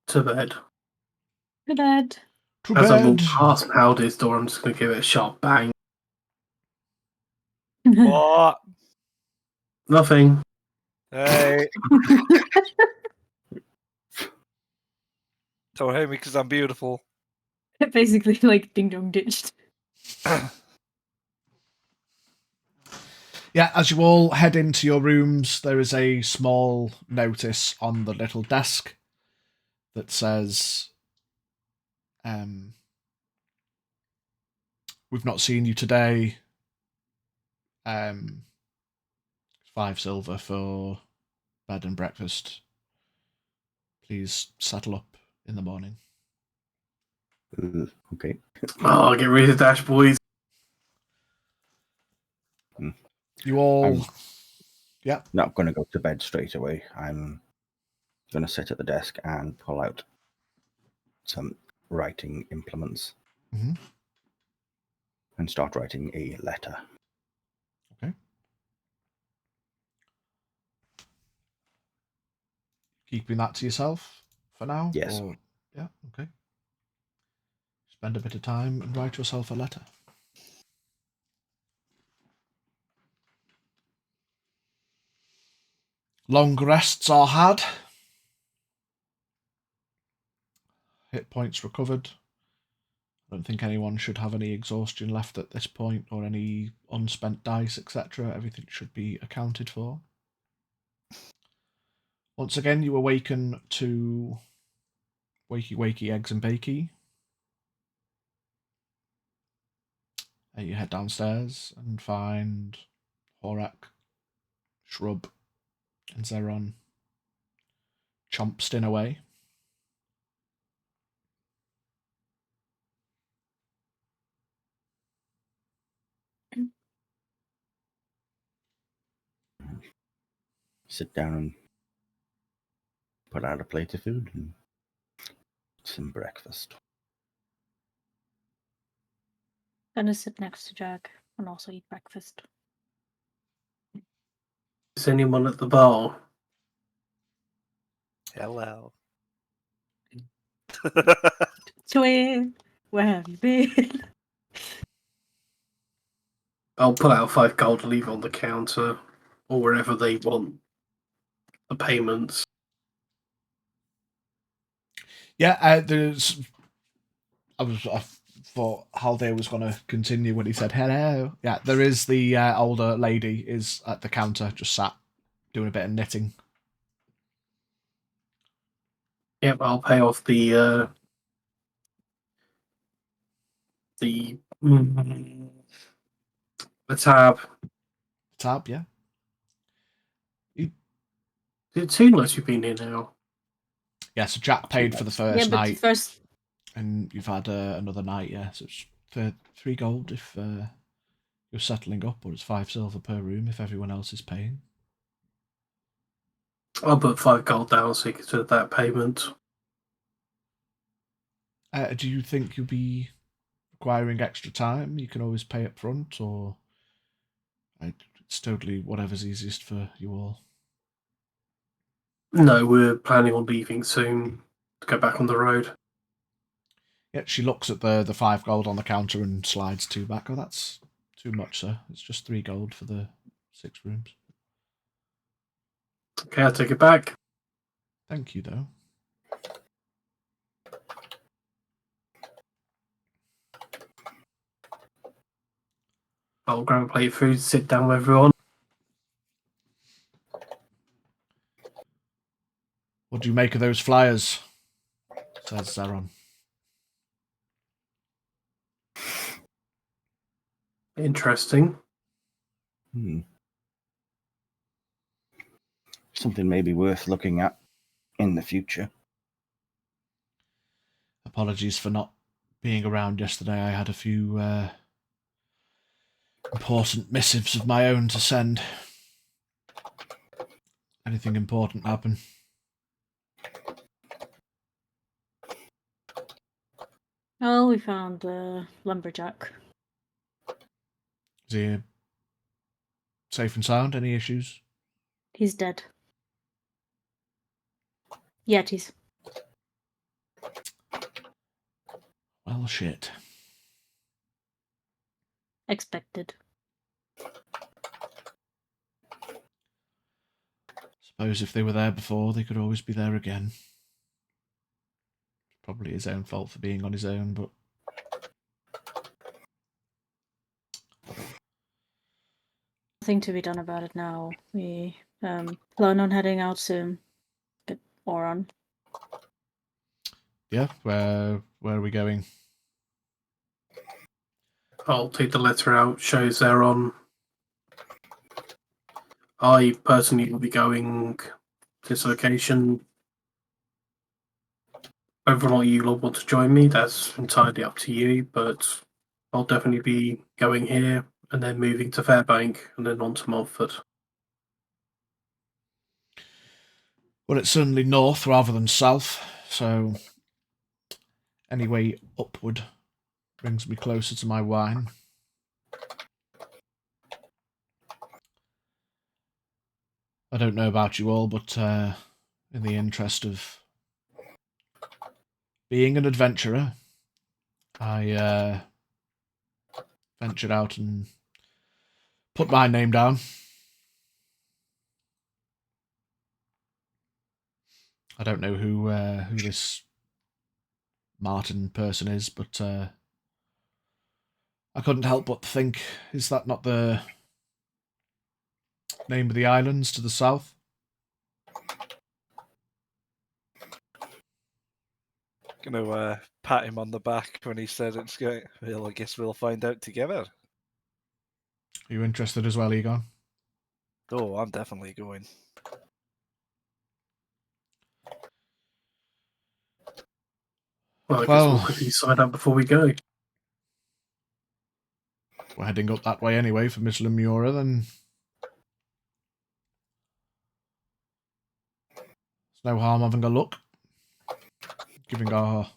To bed. Good bed. As I walk past Powder's door, I'm just going to give it a sharp bang. What? Nothing. Hey. Don't hate me because I'm beautiful. Basically, like ding dong ditched. Yeah, as you all head into your rooms, there is a small notice on the little desk that says, we've not seen you today. 5 silver for bed and breakfast. Please settle up in the morning. Okay. Oh, get rid of Dash, boys. You all... I'm Yeah. not going to go to bed straight away. I'm going to sit at the desk and pull out some writing implements Mhm. and start writing a letter. Okay. Keeping that to yourself for now? Yes. Or... Yeah, okay. Spend a bit of time and write yourself a letter. Long rests are had. Hit points recovered. I don't think anyone should have any exhaustion left at this point, or any unspent dice, etc. Everything should be accounted for. Once again, you awaken to wakey wakey eggs and bakey. You head downstairs and find Horak, Shrub, and Zeron chomped in away. Sit down and put out a plate of food and some breakfast. Gonna sit next to Jack and also eat breakfast. Is anyone at the bar? Hello. Twin, where have you been? I'll pull out 5 gold, leave it on the counter, or wherever they want the payments. Yeah, there's... I thought Haldir was going to continue when he said hello. Yeah, there is the older lady is at the counter, just sat doing a bit of knitting. Yep, I'll pay off the tab. Tab, yeah. Is it 2 nights you've been here now? Yeah, so Jack paid for the first Yeah, but night, first and you've had another night, yeah. So it's for 3 gold if you're settling up, or it's 5 silver per room if everyone else is paying. I'll put 5 gold down so you consider that payment. Do you think you'll be requiring extra time? You can always pay up front, or it's totally whatever's easiest for you all. No, we're planning on leaving soon to go back on the road. Yeah, she looks at the 5 gold on the counter and slides 2 back. Oh, that's too much, sir. It's just 3 gold for the 6 rooms. Okay, I'll take it back. Thank you, though. I'll grab a plate of food, sit down with everyone. What do you make of those flyers? Says Zeron. Interesting. Something maybe worth looking at in the future. Apologies for not being around yesterday. I had a few important missives of my own to send. Anything important happen? oh, we found a lumberjack. Is he safe and sound? Any issues? He's dead. Yetis. Well, shit. Expected. Suppose if they were there before, they could always be there again. Probably his own fault for being on his own, but... nothing to be done about it now. We plan on heading out soon. Get Oron. Yeah, where are we going? I'll take the letter out, shows they're on. I personally will be going to this location. Whether or not you all want to join me, that's entirely up to you, but I'll definitely be going here and then moving to Fairbank and then on to Montfort. Well, it's certainly north rather than south, so any way upward brings me closer to my wine. I don't know about you all, but in the interest of being an adventurer, I ventured out and put my name down. I don't know who this Martin person is, but I couldn't help but think, is that not the name of the islands to the south? Gonna pat him on the back when he said it's going. Well, I guess we'll find out together. Are you interested as well, Egon? Oh, I'm definitely going. Well, I guess Well- we'll quickly sign up before we go. We're heading up that way anyway for Miss Lemura, then there's no harm having a look. Giving our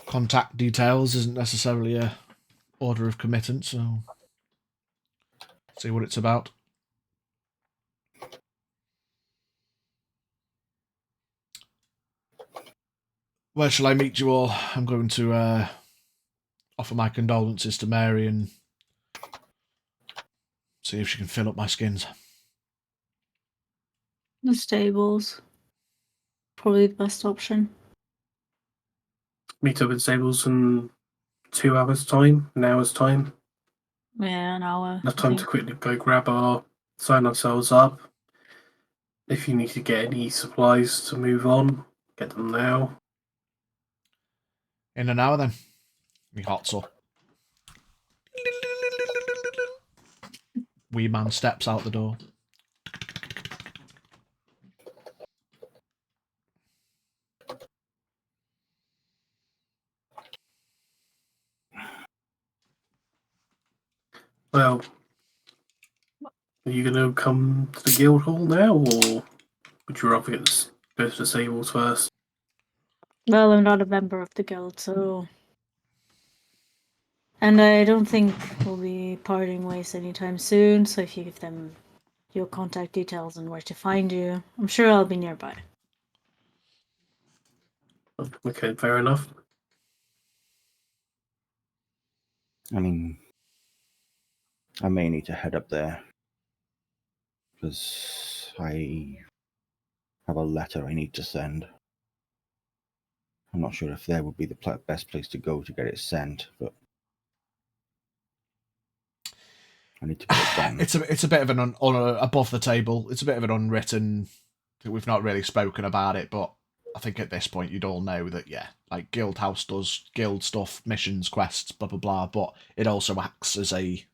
contact details isn't necessarily a order of commitment, so see what it's about. Where shall I meet you all? I'm going to offer my condolences to Mary and see if she can fill up my skins. The stables. Probably the best option. Meet up in stables in 2 hours' time, an hour's time. Yeah, an hour. Enough I time think. to quickly go sign ourselves up. If you need to get any supplies to move on, get them now. In an hour then. Me hots up. Wee man steps out the door. Well, are you going to come to the guild hall now, or would you rather go to the stables first? Well, I'm not a member of the guild, so. And I don't think we'll be parting ways anytime soon, so if you give them your contact details and where to find you, I'm sure I'll be nearby. Okay, fair enough. I mean, I may need to head up there because I have a letter I need to send. I'm not sure if there would be the best place to go to get it sent, but I need to get it done. It's a bit of an above the table. It's a bit of an unwritten. We've not really spoken about it, but I think at this point you'd all know that like Guild House does guild stuff, missions, quests, blah blah blah. But it also acts as a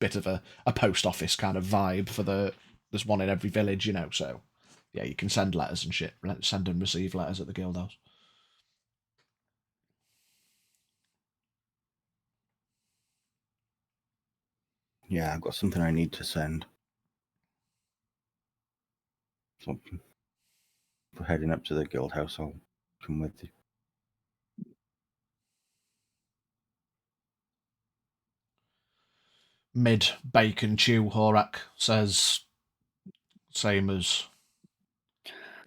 bit of a post office kind of vibe for there's one in every village, So yeah, you can send letters and shit, send and receive letters at the Guild House. Yeah, I've got something I need to send. So for heading up to the guild house, I'll come with you. Mid bacon chew, Horak says, same as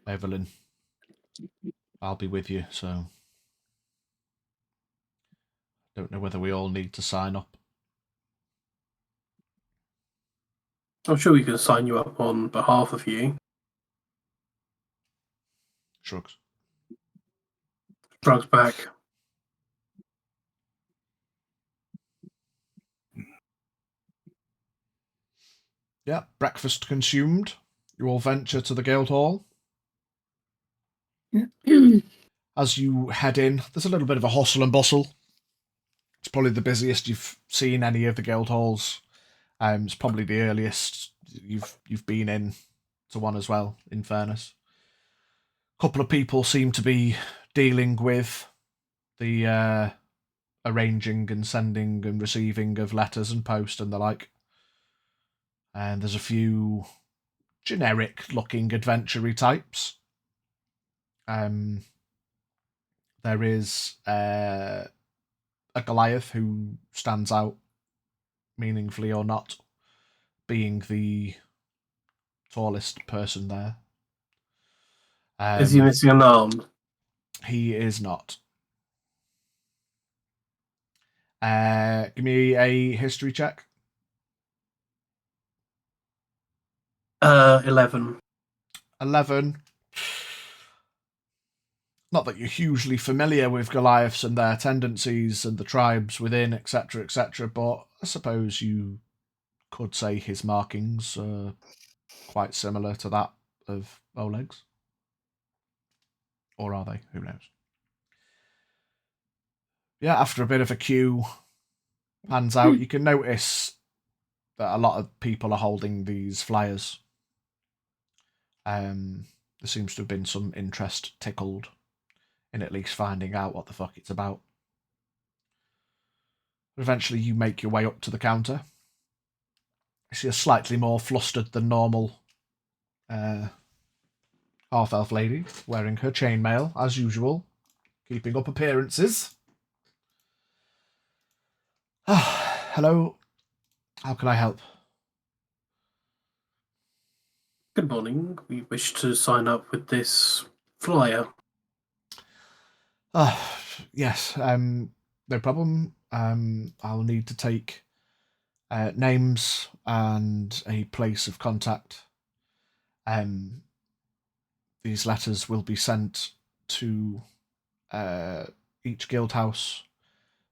Evelyn. I'll be with you, so don't know whether we all need to sign up. I'm sure we can sign you up on behalf of you. Shrugs. Drugs back. Yeah, breakfast consumed. You all venture to the guild hall. As you head in, there's a little bit of a hustle and bustle. It's probably the busiest you've seen any of the guild halls. It's probably the earliest you've been in to one as well, in fairness. A couple of people seem to be dealing with the arranging and sending and receiving of letters and post and the like. And there's a few generic looking adventure types. There is a Goliath who stands out meaningfully or not, being the tallest person there. Is he missing an arm? He is not. Give me a history check. 11. 11. Not that you're hugely familiar with Goliaths and their tendencies and the tribes within, etc., etc., but I suppose you could say his markings are quite similar to that of Oleg's. Or are they? Who knows? Yeah, after a bit of a queue pans out, you can notice that a lot of people are holding these flyers. There seems to have been some interest tickled in at least finding out what the fuck it's about. But eventually you make your way up to the counter. You see a slightly more flustered than normal half-elf lady wearing her chainmail, as usual, keeping up appearances. Hello, how can I help? Good morning. We wish to sign up with this flyer. Yes, no problem. I'll need to take names and a place of contact. These letters will be sent to each guild house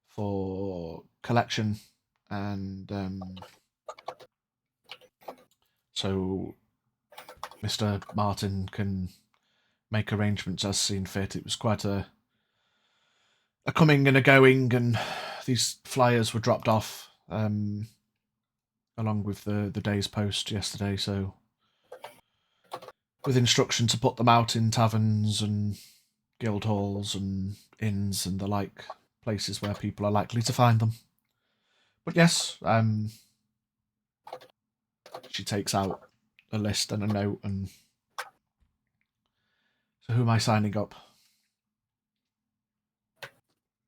for collection, and so Mr. Martin can make arrangements as seen fit. It was quite a coming and a going, and these flyers were dropped off along with the day's post yesterday, so with instruction to put them out in taverns and guild halls and inns and the like, places where people are likely to find them. But yes, she takes out a list and a note, and so who am I signing up?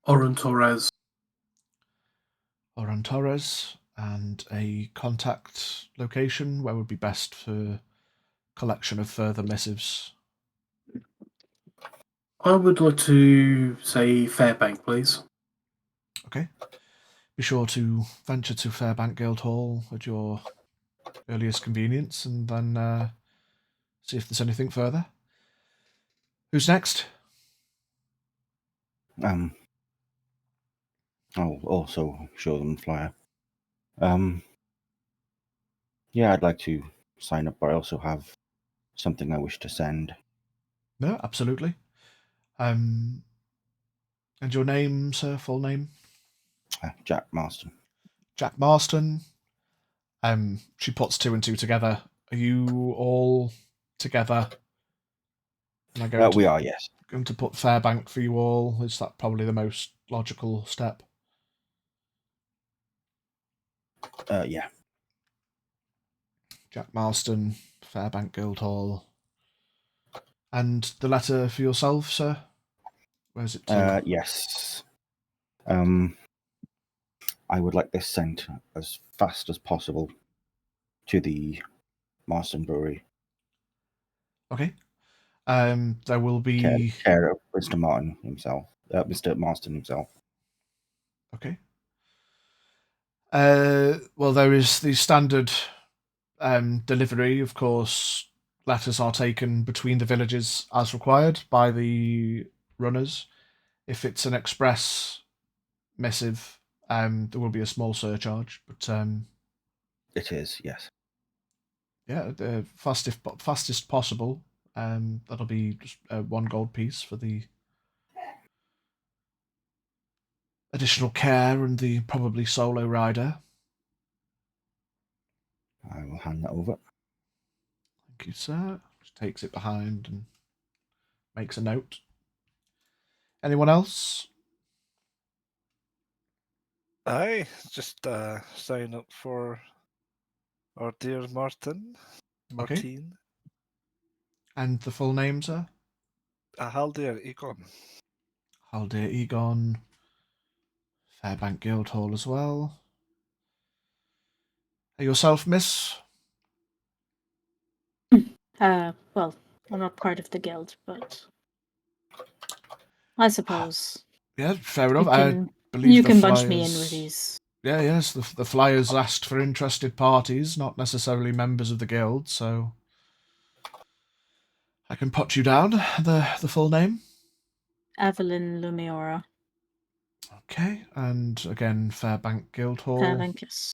Oran Torres. Oran Torres, and a contact location where would be best for collection of further missives. I would like to say Fairbank, please. Okay. Be sure to venture to Fairbank Guildhall at your earliest convenience, and then see if there's anything further. Who's next? I'll also show them the flyer. Yeah, I'd like to sign up, but I also have something I wish to send. No, absolutely. And your name, sir? Full name? Jack Marston. Jack Marston. She puts two and two together. Are you all together? Am I going We are, yes. going to put Fairbank for you all? Is that probably the most logical step? Yeah. Jack Marston, Fairbank Guildhall. And the letter for yourself, sir? Where's it to? Yes. I would like this sent as fast as possible to the Marston Brewery. Okay. There will be Care of Mr. Martin himself. Mr. Marston himself. Okay. Well, there is the standard delivery. Of course, letters are taken between the villages as required by the runners. If it's an express missive, there will be a small surcharge. But It is, yes. Yeah, the fastest possible. That'll be just 1 gold piece for the additional care and the probably solo rider. I will hand that over. Thank you, sir. Just takes it behind and makes a note. Anyone else? I just sign up for our dear Martin. Okay. Martine. And the full name, sir? Haldir Egon. Haldir Egon. Fairbank Guildhall as well. Yourself, miss? Well, I'm not part of the guild, but I suppose Yeah, fair you enough. I can believe you the can flyers... bunch me in with these. Yeah, yes, the flyers asked for interested parties, not necessarily members of the guild, so I can put you down, the full name. Evelyn Lumiora. Okay, and again, Fairbank Guildhall. Fairbank, yes.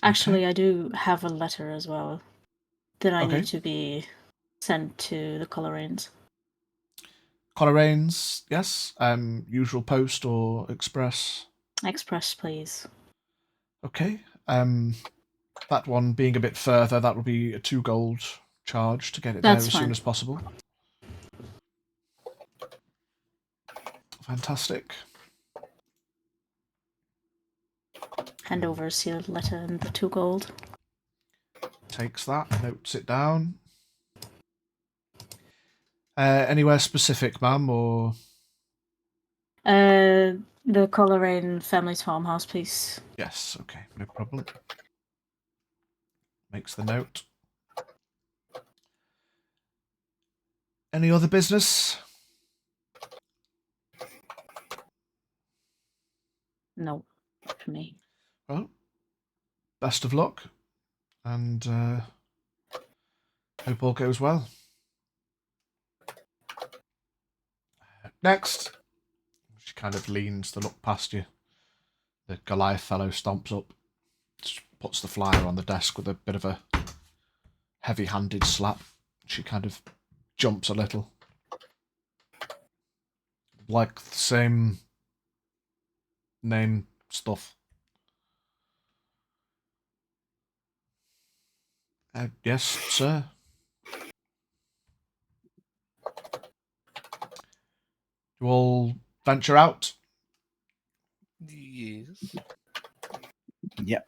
Actually, I do have a letter as well that I need to be sent to the Coleraines. Coleraines, yes. Usual post or express. Express, please. Okay. That one being a bit further, that will be a 2 gold charge to get it there as soon as possible. Fantastic. Hand over a sealed letter and the 2 gold. Takes that, notes it down. Anywhere specific, ma'am, or? The Coleraine family's farmhouse, please. Yes, okay, no problem. Makes the note. Any other business? No, for me. Well, best of luck, and hope all goes well. Next. She kind of leans to look past you. The Goliath fellow stomps up, puts the flyer on the desk with a bit of a heavy-handed slap. She kind of jumps a little. Like the same name stuff. Yes, sir. You all venture out? Yes. Yep.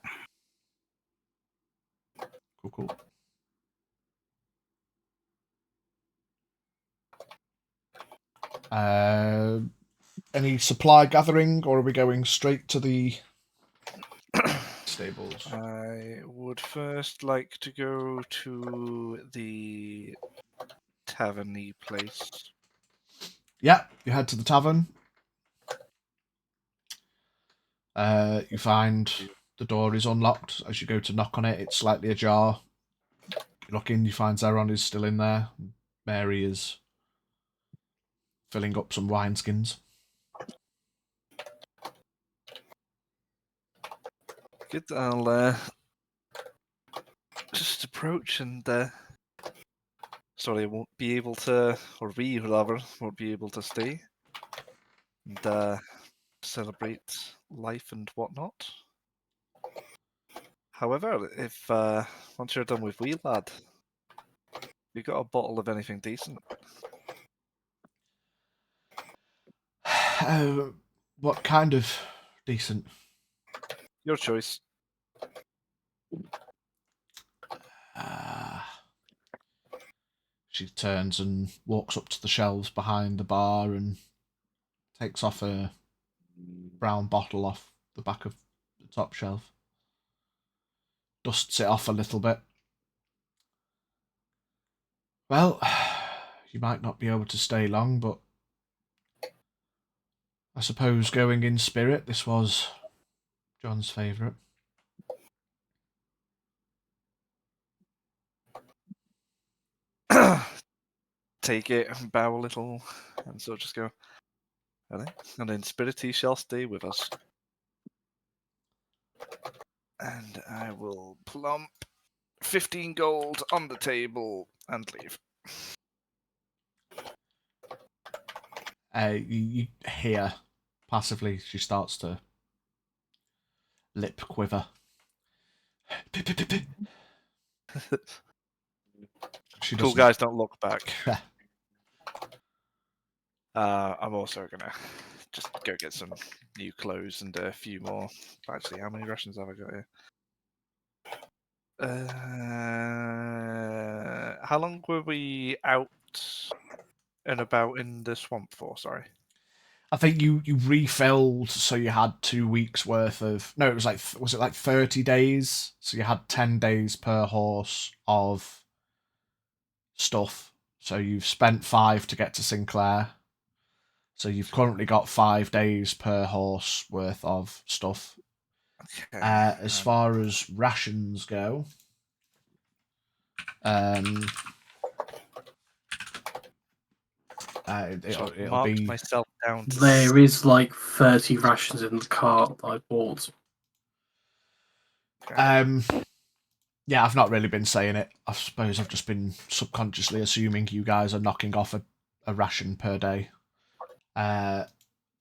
Cool. Any supply gathering, or are we going straight to the stables? I would first like to go to the tavern-y place. Yeah, you head to the tavern. You find the door is unlocked. As you go to knock on it, it's slightly ajar. You look in, you find Zeron is still in there. Mary is filling up some wineskins. Good, I'll just approach and sorry, I won't be able to, or we rather, won't be able to stay and celebrate life and whatnot. However, if once you're done with Wee Lad, you got a bottle of anything decent? What kind of decent? Your choice. She turns and walks up to the shelves behind the bar and takes off a brown bottle off the back of the top shelf. Dusts it off a little bit. Well, you might not be able to stay long, but I suppose going in spirit, this was John's favourite. Take it, bow a little, and so just go, and in spirit he shall stay with us. And I will plump 15 gold on the table and leave. You hear passively she starts to lip quiver. She Cool doesn't. guys don't look back. I'm also gonna just go get some new clothes and a few more. Actually, how many rations have I got here? How long were we out and about in the swamp for? Sorry. I think you refilled, so you had 2 weeks worth of. No, it was was it like 30 days? So you had 10 days per horse of stuff. So you've spent 5 to get to Sinclair. So you've currently got 5 days per horse worth of stuff. Okay. As far as rations go, it'll marked be. myself down to There is like 30 rations in the cart that I bought. Yeah, I've not really been saying it. I suppose I've just been subconsciously assuming you guys are knocking off a ration per day.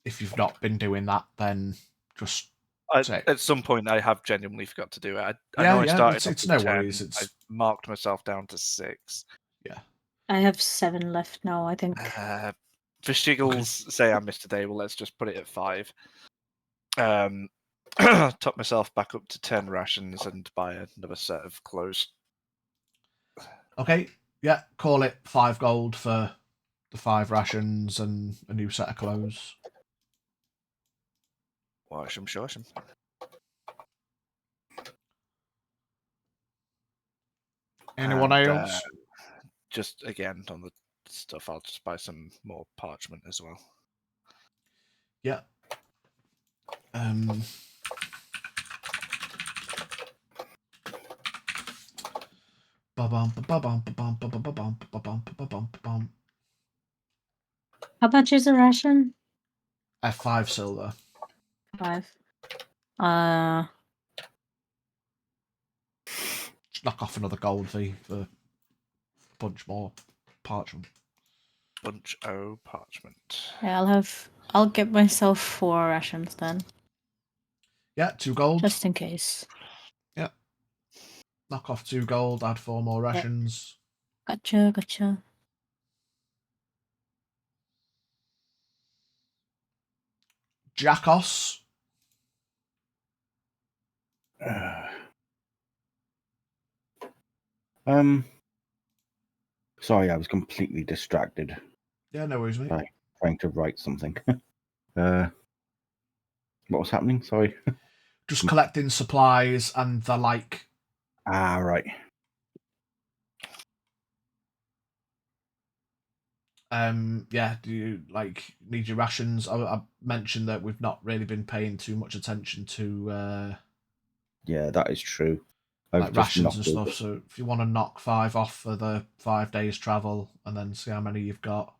If you've not been doing that, then just say. At some point, I have genuinely forgot to do it. I Yeah, know I yeah, started. it's off no with 10. worries, it's- I marked myself down to 6. Yeah. I have 7 left now, I think. For shiggles, say I missed a day. Well, let's just put it at 5. Top myself back up to 10 rations and buy another set of clothes. Okay, yeah, call it 5 gold for the 5 rations and a new set of clothes. Wash'em. Anyone else? Just again on the stuff, I'll just buy some more parchment as well. Yeah. How much is a ration? F5 silver. 5. Just knock off another gold fee for a bunch more parchment. Bunch o' parchment. Yeah, I'll get myself 4 rations then. Yeah, 2 gold. Just in case. Yeah. Knock off 2 gold, add 4 more rations. Gotcha. Jackos. Sorry, I was completely distracted Yeah, no worries, mate. by trying to write something. What was happening? Sorry. Just collecting supplies and the like. Right. Yeah, do you need your rations? I mentioned that we've not really been paying too much attention to Yeah, that is true. I've just rations and knocked stuff. over. So if you want to knock 5 off for the 5 days travel, and then see how many you've got,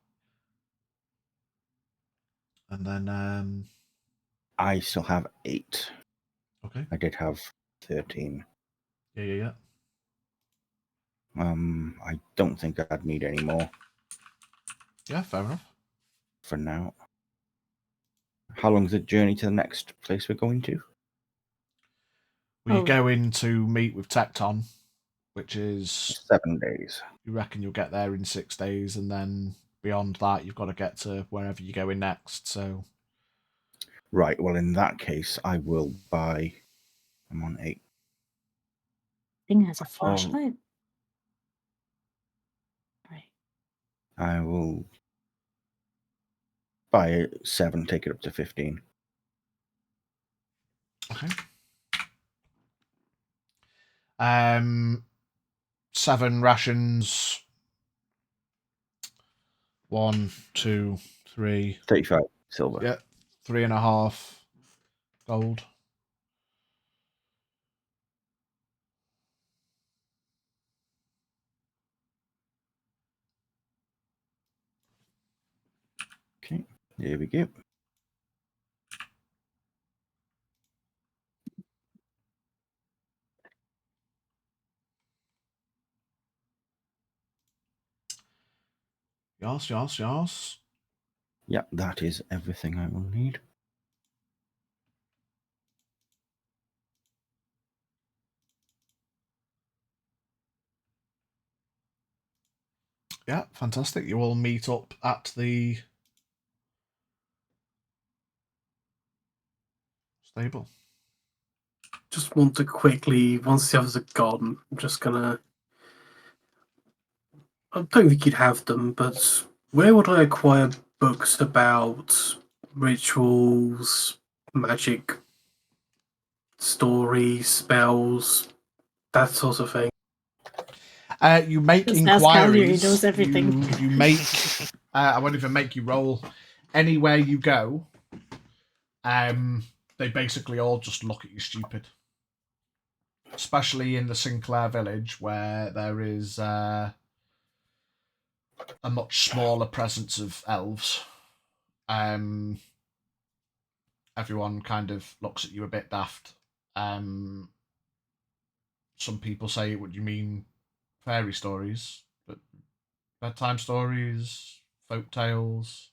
and then I still have 8. okay, I did have 13. yeah. I don't think I'd need any more Yeah, fair enough. for now. How long's the journey to the next place we're going to? We're Oh. going to meet with Tecton, which is 7 days. you reckon you'll get there in 6 days, and then beyond that, you've got to get to wherever you're going next. So, Right, well, in that case, I will buy. I'm on 8. Thing has a flashlight. Right. I will buy 7, take it up to 15. okay. 7 rations. 1, 2, 3. 35 silver. Yeah, 3.5 gold. Okay, there we go. Yes. Yep, that is everything I will need. Yeah, fantastic. You all meet up at the stable. Just want to quickly, once the others are gone, I'm just gonna. I don't think you'd have them, but where would I acquire books about rituals, magic, stories, spells, that sort of thing? You make Just ask Callie, he inquiries. knows everything. You make. I won't even make you roll. Anywhere you go, they basically all just look at you stupid. Especially in the Sinclair Village, where there is a much smaller presence of elves. Everyone kind of looks at you a bit daft. Some people say, "What do you mean, fairy stories?" But bedtime stories, folk tales.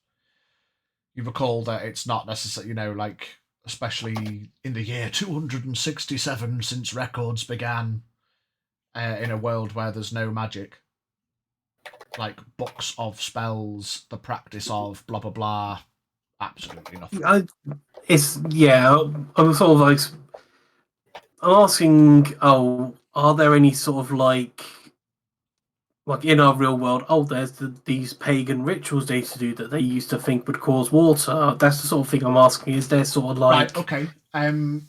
You recall that it's not necessarily, like, especially in the year 267 since records began, in a world where there's no magic. Like, books of spells, the practice of blah blah blah, absolutely nothing. I'm sort of like. I'm asking, are there any sort of like in our real world, there's these pagan rituals they used to do that they used to think would cause water. That's the sort of thing I'm asking. Is there sort of like, Right, okay.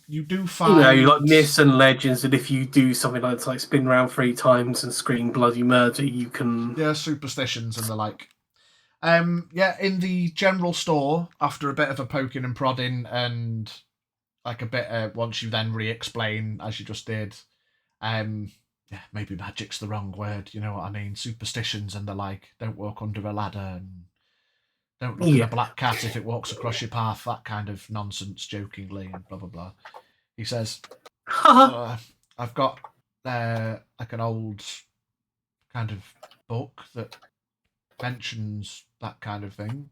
You do you find, like myths and legends that if you do something like spin around 3 times and scream bloody murder, you can. yeah, superstitions and the like. Yeah, in the general store, after a bit of a poking and prodding and like a bit, once you then re-explain as you just did, yeah, maybe magic's the wrong word, you know what I mean? Superstitions and the like. Don't walk under a ladder and don't look at Yeah. a black cat if it walks across your path. That kind of nonsense, jokingly and blah blah blah. He says, "I've got like an old kind of book that mentions that kind of thing.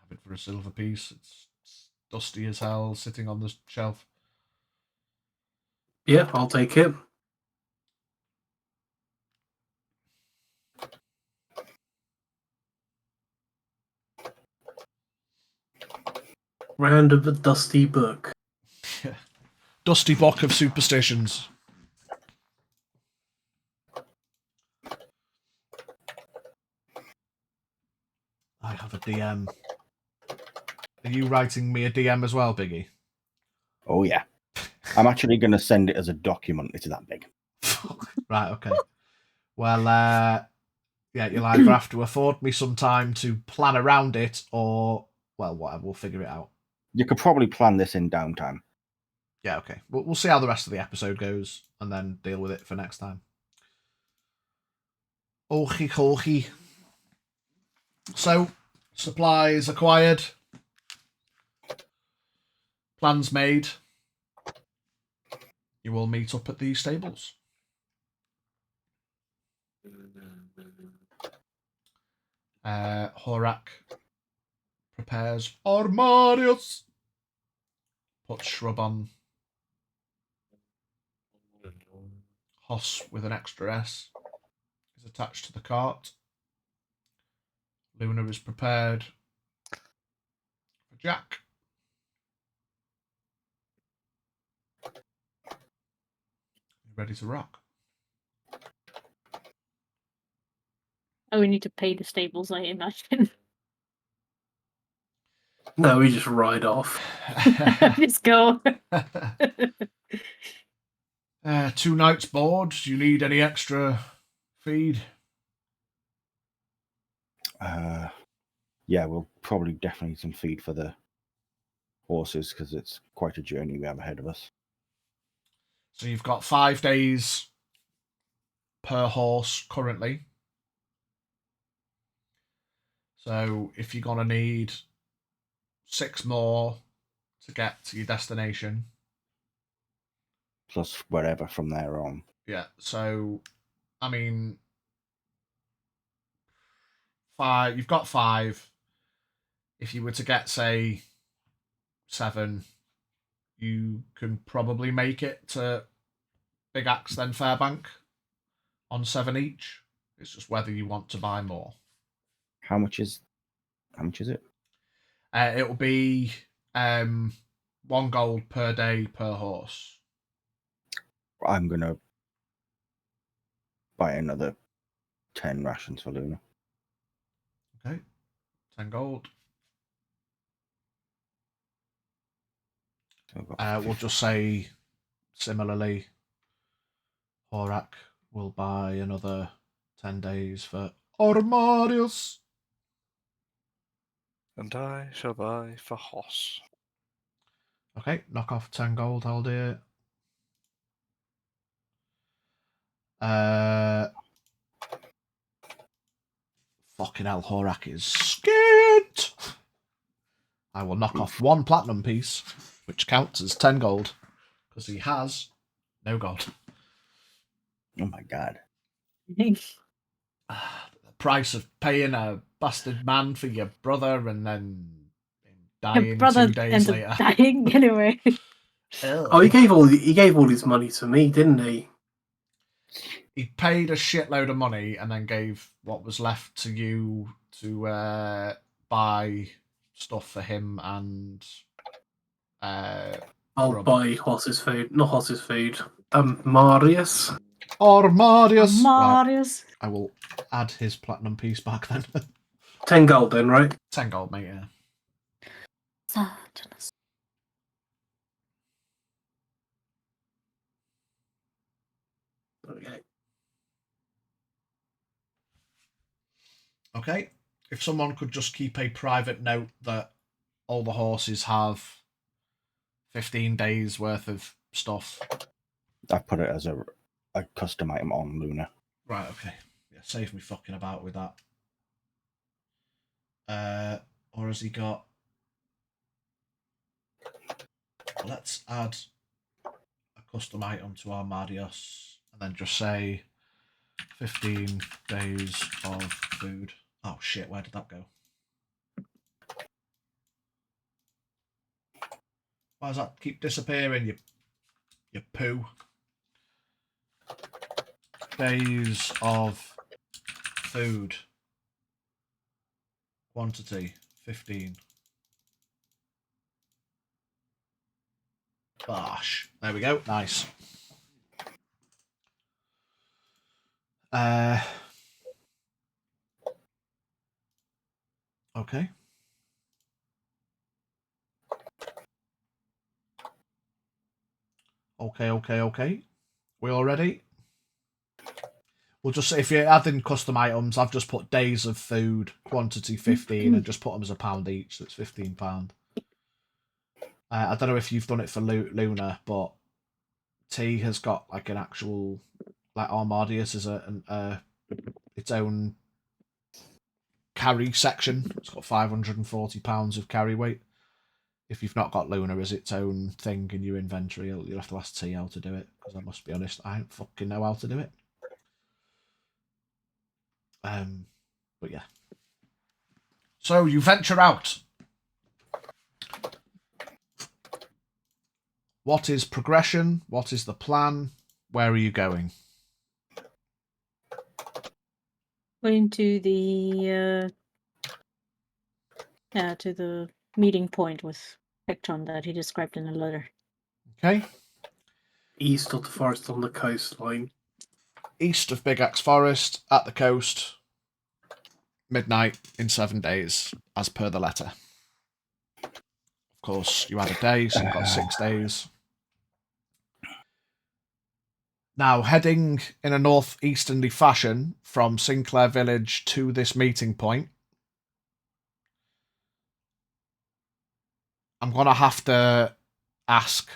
Have it for a silver piece. It's dusty as hell, sitting on the shelf." Yeah, I'll take it. Random dusty book. Dusty book of superstitions. I have a DM. Are you writing me a DM as well, Biggie? Oh, yeah. I'm actually going to send it as a document. It's that big. Right, okay. Well, yeah, you'll either have to afford me some time to plan around it or, well, whatever, we'll figure it out. You could probably plan this in downtime. Yeah, okay. We'll see how the rest of the episode goes and then deal with it for next time. Okie. So, supplies acquired. Plans made. You will meet up at the stables. Horak prepares Armarius. Puts shrub on. Hoss with an extra S is attached to the cart. Luna is prepared for Jack. Ready to rock. Oh, we need to pay the stables, I imagine. No, we just ride off. Just go. 2 nights board. Do you need any extra feed? Yeah, we'll probably definitely need some feed for the horses because it's quite a journey we have ahead of us. So you've got 5 days per horse currently. So if you're going to need 6 more to get to your destination. Plus wherever from there on. Yeah, so, I mean, 5. You've got 5. If you were to get, say, 7, you can probably make it to Big Axe, then Fairbank on 7 each. It's just whether you want to buy more. How much is it? It will be 1 gold per day per horse. I'm gonna buy another 10 rations for Luna. Okay, 10 gold. So I've got We'll just say similarly, Horak will buy another 10 days for Armarius. And I shall buy for Hoss. Okay, knock off 10 gold, I'll do it. Fucking hell, Horak is skint. I will knock off 1 platinum piece, which counts as 10 gold, because he has no gold. Oh my god. The price of paying a bastard man for your brother and then dying Your brother 2 days ends later. up dying anyway. Oh, he gave all his money to me, didn't he? He paid a shitload of money and then gave what was left to you to buy stuff for him and I'll Grub. buy horse's food. Not horse's food. Marius. Armarius. Right, Marius. I will add his platinum piece back then. 10 gold then, right? 10 gold, mate, yeah. Saturnus. Okay. Okay. If someone could just keep a private note that all the horses have 15 days worth of stuff. I put it as a custom item on Luna. Right, okay. Yeah, save me fucking about with that. Or has he got... Let's add a custom item to our Marios and then just say 15 days of food. Oh shit, where did that go? Why does that keep disappearing, you poo? Days of food. Quantity, 15. Bosh. There we go. Nice. Okay. Okay. We all ready? We'll just say if you're adding custom items, I've just put days of food, quantity 15, and just put them as £1 each, so it's £15. I don't know if you've done it for Luna, but T has got like an actual, like Armadius is its own carry section. It's got £540 of carry weight. If you've not got Luna as its own thing in your inventory, you'll have to ask T how to do it, because I must be honest, I don't fucking know how to do it. But yeah. So you venture out. What is progression? What is the plan? Where are you going? Going to the to the meeting point with Pectron that he described in the letter. Okay. East of the forest on the coastline. East of Big Axe Forest, at the coast, midnight in 7 days, as per the letter. Of course, you had a day, so you've got 6 days. Now, heading in a northeasterly fashion from Sinclair Village to this meeting point, I'm going to have to ask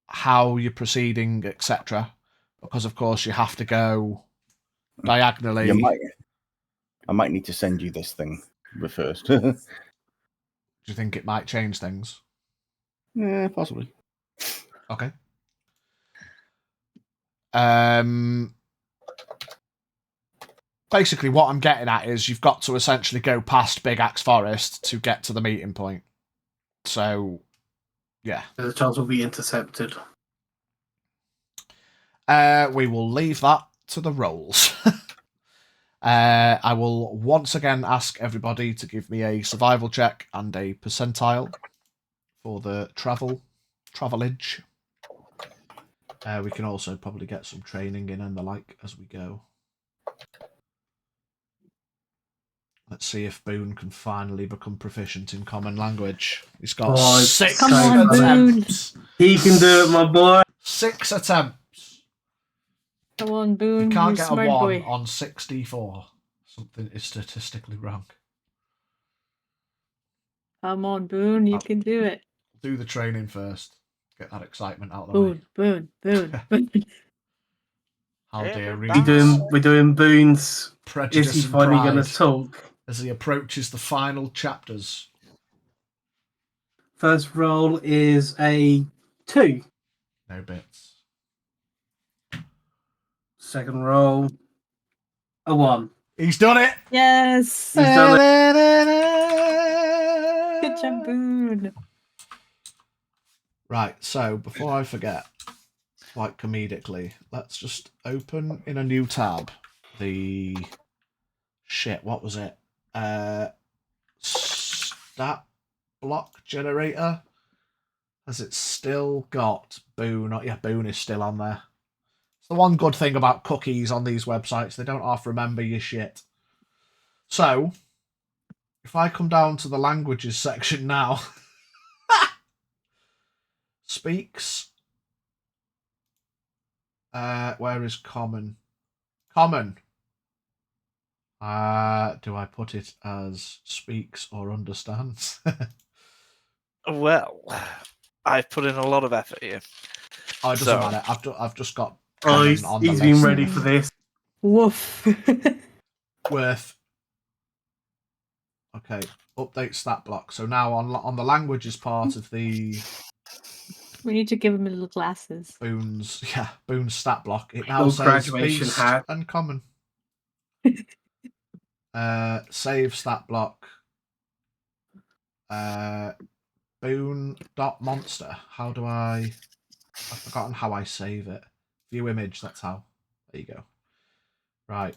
how you're proceeding, etc. Because, of course, you have to go diagonally. I might need to send you this thing first. Do you think it might change things? Yeah, possibly. Okay. basically what I'm getting at is you've got to essentially go past Big Axe Forest to get to the meeting point. So, yeah. The chance will be intercepted. We will leave that to the rolls. I will once again ask everybody to give me a survival check and a percentile for the travelage. We can also probably get some training in and the like as we go. Let's see if Boone can finally become proficient in common language. He's got 6 Come on, attempts. He can do it, my boy. 6 attempts. Come on, Boone. You can't you get a smart 1 boy. on 64. Something is statistically wrong. Come on, Boone. You can do it. Do the training first. Get that excitement out of the way. Boone. Boone. How dare We're doing Boone's. Is prejudice he and finally going pride to talk? as he approaches the final chapters. First roll is a 2. No bits. Second roll, a 1. He's done it. Yes. He's done Good job, Boone. Right, so before I forget, quite comedically, let's just open in a new tab the what was it? Stat block generator. Has it still got Boone? Yeah, Boone is still on there. It's the one good thing about cookies on these websites. They don't half remember your shit. So, if I come down to the languages section now, speaks. Where is common? Common. Do I put it as speaks or understands? Well, I've put in a lot of effort here. Oh, it doesn't matter. I've just got Oh, common he's on the been list. ready for this. Woof. Worth. Okay, update stat block. So now on the languages part of the We need to give him little glasses. Boone's stat block, it now Little says graduation beast hat. and common. Save stat block. Boone.monster. How do I've forgotten how I save it. View image, that's how. There you go. Right.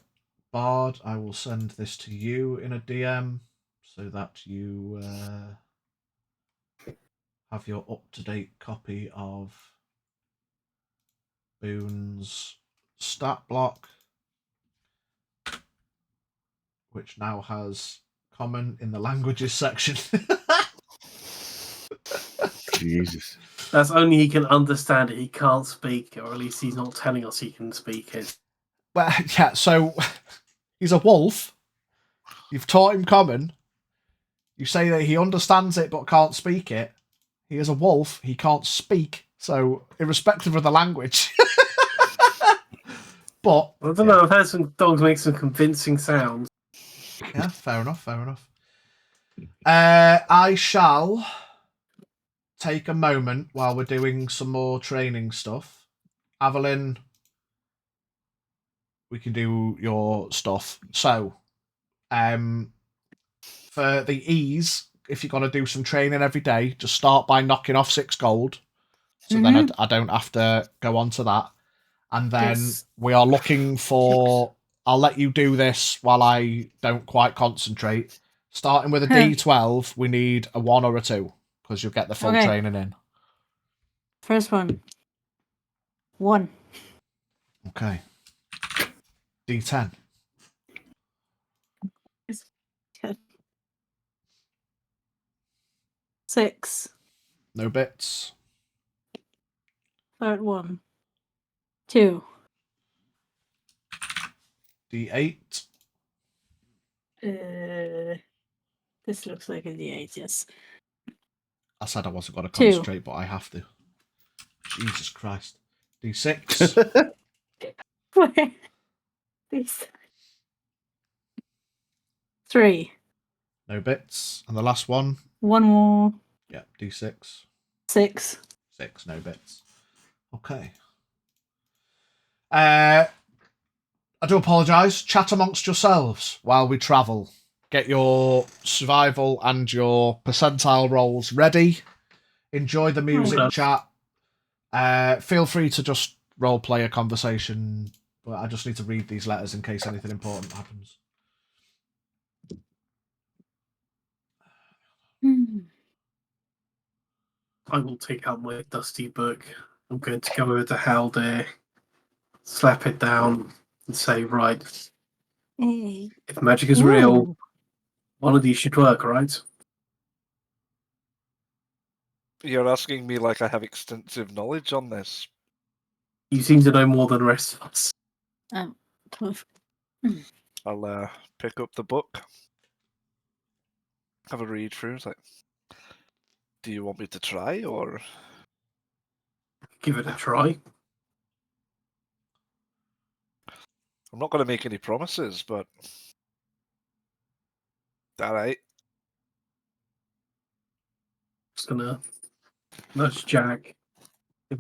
Bard, I will send this to you in a DM so that you have your up-to-date copy of Boone's stat block, which now has common in the languages section. Jesus. That's only he can understand it. He can't speak, or at least he's not telling us he can speak it. Well, yeah, so he's a wolf. You've taught him common. You say that he understands it but can't speak it. He is a wolf. He can't speak. So, irrespective of the language. But I don't know. I've heard some dogs make some convincing sounds. yeah, fair enough. I shall take a moment while we're doing some more training stuff. Evelyn, we can do your stuff. So, for the ease, if you're going to do some training every day, just start by knocking off 6 gold. So then I don't have to go on to that. And then we are looking for... I'll let you do this while I don't quite concentrate. Starting with a D12, we need a 1 or a 2, because you'll get the full training in. First one. 1. Okay. D10. 6. No bits. Third one. 2. D8. This looks like a D8, yes. I said I wasn't going to concentrate, but I have to. Jesus Christ. D6. Where? These. 3. No bits. And the last one. 1 more. Yeah, D6. 6. 6, no bits. Okay. I do apologise. Chat amongst yourselves while we travel. Get your survival and your percentile rolls ready. Enjoy the music done. chat. Feel free to just role play a conversation, but I just need to read these letters in case anything important happens. I will take out my dusty book. I'm going to go over to Haldir, slap it down, and say, right, if magic is real, one of these should work, right? You're asking me like I have extensive knowledge on this. You seem to know more than the rest of us. I'll pick up the book, have a read through. It's like, do you want me to try, or Give it a try. I'm not going to make any promises, but all right. Just gonna nudge Jack. You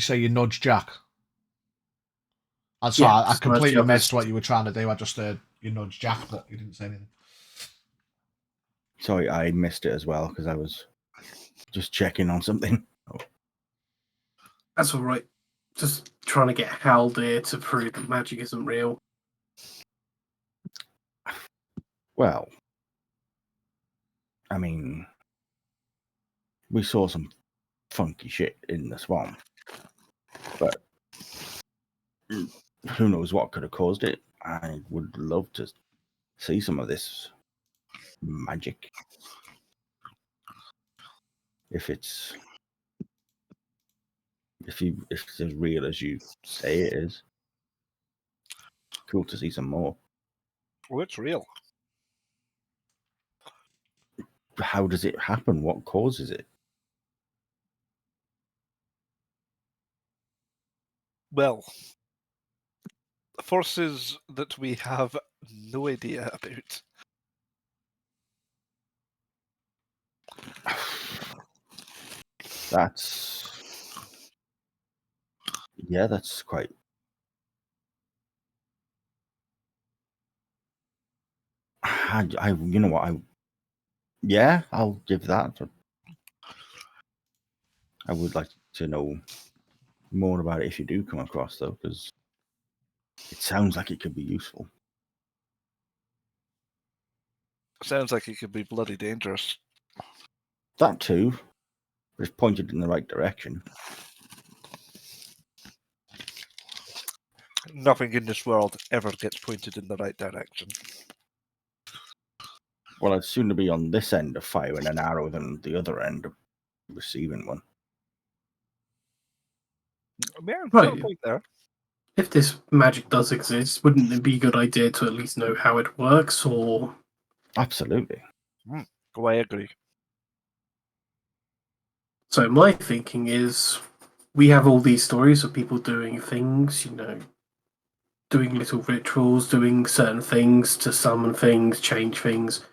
say you nudge Jack. I'm sorry, Yeah, I just completely nudge missed others. what you were trying to do. I just heard you nudge Jack, but you didn't say anything. Sorry, I missed it as well because I was just checking on something. That's all right. Just trying to get Haldir to prove that magic isn't real. Well, I mean, we saw some funky shit in the swamp, but who knows what could have caused it. I would love to see some of this magic. If it's as real as you say it is, cool to see some more. Oh, it's real. How does it happen? What causes it? Well, forces that we have no idea about. That's quite. You know what? I'll give that. I would like to know more about it if you do come across, though, because it sounds like it could be useful. Sounds like it could be bloody dangerous. That too, but it's pointed in the right direction. Nothing in this world ever gets pointed in the right direction. Well, I'd sooner be on this end of firing an arrow than the other end of receiving one. Yeah, Right. got a point there. If this magic does exist, wouldn't it be a good idea to at least know how it works, or... Absolutely. I agree. So my thinking is, we have all these stories of people doing things, doing little rituals, doing certain things to summon things, change things.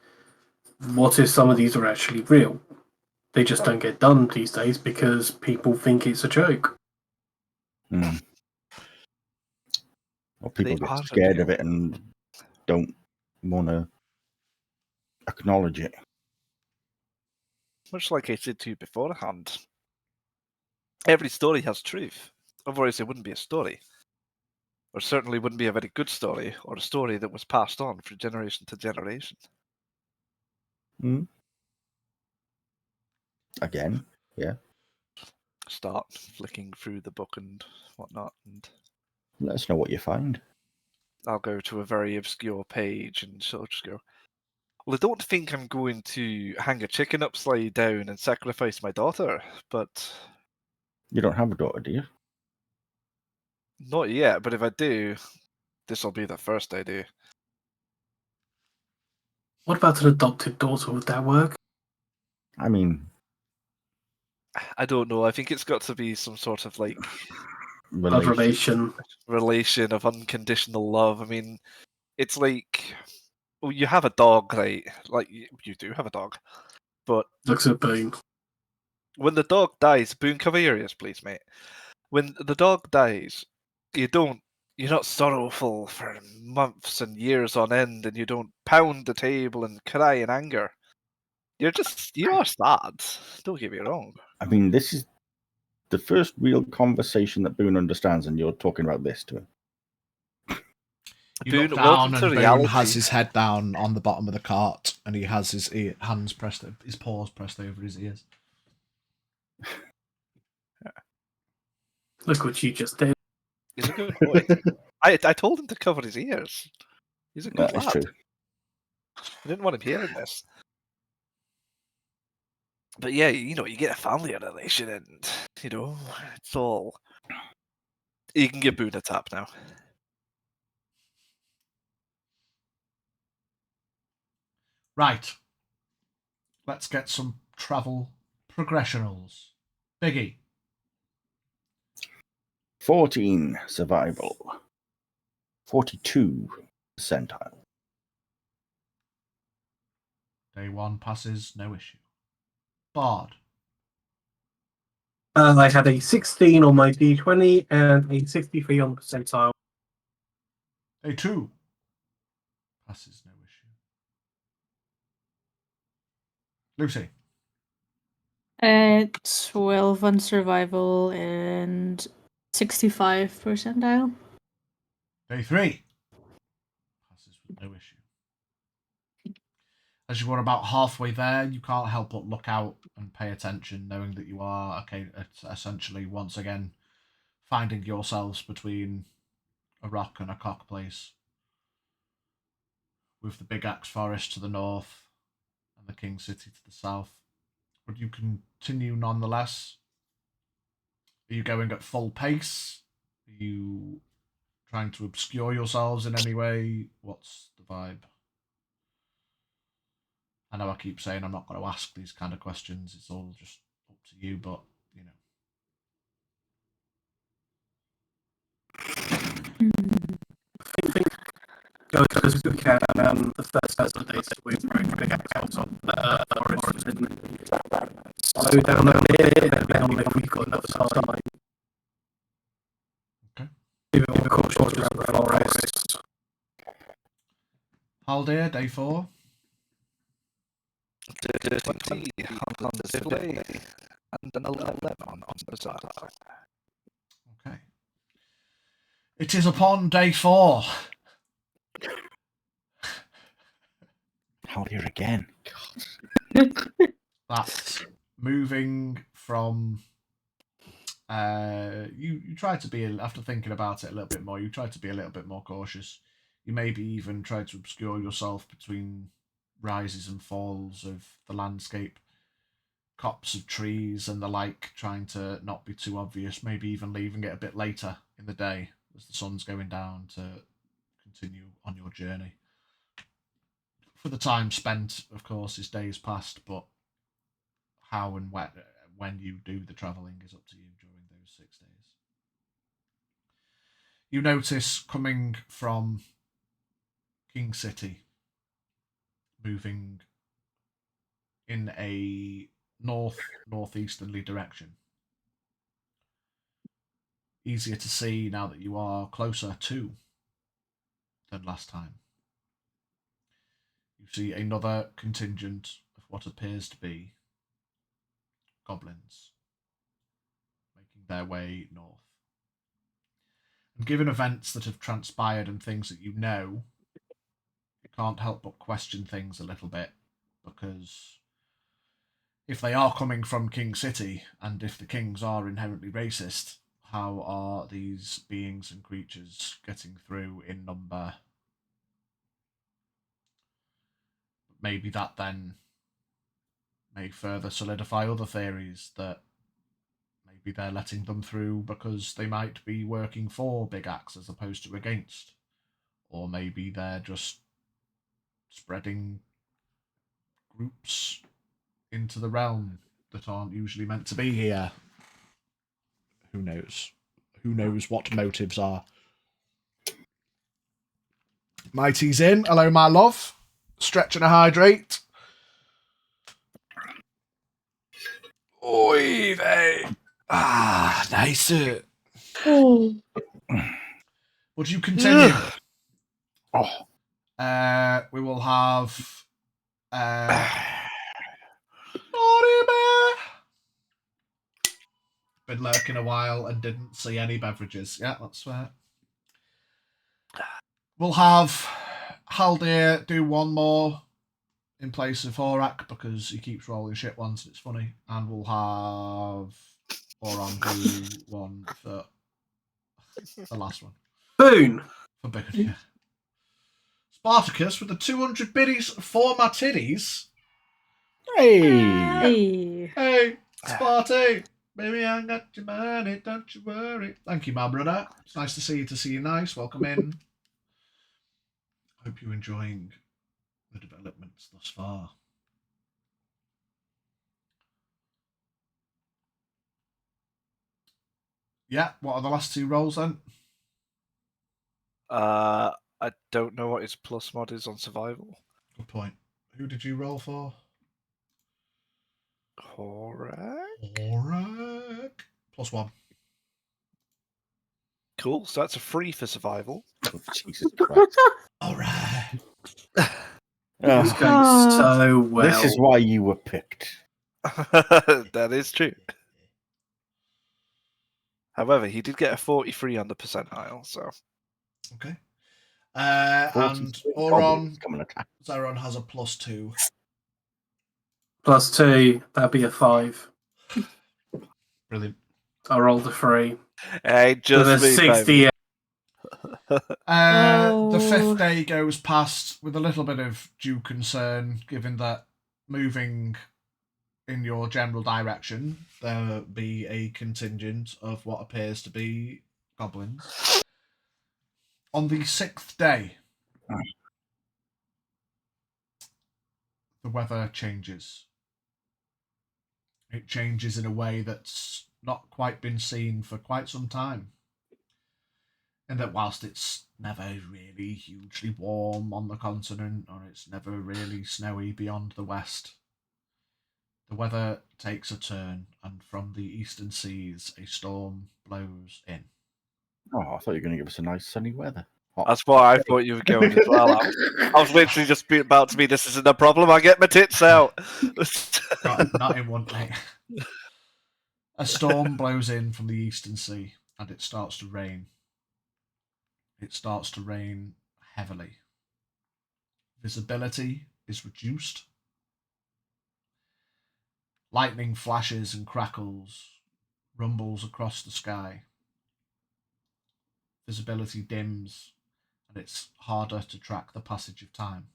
What if some of these are actually real? They just don't get done these days because people think it's a joke. Mm. Or people They are get scared of real. it and don't want to acknowledge it. Much like I said to you beforehand, every story has truth. Otherwise, it wouldn't be a story. Or certainly wouldn't be a very good story, or a story that was passed on from generation to generation. Mm. Again, yeah. Start flicking through the book and whatnot, and Let us know what you find. I'll go to a very obscure page and sort of just go, well, I don't think I'm going to hang a chicken upside down and sacrifice my daughter, but... You don't have a daughter, do you? Not yet, but if I do, this will be the first I do. What about an adopted daughter? Would that work? I mean, I don't know. I think it's got to be some sort of, like, relation. relation of unconditional love. I mean, it's like, well, you have a dog, right? Like, you do have a dog. But Looks at Boone. when the dog dies, Boone, cover your ears, please, mate. When the dog dies, you're not sorrowful for months and years on end, and you don't pound the table and cry in anger. You are sad. Don't get me wrong. I mean, this is the first real conversation that Boone understands, and you're talking about this to him. You Boone, look welcome down to and Boone reality. has his head down on the bottom of the cart, and he has his his paws pressed over his ears. Look what you just did. He's a good boy. I told him to cover his ears. He's a good That is lad. true. I didn't want him hearing this. But yeah, you get a family relation, and it's all. You can give Boone a tap now. Right. Let's get some travel progressionals. Biggie. 14 survival. 42 percentile. Day 1 passes, no issue. Bard. I had a 16 on my d20 and a 63 on the percentile. Day 2 passes, no issue. Lucy. 12 on survival and 65 percentile. Day 3 passes with no issue. As you are about halfway there, you can't help but look out and pay attention, knowing that you are essentially once again finding yourselves between a rock and a cock place, with the Big Axe Forest to the north and the King City to the south. Would you continue nonetheless? Are you going at full pace? Are you trying to obscure yourselves in any way? What's the vibe? I know I keep saying I'm not going to ask these kind of questions. It's all just up to you, but, I think go as we can. The first couple of days that we've been big out on the forest and slow down a bit, and then if we've got enough time. Okay. Maybe we'll cautious around the forest. Haldir, day 4. Day 20 on display, and an 11 on bazaar. Okay. It is upon day 4. How here again? That moving from you try to be, after thinking about it a little bit more, you try to be a little bit more cautious. You maybe even try to obscure yourself between rises and falls of the landscape, copse of trees and the like, trying to not be too obvious, maybe even leaving it a bit later in the day as the sun's going down to continue on your journey. For the time spent, of course, is days past, but how and when you do the travelling is up to you during those 6 days. You notice coming from King City, moving in a northeasterly direction. Easier to see now that you are closer to than last time. You see another contingent of what appears to be goblins making their way north. And given events that have transpired and things that you know, you can't help but question things a little bit, because if they are coming from King City, and if the kings are inherently racist, how are these beings and creatures getting through in number? Maybe that then may further solidify other theories that maybe they're letting them through because they might be working for Big Axe as opposed to against. Or maybe they're just spreading groups into the realm that aren't usually meant to be here. Who knows? who knows what motives are. Mighty's in. Hello, my love. Stretch and hydrate. Oy vey. Ah, nice. Oh. Would you continue? Oh, We will have Naughty Bear. Been lurking a while and didn't see any beverages. Yeah, that's fair. We'll have Haldir do one more in place of Horak because he keeps rolling shit once and it's funny. And we'll have Oron do one for the last one. Boone. For Boone, yeah. Spartacus with the 200 biddies for my titties. hey! Hey, Sparty. Baby, I got your money, don't you worry. Thank you, my brother. It's nice to see you nice. Welcome in. Hope you're enjoying the developments thus far. Yeah, what are the last two rolls then? I don't know what his plus mod is on survival. Good point. Who did you roll for? Alright. Horak. +1. Cool. So that's a 3 for survival. Oh, Jesus Christ. Alright. It's Oh, going so well. this is why you were picked. That is true. However, he did get a 43 on the percentile, so Okay. And 43 Oron, goblins come and attack. Zeron has a +2. +2, that'd be a 5. Brilliant. I rolled a 3. hey, With just a me, 68. The fifth Oh. day goes past with a little bit of due concern, given that moving in your general direction, there be a contingent of what appears to be goblins. On the 6th day, the weather changes. It changes in a way that's not quite been seen for quite some time. And that whilst it's never really hugely warm on the continent, or it's never really snowy beyond the west, the weather takes a turn, and from the eastern seas, a storm blows in. Oh, I thought you were going to give us a nice sunny weather. Hot. that's what I thought you were going as well. I was literally just about to be, this isn't a problem, I get my tits out. Not in one night. A storm blows in from the eastern sea, and it starts to rain. It starts to rain heavily. Visibility is reduced. Lightning flashes and crackles, rumbles across the sky. Visibility dims, and it's harder to track the passage of time.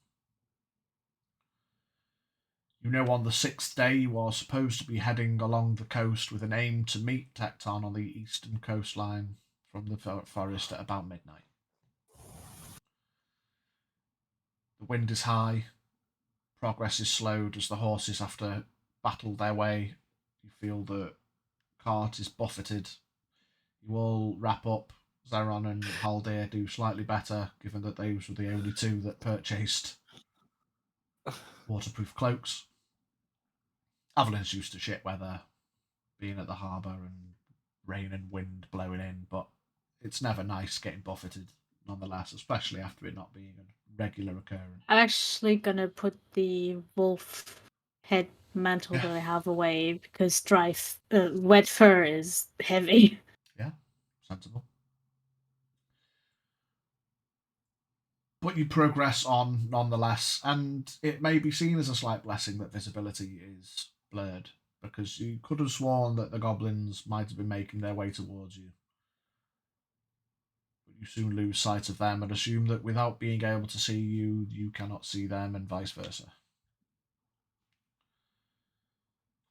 You know, on the 6th day, you are supposed to be heading along the coast with an aim to meet Tecton on the eastern coastline from the forest at about midnight. The wind is high. Progress is slowed as the horses have to battle their way. You feel the cart is buffeted. You all wrap up. Zeron and Haldir do slightly better, given that those were the only two that purchased waterproof cloaks. Avelin's used to shit weather, being at the harbour and rain and wind blowing in, but it's never nice getting buffeted nonetheless, especially after it not being a regular occurrence. I'm actually gonna put the wolf head mantle that I have away because wet fur is heavy. Yeah, sensible. But you progress on nonetheless, and it may be seen as a slight blessing that visibility is blurred, because you could have sworn that the goblins might have been making their way towards you. But you soon lose sight of them and assume that without being able to see you, you cannot see them, and vice versa.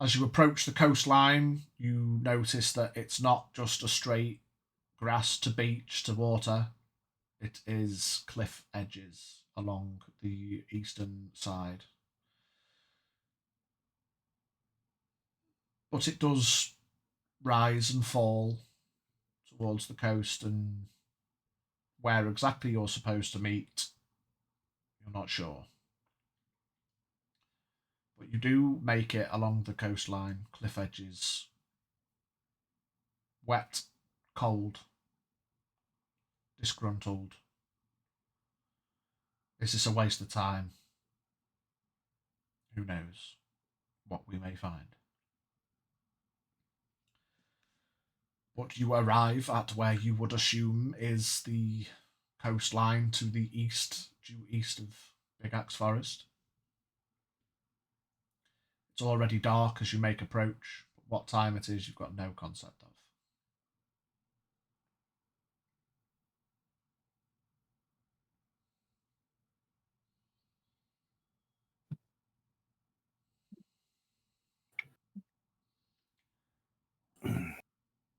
As you approach the coastline, you notice that it's not just a straight grass to beach to water. It is cliff edges along the eastern side. But it does rise and fall towards the coast, and where exactly you're supposed to meet, you're not sure. But you do make it along the coastline, cliff edges. Wet, cold, disgruntled. Is this a waste of time? Who knows what we may find. But you arrive at where you would assume is the coastline to the east, due east of Big Axe Forest. It's already dark as you make approach, but what time it is you've got no concept of.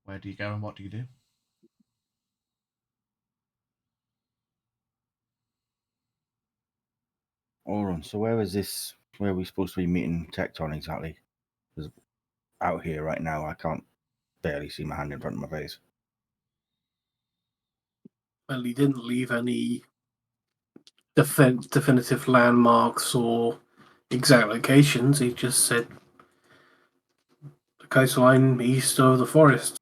Where do you go and what do you do? Oron, so where is this? Where are we supposed to be meeting Tecton exactly? Because out here right now, I can't barely see my hand in front of my face. Well, he didn't leave any definitive landmarks or exact locations. He just said the coastline east of the forest.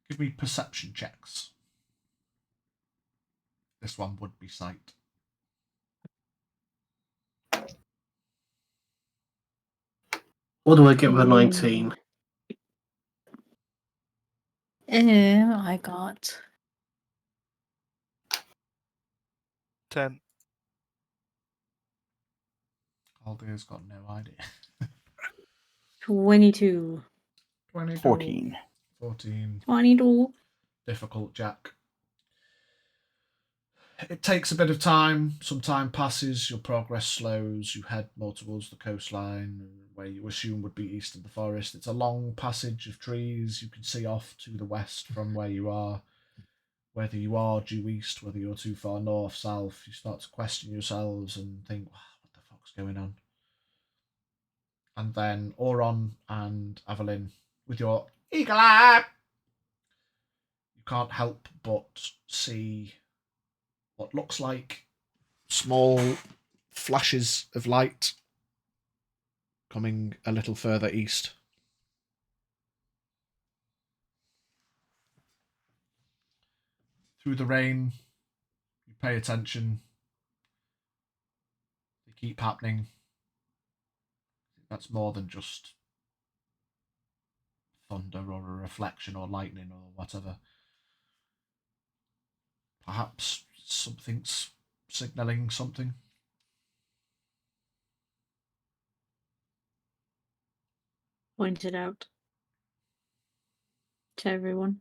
Give me perception checks. This one would be sight. What do I get with a 19? I got 10. Aldea's got no idea. 22. 22. 14. 14. 22. Difficult, Jack. It takes a bit of time. Some time passes. Your progress slows. You head more towards the coastline, where you assume would be east of the forest. It's a long passage of trees. You can see off to the west from where you are. Whether you are due east, whether you're too far north, south, you start to question yourselves and think, wow, what the fuck's going on? And then Oron and Evelyn, with your eagle eye, you can't help but see what looks like small flashes of light coming a little further east. Through the rain, you pay attention. They keep happening. That's more than just thunder or a reflection or lightning or whatever. Perhaps something's signalling something. Point it out to everyone.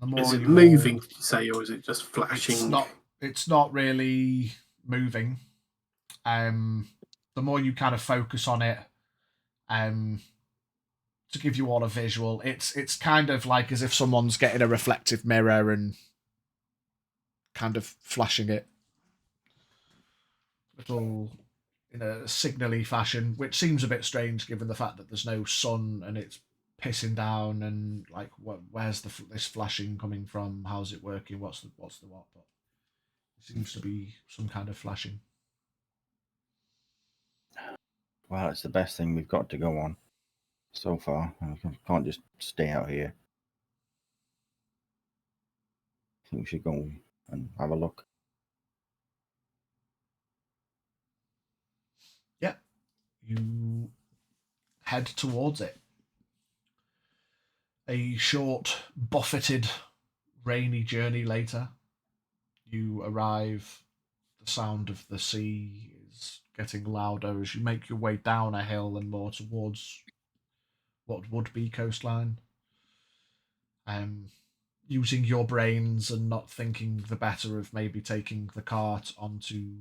The more Is it you moving, all- did you say, or is it just flashing? It's not really moving. The more you kind of focus on it, to give you all a visual, it's kind of like as if someone's getting a reflective mirror and kind of flashing it, little in a signally fashion, which seems a bit strange given the fact that there's no sun and it's pissing down and like where's this flashing coming from? How's it working? What's the what? But it seems to be some kind of flashing. Well, it's the best thing we've got to go on so far. I can't just stay out here. I think we should go and have a look. Yeah, you head towards it. A short, buffeted, rainy journey later, you arrive. The sound of the sea is getting louder as you make your way down a hill and more towards what would be coastline. Using your brains and not thinking the better of maybe taking the cart onto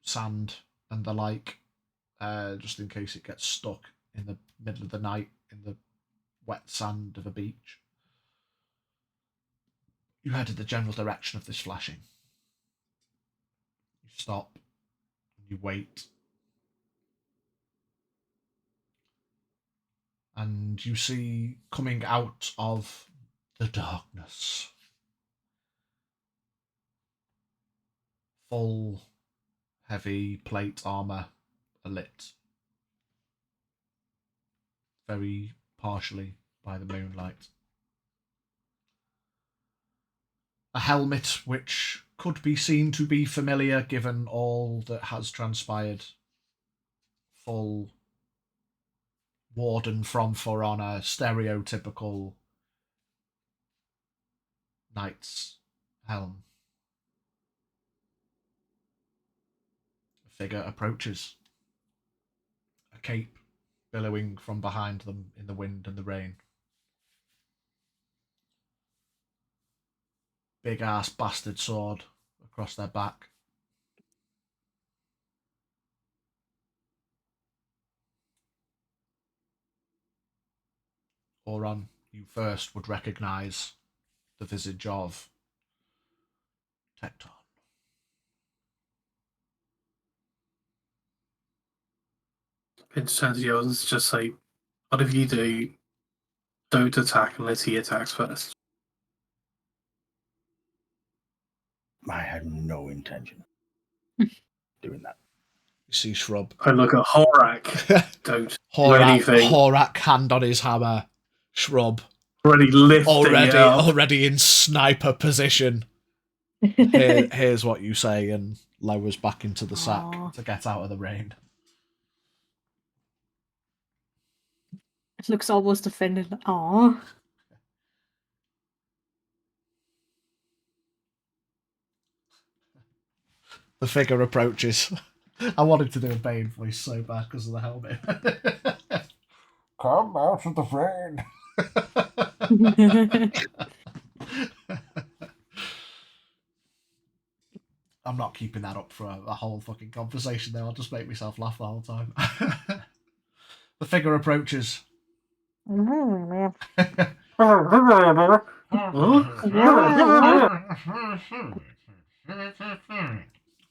sand and the like, just in case it gets stuck in the middle of the night in the wet sand of a beach. You head in the general direction of this flashing. You stop. You wait. And you see coming out of the darkness, full, heavy plate armor alit, very partially by the moonlight. A helmet which could be seen to be familiar given all that has transpired. Full warden from For Honor, stereotypical knight's helm. A figure approaches, a cape billowing from behind them in the wind and the rain. Big ass bastard sword across their back. Oran, you first would recognise the visage of Tecton. It turns you and just say, whatever you do, don't attack unless he attacks first. I had no intention doing that. You see Shrub. I look at Horak. Don't do anything. Horak, hand on his hammer. Shrub. Already lifting it up. Already in sniper position. Here's what you say, and lowers back into the sack to get out of the rain. It looks almost offended. Aww. The figure approaches. I wanted to do a Bane voice so bad because of the helmet. Come out of the rain. I'm not keeping that up for a whole fucking conversation there. I'll just make myself laugh the whole time. The figure approaches. Mm,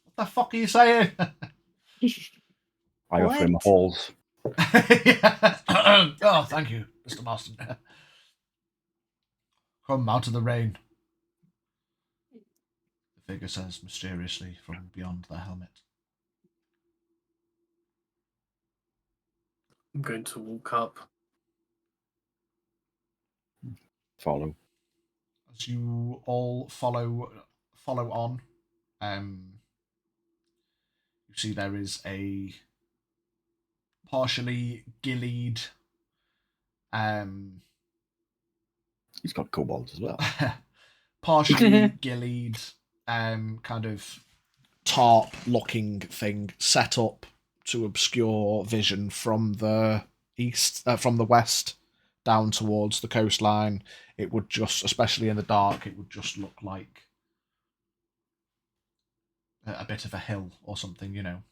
What the fuck are you saying? I offer him What? halls. Oh, thank you, Mr. Marston. Come out of the rain. The figure says mysteriously from beyond their helmet. I'm going to walk up. Follow. As you all follow on, you see there is a partially gillied, He's got kobolds as well. partially gillied, kind of tarp-looking thing set up to obscure vision from the from the west down towards the coastline. It would just, especially in the dark, it would just look like a bit of a hill or something, you know.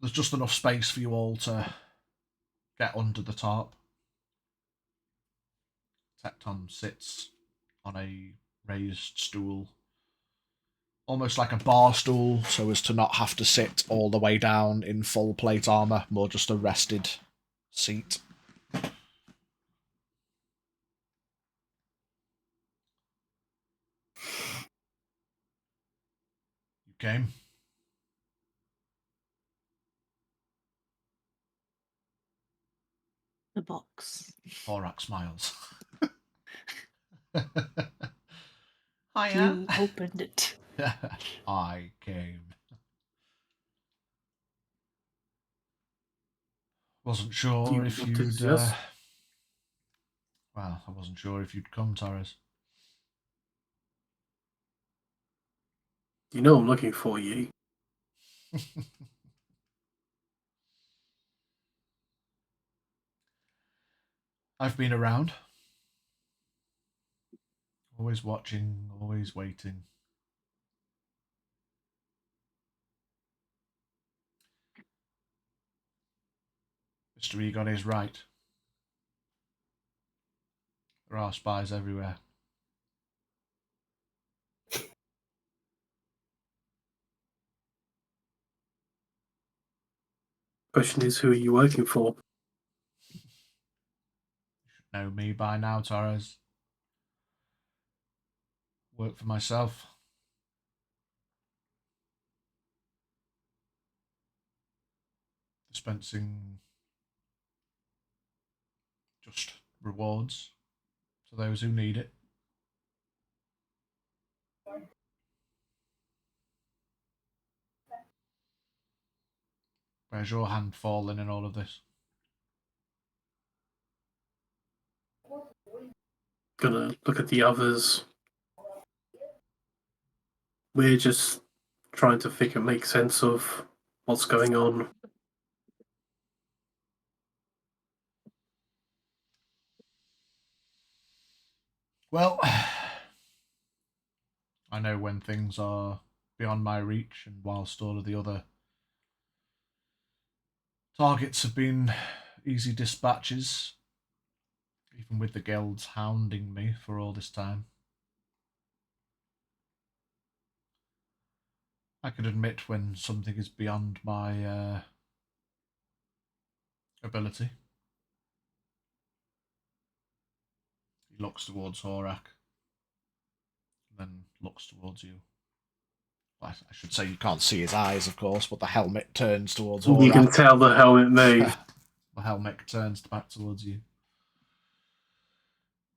There's just enough space for you all to get under the tarp. Tecton sits on a raised stool, almost like a bar stool, so as to not have to sit all the way down in full plate armor, more just a rested seat. You came. the box. Horak smiles. You opened it. I came. Wasn't sure if you'd. Well, I wasn't sure if you'd come, Torres. You know I'm looking for you. I've been around. Always watching, always waiting. Mr. Egon is right. There are spies everywhere. Question is, who are you working for? Know me by now, Torres. Work for myself. Dispensing just rewards to those who need it. Where's your hand falling in all of this? Gonna look at the others. We're just trying to make sense of what's going on. Well, I know when things are beyond my reach, and whilst all of the other targets have been easy dispatches, even with the guilds hounding me for all this time, I can admit when something is beyond my ability. He looks towards Horak, then looks towards you. I should say you can't see his eyes, of course, but the helmet turns towards Horak. You can tell the helmet moved. The helmet turns back towards you.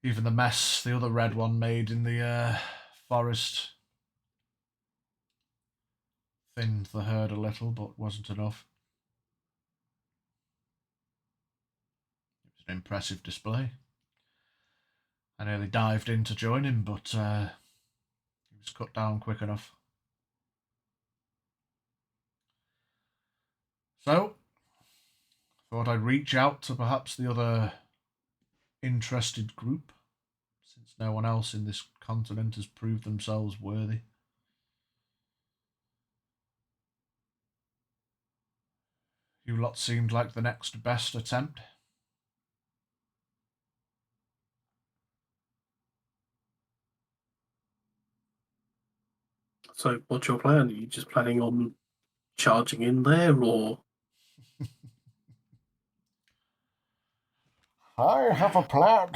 Even the mess the other red one made in the forest thinned the herd a little, but wasn't enough. It was an impressive display. I nearly dived in to join him, but he was cut down quick enough. So, thought I'd reach out to perhaps the other interested group, since no one else in this continent has proved themselves worthy. You lot seemed like the next best attempt. So, what's your plan? Are you just planning on charging in there, or? I have a plan.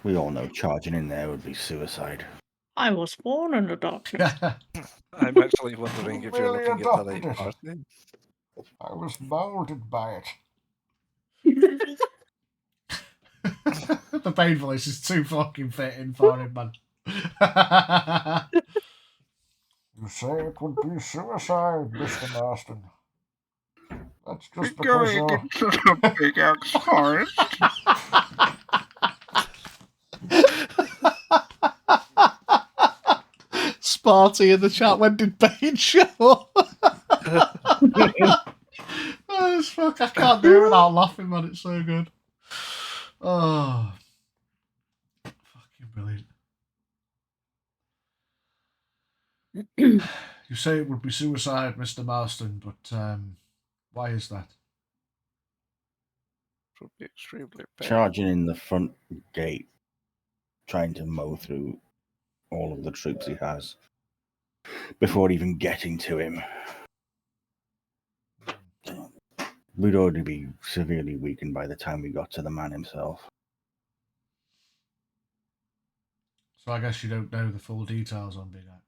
We all know charging in there would be suicide. I was born in the darkness. I'm actually wondering if you're Really looking at adopted the it. Martin. I was molded by it. The pain voice is too fucking fitting for him, man. You say it would be suicide, Mr. Marston. That's just Going into the big axe forest. Sparty in the chat, when did Bane show up? Oh, fuck, I can't do it without laughing, man. It's so good. Oh, fucking brilliant. You say it would be suicide, Mr. Marston, but why is that? It would be extremely painful. Charging in the front gate, trying to mow through all of the troops he has before even getting to him. We'd already be severely weakened by the time we got to the man himself. So I guess you don't know the full details on Big Axe.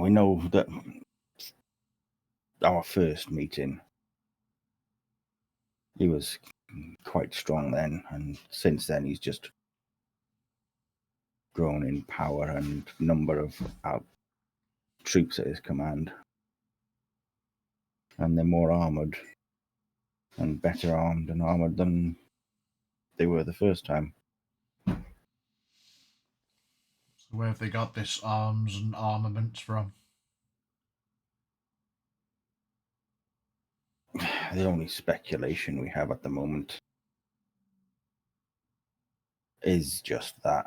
We know that our first meeting, he was quite strong then, and since then he's just grown in power and number of troops at his command. And they're more armoured and better armed and armoured than they were the first time. So where have they got this arms and armaments from? The only speculation we have at the moment is just that.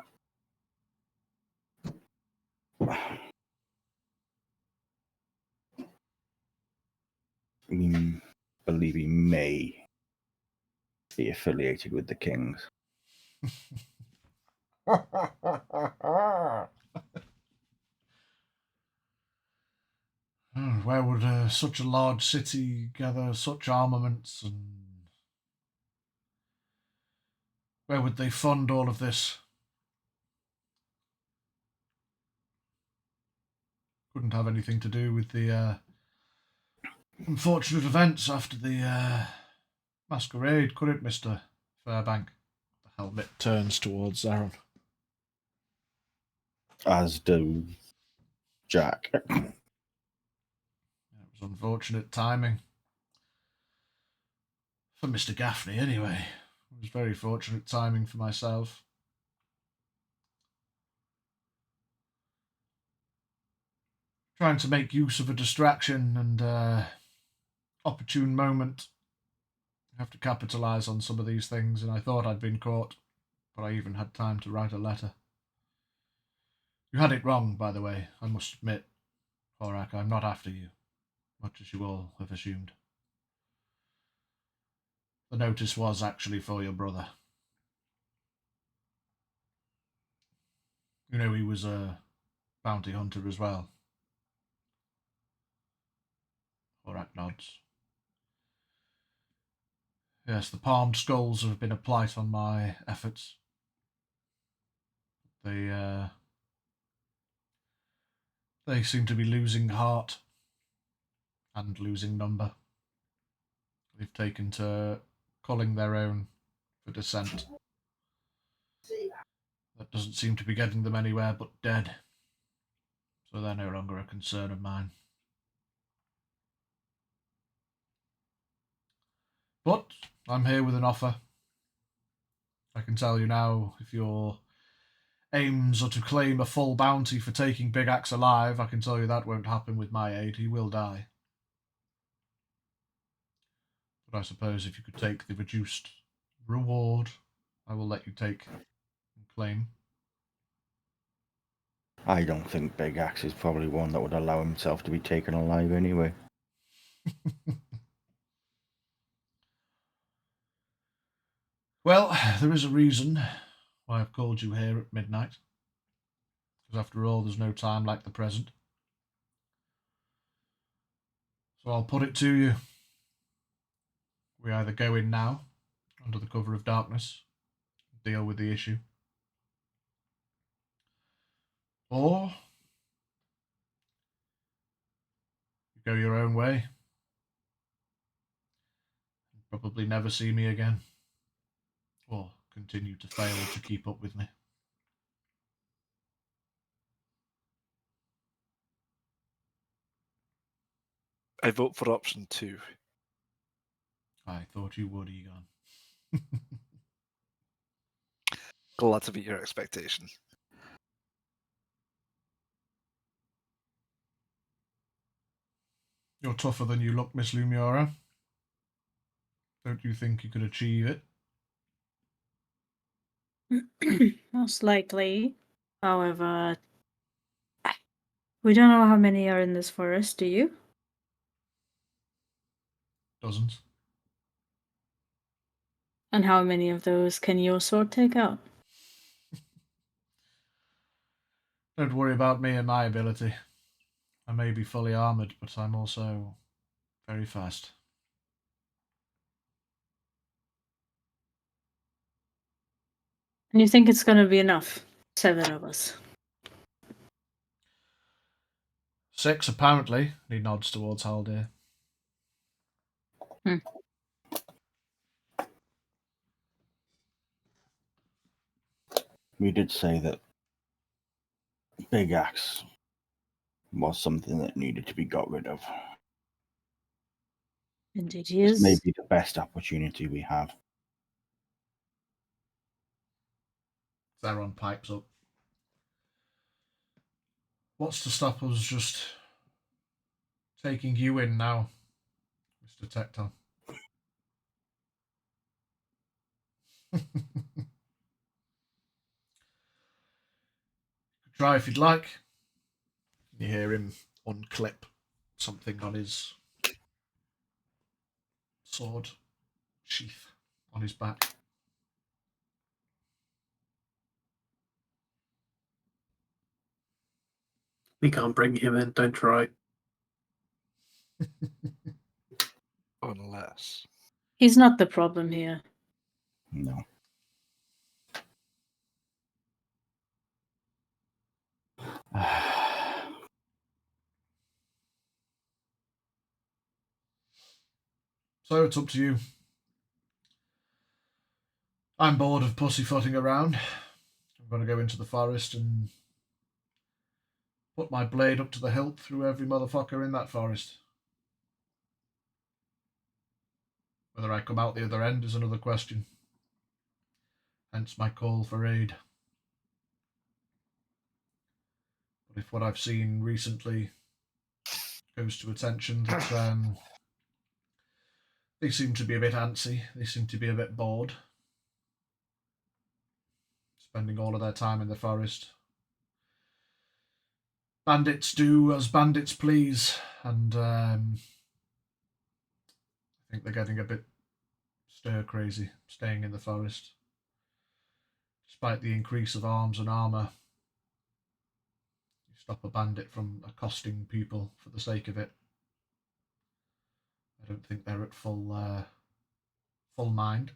We believe he may be affiliated with the Kings. Where would such a large city gather such armaments, and where would they fund all of this? Couldn't have anything to do with the unfortunate events after the masquerade, could it, Mr. Fairbank? The helmet turns towards Zaron. As do Jack. It was unfortunate timing. For Mr. Gaffney, anyway. It was very fortunate timing for myself. Trying to make use of a distraction and opportune moment. You have to capitalise on some of these things, and I thought I'd been caught, but I even had time to write a letter. You had it wrong, by the way, I must admit. Horak, I'm not after you, much as you all have assumed. The notice was actually for your brother. You know, he was a bounty hunter as well. Horak nods. Yes, the palmed skulls have been a blight on my efforts. They seem to be losing heart and losing number. They've taken to culling their own for dissent. That doesn't seem to be getting them anywhere but dead. So they're no longer a concern of mine. But I'm here with an offer. I can tell you now, if your aims are to claim a full bounty for taking Big Axe alive, I can tell you that won't happen with my aid. He will die. But I suppose if you could take the reduced reward, I will let you take and claim. I don't think Big Axe is probably one that would allow himself to be taken alive anyway. Well, there is a reason why I've called you here at midnight. Because after all, there's no time like the present. So I'll put it to you. We either go in now, under the cover of darkness, and deal with the issue. Or you go your own way. And probably never see me again. Or continue to fail to keep up with me. I vote for option 2. I thought you would, Egon. Glad to meet your expectation. You're tougher than you look, Miss Lumiora. Don't you think you could achieve it? Most likely. However, we don't know how many are in this forest, do you? Dozens. And how many of those can your sword take out? Don't worry about me and my ability. I may be fully armoured, but I'm also very fast. And you think it's going to be enough? 7 of us. 6, apparently. He nods towards Haldir. We did say that Big Axe was something that needed to be got rid of. Indeed he This may is. be the best opportunity we have. Zaron pipes up. What's to stop us just taking you in now, Mr. Tecton? Try if you'd like. You hear him unclip something on his sword sheath on his back. We can't bring him in, don't try. Unless. He's not the problem here. No. So it's up to you. I'm bored of pussyfooting around. I'm going to go into the forest and put my blade up to the hilt through every motherfucker in that forest. Whether I come out the other end is another question. Hence my call for aid. But if what I've seen recently goes to attention that they seem to be a bit antsy, they seem to be a bit bored, spending all of their time in the forest. Bandits do as bandits please, and I think they're getting a bit stir-crazy, staying in the forest. Despite the increase of arms and armour, you stop a bandit from accosting people for the sake of it. I don't think they're at full mind,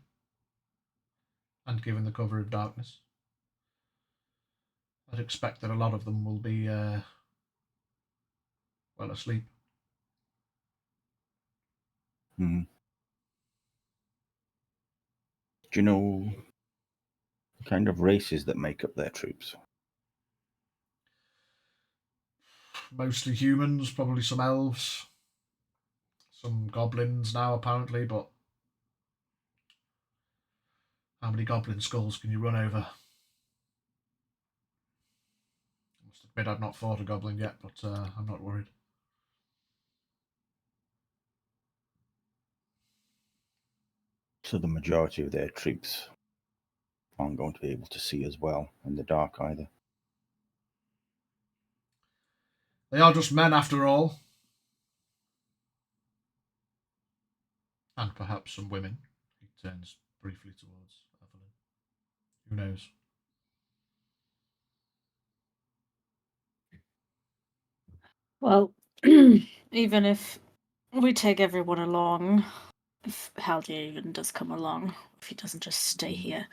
and given the cover of darkness, I'd expect that a lot of them will be well asleep. Do you know the kind of races that make up their troops? Mostly humans, probably some elves, some goblins now apparently, but how many goblin skulls can you run over? I must admit I've not fought a goblin yet, but I'm not worried. So the majority of their troops aren't going to be able to see as well in the dark either. They are just men after all. And perhaps some women. He turns briefly towards Evelyn. Who knows? Well, even if we take everyone along, if Haldir even does come along, if he doesn't just stay here.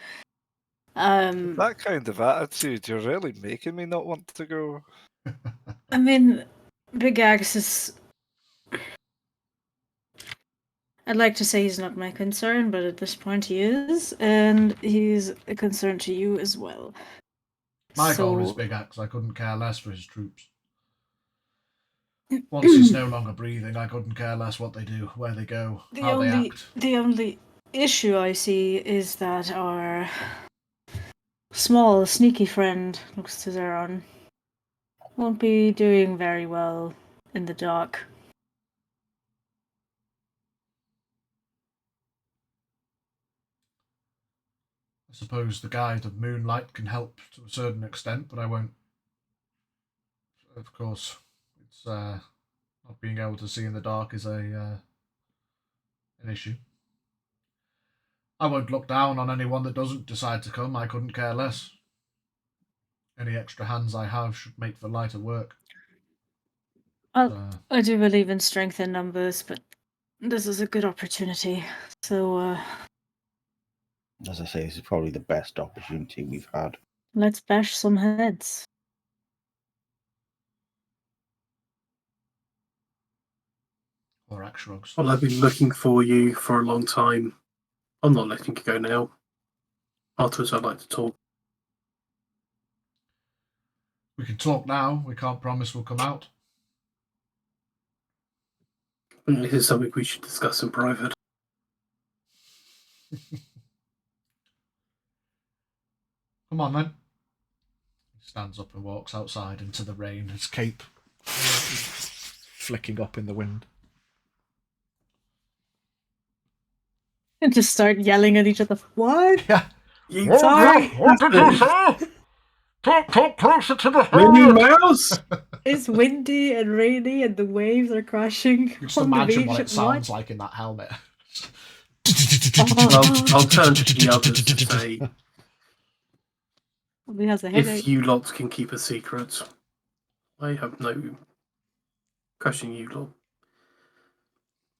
That kind of attitude, you're really making me not want to go. I mean, Big Axe is... I'd like to say he's not my concern, but at this point he is, and he's a concern to you as well. My goal is Big Axe. I couldn't care less for his troops. Once he's no longer breathing, I couldn't care less what they do, where they go, how they act. The only issue I see is that our small, sneaky friend, looks to Zeron, won't be doing very well in the dark. I suppose the guide of moonlight can help to a certain extent, but I won't. Of course, it's not being able to see in the dark is an issue. I won't look down on anyone that doesn't decide to come. I couldn't care less. Any extra hands I have should make for lighter work. Well, I do believe in strength in numbers, but this is a good opportunity. So, As I say, this is probably the best opportunity we've had. let's bash some heads. Or shrugs. Well, I've been looking for you for a long time. I'm not letting you go now. Afterwards, I'd like to talk. We can talk now. We can't promise we'll come out. This is something we should discuss in private. Come on, then. He stands up and walks outside into the rain, his cape flicking up in the wind. And just start yelling at each other. What? Yeah. Sorry. What did you say? Talk closer to the Minnie Mouse! It's windy and rainy and the waves are crashing You just on the imagine beach. what it sounds like in that helmet. I'll turn to the others to say, He has a headache. if you lot can keep a secret, I have no question you lot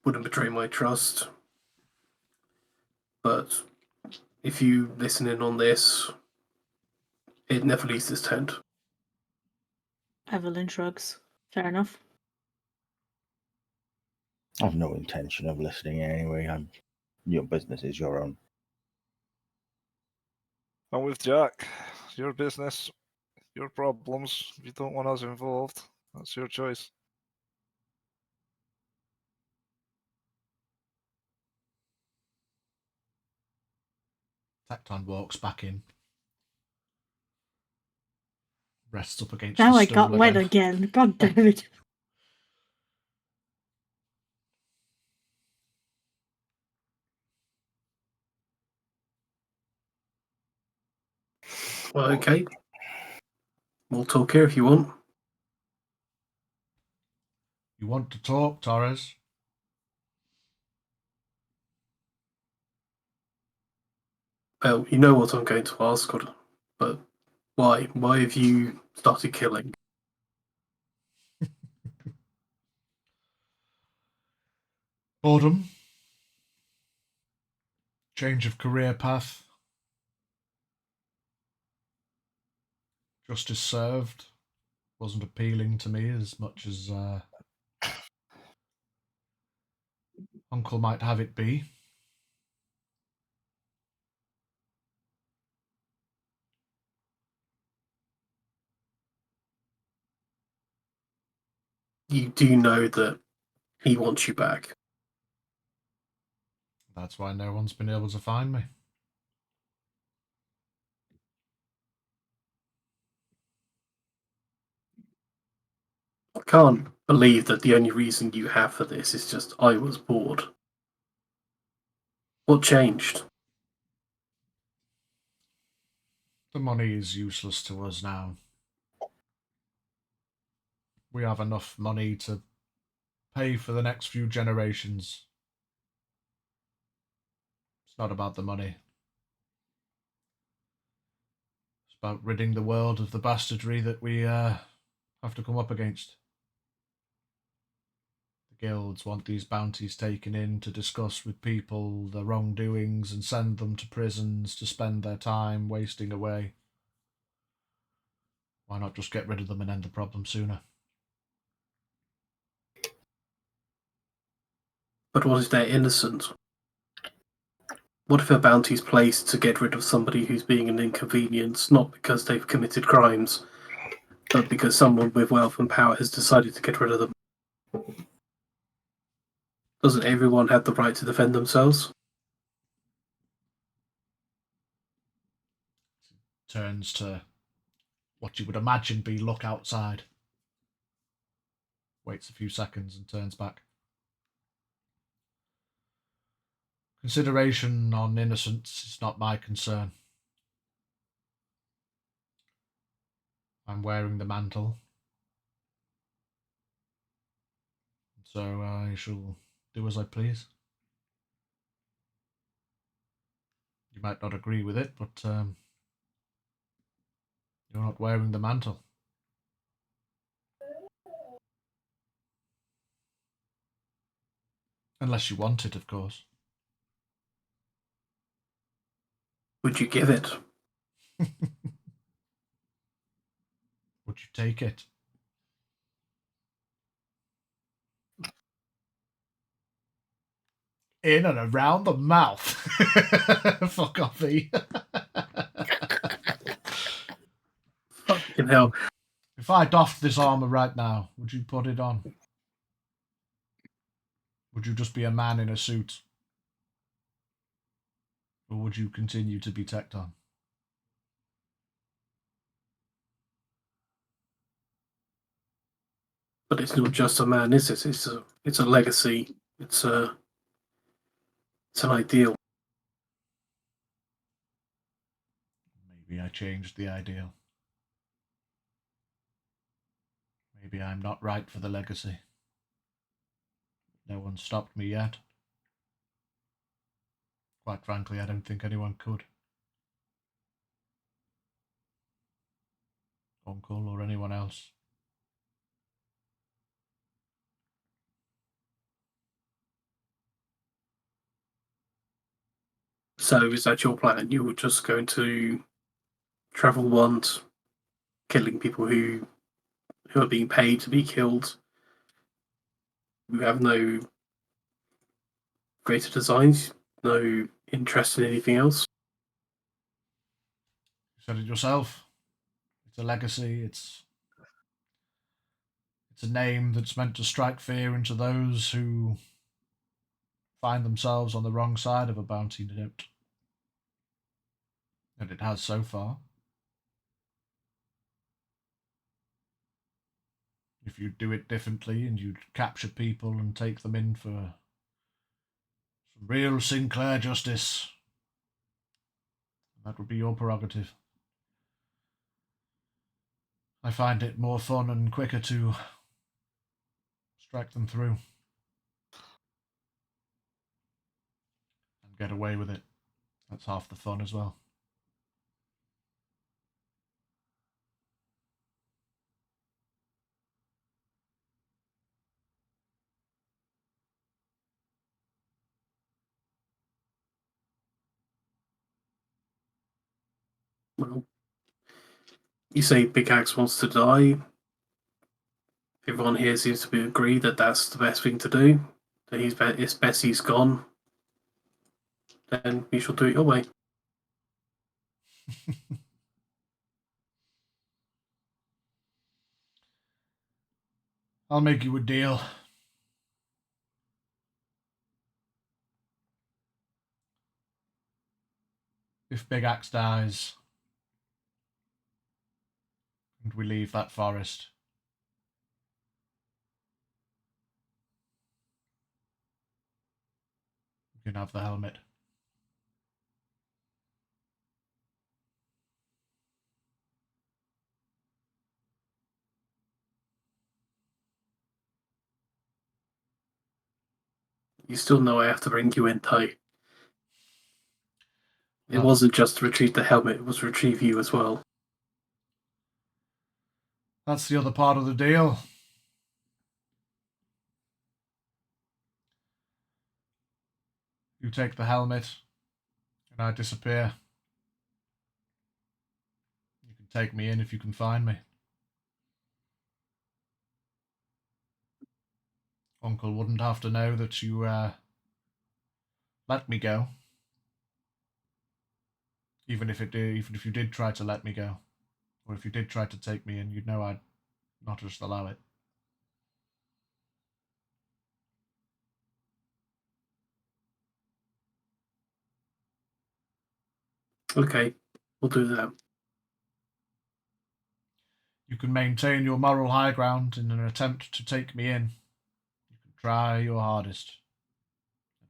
wouldn't betray my trust. But if you listen in on this, it never leaves this tent. Evelyn shrugs. Fair enough. I've no intention of listening anyway. Your business is your own. I'm with Jack. Your business, your problems. If you don't want us involved, that's your choice. Tecton walks back in. Rests up against Now the I stool got wet again. again. God damn it. Well, okay. We'll talk here if you want. You want to talk, Torres? Well, you know what I'm going to ask, but why? Why have you started killing? Boredom. Change of career path. Justice served. Wasn't appealing to me as much as Uncle might have it be. You do know that he wants you back. That's why no one's been able to find me. I can't believe that the only reason you have for this is just I was bored. What changed? The money is useless to us now. We have enough money to pay for the next few generations. It's not about the money. It's about ridding the world of the bastardry that we have to come up against. The guilds want these bounties taken in to discuss with people the wrongdoings and send them to prisons to spend their time wasting away. Why not just get rid of them and end the problem sooner? But what if they're innocent? What if a bounty's placed to get rid of somebody who's being an inconvenience, not because they've committed crimes, but because someone with wealth and power has decided to get rid of them? Doesn't everyone have the right to defend themselves? Turns to what you would imagine be look outside. Waits a few seconds and turns back. Consideration on innocence is not my concern. I'm wearing the mantle, so I shall do as I please. You might not agree with it, but you're not wearing the mantle. Unless you want it, of course. Would you give it? Would you take it? In and around the mouth. Fuck off, E. Fucking hell. If I doffed this armor right now, would you put it on? Would you just be a man in a suit? Or would you continue to be Tecton? But it's not just a man, is it? It's a legacy. It's an ideal. Maybe I changed the ideal. Maybe I'm not right for the legacy. No one stopped me yet. Quite frankly, I don't think anyone could. Uncle or anyone else. So is that your plan? You're just going to travel once, killing people who are being paid to be killed. You have no greater designs, no interest in anything else. You said it yourself. It's a legacy. It's a name that's meant to strike fear into those who find themselves on the wrong side of a bounty note. And it has so far. If you do it differently and you'd capture people and take them in for some real Sinclair justice, that would be your prerogative. I find it more fun and quicker to strike them through and get away with it. That's half the fun as well. Well, you say Big Axe wants to die. Everyone here seems to be agreed that that's the best thing to do. That it's best he's gone. Then you shall do it your way. I'll make you a deal. If Big Axe dies and we leave that forest, you can have the helmet. You still know I have to bring you in, though. It No. wasn't just to retrieve the helmet, it was to retrieve you as well. That's the other part of the deal. You take the helmet and I disappear. You can take me in if you can find me. Uncle wouldn't have to know that you let me go. Even if you did try to let me go, or if you did try to take me in, you'd know I'd not just allow it. Okay, we'll do that. You can maintain your moral high ground in an attempt to take me in. You can try your hardest,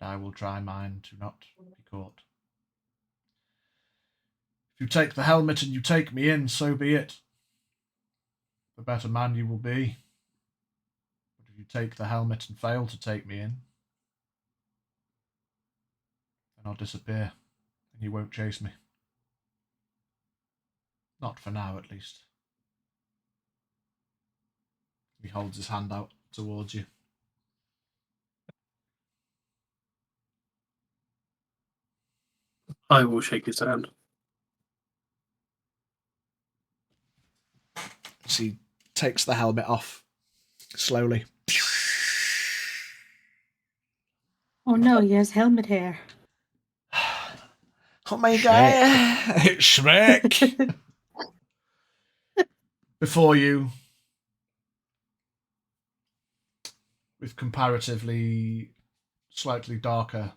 and I will try mine to not be caught. If you take the helmet and you take me in, so be it. The better man you will be. But if you take the helmet and fail to take me in, then I'll disappear, and you won't chase me. Not for now, at least. He holds his hand out towards you. I will shake his hand. So he takes the helmet off slowly. Oh no, he has helmet hair. Oh my god! It's Shrek! Before you, with comparatively slightly darker,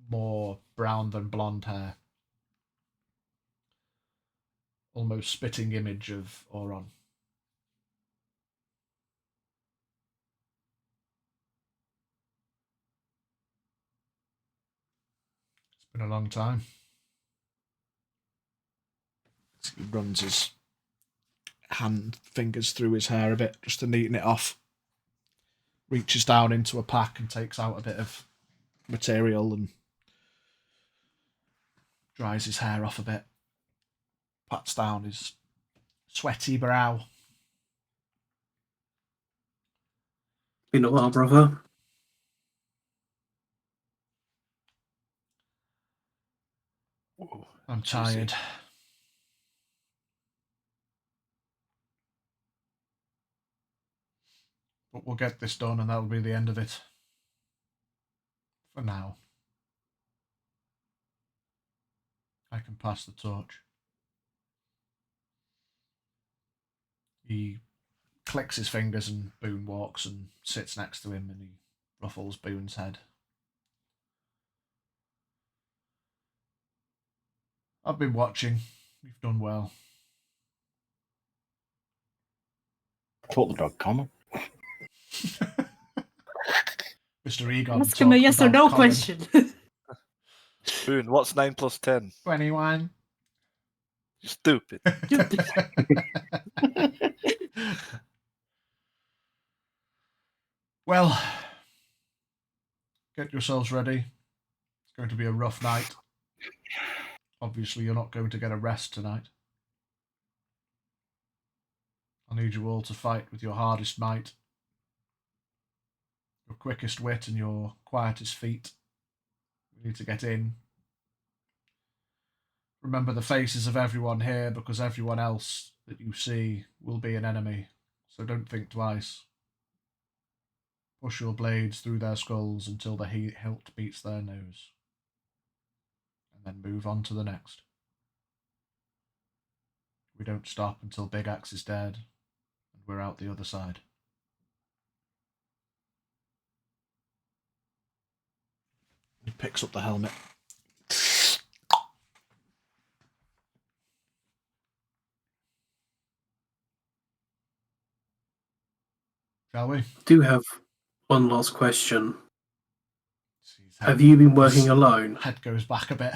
more brown than blonde hair. Almost spitting image of Auron. It's been a long time. He runs his fingers through his hair a bit just to neaten it off. Reaches down into a pack and takes out a bit of material and dries his hair off a bit. Pats down his sweaty brow. Been a while, brother. I'm tired. But we'll get this done and that'll be the end of it. For now. I can pass the torch. He clicks his fingers and Boone walks and sits next to him and he ruffles Boone's head. I've been watching. You've done well. Taught the dog common. Mr. Egon. Ask him a yes or no common. question. Boone, what's 9 plus 10? 21. Stupid. Well, get yourselves ready. It's going to be a rough night. Obviously, you're not going to get a rest tonight. I need you all to fight with your hardest might, your quickest wit and your quietest feet. We need to get in. Remember the faces of everyone here, because everyone else that you see will be an enemy, so don't think twice. Push your blades through their skulls until the hilt beats their nose, and then move on to the next. We don't stop until Big Axe is dead, and we're out the other side. He picks up the helmet. Shall we? Do have one last question. His Have you been working his alone? Head goes back a bit.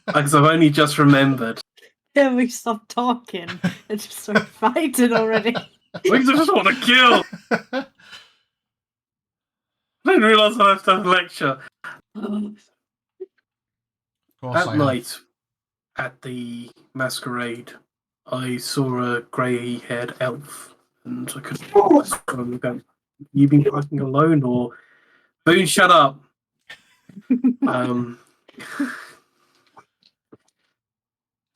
Because I've only just remembered. Yeah, we stopped talking and just started fighting already. We just want to kill. I didn't realise I have to have a lecture. Of course At I have. night, at the masquerade, I saw a grey-haired elf, and I couldn't. You been working alone, or Boone? Shut up.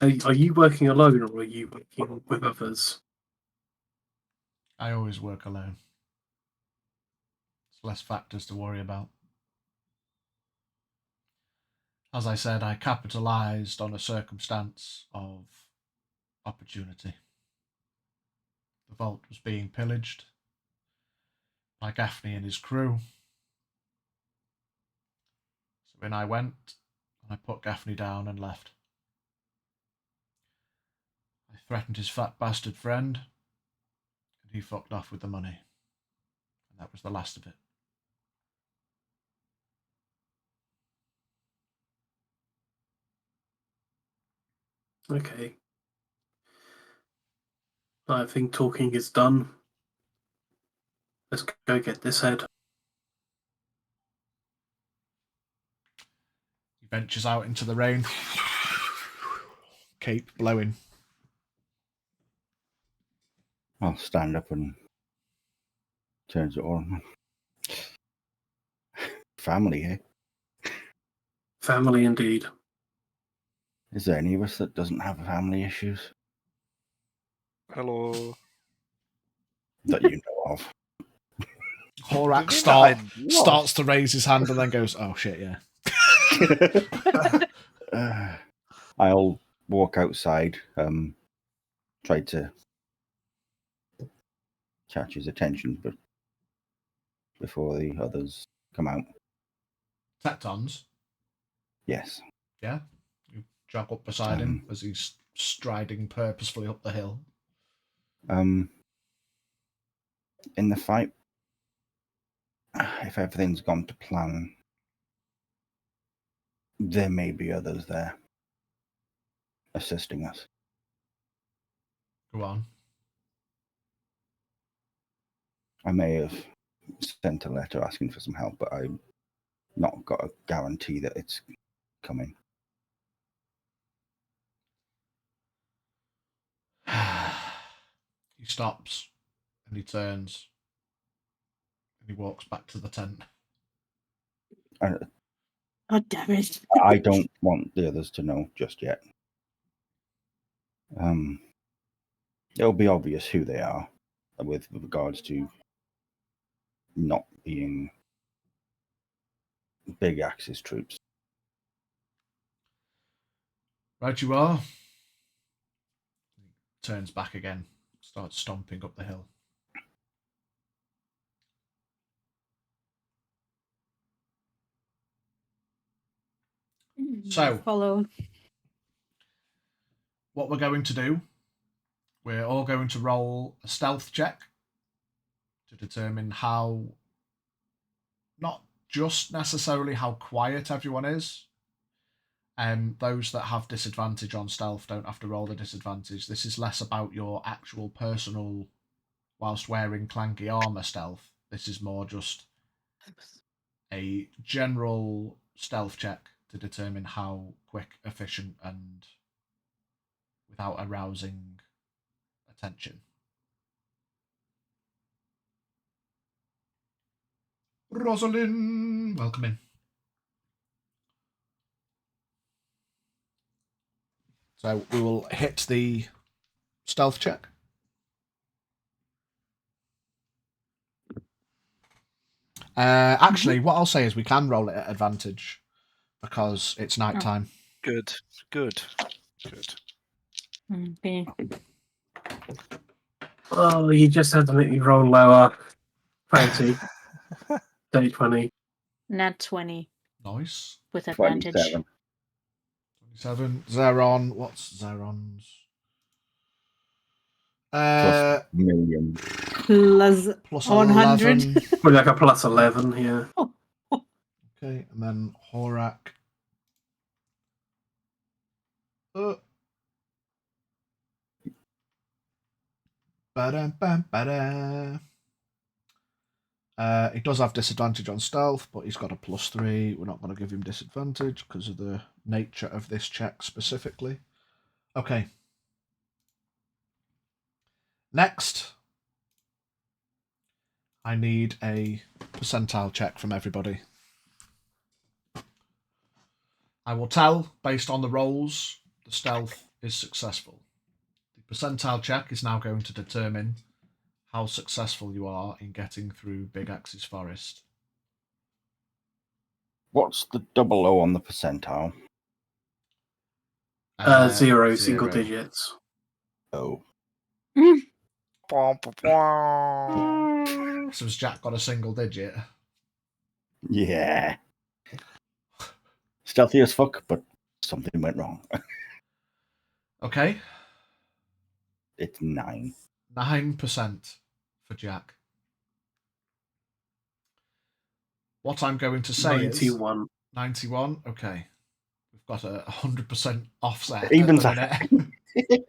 Are you working alone, or are you working with others? I always work alone. There's less factors to worry about. As I said, I capitalised on a circumstance of opportunity. The vault was being pillaged by Gaffney and his crew. So in I went, and I put Gaffney down and left. I threatened his fat bastard friend, and he fucked off with the money. And that was the last of it. Okay. I think talking is done. Let's go get this head. He ventures out into the rain. Cape blowing. I'll stand up and turns it on. Family here. Family indeed. Is there any of us that doesn't have family issues Hello. that you know of? Horak What? starts to raise his hand and then goes, oh shit, yeah. I'll walk outside, try to catch his attention, but before the others come out. Tectons, Yes. yeah. You jog up beside him as he's striding purposefully up the hill. In the fight, if everything's gone to plan, there may be others there assisting us. Go on. I may have sent a letter asking for some help, but I've not got a guarantee that it's coming. He stops and he turns and he walks back to the tent. God damn it. I don't want the others to know just yet. It'll be obvious who they are with regards to not being Big Axe's troops. Right you are. Turns back again, starts stomping up the hill. So, Follow. what we're going to do, we're all going to roll a stealth check to determine how, not just necessarily how quiet everyone is. Those that have disadvantage on stealth don't have to roll the disadvantage. This is less about your actual personal, whilst wearing clanky armor stealth. This is more just a general stealth check to determine how quick, efficient, and without arousing attention. Rosalind, welcome in. So we will hit the stealth check. Actually, what I'll say is we can roll it at advantage because it's night time. Good. Okay. Oh, you just had to make me roll lower. Fancy. Day 20. Nat 20 Nice. with advantage. 27. 27. Zeron. What's Zeron's? Plus million. Plus 100. 11. We're like a plus 11 here. Okay, and then Horak. Ba-da-ba-ba-da. He does have disadvantage on stealth, but he's got a +3. We're not going to give him disadvantage because of the nature of this check specifically. Okay. Next, I need a percentile check from everybody. I will tell, based on the rolls, the stealth is successful. The percentile check is now going to determine how successful you are in getting through Big Axe's forest. What's the 00 on the percentile? 0, single digits. Oh. So So has Jack got a single digit? Yeah. Stealthy as fuck, but something went wrong. Okay. It's 9. 9% for Jack. What I'm going to say 91. is 91. Okay. We've got a 100% offset. Evens at out. the minute.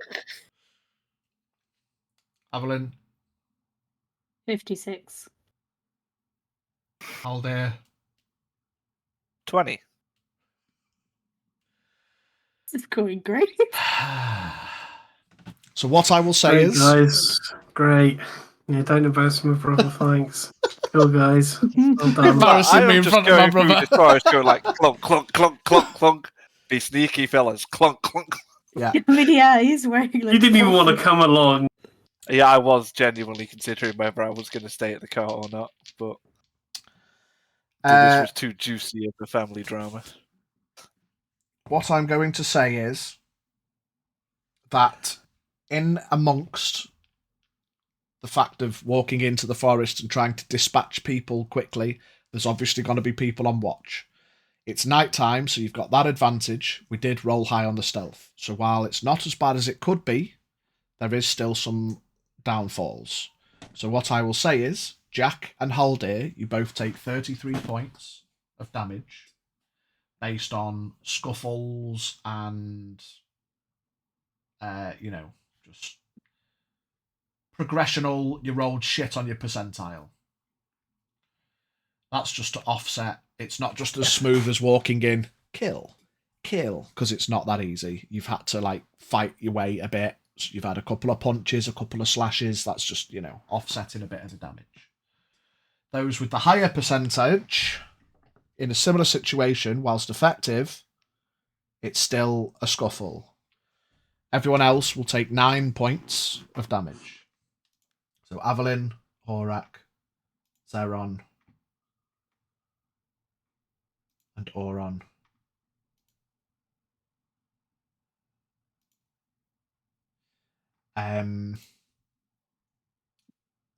Evelyn, 56. Aldair, 20. This is going great. So what I will say Great, is, guys. Great. Yeah, don't embarrass my brother, thanks. Cool, guys. Well done. Embarrassing me in I'm front just of my going through brother. the forest going like clunk, clunk, clunk, clunk, clunk. Be sneaky fellas. Clunk, clunk. yeah, I mean, yeah, he's wearing like. You didn't even want to come along. Yeah, I was genuinely considering whether I was going to stay at the car or not, but this was too juicy of a family drama. what I'm going to say is that in amongst the fact of walking into the forest and trying to dispatch people quickly, there's obviously going to be people on watch. It's night time, so you've got that advantage. We did roll high on the stealth. So while it's not as bad as it could be, there is still some downfalls. So what I will say is, Jack and Haldir, you both take 33 points of damage based on scuffles and, just progressional, you rolled shit on your percentile. That's just to offset. It's not just as smooth as walking in, kill, because it's not that easy. You've had to fight your way a bit. You've had a couple of punches, a couple of slashes. That's just, offsetting a bit of the damage. Those with the higher percentage, In a similar situation, whilst effective, it's still a scuffle. Everyone else will take 9 points of damage. So Avalyn, Horak, Zeron, and Oron.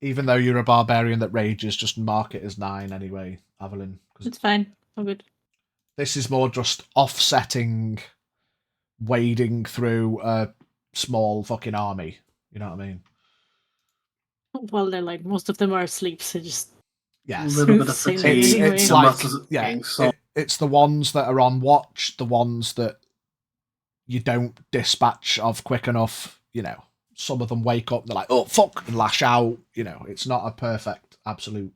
Even though you're a barbarian that rages, just mark it as 9 anyway, Avalyn. It's fine. All good. This is more just offsetting, wading through a small fucking army. You know what I mean? Well, they're like, most of them are asleep, so just A Yes. little bit of Same fatigue. anyway. It's the like, muscles yeah, being sore. it's the ones that are on watch, the ones that you don't dispatch of quick enough. You know, some of them wake up, they're like, oh, fuck, and lash out. You know, it's not a perfect, absolute,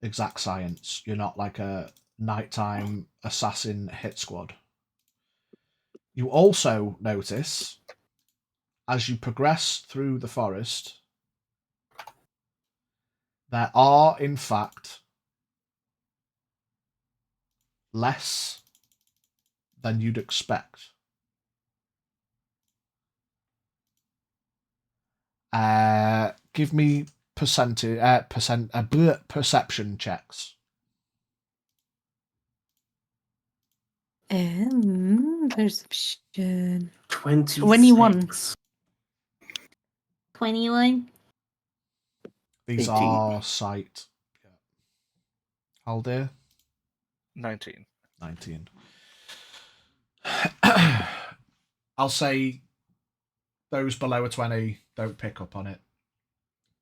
exact science. You're not like a nighttime assassin hit squad. You also notice, as you progress through the forest, there are, in fact, less than you'd expect. Give me perception checks. Perception. 26. 21. 21. These 18. are sight. Haldir? 19. 19. I'll say those below a 20 don't pick up on it.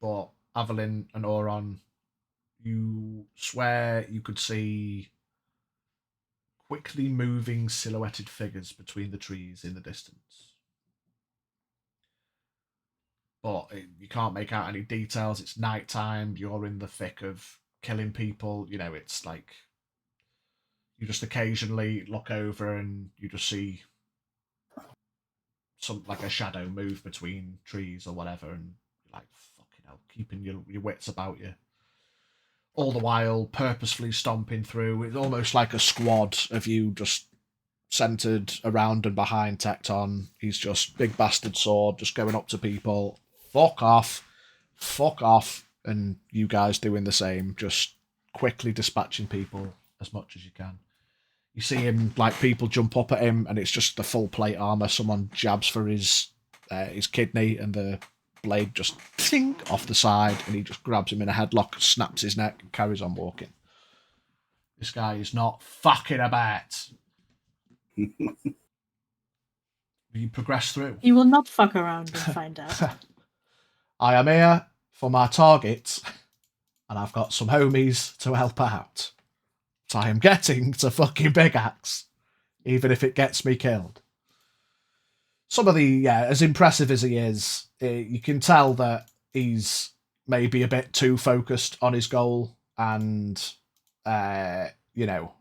But Avalyn and Oron, you swear you could see quickly moving silhouetted figures between the trees in the distance. But you can't make out any details. It's nighttime. You're in the thick of killing people. You know, it's like you just occasionally look over and you just see some like a shadow move between trees or whatever, and you're like, fucking hell, keeping your wits about you. All the while, purposefully stomping through. It's almost like a squad of you just centered around and behind Tecton. He's just big bastard sword, just going up to people. Fuck off. And you guys doing the same, just quickly dispatching people as much as you can. You see him, like, people jump up at him, and it's just the full plate armor. Someone jabs for his kidney, and the blade just off the side, and he just grabs him in a headlock, snaps his neck, and carries on walking. This guy is not fucking about. You progress through. You will not fuck around and find out. I am here for my target, and I've got some homies to help out. But I am getting to fucking Big Axe, even if it gets me killed. Some of the, as impressive as he is, you can tell that he's maybe a bit too focused on his goal, and, you know,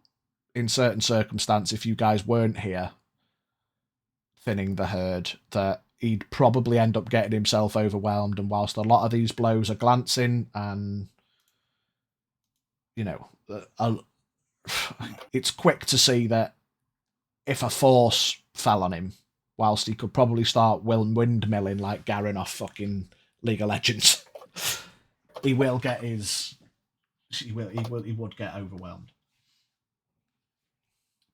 in certain circumstances, if you guys weren't here thinning the herd, that he'd probably end up getting himself overwhelmed. And whilst a lot of these blows are glancing and, you know, it's quick to see that if a force fell on him, whilst he could probably start windmilling like Garen off fucking League of Legends, he would get overwhelmed.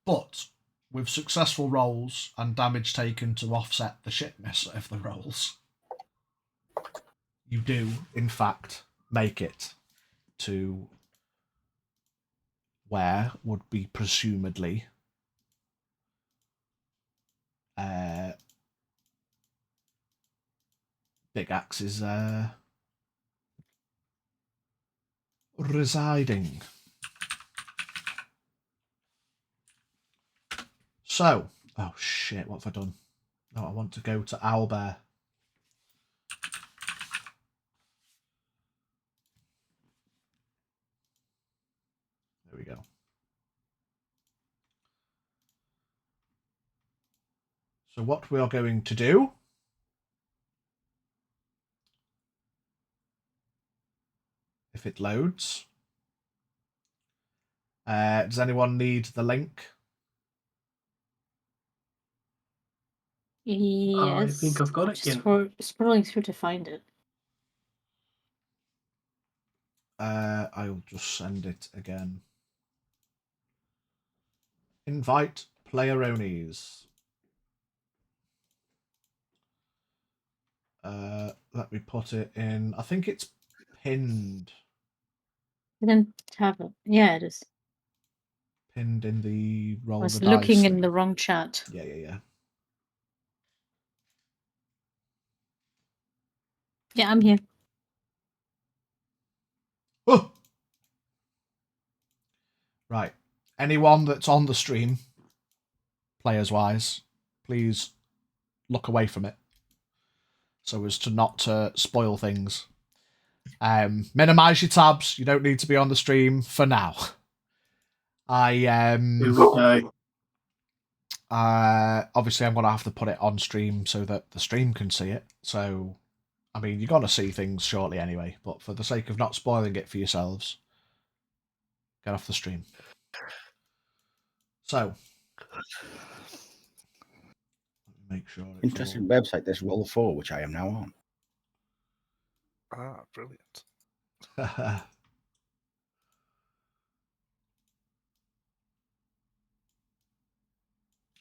But with successful rolls and damage taken to offset the shitness of the rolls, you do, in fact, make it to where would be presumably Big Axe is residing. So, oh shit, what have I done? No, I want to go to Owlbear. There we go. So what we are going to do if it loads, Does anyone need the link? Yes. I think I've got it. Just scrolling through to find it. I'll just send it again. Invite playeronies. Let me put it in. I think it's pinned. I didn't have it. Yeah, it is. Pinned in the roll I was the dice looking in thing. the wrong chat. Yeah. Yeah, I'm here. Oh! Right. Anyone that's on the stream, players-wise, please look away from it so as to not spoil things. Minimize your tabs. You don't need to be on the stream for now. Here we go. Obviously I'm gonna have to put it on stream so that the stream can see it. So, I mean, you're gonna see things shortly anyway. But for the sake of not spoiling it for yourselves, get off the stream. So, make sure. It's Interesting website. There's Roll4, which I am now on. Ah, brilliant.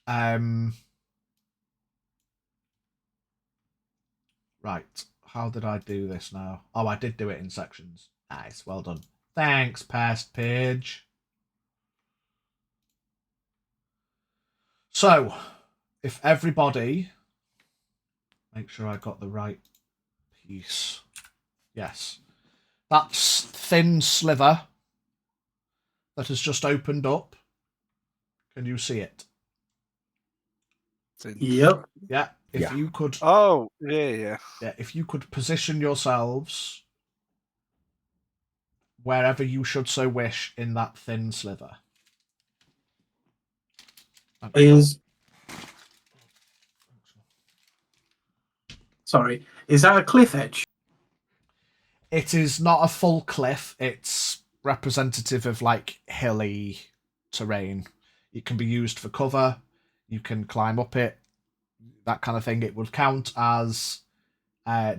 all... Right. How did I do this now? Oh, I did do it in sections. Nice. Well done. Thanks, past page. So, if everybody... Make sure I got the right piece. Yes. That thin sliver that has just opened up. Can you see it? Yep. Yeah. If Yeah. you could... Oh, yeah. Yeah, if you could position yourselves wherever you should so wish in that thin sliver. Sorry, is that a cliff edge? It is not a full cliff. It's representative of like hilly terrain. It can be used for cover. You can climb up it, that kind of thing. It would count as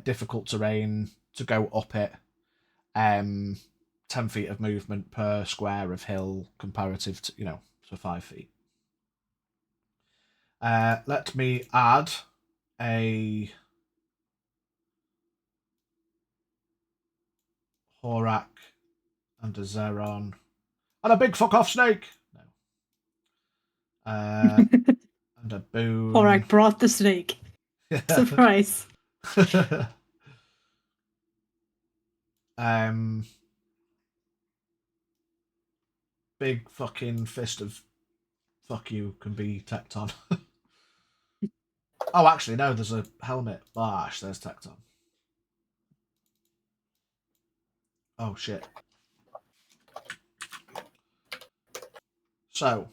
difficult terrain to go up it. 10 feet of movement per square of hill comparative to, to 5 feet. Let me add a Horak and a Zeron and a big fuck off snake. No. And a boon. Horak brought the snake. Surprise. Big fucking fist of fuck you can be tacked on. Oh, actually, no, there's a helmet. Bash, there's tacked on. Oh, shit. So,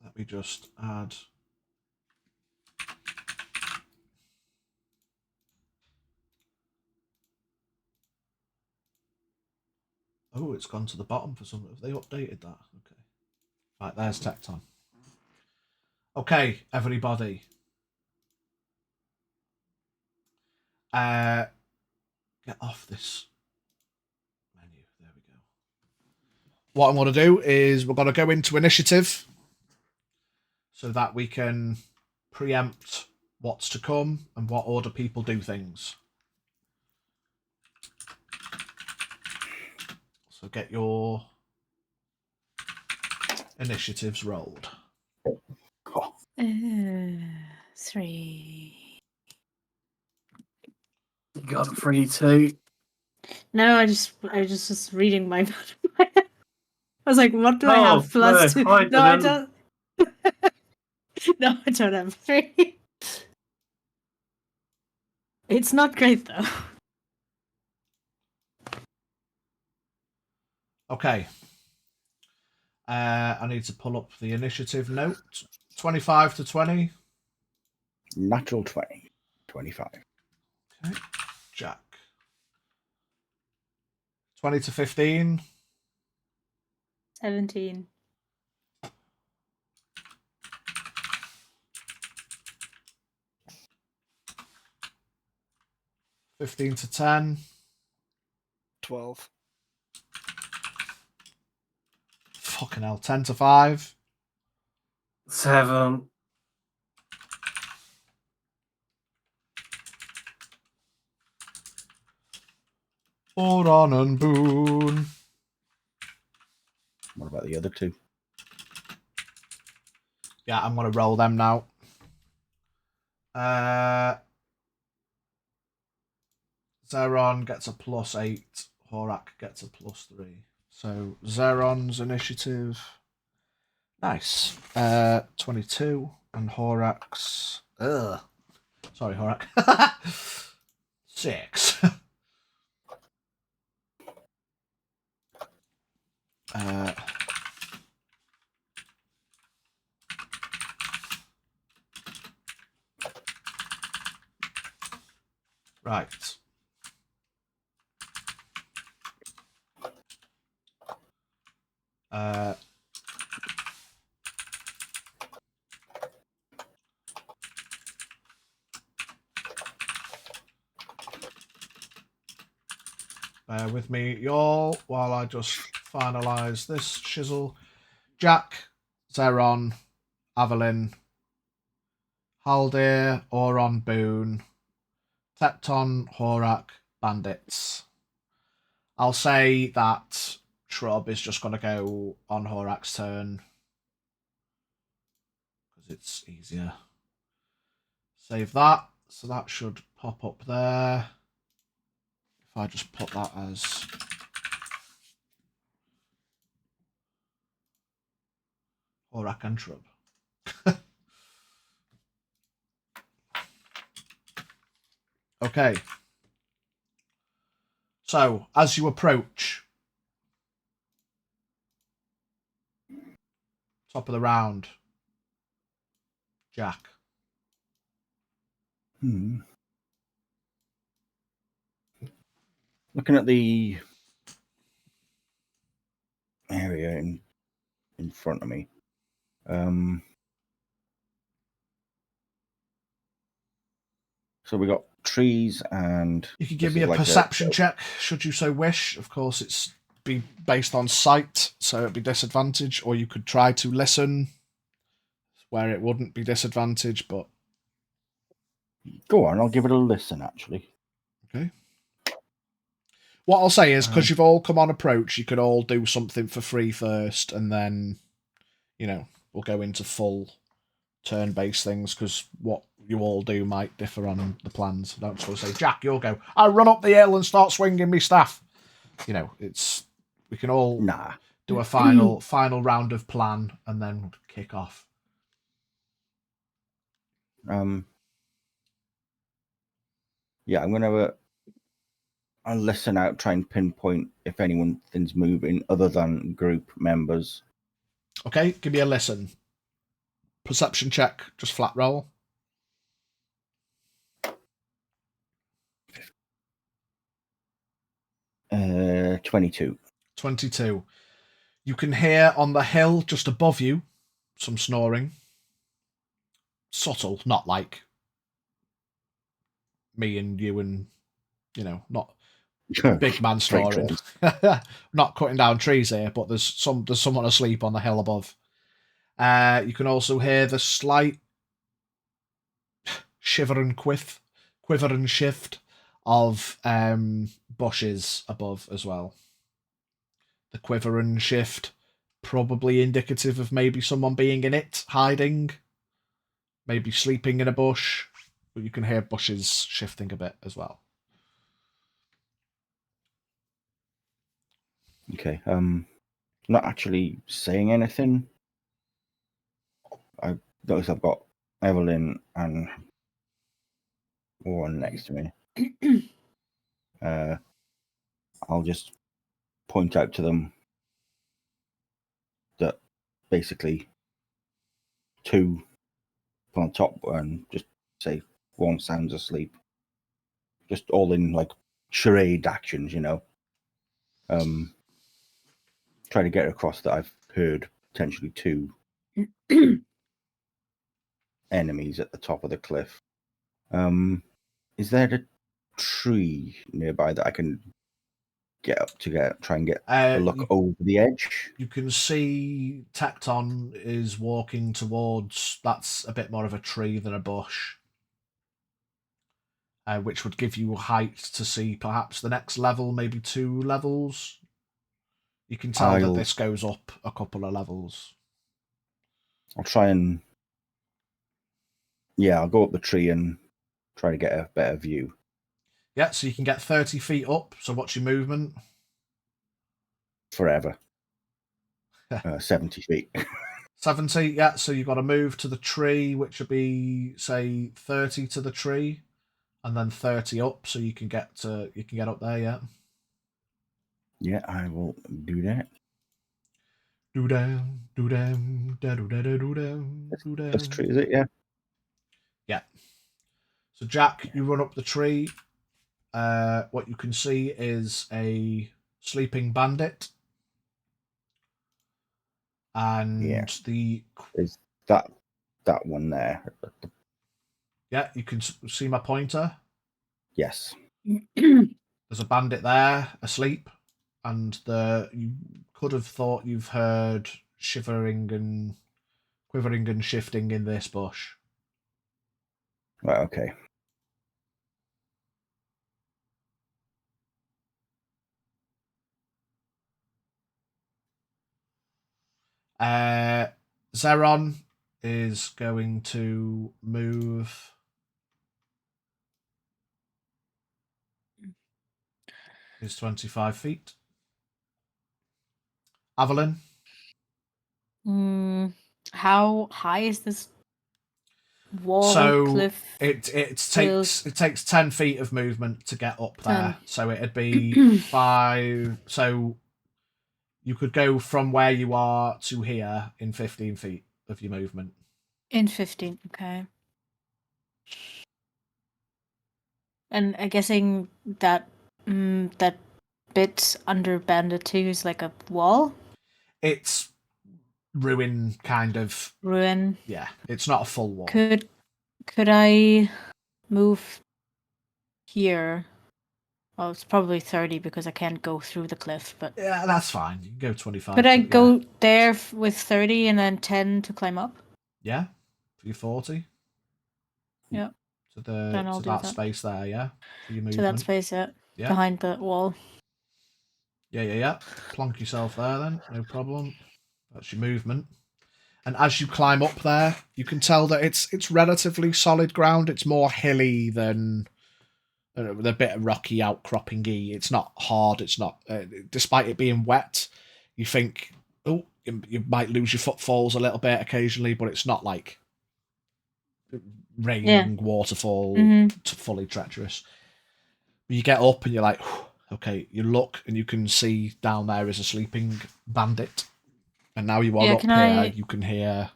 let me just add... Oh, it's gone to the bottom for some... Have they updated that? Okay. Right, there's Tecton. Okay, everybody. Get off this menu. There we go. What I'm going to do is we're going to go into initiative so that we can preempt what's to come and what order people do things. So get your initiatives rolled. 3. You got a 3 too. No, I just was reading my. I was like, what do I have plus 2? I No, I don't. No, I don't have 3. It's not great though. Okay. I need to pull up the initiative note. 25 to 20. Natural 20. 25. Okay. Jack. 20 to 15. 17. 15 to 10. 12. Fucking hell. 10 to 5. 7. 4 and Boone. What about the other two? Yeah, I'm going to roll them now. Zeron gets a +8. Horak gets a +3. So Zeron's initiative. Nice. 22. And Horak's. Sorry, Horak. 6. Right. Bear with me, y'all, while I just finalise this chisel. Jack, Zeron, Avalyn, Haldir, Oron, Boone, Tepton, Horak, Bandits. I'll say that Shrub is just going to go on Horak's turn because it's easier. Save that. So that should pop up there. If I just put that as Horak and Shrub. Okay. So, as you approach, top of the round, Jack. Looking at the area in front of me. So we got trees and... You can give me a perception check, should you so wish. Of course, it's be based on sight, so it'd be disadvantage, or you could try to listen, where it wouldn't be disadvantage, but... Go on, I'll give it a listen, actually. Okay. What I'll say is, because you've all come on approach, you could all do something for free first, and then, we'll go into full turn-based things, because what you all do might differ on the plans. I don't just want to say, Jack, you'll go, I run up the hill and start swinging me staff. We can all do a final round of plan and then kick off. Yeah, I'm gonna I'll listen out, try and pinpoint if anyone's moving other than group members. Okay, give me a listen. Perception check, just flat roll. 22. 22. You can hear on the hill just above you some snoring. Subtle, not like me and you and, not big man snoring. Not cutting down trees here, but there's someone asleep on the hill above. You can also hear the slight quiver and shift of bushes above as well. The quiver and shift, probably indicative of maybe someone being in it, hiding, maybe sleeping in a bush. But you can hear bushes shifting a bit as well. Okay. Not actually saying anything. I notice I've got Evelyn and Warren next to me. I'll just point out to them that basically two on top and just say one sounds asleep. Just all in like charade actions, try to get across that I've heard potentially 2 enemies at the top of the cliff. Is there a tree nearby that I can get up to try and get a look over the edge? You can see Tecton is walking towards. That's a bit more of a tree than a bush, which would give you height to see perhaps the next level, maybe 2 levels. You can tell that this goes up a couple of levels. I'll try and I'll go up the tree and try to get a better view. Yeah, so you can get 30 feet up. So what's your movement? Forever. 70 feet. 70, yeah. So you've got to move to the tree, which would be, say, 30 to the tree, and then 30 up, so you can get up there, yeah. Yeah, I will do that. Do down, do down, da do da da do down, do down. This tree, is it? Yeah. Yeah. So Jack, you run up the tree. What you can see is a sleeping bandit. And is that one there? Yeah, you can see my pointer. Yes. There's a bandit there asleep, and you could have thought you've heard shivering and quivering and shifting in this bush. Right, okay. Zeron is going to move. Is 25 feet. Evelyn? How high is this wall, cliff? It takes 10 feet of movement to get up there. 10. So it'd be 5. So you could go from where you are to here in 15 feet of your movement. In 15, okay. And I'm guessing that that bit under Bandit 2 is like a wall? It's ruin, kind of. Ruin. Yeah, it's not a full wall. Could I move here? Well, it's probably 30 because I can't go through the cliff, but... Yeah, that's fine. You can go 25. Could I go there with 30 and then 10 to climb up? Yeah, for your 40. Yeah. To that space there, yeah? For your movement. To that space, yeah. Behind the wall. Yeah. Plonk yourself there then, no problem. That's your movement. And as you climb up there, you can tell that it's relatively solid ground. It's more hilly than a bit of rocky outcroppingy. It's not hard. It's not, despite it being wet, you think, oh, you might lose your footfalls a little bit occasionally, but it's not like raining waterfall fully treacherous. You get up and you're like, okay, you look and you can see down there is a sleeping bandit. And now you are up here, you can hear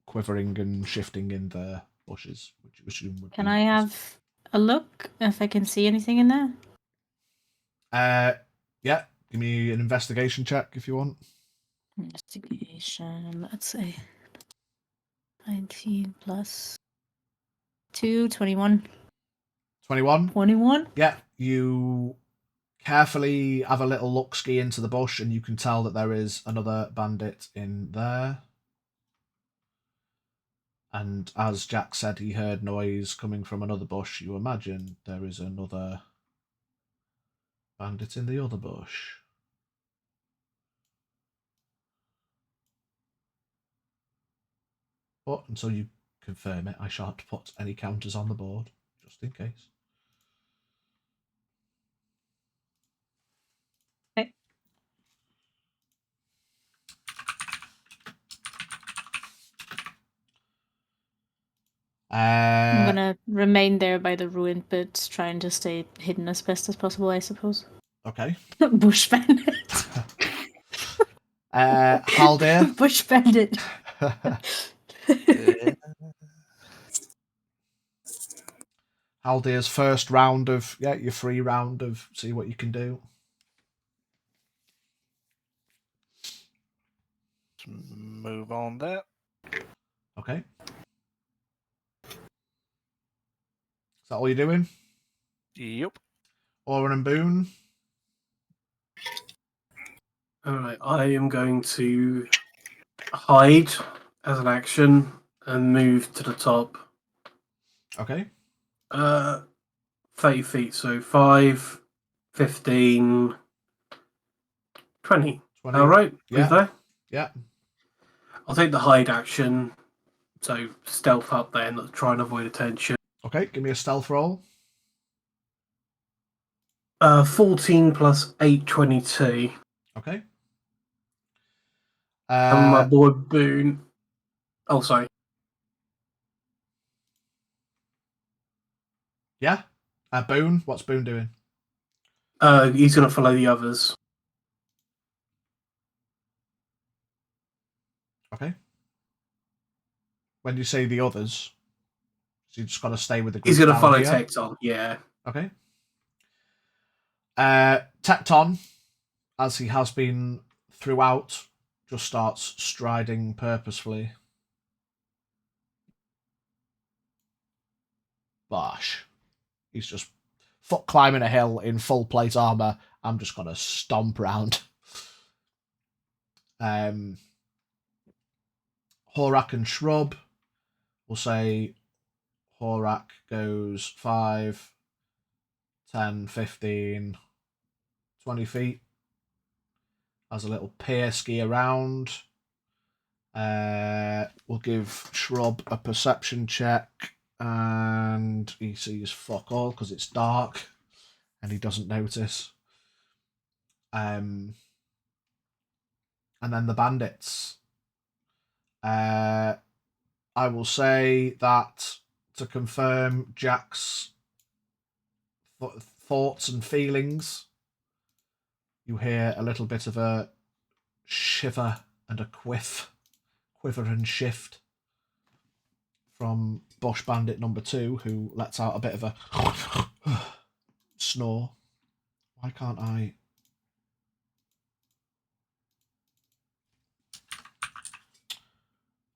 quivering and shifting in the bushes, which you assume would Can I have a look if I can see anything in there? Yeah. Give me an investigation check if you want. Investigation, let's say 19 plus 2, 21. 21? 21? Yeah, you carefully have a little look-ski into the bush and you can tell that there is another bandit in there. And as Jack said, he heard noise coming from another bush. You imagine there is another bandit in the other bush. But until you confirm it, I shan't put any counters on the board, just in case. Okay. I'm gonna remain there by the ruined bits, trying to stay hidden as best as possible, I suppose. Okay. Bush bandit. Haldir. Bush bandit. Haldir's first round of your free round of see what you can do. move on there. Okay. Is that all you're doing? Yep. Oren and Boone? Alright, I am going to hide as an action and move to the top. Okay. 30 feet, so 5, 15, 20. 20. Alright, Yeah. with that? Yeah. I'll take the hide action, so stealth up there and try and avoid attention. Okay, give me a stealth roll. 14 plus 8, 22. Okay. And my boy Boone. Oh, sorry. Yeah. Boone, what's Boone doing? He's going to follow the others. Okay. When you say the others, so you just got to stay with the group. He's going to down follow here? Tecton, yeah. Okay. Tecton, as he has been throughout, just starts striding purposefully. Bosh. He's just foot climbing a hill in full plate armor. I'm just going to stomp round. Horak and Shrub. We'll say Horak goes 5, 10, 15, 20 feet. Has a little peer ski around. We'll give Shrub a perception check. And he sees fuck all because it's dark. And he doesn't notice. And then the bandits. I will say that to confirm Jack's thoughts and feelings, you hear a little bit of a shiver and a quiver and shift from Bush Bandit number 2, who lets out a bit of a snore. Why can't I?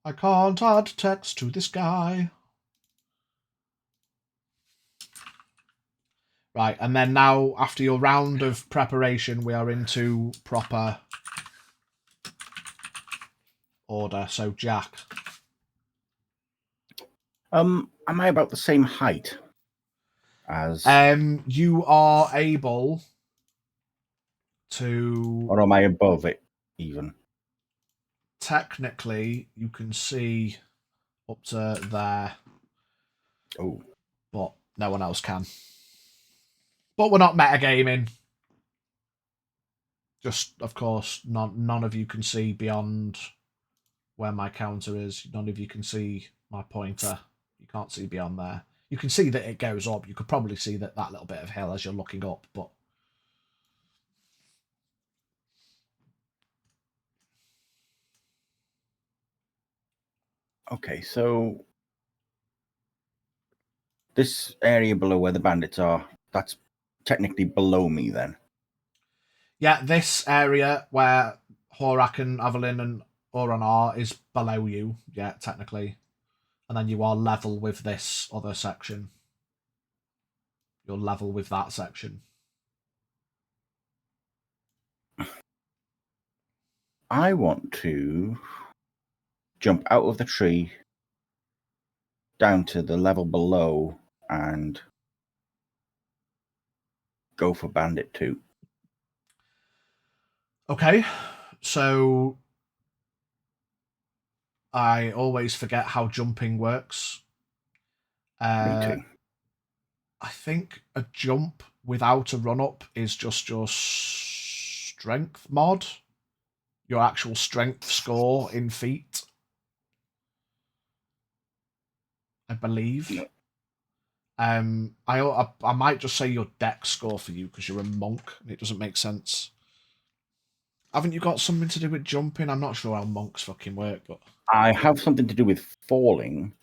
I can't add text to this guy. Right, and then now, after your round of preparation, we are into proper order. So, Jack. Am I about the same height as... You are able to... Or am I above it, even? Technically, you can see up to there. Oh. But no one else can. But we're not metagaming. Just, of course, none of you can see beyond where my counter is. None of you can see my pointer. You can't see beyond there. You can see that it goes up. You could probably see that little bit of hill as you're looking up, but... Okay, so... This area below where the bandits are, that's technically below me then? Yeah, this area where Horak and Avalyn and Oran are is below you, yeah, technically. And then you are level with this other section. You're level with that section. I want to jump out of the tree down to the level below and go for Bandit 2. Okay, so I always forget how jumping works. Me too. I think a jump without a run-up is just your strength mod. Your actual strength score in feet. I believe. Yeah. I might just say your dex score for you because you're a monk and it doesn't make sense. Haven't you got something to do with jumping? I'm not sure how monks fucking work, but I have something to do with falling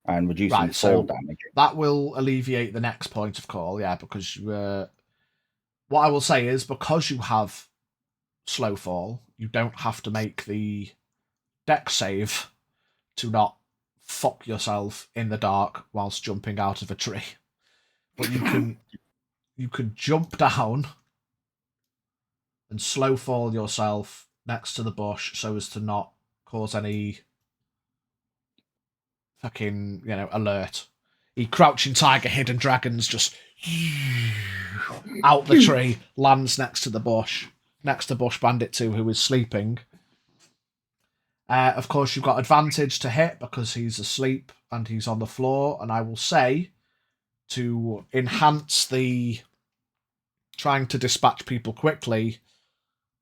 and reducing fall damage. That will alleviate the next point of call, yeah, because what I will say is because you have slow fall, you don't have to make the dex save to not fuck yourself in the dark whilst jumping out of a tree. But you can jump down and slow fall yourself next to the bush so as to not cause any fucking, alert. Crouching tiger, hidden dragons just out the tree, lands next to the bush, next to Bush Bandit 2, who is sleeping. Of course, you've got advantage to hit because he's asleep and he's on the floor. And I will say, to enhance the trying to dispatch people quickly,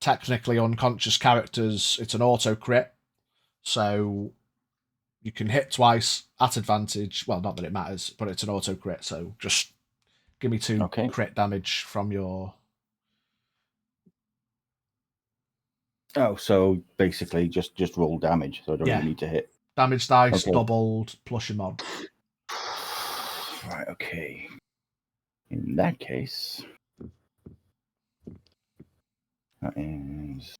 technically unconscious characters, it's an auto crit. So you can hit twice at advantage. Well, not that it matters, but it's an auto crit. So just give me 2 crit damage from your... Oh, so basically just roll damage, so I don't really need to hit. Damage dice, doubled, plus your mod. Right, okay. In that case, that is...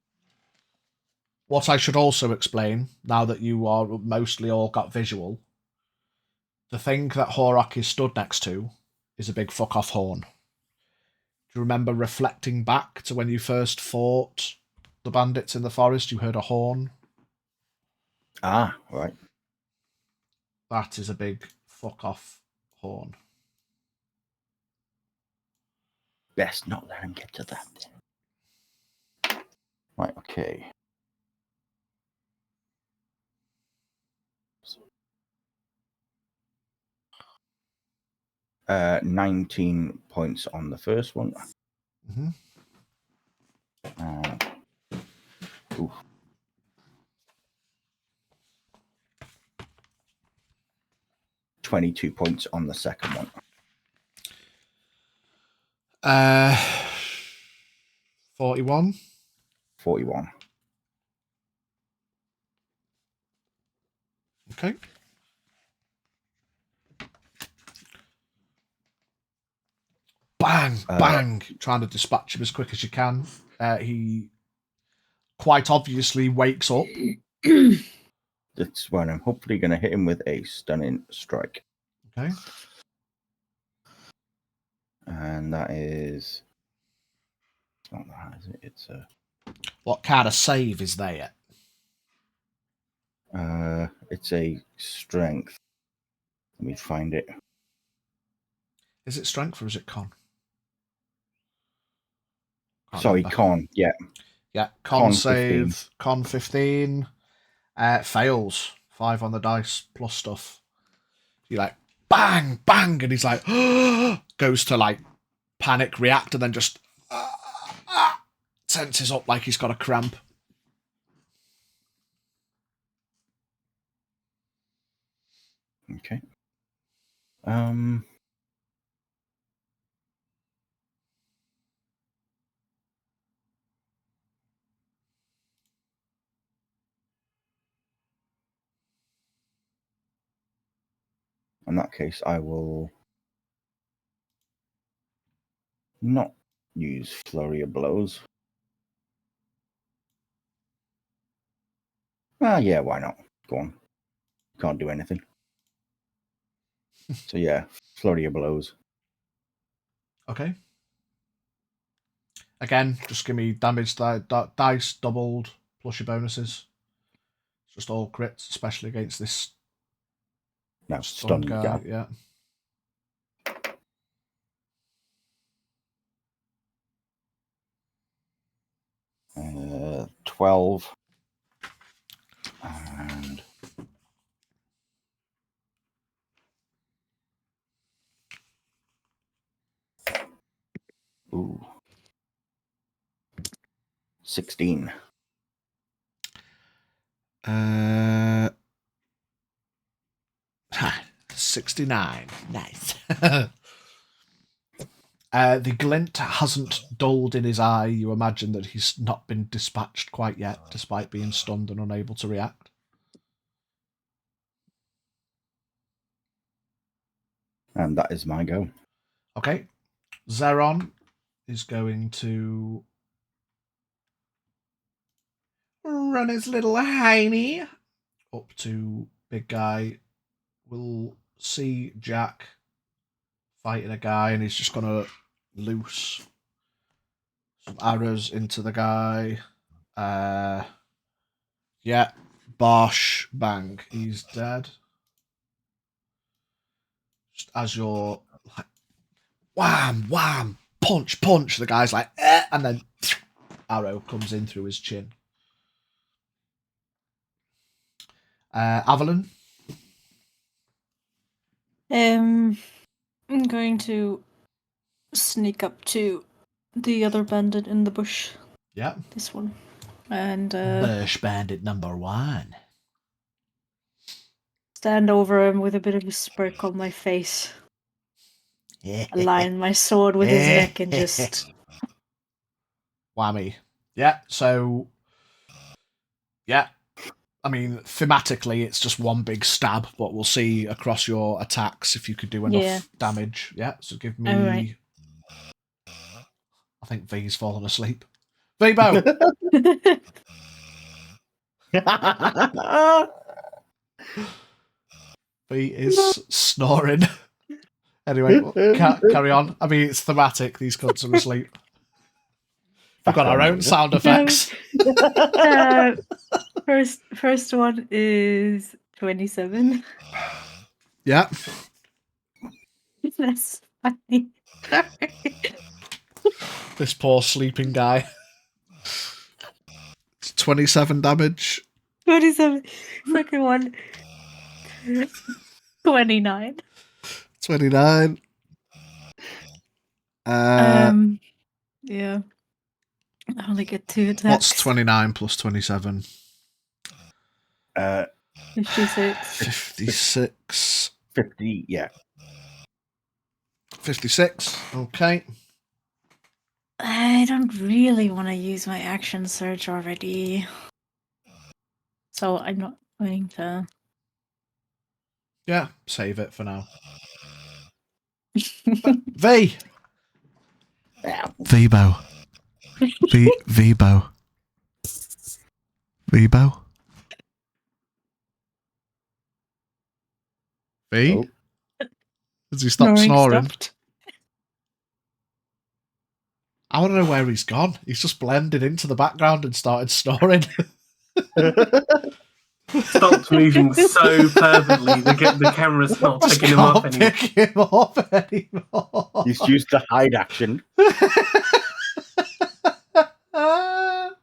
What I should also explain, now that you are mostly all got visual, the thing that Horok is stood next to is a big fuck-off horn. Do you remember reflecting back to when you first fought the bandits in the forest? You heard a horn? Ah, right. That is a big fuck-off horn. Best not let him get to that then. Right, okay. 19 points on the first one. Mm-hmm. 22 points on the second one. 41. 41. Okay. Bang, bang, trying to dispatch him as quick as you can. He quite obviously wakes up. That's when I'm hopefully going to hit him with a stunning strike. Okay. And that is... It's not that, is it? It's a... What kind of save is there? It's a strength. Let me find it. Is it strength or is it con? Sorry, con. Yeah. Yeah, con save. 15. Con 15. Fails. 5 on the dice plus stuff. You're like, bang, bang, and he's like, goes to like panic, react, and then just tenses up like he's got a cramp. Okay. In that case, I will not use Flurry of Blows. Yeah, why not? Go on. Can't do anything. So yeah, Flurry of Blows. Okay. Again, just give me damage dice doubled plus your bonuses. Just all crits, especially against this stunned guy. Yeah. 12 and 16. 69. Nice. The glint hasn't dulled in his eye. You imagine that he's not been dispatched quite yet, despite being stunned and unable to react. And that is my go. Okay. Zeron is going to run his little hiney up to big guy. We'll see Jack fighting a guy, and he's just gonna loose some arrows into the guy. Yeah, bosh, bang, he's dead. Just as you're like, wham, wham, punch, punch, the guy's like, and then arrow comes in through his chin. Avalon? I'm going to sneak up to the other bandit in the bush. Yeah. This one. And Bush bandit number 1. stand over him with a bit of a smirk on my face. Align my sword with his neck and just... Whammy. Yeah, so... Yeah. I mean, thematically, it's just one big stab, but we'll see across your attacks if you could do enough damage. Yeah, so give me... Alright. I think V's fallen asleep. V-Bow! V is snoring. Anyway, carry on. I mean, it's thematic. These cunts are asleep. We've got our own sound effects. First one is 27. Yeah. That's funny. This poor sleeping guy. It's 27 damage. 27. Second one. 29. 29. Yeah. I only get 2 attacks. What's 29 plus 27? 56. 56. 50, yeah. 56. Okay. I don't really want to use my action surge already. So I'm not going to. Yeah, save it for now. V! V-Bow. V-Bow. V-Bow. V? Oh. Has he stopped snoring? Stopped. I want to know where he's gone. He's just blended into the background and started snoring. Stopped moving so perfectly, the camera's not Just picking him up can't anymore. pick him up anymore. He's used the hide action. Oh,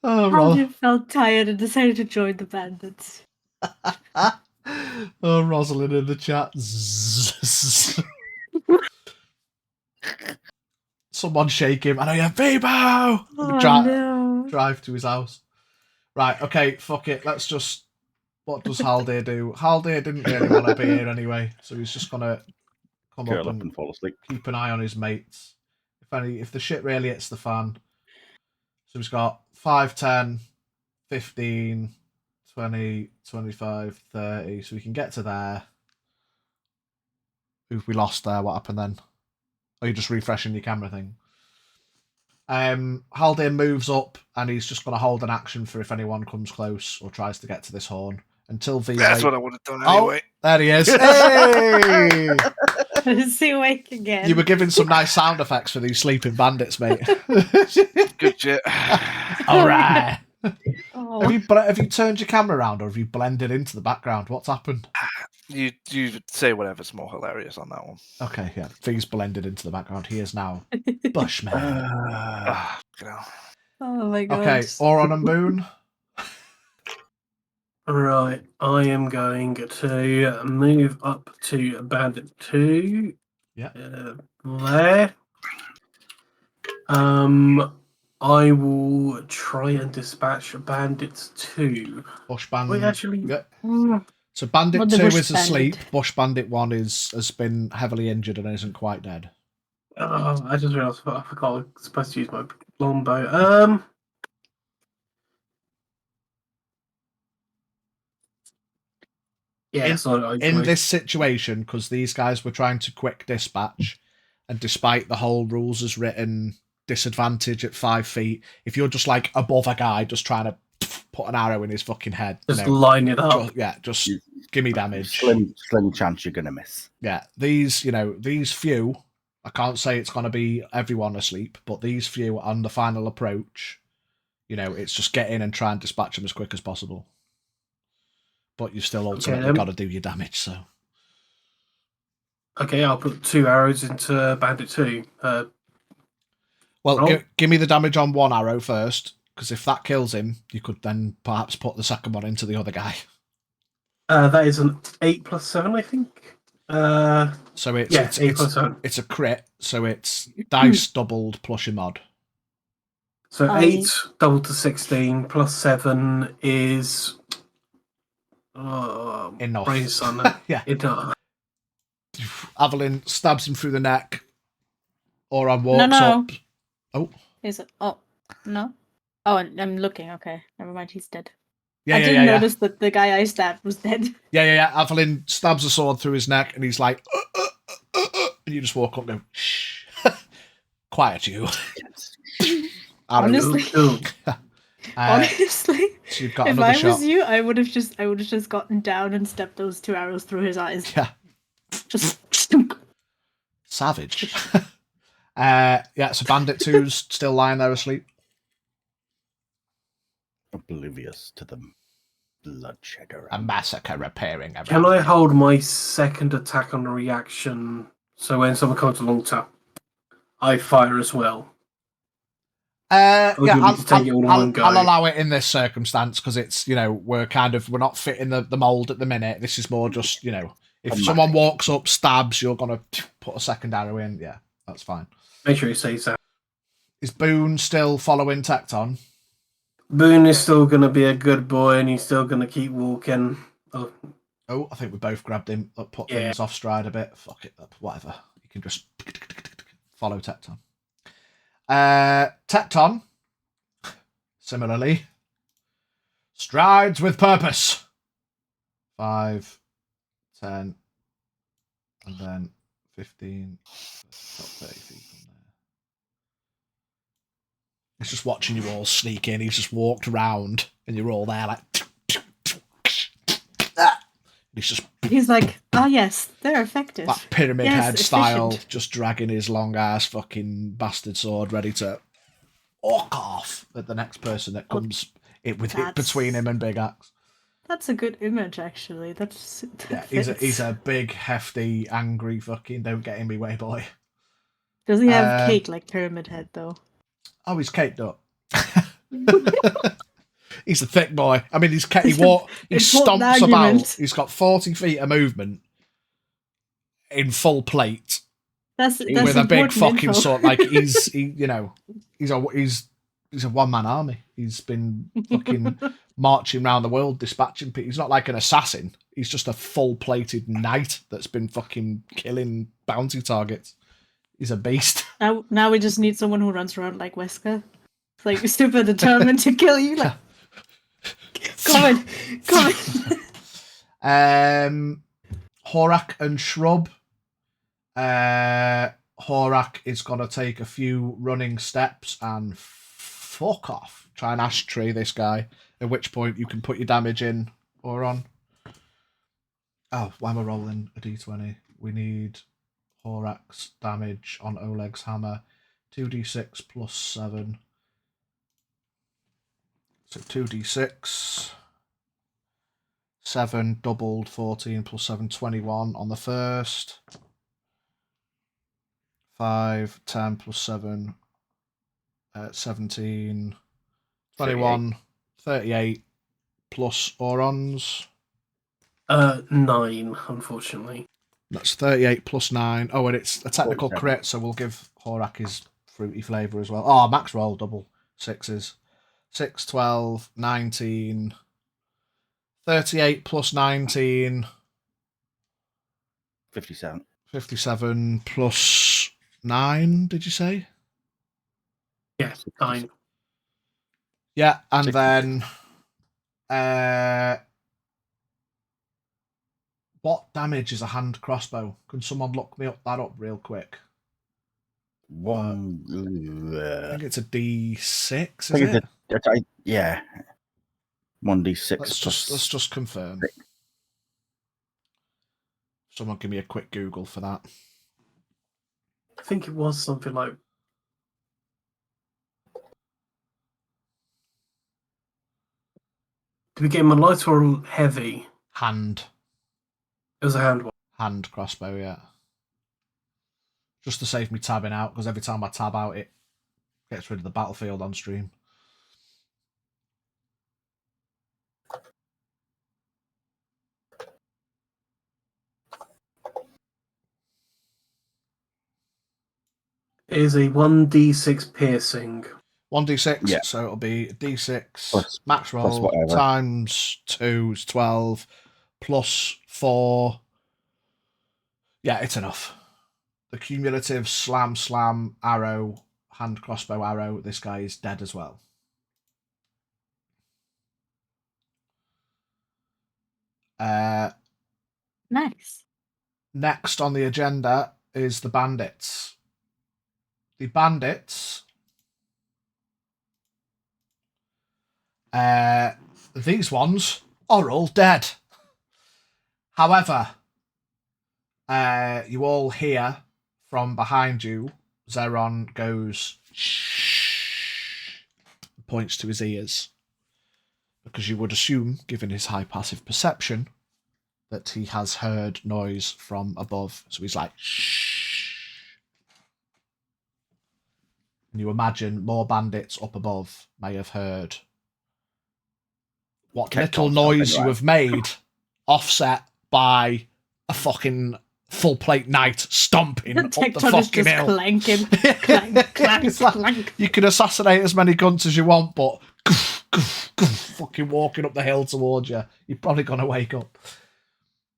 Alden felt tired and decided to join the bandits. Oh, Rosalind in the chat. Zzz. Someone shake him. I know you have V-Bow! Oh, no. Drive to his house. Right, okay, fuck it. Let's just... What does Haldir do? Haldir didn't really want to be here anyway, so he's just going to come Curl up up and and fall asleep. keep an eye on his mates. If the shit really hits the fan. So he's got 5, 10, 15, 20, 25, 30. So we can get to there. Who've we lost there? What happened then? Oh, you're just refreshing your camera thing. Haldir moves up and he's just going to hold an action for if anyone comes close or tries to get to this horn. Until V. That's what I would have done anyway. Oh, there he is. Hey! Is he awake again? You were giving some nice sound effects for these sleeping bandits, mate. Good shit. All right. Oh. Have you turned your camera around or have you blended into the background? What's happened? You say whatever's more hilarious on that one. Okay, yeah. V's blended into the background. He is now Bushman. Ah, Oh my god. Okay, Oron and Boone. Right, I am going to move up to Bandit 2. Yeah. There. I will try and dispatch Bandit 2. Bush Bandit. Wait, actually... Yeah. So Bandit What the 2 Bush is asleep. Bandit? Bush Bandit 1 has been heavily injured and isn't quite dead. Oh, I just realised I forgot I was supposed to use my longbow. Yeah, In this situation, because these guys were trying to quick dispatch, and despite the whole rules as written disadvantage at 5 feet, if you're just like above a guy just trying to put an arrow in his fucking head. Just line it up. Just give me damage. Slim chance you're gonna miss. Yeah, these few. I can't say it's gonna be everyone asleep, but these few on the final approach, it's just get in and try and dispatch them as quick as possible. But you've still ultimately got to do your damage. So. Okay, I'll put 2 arrows into Bandit 2. Well, give me the damage on one arrow first, because if that kills him, you could then perhaps put the second one into the other guy. That is an 8 plus 7, I think. So it's 8 plus 7. It's a crit, so it's dice doubled plus your mod. So 8 doubled to 16 plus 7 is enough. Praise on Yeah. Enough. Evelyn stabs him through the neck. Oran walks No. up. Oh. Is it? Oh, no. Oh, I'm looking. Okay, never mind. He's dead. Yeah, I didn't notice that the guy I stabbed was dead. Yeah. Evelyn stabs a sword through his neck, and he's like, and you just walk up and go, shh. Quiet, you. Honestly. Honestly, so you've got if another I shot. was you, I would have just gotten down and stepped those 2 arrows through his eyes. Yeah. Just savage. So Bandit 2's still lying there asleep. Oblivious to the bloodshed around. A massacre repairing everything. Can I hold my second attack on a reaction so when someone comes along to I fire as well? I'll allow it in this circumstance because it's we're not fitting the mold at the minute. This is more just if someone walks up, stabs, you're gonna put a second arrow in. Yeah, that's fine. Make sure he says that. Is Boone still following Tecton? Boone is still going to be a good boy and he's still going to keep walking. Oh, I think we both grabbed him, put things off stride a bit. Fuck it, whatever. You can just follow Tecton. Tecton, similarly, strides with purpose. 5, 10, and then 15, 30 feet from there. He's just watching you all sneak in. He's just walked around, and you're all there like. He's like, oh yes, they're effective. That pyramid head efficient. style, just dragging his long ass fucking bastard sword, ready to walk off at the next person that comes with it between him and Big Axe. That's a good image, actually. He's a big, hefty, angry fucking don't get in me way boy. Does he have cake like Pyramid Head though? Oh, he's caked up. He's a thick boy. I mean, he stomps about. He's got 40 feet of movement in full plate. That's with a big fucking info. sword. Like he's a one-man army. He's been fucking marching around the world dispatching people. He's not like an assassin. He's just a full-plated knight that's been fucking killing bounty targets. He's a beast. Now we just need someone who runs around like Wesker. It's like super determined to kill you. Like, come on. Horak and Shrub. Horak is going to take a few running steps and fuck off. Try and ashtray this guy. At which point you can put your damage in or on. Oh, why am I rolling a d20? We need Horak's damage on Oleg's hammer. 2d6 plus 7. So 2d6. 7 doubled, 14 plus 7, 21 on the first. 5, 10 plus 7, 17, 21, 38 plus Orons. 9, unfortunately. That's 38 plus 9. Oh, and it's a technical crit, so we'll give Horak his fruity flavour as well. Oh, max roll, double 6s. 6, 12, 19, 38 plus 19. 57. 57 plus 9, did you say? Yeah, 9. Yeah, and 60. Then what damage is a hand crossbow? Can someone look me that up real quick? I think it's a D6, is it? Yeah. 1d6 Let's plus just confirm. Someone give me a quick Google for that. I think it was something like. Did we get him a light or a heavy? Hand It was a hand one. hand crossbow, yeah. Just to save me tabbing out, because every time I tab out, it gets rid of the battlefield on stream. It is a 1d6 piercing. 1d6, Yeah. so it'll be d6 Plus- max plus roll whatever. times 2 is 12 plus 4. Yeah, it's enough. The cumulative slam arrow, hand crossbow arrow, this guy is dead as well. Nice. Next on the agenda is the bandits. The bandits, these ones are all dead. However, you all hear from behind you, Zeron goes, shh, points to his ears. Because you would assume, given his high passive perception, that he has heard noise from above. So he's like, shh. And you imagine more bandits up above may have heard what Kept little on noise stomping, you right? have made, offset by a fucking full plate knight stomping up the Tecton is fucking just hill. clanking. Clank, clank, It's like, clank. you can assassinate as many guns as you want, but fucking walking up the hill towards you, you're probably going to wake up.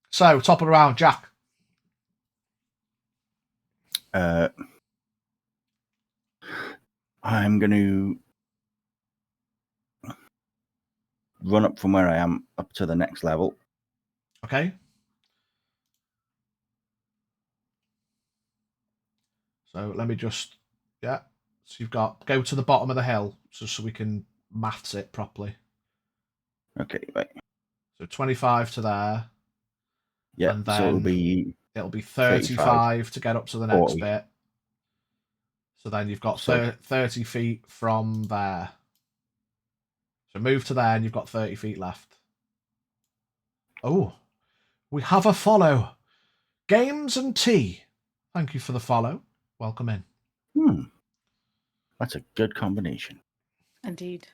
So, top of the round, Jack. I'm going to run up from where I am up to the next level. Okay. So let me just, yeah. So you've got, go to the bottom of the hill, so we can maths it properly. Okay, right. So 25 to there. Yeah, And so then it'll be 35 to get up to the next 40. bit. So then you've got So- 30 feet from there. So move to there and you've got 30 feet left. Oh, we have a follow. Games and tea. Thank you for the follow. Welcome in. That's a good combination. Indeed.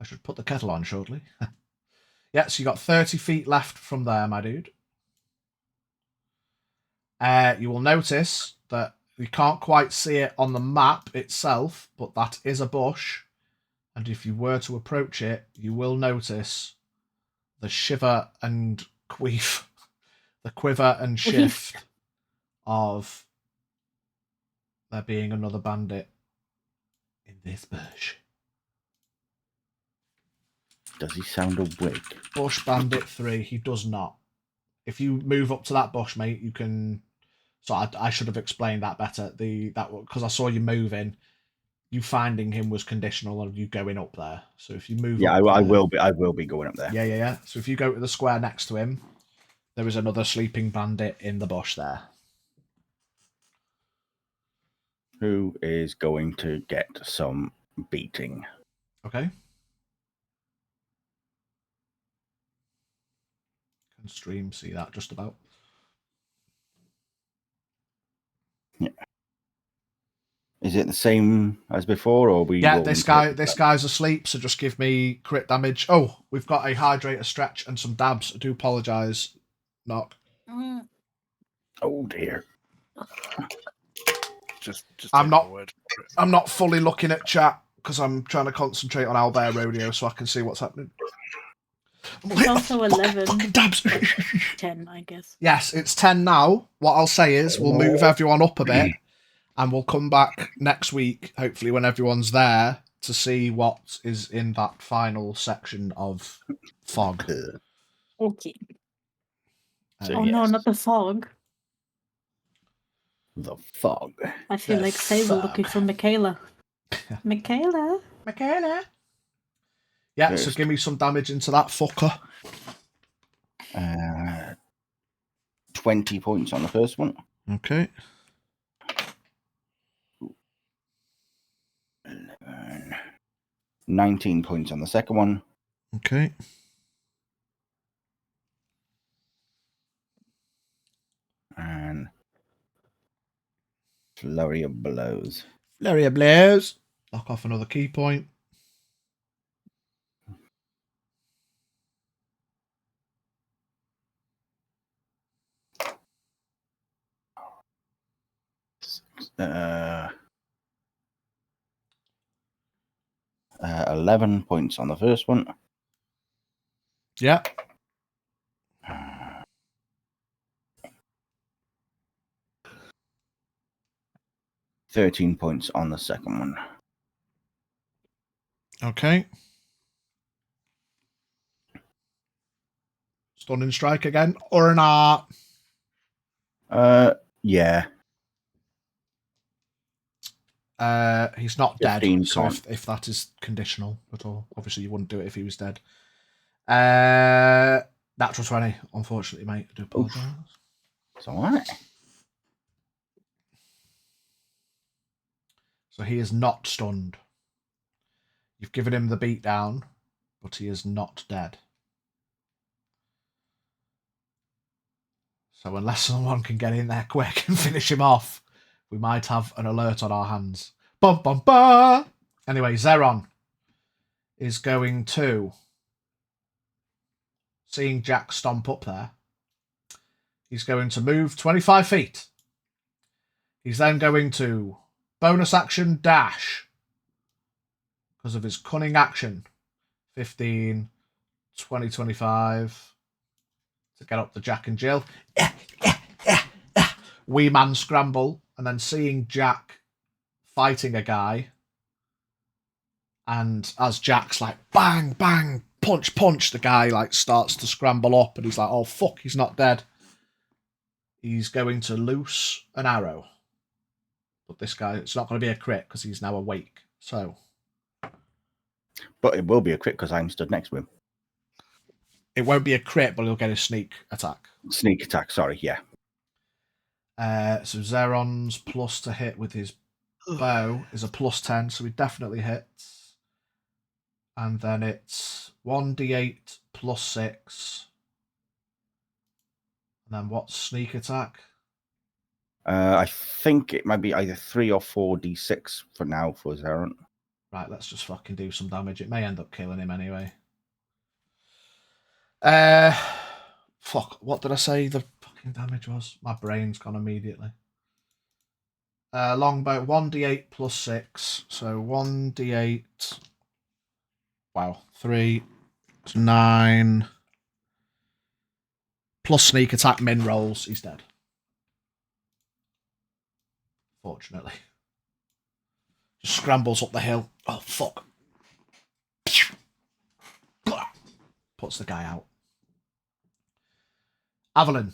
I should put the kettle on shortly. Yeah, so you got 30 feet left from there, my dude. You will notice that you can't quite see it on the map itself, but that is a bush. And if you were to approach it, you will notice the shiver and queef, the quiver and shift of there being another bandit in this bush. Does he sound awake? Bush Bandit 3, he does not. If you move up to that bush, mate, you can... So I should have explained that better. Because I saw you moving, you finding him was conditional on you going up there. So if you move Yeah, up I there, will be going up there. Yeah. So if you go to the square next to him, there is another sleeping bandit in the bush there. Who is going to get some beating? Okay. Can stream see that just about. Yeah. Is it the same as before, or we? Yeah, this guy's asleep, so just give me crit damage. Oh, we've got a hydrator stretch and some dabs. I do apologise, Knock. Oh dear. Just I'm take not- my word for it. I'm not fully looking at chat because I'm trying to concentrate on Owlbear Rodeo so I can see what's happening. It's also 11. Fucking dabs. 10, I guess. Yes, it's 10 now. What I'll say is we'll move everyone up a bit and we'll come back next week, hopefully when everyone's there, to see what is in that final section of fog. Okay. So, Oh no, yes. not the fog. The fog. I feel The like Sable fog. looking for Michaela. Michaela? Michaela? Yeah, so First. give me some damage into that fucker. 20 points on the first one. Okay. 19 points on the second one. Okay. And flurry of blows. Flurry of blows. Knock off another key point. Uh, 11 points on the first one. Yeah. 13 points on the second one. Okay. Stunning strike again, or not? Yeah. He's not dead. 15 So can't. if that is conditional at all, obviously you wouldn't do it if he was dead. Natural 20, unfortunately, mate. I do apologise. It's alright. So he is not stunned. You've given him the beat down, but he is not dead. So unless someone can get in there quick and finish him off, we might have an alert on our hands. Bum, bum, bum. Anyway, Zeron is going to, seeing Jack stomp up there, he's going to move 25 feet. He's then going to bonus action dash because of his cunning action. 15, 20, 25 to get up to Jack and Jill. Wee man scramble, and then seeing Jack fighting a guy, and as Jack's like bang, bang, punch, punch, the guy like starts to scramble up, and he's like, oh fuck, he's not dead. He's going to loose an arrow. But this guy, it's not going to be a crit because he's now awake. So. But it will be a crit because I'm stood next to him. It won't be a crit, but he'll get a sneak attack. Sneak attack, sorry, yeah. So Zeron's plus to hit with his bow is a +10, so he definitely hits. And then it's 1d8 +6. And then what's sneak attack? I think it might be either 3 or 4d6 for now for Zeron. Right, let's just fucking do some damage. It may end up killing him anyway. Fuck, what did I say the fucking damage was? My brain's gone immediately. Longbow, 1d8 +6. So 1d8. Wow, 3, 9. Plus sneak attack, min rolls. He's dead. Fortunately. Just scrambles up the hill. Oh, fuck. Puts the guy out. Evelyn,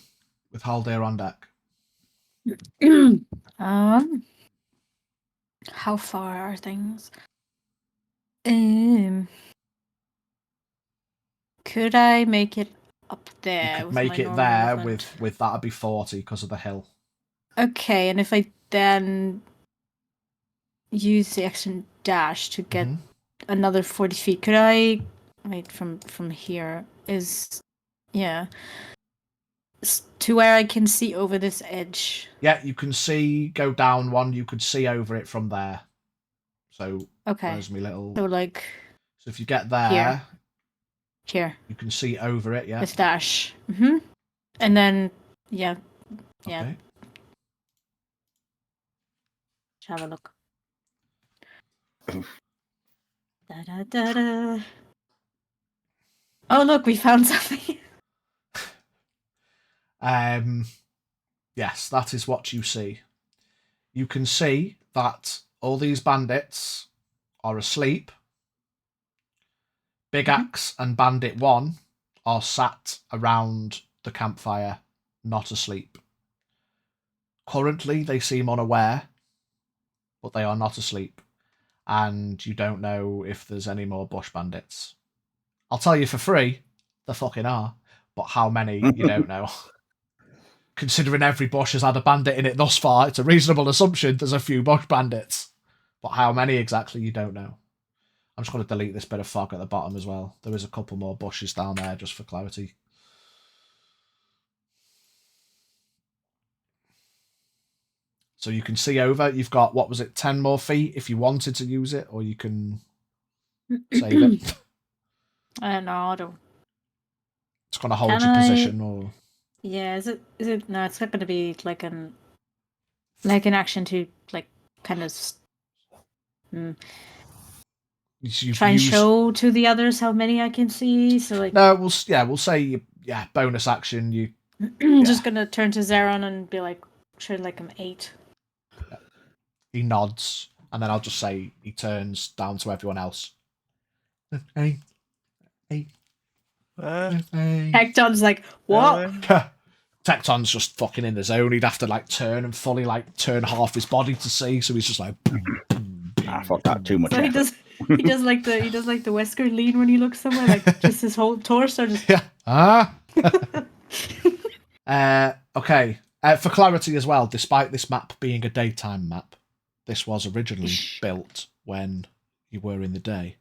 with Haldir on deck. How far are things? Could I make it up there? You could with make my it normal there movement? with that'd be 40 because of the hill. Okay, and if I then use the action dash to get another 40 feet, could I wait from here is to where I can see over this edge? Yeah, you can see go down one, you could see over it from there. So Okay. where's my little So like so if you get there here. You can see over it, yeah. This dash. And then yeah. Okay. Let's have a look. Da, da, da, da. Oh look, we found something. Yes, that is what you see. You can see that all these bandits are asleep. Big Axe and Bandit 1 are sat around the campfire, not asleep. Currently, they seem unaware, but they are not asleep. And you don't know if there's any more bush bandits. I'll tell you for free, there fucking are. But how many, you don't know. Considering every bush has had a bandit in it thus far, it's a reasonable assumption there's a few bush bandits. But how many exactly, you don't know. I'm just going to delete this bit of fog at the bottom as well. There is a couple more bushes down there, just for clarity. So you can see over. You've got, what was it, 10 more feet if you wanted to use it, or you can save it. No, I don't. It's going to hold Can your I- position, or... Yeah, is it? No, it's not going to be like an action to like kind of try and show to the others how many I can see. So like, no, we'll say bonus action. You just gonna turn to Zeron and be like, should like I'm 8. He nods, and then I'll just say he turns down to everyone else. Hey. Hector's like, what? Tecton's just fucking in the zone. He'd have to like turn and fully like turn half his body to see. So he's just like, I thought that too much. So he does like the Wesker lean when he looks somewhere, like just his whole torso just. Yeah. Okay. For clarity as well, despite this map being a daytime map, this was originally built when you were in the day.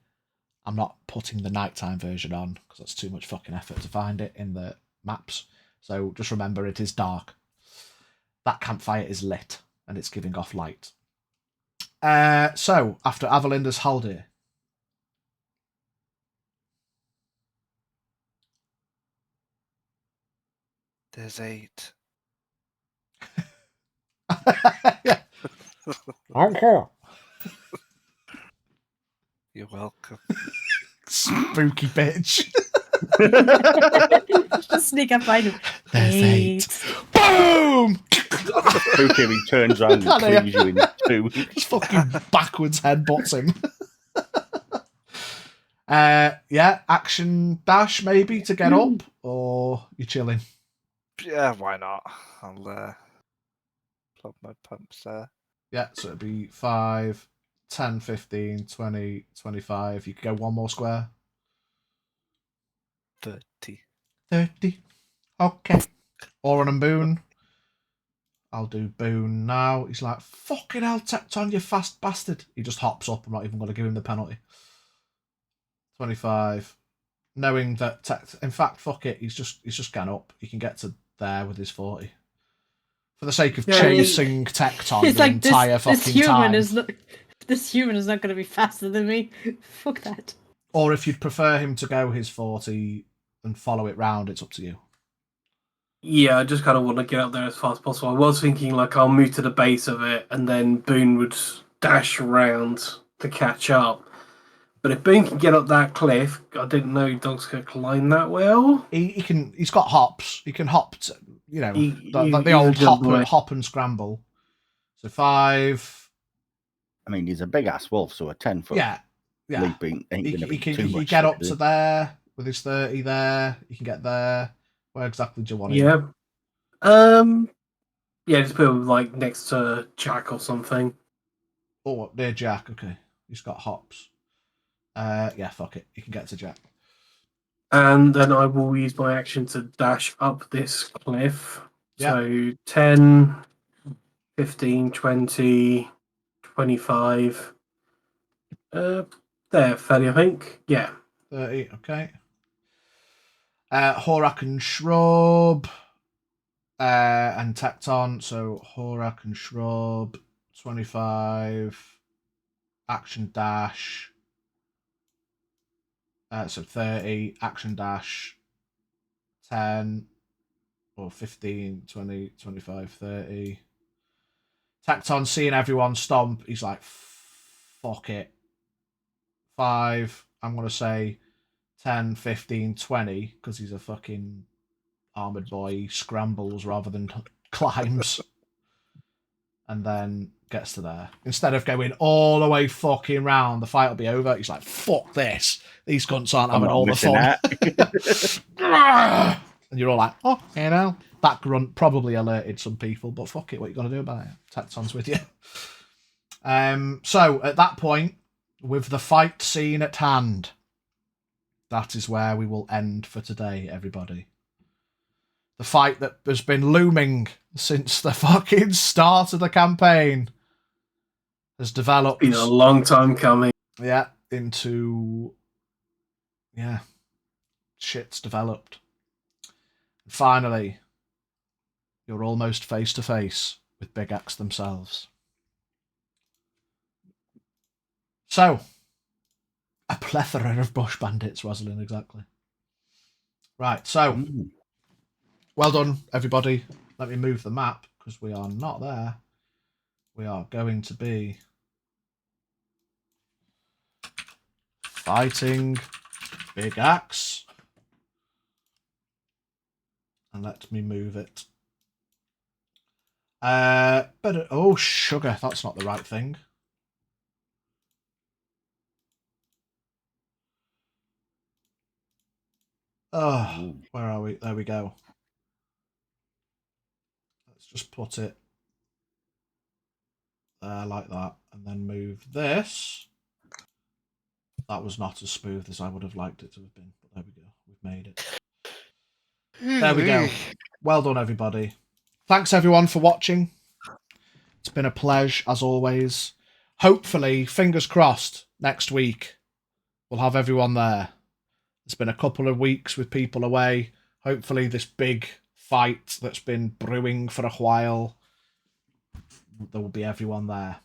I'm not putting the nighttime version on because that's too much fucking effort to find it in the maps. So just remember, it is dark. That campfire is lit and it's giving off light. So after Avalinda's Haldir. There's 8. Yeah. Okay. You're welcome. Spooky bitch. Just sneak up behind him. There's 8. Boom! Spooky, he turns around and cleaves you in two. Just fucking backwards headbutts him. Action dash maybe to get up, or you're chilling? Yeah, why not? I'll plug my pumps there. Yeah, so it'd be 5, 10, 15, 20, 25. You could go one more square. 30. 30. Okay. Oran and Boone. I'll do Boone now. He's like, fucking hell, Tecton, you fast bastard. He just hops up. I'm not even going to give him the penalty. 25. Knowing that, in fact, fuck it. He's just gone up. He can get to there with his 40. For the sake of chasing Tecton the entire fucking time. This human is not going to be faster than me. Fuck that. Or if you'd prefer him to go his 40 and follow it round, it's up to you. Yeah, I just kind of want to get up there as fast as possible. I was thinking like I'll move to the base of it and then Boone would dash around to catch up. But if Boone can get up that cliff, I didn't know dogs could climb that well. He can. He's got hops. He can hop. The old hop and scramble. So 5. I mean, he's a big ass wolf, so a 10-foot leaping ain't going to be too much. He can get up to there with his 30 there. He can get there. Where exactly do you want him? Yeah, just put him like next to Jack or something. Oh, near Jack. Okay, he's got hops. Fuck it. You can get to Jack. And then I will use my action to dash up this cliff. Yeah. So 10, 15, 20, 25. There, fairly, I think. Yeah. 30, okay. Horak and Shrub. And Tecton. So Horak and Shrub. 25. Action dash. So 30. Action dash. 10. Or 15, 20, 25, 30. Tecton seeing everyone stomp. He's like, fuck it. 5. I'm going to say 10, 15, 20, because he's a fucking armoured boy. He scrambles rather than climbs. And then gets to there. Instead of going all the way fucking round, the fight will be over. He's like, fuck this. These cunts aren't having all the fun. And you're all like, oh, you know. That grunt probably alerted some people, but fuck it, what are you going to do about it? Tecton's with you. So, at that point, with the fight scene at hand, that is where we will end for today, everybody. The fight that has been looming since the fucking start of the campaign has developed. Been a long time coming. Yeah, into... Yeah. Shit's developed. Finally, you're almost face to face with Big Axe themselves. So, a plethora of bush bandits, Rosalind, exactly. Right, so, well done, everybody. Let me move the map, because we are not there. We are going to be fighting Big Axe. And let me move it. But oh, sugar, that's not the right thing. Oh, where are we? There we go. Let's just put it there like that, and then move this. That was not as smooth as I would have liked it to have been, but there we go. We've made it. There we go. Well done, everybody. Thanks, everyone, for watching. It's been a pleasure, as always. Hopefully, fingers crossed, next week we'll have everyone there. It's been a couple of weeks with people away. Hopefully, this big fight that's been brewing for a while, there will be everyone there.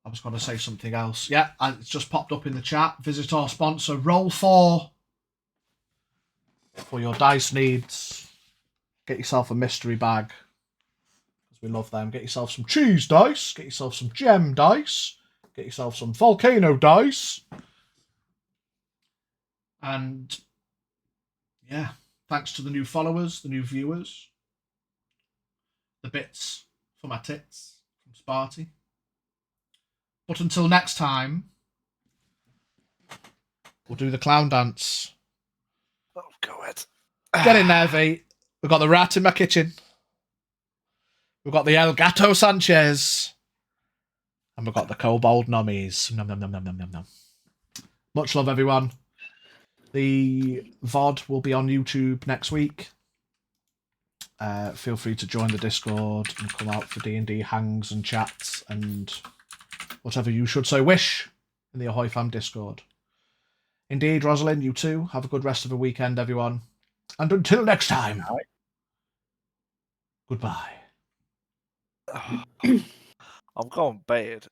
I was going to say something else. Yeah, it's just popped up in the chat. Visit our sponsor, Roll4, for your dice needs. Get yourself a mystery bag, because we love them. Get yourself some cheese dice. Get yourself some gem dice. Get yourself some volcano dice. And, yeah, thanks to the new followers, the new viewers. The bits for my tits from Sparty. But until next time, we'll do the clown dance. Oh, go ahead. Get in there, V. We've got the rat in my kitchen. We've got the El Gato Sanchez. And we've got the kobold nummies. Nom, nom, nom, nom, nom, nom, nom. Much love, everyone. The VOD will be on YouTube next week. Feel free to join the Discord and come out for D&D hangs and chats and whatever you should so wish in the Ahoy Fam Discord. Indeed, Rosalind, you too. Have a good rest of the weekend, everyone. And until next time, goodbye. I'm going bad.